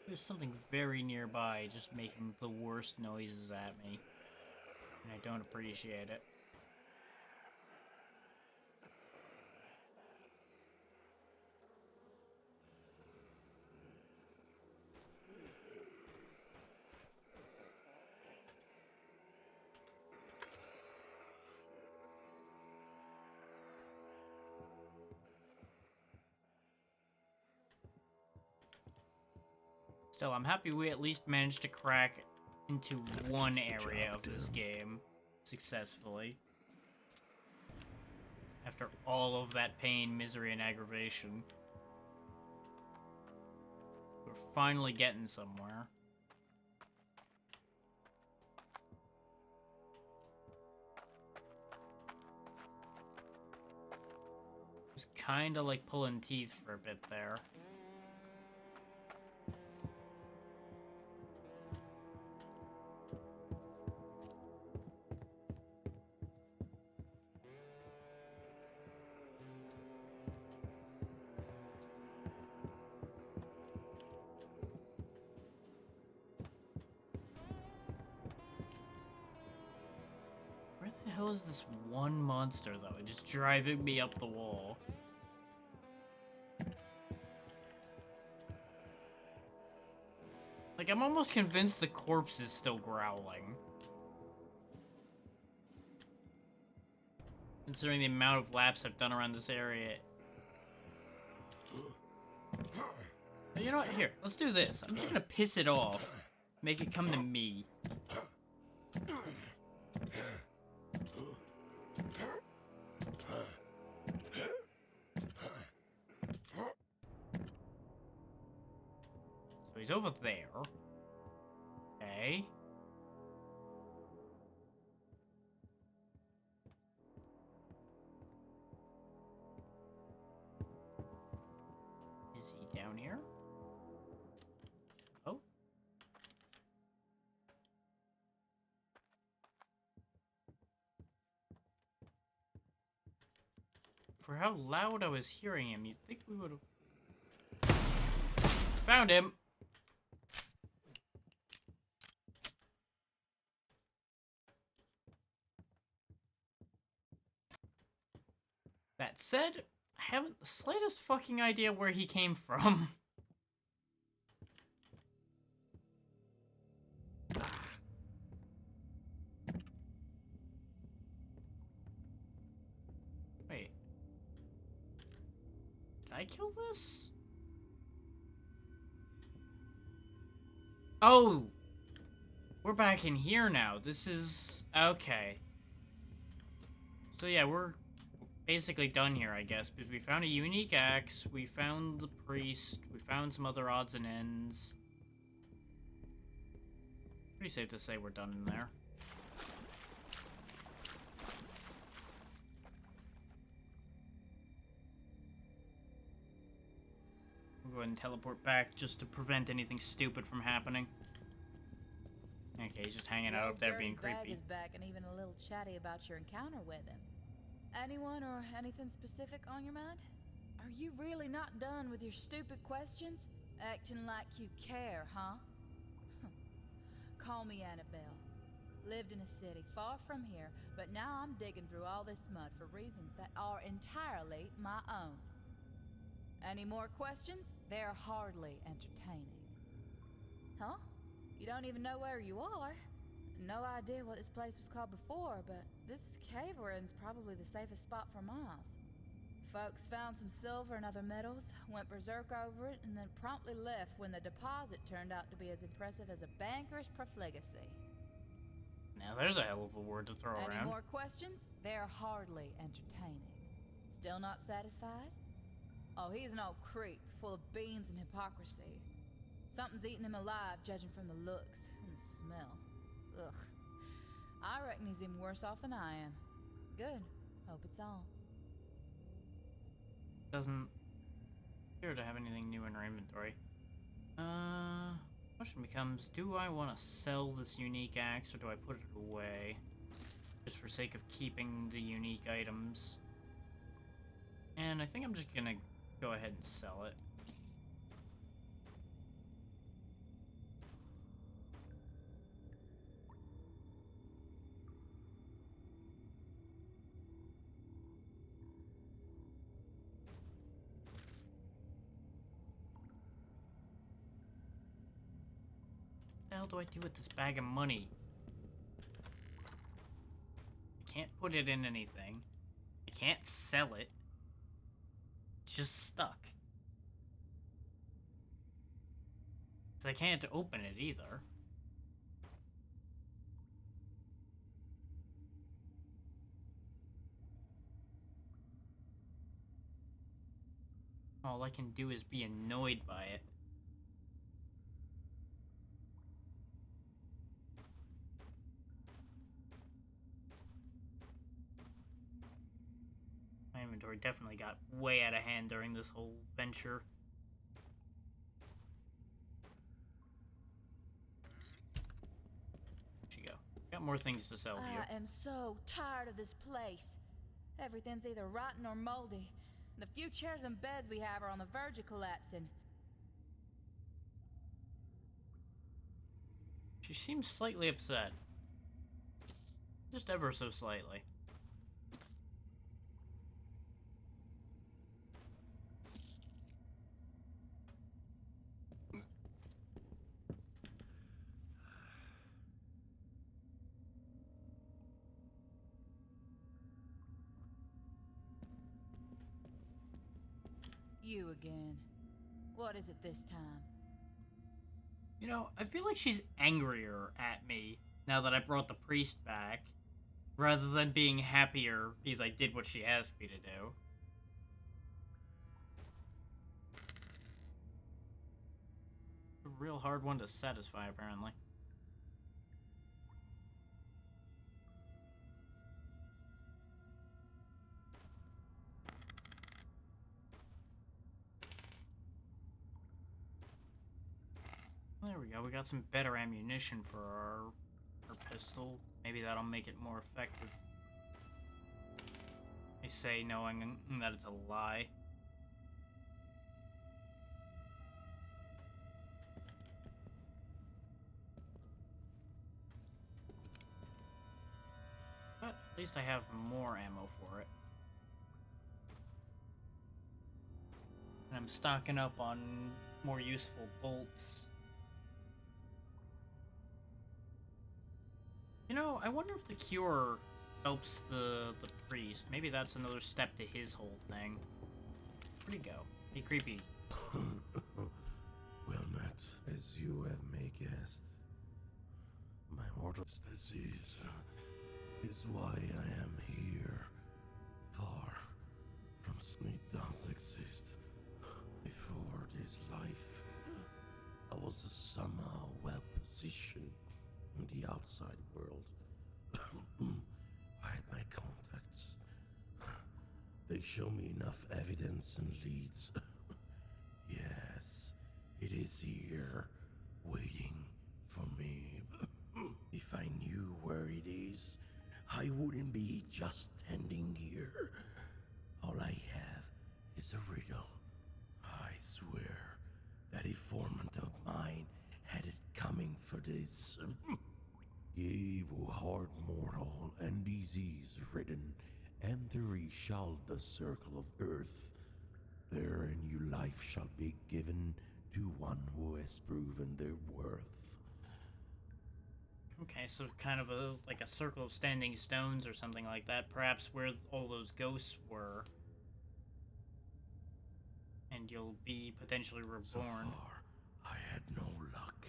There's something very nearby just making the worst noises at me. And I don't appreciate it. Still, I'm happy we at least managed to crack into one area of this game successfully. After all of that pain, misery, and aggravation. We're finally getting somewhere. It was kinda like pulling teeth for a bit there. Where the hell is this one monster, though? It is driving me up the wall. Like, I'm almost convinced the corpse is still growling. Considering the amount of laps I've done around this area. But you know what? Here, let's do this. I'm just gonna piss it off. Make it come to me. So he's over there. Okay. Is he down here? Oh. For how loud I was hearing him, you'd think we would have found him. That said, I haven't the slightest fucking idea where he came from. Wait. Did I kill this? Oh! We're back in here now. This is... okay. So yeah, we're basically done here, I guess, because we found a unique axe, we found the priest, we found some other odds and ends. Pretty safe to say we're done in there. We'll go ahead and teleport back just to prevent anything stupid from happening. Okay, he's just hanging out up there being Dirty bag creepy. is back and even a little chatty about your encounter with him. Anyone or anything specific on your mind? Are you really not done with your stupid questions? Acting like you care, huh? Call me Annabelle. Lived in a city far from here, but now I'm digging through all this mud for reasons that are entirely my own. Any more questions? They're hardly entertaining. Huh? You don't even know where you are? No idea what this place was called before, but this cave we're in's probably the safest spot for miles. Folks found some silver and other metals, went berserk over it, and then promptly left when the deposit turned out to be as impressive as a banker's profligacy. Now there's a hell of a word to throw Any around. more questions? They're hardly entertaining. Still not satisfied? Oh, he's an old creep, full of beans and hypocrisy. Something's eating him alive, judging from the looks and the smell. Ugh. I reckon he's even worse off than I am. Good. Hope it's all. Doesn't appear to have anything new in our inventory. Question becomes, do I want to sell this unique axe or do I put it away? Just for sake of keeping the unique items. And I think I'm just gonna go ahead and sell it. What the hell do I do with this bag of money? I can't put it in anything. I can't sell it. It's just stuck. So I can't open it either. All I can do is be annoyed by it. My inventory definitely got way out of hand during this whole venture. There you go. Got more things to sell here. I am so tired of this place. Everything's either rotten or moldy. The few chairs and beds we have are on the verge of collapsing. She seems slightly upset. Just ever so slightly. You again. What is it this time? You know, I feel like she's angrier at me now that I brought the priest back, rather than being happier because I did what she asked me to do. A real hard one to satisfy, apparently. There we go, we got some better ammunition for our pistol. Maybe that'll make it more effective. I say knowing that it's a lie. But at least I have more ammo for it. And I'm stocking up on more useful bolts. You know, I wonder if the cure helps the priest. Maybe that's another step to his whole thing. Where'd he go? Be creepy. Well met, as you have may guessed. My mortal disease is why I am here. Far from it does exist. Before this life, I was somehow well positioned in the outside world. I had my contacts. They show me enough evidence and leads. Yes, it is here, waiting for me. If I knew where it is, I wouldn't be just standing here. All I have is a riddle. I swear that informant of mine had it coming for this. Ye who hard mortal and disease-ridden, enter ye shall the circle of earth. Therein your life shall be given to one who has proven their worth. Okay, so kind of like a circle of standing stones or something like that. Perhaps where all those ghosts were. And you'll be potentially reborn. So far, I had no luck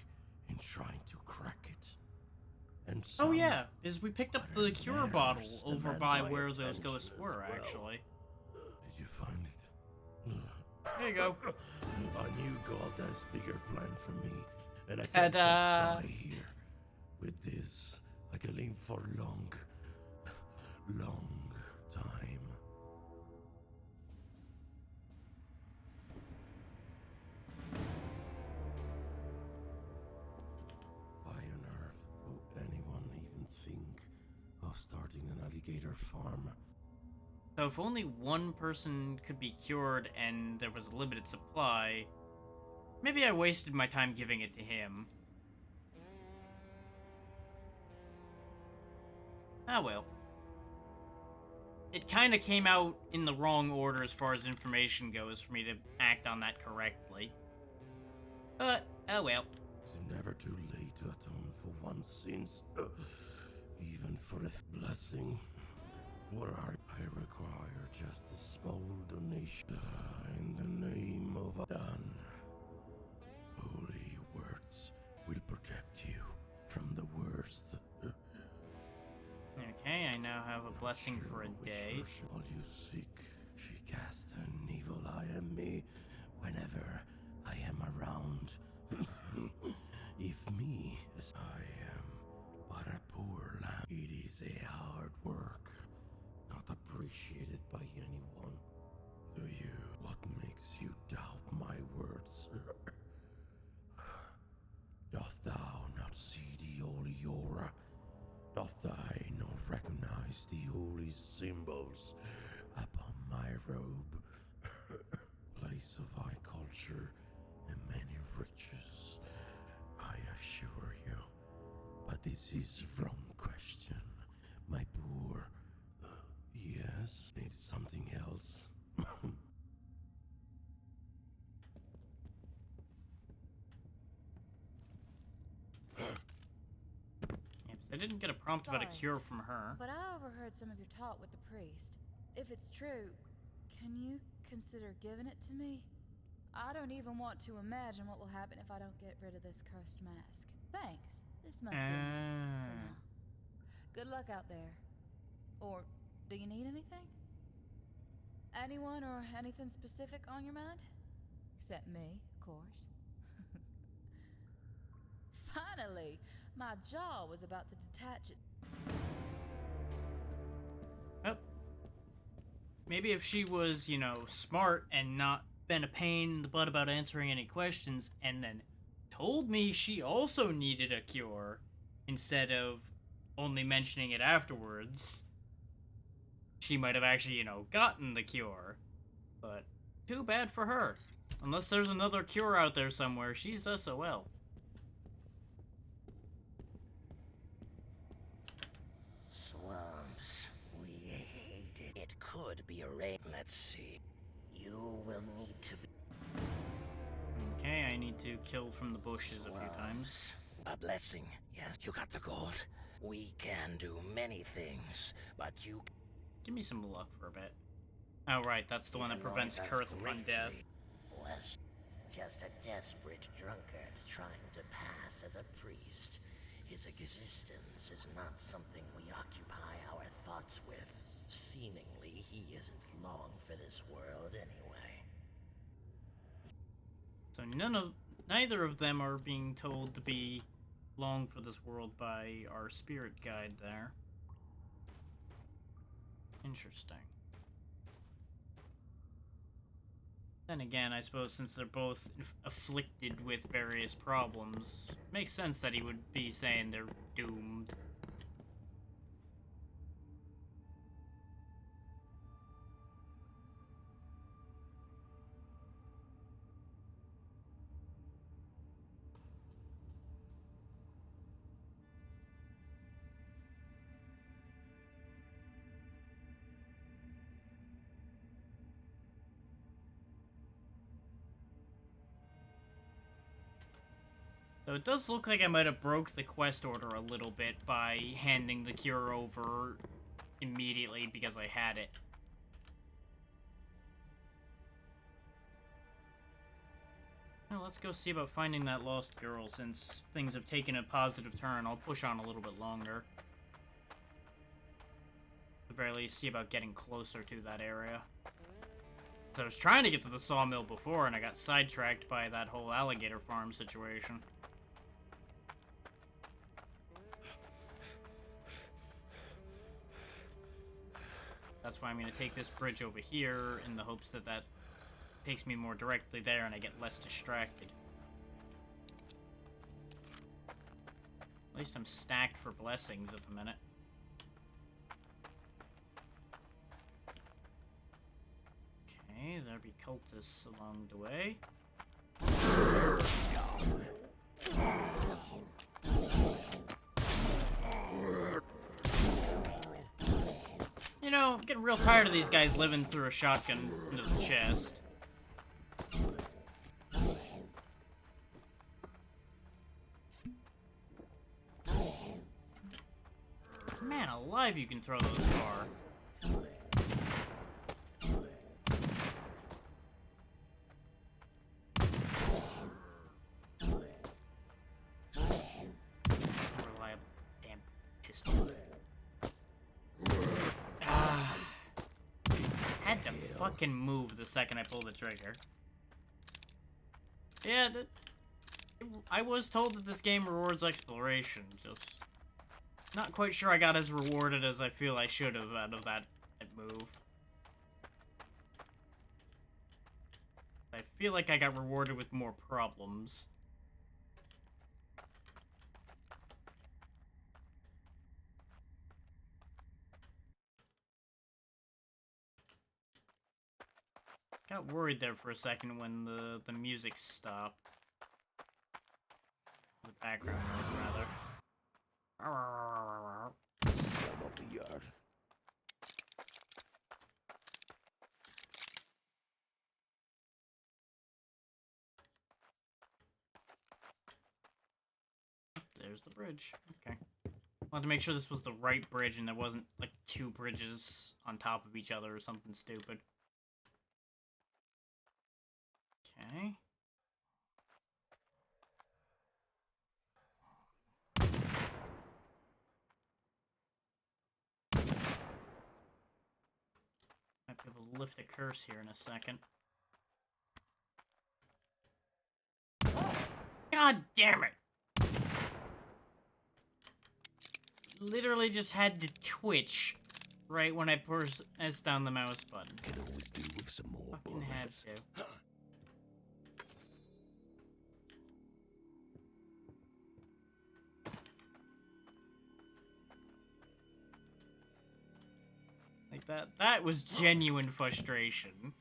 in trying to crack it. And Oh yeah, is we picked up the cure bottle over demand by my where those attention ghosts as were, well. actually. Did you find it? There you go. I knew God has bigger plan for me, and I Ta-da. can't just die here. With this, I can live for long time. Why on earth would anyone even think of starting an alligator farm? So if only one person could be cured and there was a limited supply, maybe I wasted my time giving it to him. Ah well. It kind of came out in the wrong order as far as information goes for me to act on that correctly. But, oh well. Is it never too late to atone for one's sins? Even for a blessing? What I require just a small donation in the name of Dan. Holy words will protect you from the worst. Okay, I now have a blessing Sure for a which day. version all you seek. She cast an evil eye on me whenever I am around. If me as I am but a poor lamb, it is a hard work, not appreciated by anyone. Do you? What makes you doubt my words? Doth thou not see the holy aura? Doth thou not recognize the holy symbols upon my robe? Place of high culture and many riches, I assure you. But this is wrong question, my poor. Yes, need something else. Yep, I didn't get a prompt about a Sorry, cure from her. But I overheard some of your talk with the priest. If it's true, can you consider giving it to me? I don't even want to imagine what will happen if I don't get rid of this cursed mask. Thanks. This must be enough for now. Good luck out there. Or do you need anything? Anyone or anything specific on your mind? Except me, of course. Finally! My jaw was about to detach it. Oh. Maybe if she was, you know, smart and not been a pain in the butt about answering any questions and then told me she also needed a cure instead of only mentioning it afterwards, she might have actually, you know, gotten the cure. But too bad for her. Unless there's another cure out there somewhere, she's SOL. Swamps. We hate it. It could be a rain. Let's see. You will need to be Okay, I need to kill from the bushes a few times. a blessing. Yes, you got the gold. We can do many things, but you Give me some luck for a bit. Oh, right, that's the one that prevents Kurth upon death. was just a desperate drunkard trying to pass as a priest. His existence is not something we occupy our thoughts with. Seemingly, he isn't long for this world anyway. So neither of them are being told to be long for this world by our spirit guide there. Interesting. Then again, I suppose since they're both afflicted with various problems, makes sense that he would be saying they're doomed. So So it does look like I might have broke the quest order a little bit by handing the cure over immediately because I had it. Well, let's go see about finding that lost girl since things have taken a positive turn. I'll push on a little bit longer. At the very least, see about getting closer to that area. So I was trying to get to the sawmill before, and I got sidetracked by that whole alligator farm situation. That's why I'm going to take this bridge over here in the hopes that that takes me more directly there and I get less distracted. At least I'm stacked for blessings at the minute. Okay, there'll be cultists along the way. You know, I'm getting real tired of these guys living through a shotgun into the chest. Man alive, you can throw those far. Reliable damn pistol. Had to fucking move the second I pulled the trigger. Yeah, I was told that this game rewards exploration, just not quite sure I got as rewarded as I feel I should have out of that move. I feel like I got rewarded with more problems. Got worried there for a second when the music stopped. The background noise, rather. Scum of the earth. There's the bridge. Okay. Wanted to make sure this was the right bridge and there wasn't, like, two bridges on top of each other or something stupid. Okay. Might be able to lift a curse here in a second. God damn it! Literally just had to twitch right when I pressed down the mouse button. Can always do with some more Fucking had bullets. to. Like that was genuine frustration.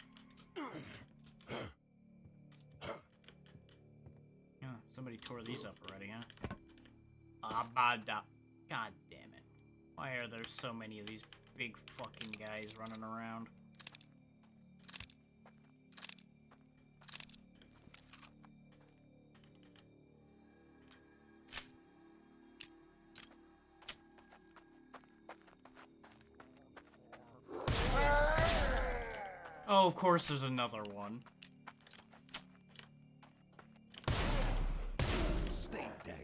Yeah, somebody tore these up already, huh? Abada. God damn it. Why are there so many of these big fucking guys running around? Oh, of course there's another one. Stay down.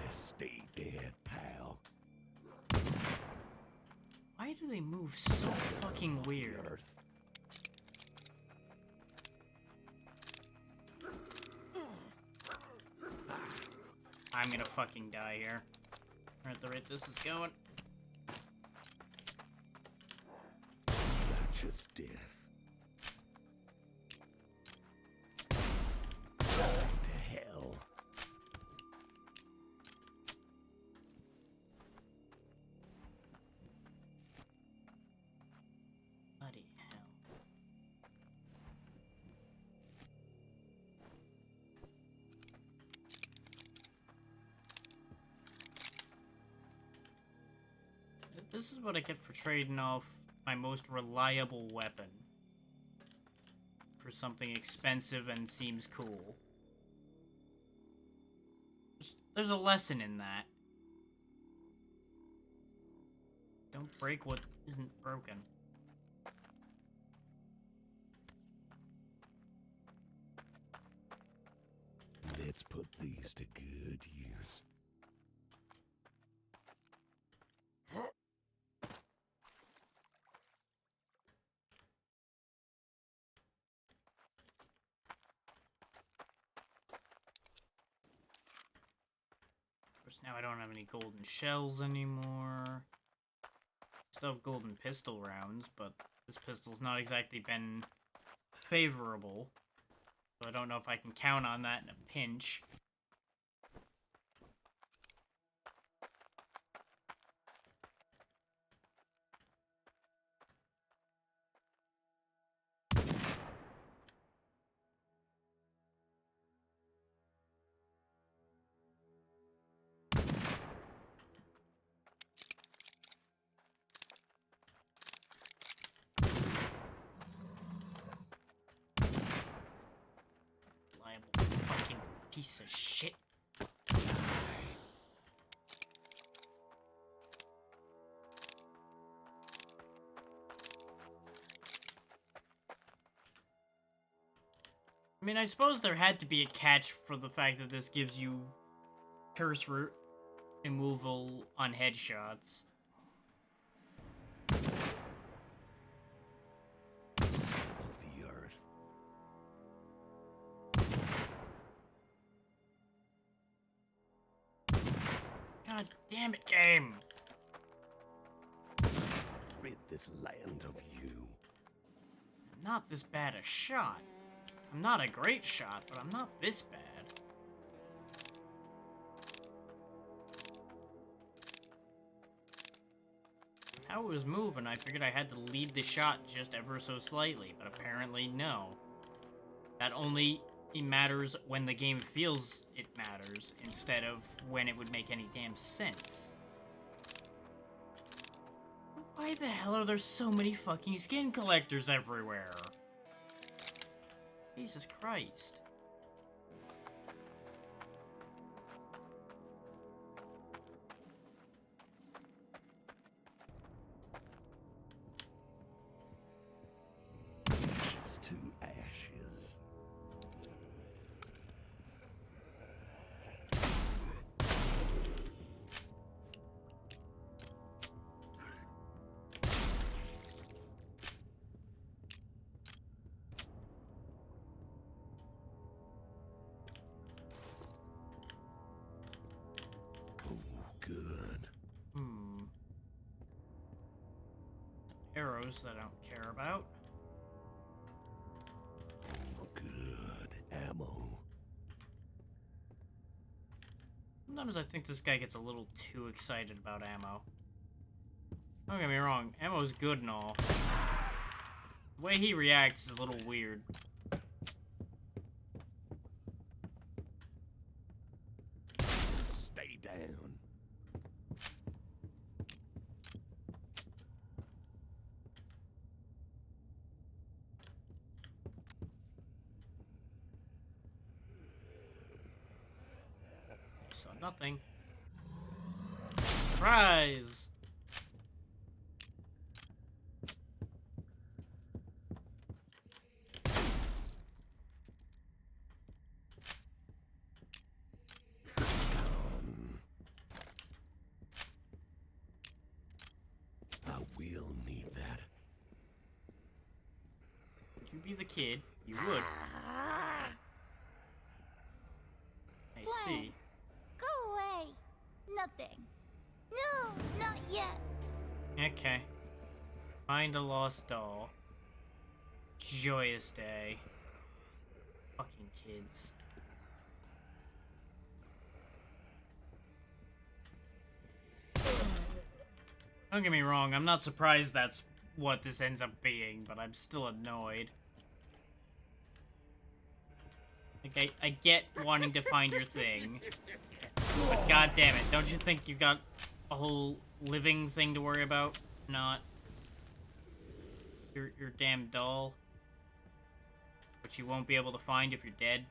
Stay dead, pal. Why do they move so fucking weird? Earth. I'm gonna fucking die here. At the rate this is going. Righteous death. Back to hell. This is what I get for trading off my most reliable weapon for something expensive and seems cool. There's a lesson in that. Don't break what isn't broken. Let's put these to good use. Of course, now I don't have any golden shells anymore. Still have golden pistol rounds, but this pistol's not exactly been favorable. So I don't know if I can count on that in a pinch. Fucking piece of shit. I mean, I suppose there had to be a catch for the fact that this gives you curse removal on headshots. Scum of the earth. God damn it, game! Rid this land of you. I'm not this bad a shot. I'm not a great shot, but I'm not this bad. How it was moving, I figured I had to lead the shot just ever so slightly, but apparently no. That only matters when the game feels it matters, instead of when it would make any damn sense. Why the hell are there so many fucking skin collectors everywhere? Jesus Christ. Ashes to ashes. Good. Arrows that I don't care about. Good ammo. Sometimes I think this guy gets a little too excited about ammo. Don't get me wrong, ammo's good and all. The way he reacts is a little weird. Stay down. So nothing. Surprise! I will need that. Would you be the kid? You would. I see. Go away. Nothing. No, not yet. Okay. Find a lost doll. Joyous day. Fucking kids. Don't get me wrong, I'm not surprised that's what this ends up being, but I'm still annoyed. Like, I get wanting to find your thing. But god damn it, don't you think you got a whole living thing to worry about, not your damn doll, which you won't be able to find if you're dead.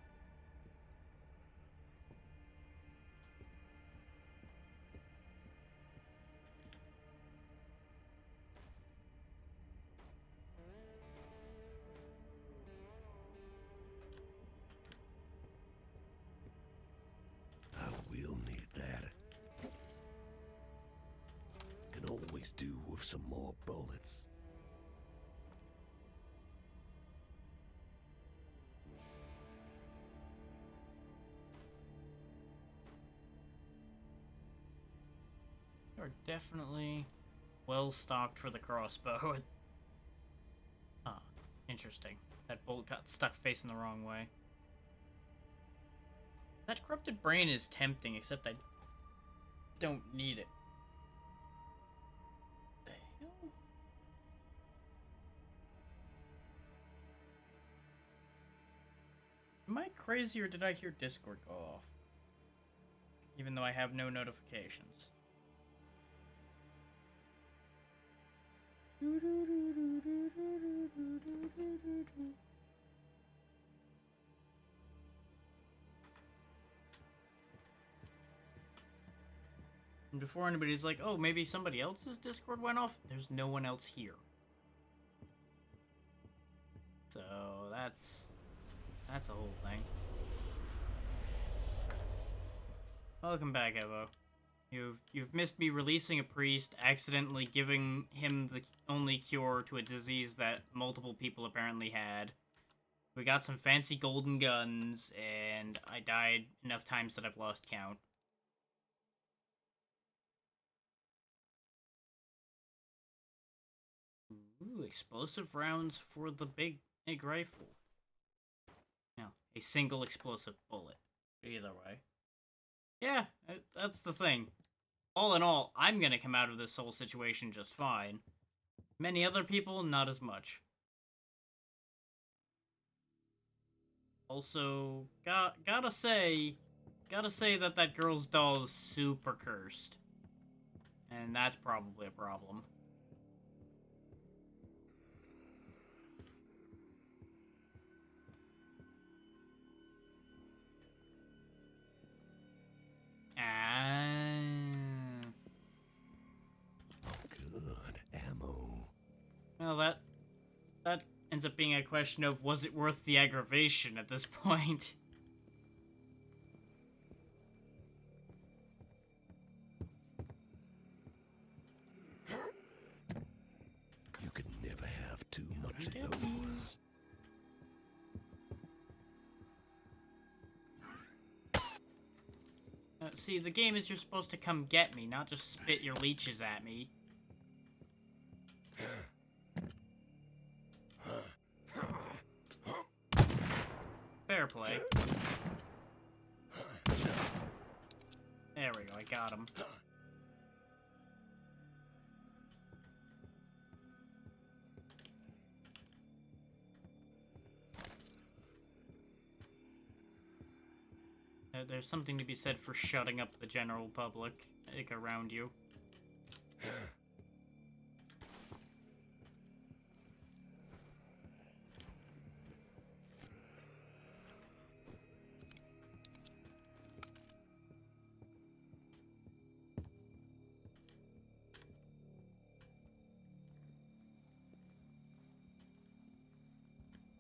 I will need that. Can always do with some more bullets. You're definitely well stocked for the crossbow. Ah, interesting. That bolt got stuck facing the wrong way. That corrupted brain is tempting, except I don't need it. The hell? Am I crazy or did I hear Discord go off? Even though I have no notifications. And before anybody's like, oh, maybe somebody else's Discord went off, there's no one else here. So that's a whole thing. Welcome back, Evo. You've missed me releasing a priest, accidentally giving him the only cure to a disease that multiple people apparently had. We got some fancy golden guns, and I died enough times that I've lost count. Ooh, explosive rounds for the big rifle. Now, a single explosive bullet. Either way. Yeah, that's the thing. All in all, I'm gonna come out of this whole situation just fine. Many other people, not as much. Also, gotta say that that girl's doll is super cursed. And that's probably a problem. Good ammo. Well, that ends up being a question of, was it worth the aggravation at this point? You could never have too much of those. See, the game is you're supposed to come get me, not just spit your leeches at me. Fair play. There we go, I got him. There's something to be said for shutting up the general public, like, around you.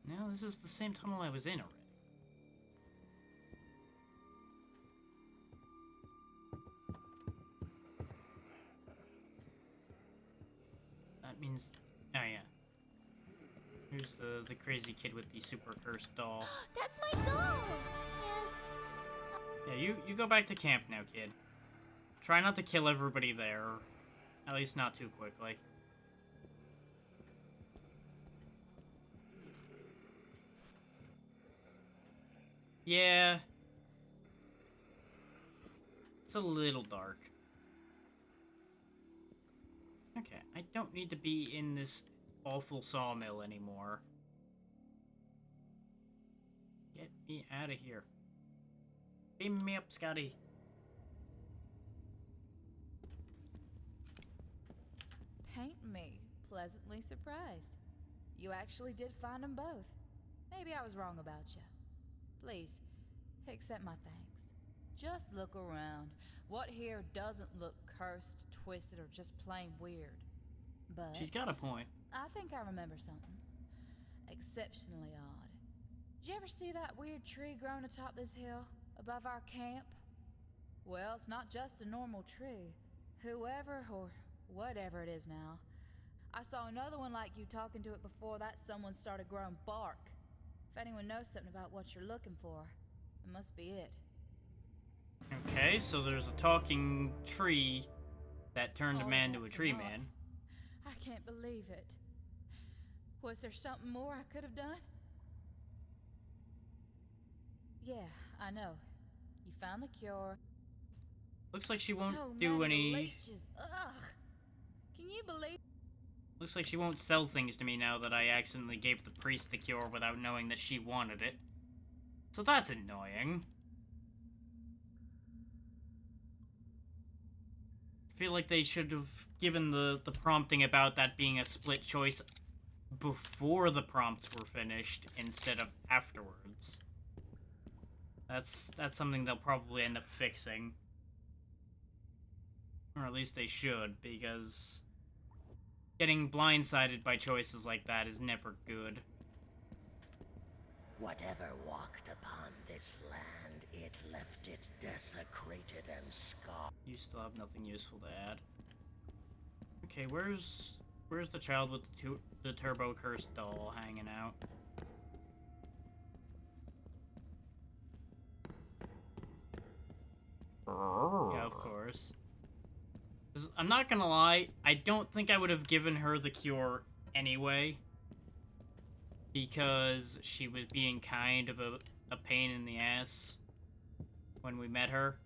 Now, this is the same tunnel I was in already. That means... Oh, yeah. Here's the crazy kid with the super cursed doll. That's my doll! Yes. Yeah, you go back to camp now, kid. Try not to kill everybody there. At least not too quickly. Yeah. It's a little dark. Okay, I don't need to be in this awful sawmill anymore. Get me out of here. Beam me up, Scotty. Ain't me pleasantly surprised. You actually did find them both. Maybe I was wrong about you. Please, accept my thanks. Just look around. What here doesn't look cursed, twisted, or just plain weird? But She's got a point. I think I remember something. Exceptionally odd. Did you ever see that weird tree growing atop this hill, above our camp? Well, it's not just a normal tree. Whoever or whatever it is now. I saw another one like you talking to it before that someone started growing bark. If anyone knows something about what you're looking for, it must be it. Okay, so there's a talking tree that turned a All man that to a for tree naught. man. I can't believe it. Was there something more I could have done? Yeah, I know. You found the cure. Looks like she won't So do many any... leeches. Ugh. Can you believe? Looks like she won't sell things to me now that I accidentally gave the priest the cure without knowing that she wanted it. So that's annoying. I feel like they should have given the prompting about that being a split choice before the prompts were finished instead of afterwards. That's something they'll probably end up fixing. Or at least they should, because getting blindsided by choices like that is never good. Whatever walked upon this land, it left it desecrated and scarred. You still have nothing useful to add. Okay, where's the child with the turbo cursed doll hanging out? Yeah, of course. 'Cause I'm not gonna lie, I don't think I would have given her the cure anyway. Because she was being kind of a pain in the ass when we met her.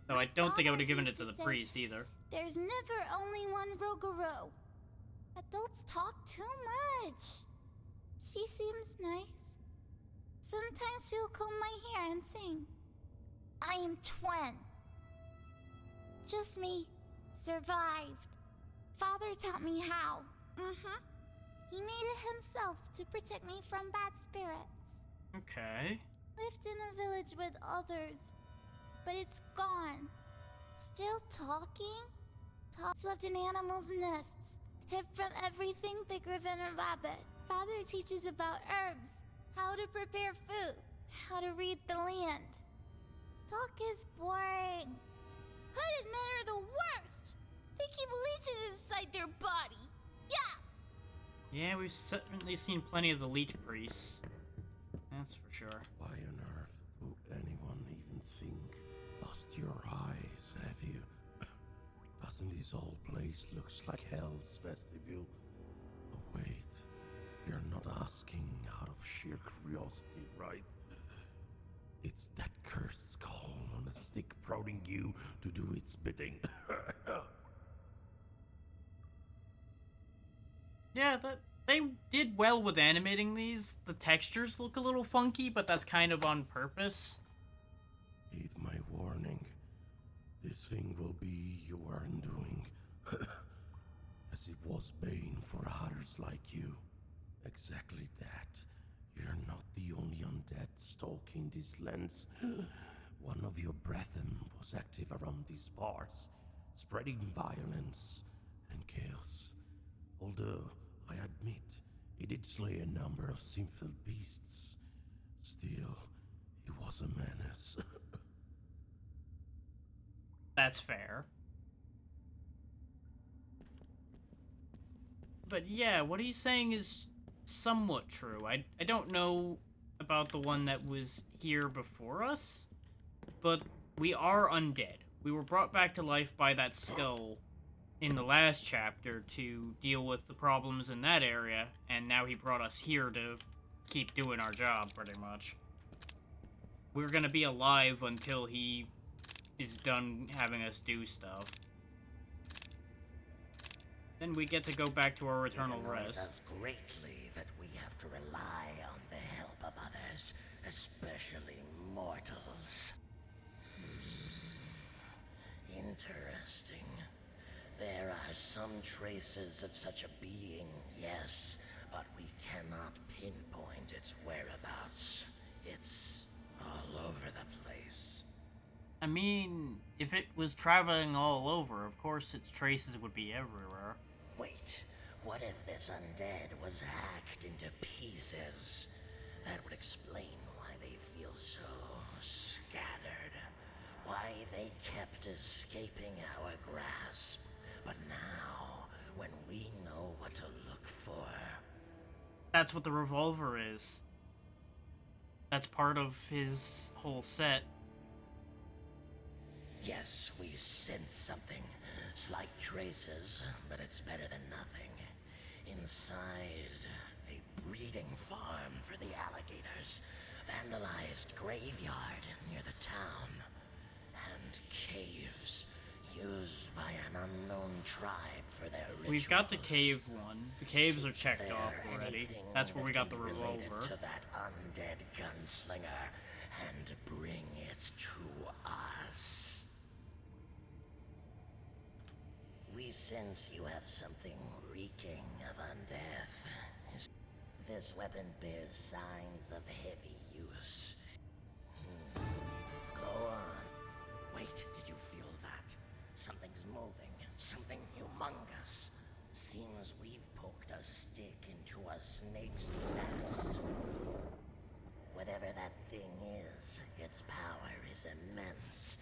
So I don't think I would have given it to the priest either. There's never only one Rogaro. Adults talk too much. She seems nice. Sometimes she'll comb my hair and sing. I am Twen. Just me. Survived. Father taught me how. He made it himself to protect me from bad spirits. Okay. Lived in a village with others, but it's gone. Still talking? Lived in animals' nests, hid from everything bigger than a rabbit. Father teaches about herbs, how to prepare food, how to read the land. Talk is boring. Hooded men are the worst. They keep leeches inside their body. Yeah! Yeah, we've certainly seen plenty of the leech priests. That's for sure. Why on earth would anyone even think? Lost your eyes, have you? Doesn't this old place looks like Hell's vestibule? Oh, wait. You're not asking out of sheer curiosity, right? It's that cursed skull on a stick prodding you to do its bidding. Yeah, they did well with animating these. The textures look a little funky, but that's kind of on purpose. Heed my warning. This thing will be your undoing. As it was Bane for others like you. Exactly that. You're not the only undead stalking these lands. One of your brethren was active around these parts, spreading violence and chaos. Although, I admit, he did slay a number of sinful beasts. Still, he was a menace. That's fair. But yeah, what he's saying is somewhat true. I don't know about the one that was here before us, but we are undead. We were brought back to life by that skull in the last chapter to deal with the problems in that area, and now he brought us here to keep doing our job, pretty much. We're gonna be alive until he is done having us do stuff. Then we get to go back to our eternal It annoys rest. us greatly that we have to rely on the help of others, especially mortals. Interesting. There are some traces of such a being, yes, but we cannot pinpoint its whereabouts. It's all over the place. I mean, if it was traveling all over, of course its traces would be everywhere. Wait, what if this undead was hacked into pieces? That would explain why they feel so scattered. Why they kept escaping our grasp. But now, when we know what to look for... That's what the revolver is. That's part of his whole set. Yes, we sense something. Slight traces, but it's better than nothing. Inside a breeding farm for the alligators, vandalized graveyard near the town, and caves used by an unknown tribe for their rituals. We've got the cave one. The caves are Is checked there off already. anything That's where that we got the can be related revolver. to that undead gunslinger and bring it to us. We sense you have something reeking of undeath. This weapon bears signs of heavy use. Go on. Wait, did you feel that? Something's moving. Something humongous. Seems we've poked a stick into a snake's nest. Whatever that thing is, its power is immense.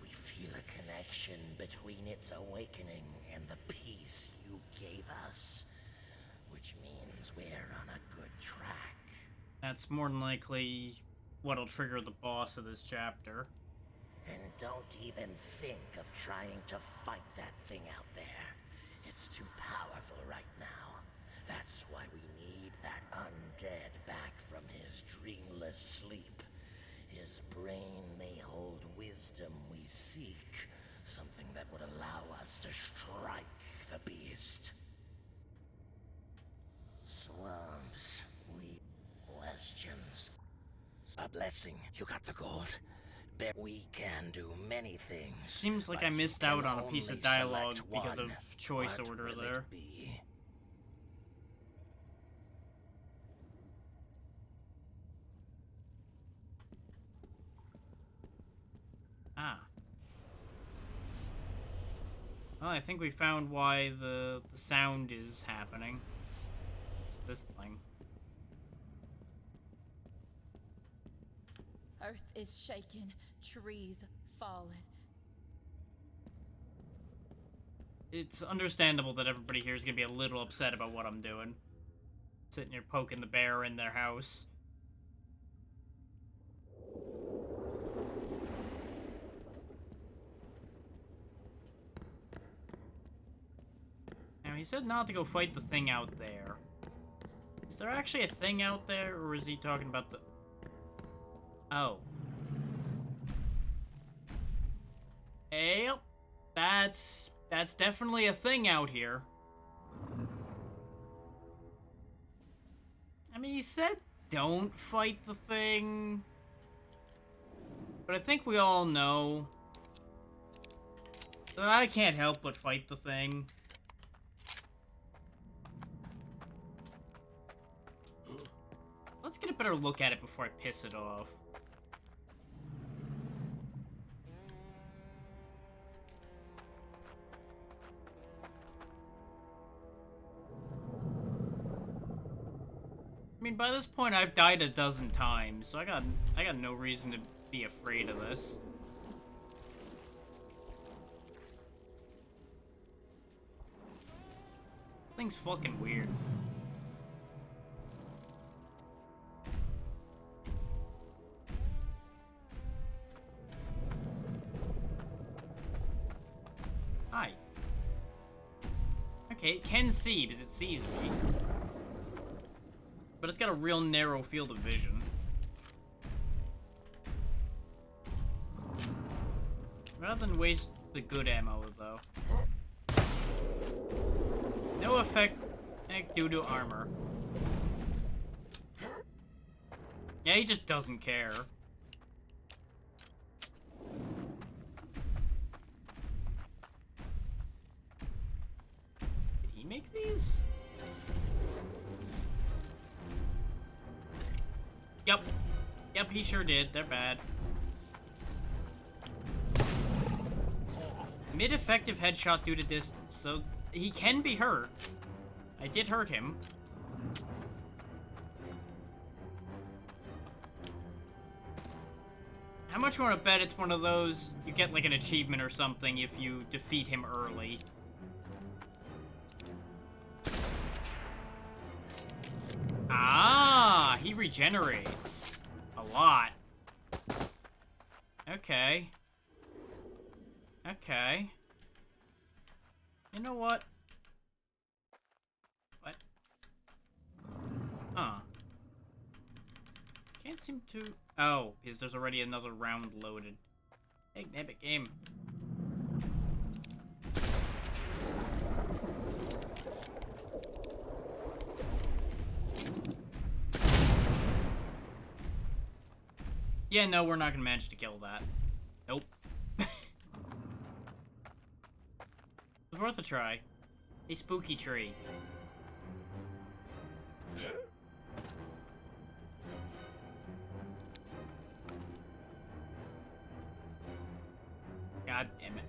We feel a connection between its awakening and the peace you gave us. Which means we're on a good track. That's more than likely what'll trigger the boss of this chapter. And don't even think of trying to fight that thing out there. It's too powerful right now. That's why we need that undead back from his dreamless sleep. His brain may hold wisdom we seek, something that would allow us to strike the beast. Swamps, questions. A blessing. You got the gold? Bet we can do many things. Seems like but I you missed can out on a piece of only dialogue select because one. of choice What order will it there. be? Ah. Well, I think we found why the sound is happening. It's this thing. Earth is shaking, trees falling. It's understandable that everybody here is going to be a little upset about what I'm doing. Sitting here poking the bear in their house. Now, he said not to go fight the thing out there. Is there actually a thing out there, or is he talking about the... Oh. Yep. That's definitely a thing out here. I mean, he said don't fight the thing. But I think we all know that I can't help but fight the thing. Let's get a better look at it before I piss it off. I mean, by this point, I've died a dozen times, so I got no reason to be afraid of this. Thing's fucking weird. Hi. Okay, it can see because it sees me. But it's got a real narrow field of vision. Rather than waste the good ammo, though. No effect due to armor. Yeah, he just doesn't care. these? Yep. Yep, he sure did. They're bad. Mid-effective headshot due to distance, so he can be hurt. I did hurt him. How much you want to bet it's one of those, you get like an achievement or something if you defeat him early? Ah, he regenerates. A lot. Okay. Okay. You know what? What? Huh. Can't seem to... Oh, because there's already another round loaded. Hey, nabbit game. Yeah, no, we're not gonna manage to kill that. Nope. It's worth a try. A spooky tree. God damn it.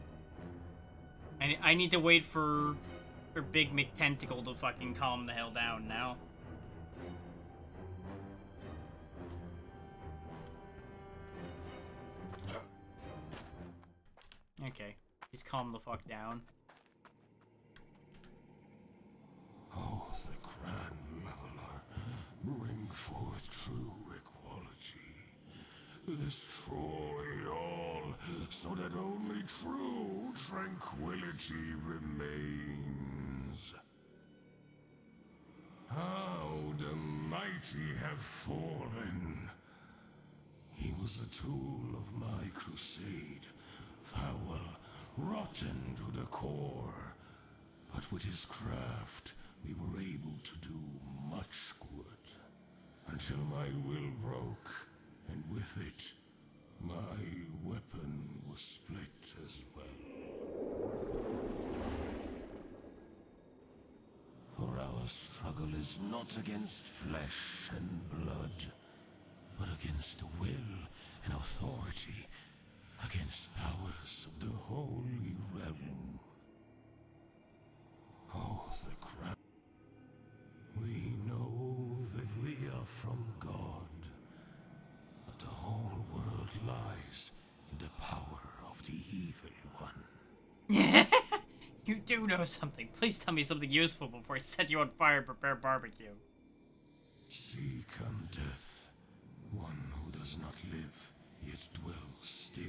I need to wait for Big McTentacle to fucking calm the hell down now. Okay, he's calmed the fuck down. Oh, the Grand Leveler, bring forth true equality. Destroy all, so that only true tranquility remains. How the mighty have fallen. He was a tool of my crusade, foul, rotten to the core. But with his craft, we were able to do much good. Until my will broke, and with it, my weapon was split as well. For our struggle is not against flesh and blood, but against the will and authority, against powers of the Holy Realm. Oh, the crown. We know that we are from God, but the whole world lies in the power of the evil one. You do know something. Please tell me something useful before I set you on fire and prepare barbecue. Seek on death, one who does not live, yet dwells still.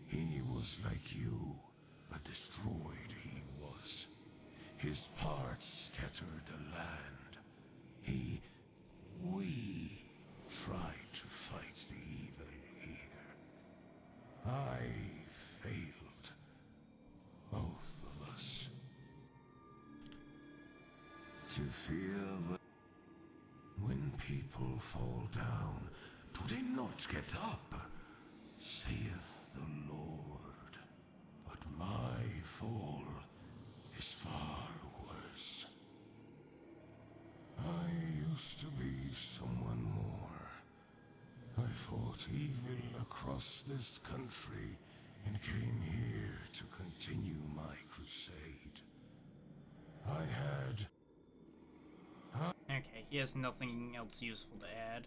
He was like you, but destroyed he was. His parts scattered the land. We tried to fight the evil here. I failed. Both of us. To fear the... When people fall down, do they not get up? Saith the Lord. But my fall is far worse. I used to be someone more. I fought evil across this country and came here to continue my crusade. I had... Okay, he has nothing else useful to add.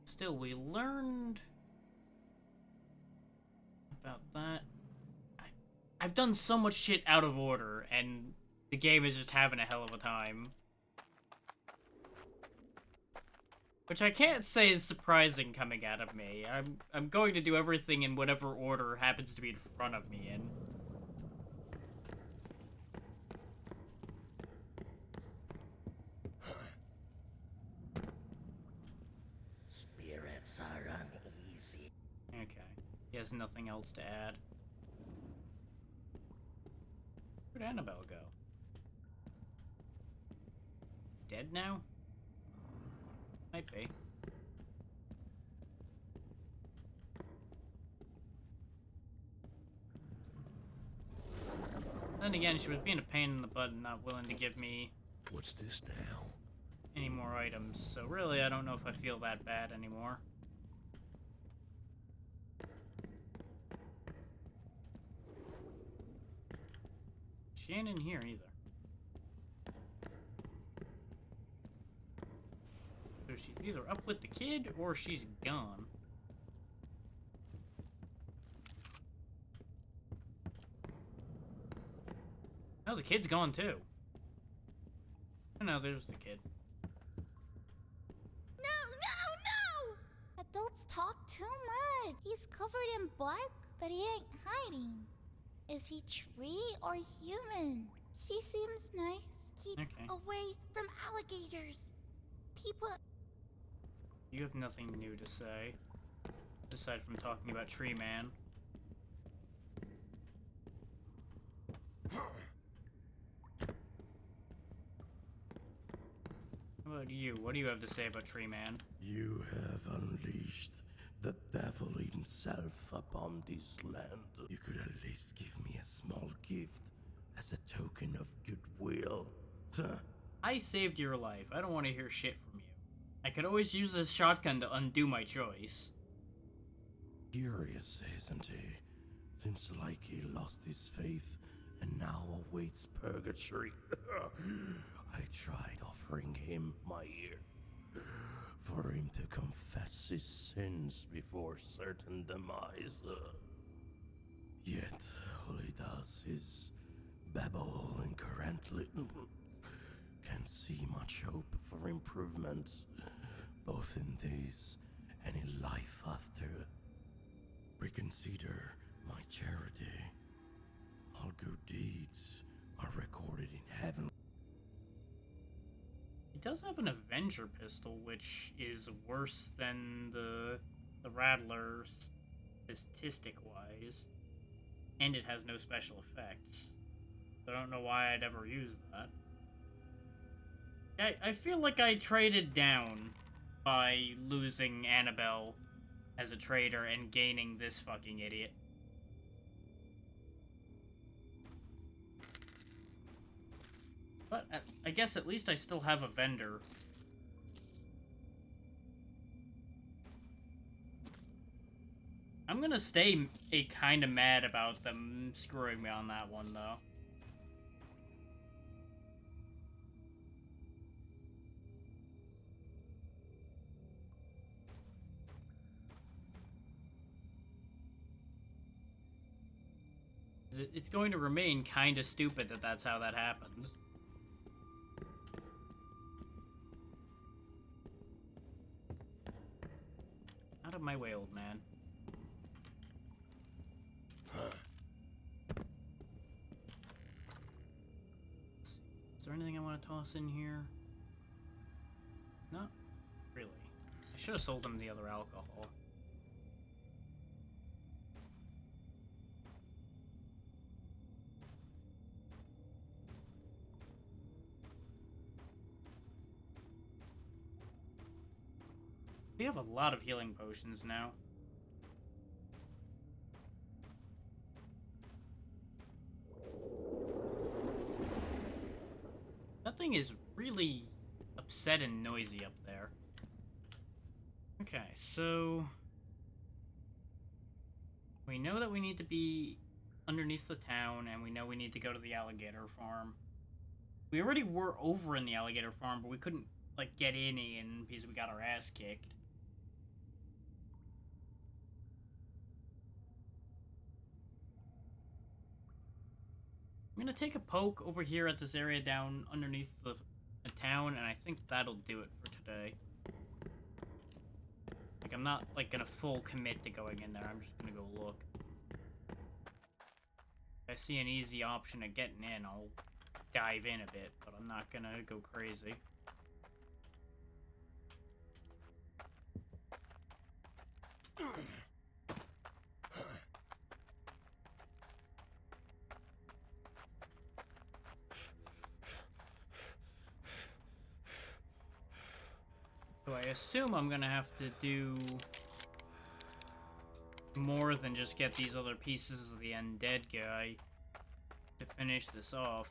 Still, we learned about that. I've done so much shit out of order, and the game is just having a hell of a time. Which I can't say is surprising coming out of me. I'm going to do everything in whatever order happens to be in front of me in. Spirits are uneasy. Okay. He has nothing else to add. Where'd Annabelle go? Dead now? Might be. Then again, she was being a pain in the butt and not willing to give me What's this now? any more items. So really, I don't know if I feel that bad anymore. She ain't in here either. So she's either up with the kid or she's gone. Oh, the kid's gone too. Oh no, there's the kid. No, no, no! Adults talk too much. He's covered in bark, but he ain't hiding. Is he tree or human? He seems nice. Keep Okay. away from alligators. People. You have nothing new to say, aside from talking about Tree Man. How about you? What do you have to say about Tree Man? You have unleashed the devil himself upon this land. You could at least give me a small gift as a token of goodwill. I saved your life. I don't want to hear shit from you. I could always use this shotgun to undo my choice. Curious, isn't he? Seems like he lost his faith and now awaits purgatory. I tried offering him my ear for him to confess his sins before certain demise. Yet all he does is babble incoherently. Can't see much hope for improvements, both in this and in life after. Reconsider my charity. All good deeds are recorded in heaven. He does have an Avenger pistol, which is worse than the Rattler statistic-wise, and it has no special effects. So I don't know why I'd ever use that. I feel like I traded down by losing Annabelle as a trader and gaining this fucking idiot. But I guess at least I still have a vendor. I'm gonna stay kinda mad about them screwing me on that one, though. It's going to remain kinda stupid that that's how that happened. Out of my way, old man. Is there anything I want to toss in here? Not really. I should have sold him the other alcohol. We have a lot of healing potions now. That thing is really upset and noisy up there. Okay, so we know that we need to be underneath the town, and we know we need to go to the alligator farm. We already were over in the alligator farm, but we couldn't, like, get in because we got our ass kicked. I'm gonna take a poke over here at this area down underneath the town, and I think that'll do it for today. Like, I'm not, like, gonna full commit to going in there. I'm just gonna go look. If I see an easy option of getting in, I'll dive in a bit, but I'm not gonna go crazy. So I assume I'm gonna have to do more than just get these other pieces of the undead guy. to finish this off.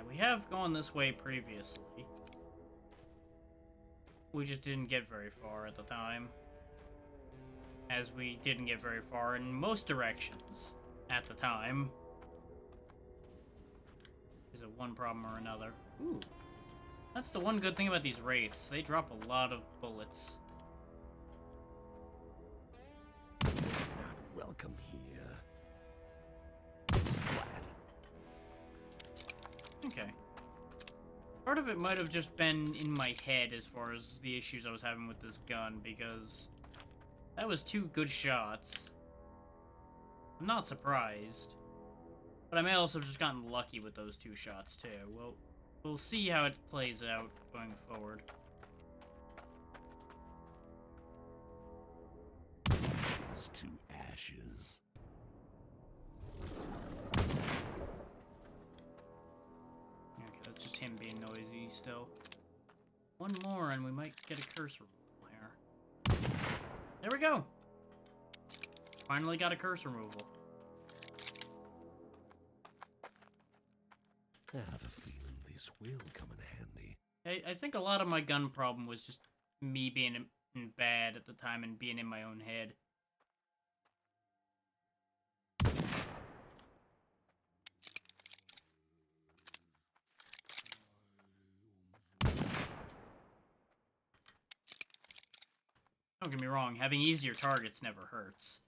We have gone this way previously. We just didn't get very far at the time. As we didn't get very far in most directions at the time. Is it one problem or another? Ooh. That's the one good thing about these wraiths. They drop a lot of bullets. Not welcome here. Splat. Okay. Part of it might have just been in my head as far as the issues I was having with this gun, because that was 2 good shots. I'm not surprised. But I may also have just gotten lucky with those 2 shots, too. We'll see how it plays out going forward. These 2 ashes. Okay, that's just him being noisy still. One more and we might get a curse removal here. There we go! Finally got a curse removal. I have a feeling this will come in handy. I think a lot of my gun problem was just me being in bad at the time and being in my own head. Don't get me wrong, having easier targets never hurts.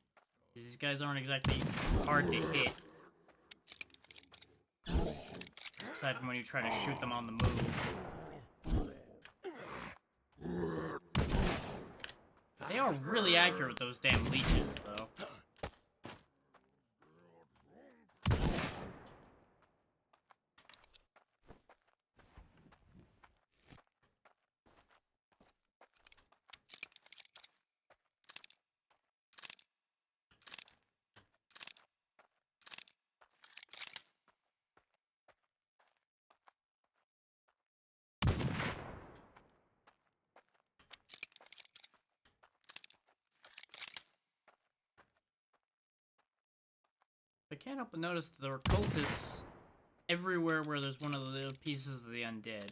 These guys aren't exactly hard to hit. Aside from when you try to shoot them on the move. They are really accurate with those damn leeches, though. I can't help but notice that there are cultists everywhere where there's one of the little pieces of the undead.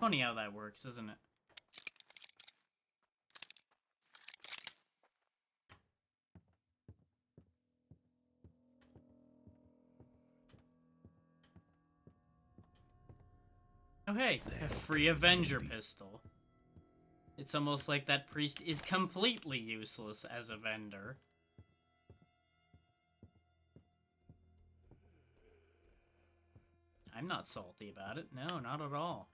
Funny how that works, isn't it? Oh hey, a free Avenger pistol. It's almost like that priest is completely useless as a vendor. I'm not salty about it. No, not at all.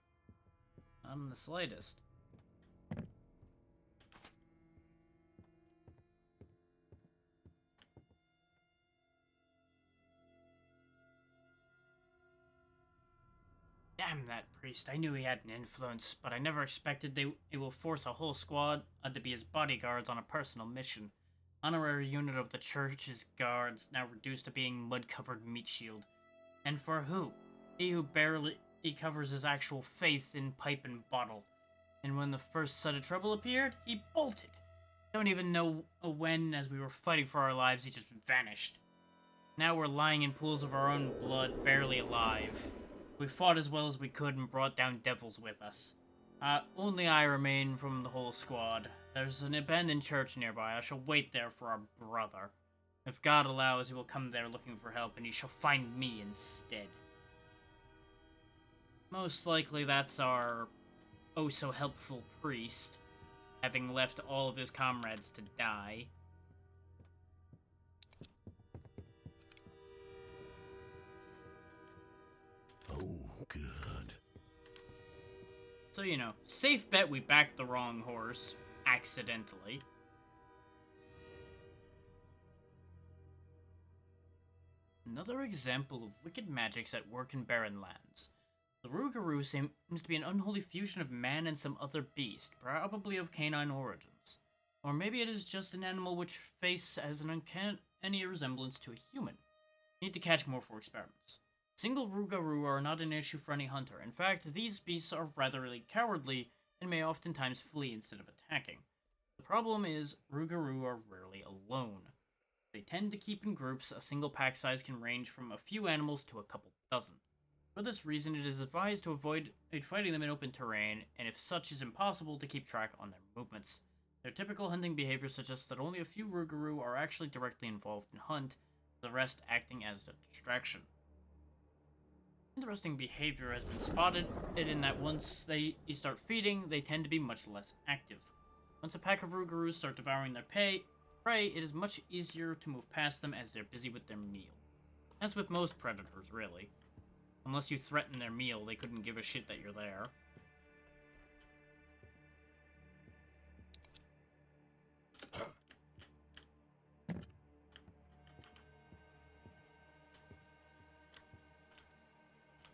Not in the slightest. Damn that priest. I knew he had an influence, but I never expected they will force a whole squad to be his bodyguards on a personal mission. Honorary unit of the church's guards, now reduced to being mud-covered meat shield. And for who? He who barely covers his actual faith in pipe and bottle. And when the first set of trouble appeared, he bolted. Don't even know when, as we were fighting for our lives, he just vanished. Now we're lying in pools of our own blood, barely alive. We fought as well as we could and brought down devils with us. Only I remain from the whole squad. There's an abandoned church nearby. I shall wait there for our brother. If God allows, he will come there looking for help, and he shall find me instead. Most likely that's our oh-so-helpful priest, having left all of his comrades to die. Oh, good. So, you know, safe bet we backed the wrong horse, accidentally. Another example of wicked magics at work in barren lands. The Rougarou seems to be an unholy fusion of man and some other beast, probably of canine origins. Or maybe it is just an animal which face has an uncanny resemblance to a human. Need to catch more for experiments. Single Rougarou are not an issue for any hunter. In fact, these beasts are rather cowardly and may oftentimes flee instead of attacking. The problem is, Rougarou are rarely alone. They tend to keep in groups. A single pack size can range from a few animals to a couple dozen. For this reason, it is advised to avoid fighting them in open terrain, and if such is impossible, to keep track on their movements. Their typical hunting behavior suggests that only a few Rougarou are actually directly involved in hunt, the rest acting as a distraction. Interesting behavior has been spotted in that once they start feeding, they tend to be much less active. Once a pack of Rougarous start devouring their prey, it is much easier to move past them as they're busy with their meal. As with most predators, really. Unless you threaten their meal, they couldn't give a shit that you're there.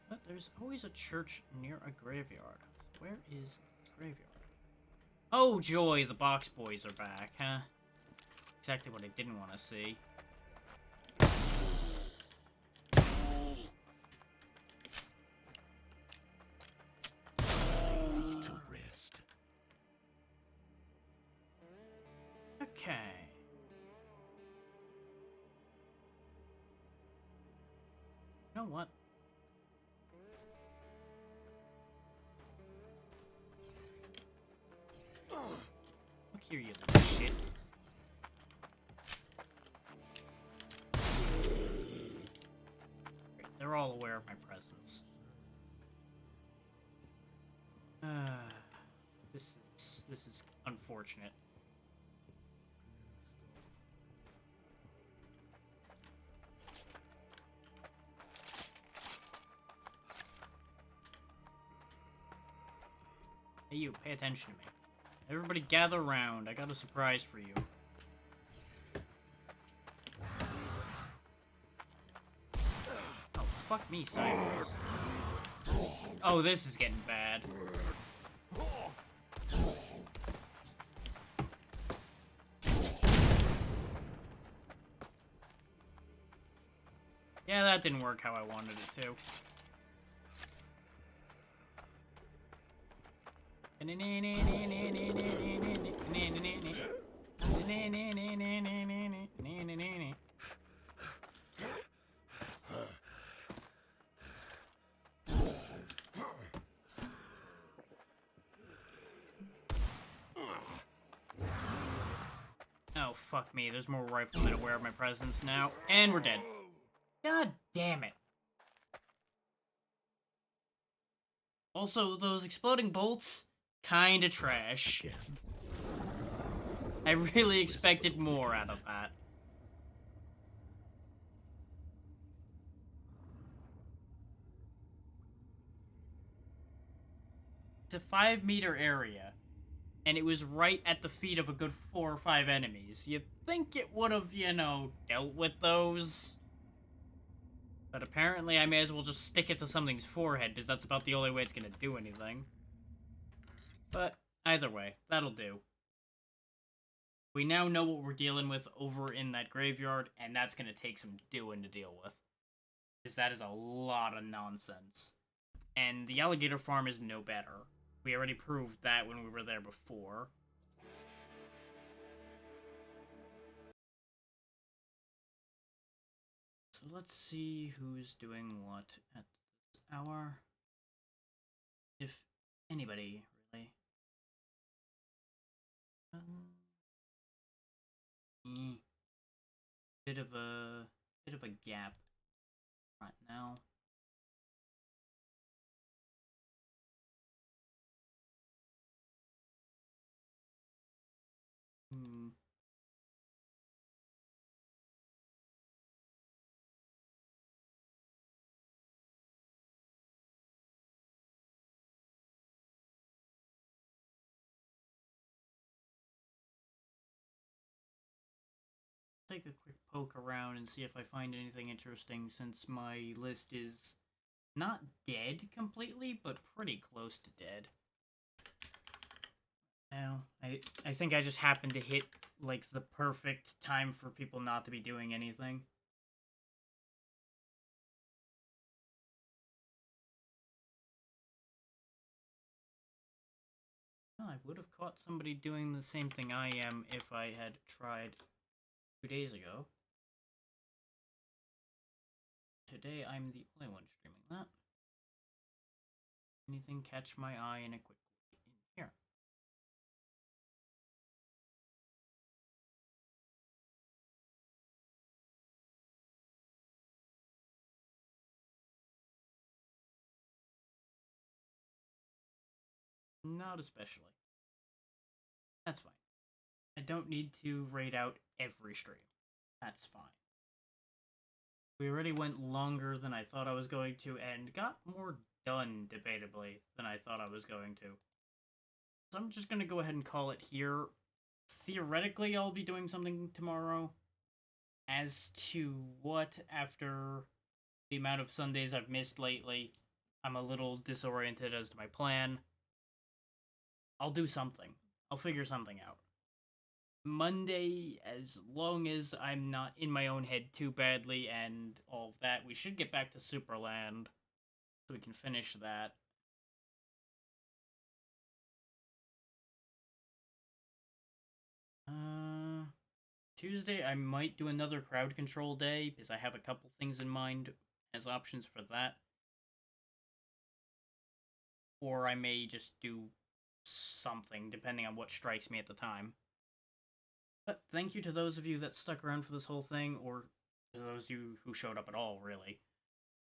But there's always a church near a graveyard. Where is this graveyard? Oh joy, the box boys are back, huh? Exactly what I didn't want to see. To rest. Okay. You know what? Look here, you little shit. Great, they're all aware of my presence. This is unfortunate. Hey you, pay attention to me. Everybody gather around. I got a surprise for you. Oh, fuck me sideways. Oh, this is getting bad. Yeah, that didn't work how I wanted it to. Oh, fuck me. There's more riflemen aware of my presence now. And we're dead. God damn it. Also, those exploding bolts, kinda trash. Again. I really expected more out of that. It's a 5-meter area, and it was right at the feet of a good 4 or 5 enemies. You'd think it would have, you know, dealt with those. But apparently I may as well just stick it to something's forehead, because that's about the only way it's gonna do anything. But either way, that'll do. We now know what we're dealing with over in that graveyard, and that's gonna take some doing to deal with. Because that is a lot of nonsense. And the alligator farm is no better. We already proved that when we were there before. So let's see who's doing what at this hour. If anybody, really. Bit of a gap right now. take a quick poke around and see if I find anything interesting, since my list is not dead completely, but pretty close to dead. Now, I think I just happened to hit, like, the perfect time for people not to be doing anything. Well, I would have caught somebody doing the same thing I am if I had tried 2 days ago. Today, I'm the only one streaming that. Anything catch my eye in a quick look in here? Not especially. That's fine. I don't need to raid out every stream. That's fine. We already went longer than I thought I was going to, and got more done, debatably, than I thought I was going to. So I'm just going to go ahead and call it here. Theoretically, I'll be doing something tomorrow. As to what, after the amount of Sundays I've missed lately, I'm a little disoriented as to my plan. I'll do something. I'll figure something out. Monday, as long as I'm not in my own head too badly and all of that, we should get back to Superland so we can finish that. Tuesday, I might do another crowd control day, because I have a couple things in mind as options for that. Or I may just do something, depending on what strikes me at the time. But thank you to those of you that stuck around for this whole thing, or to those of you who showed up at all, really.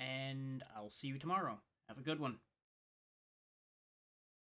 And I'll see you tomorrow. Have a good one.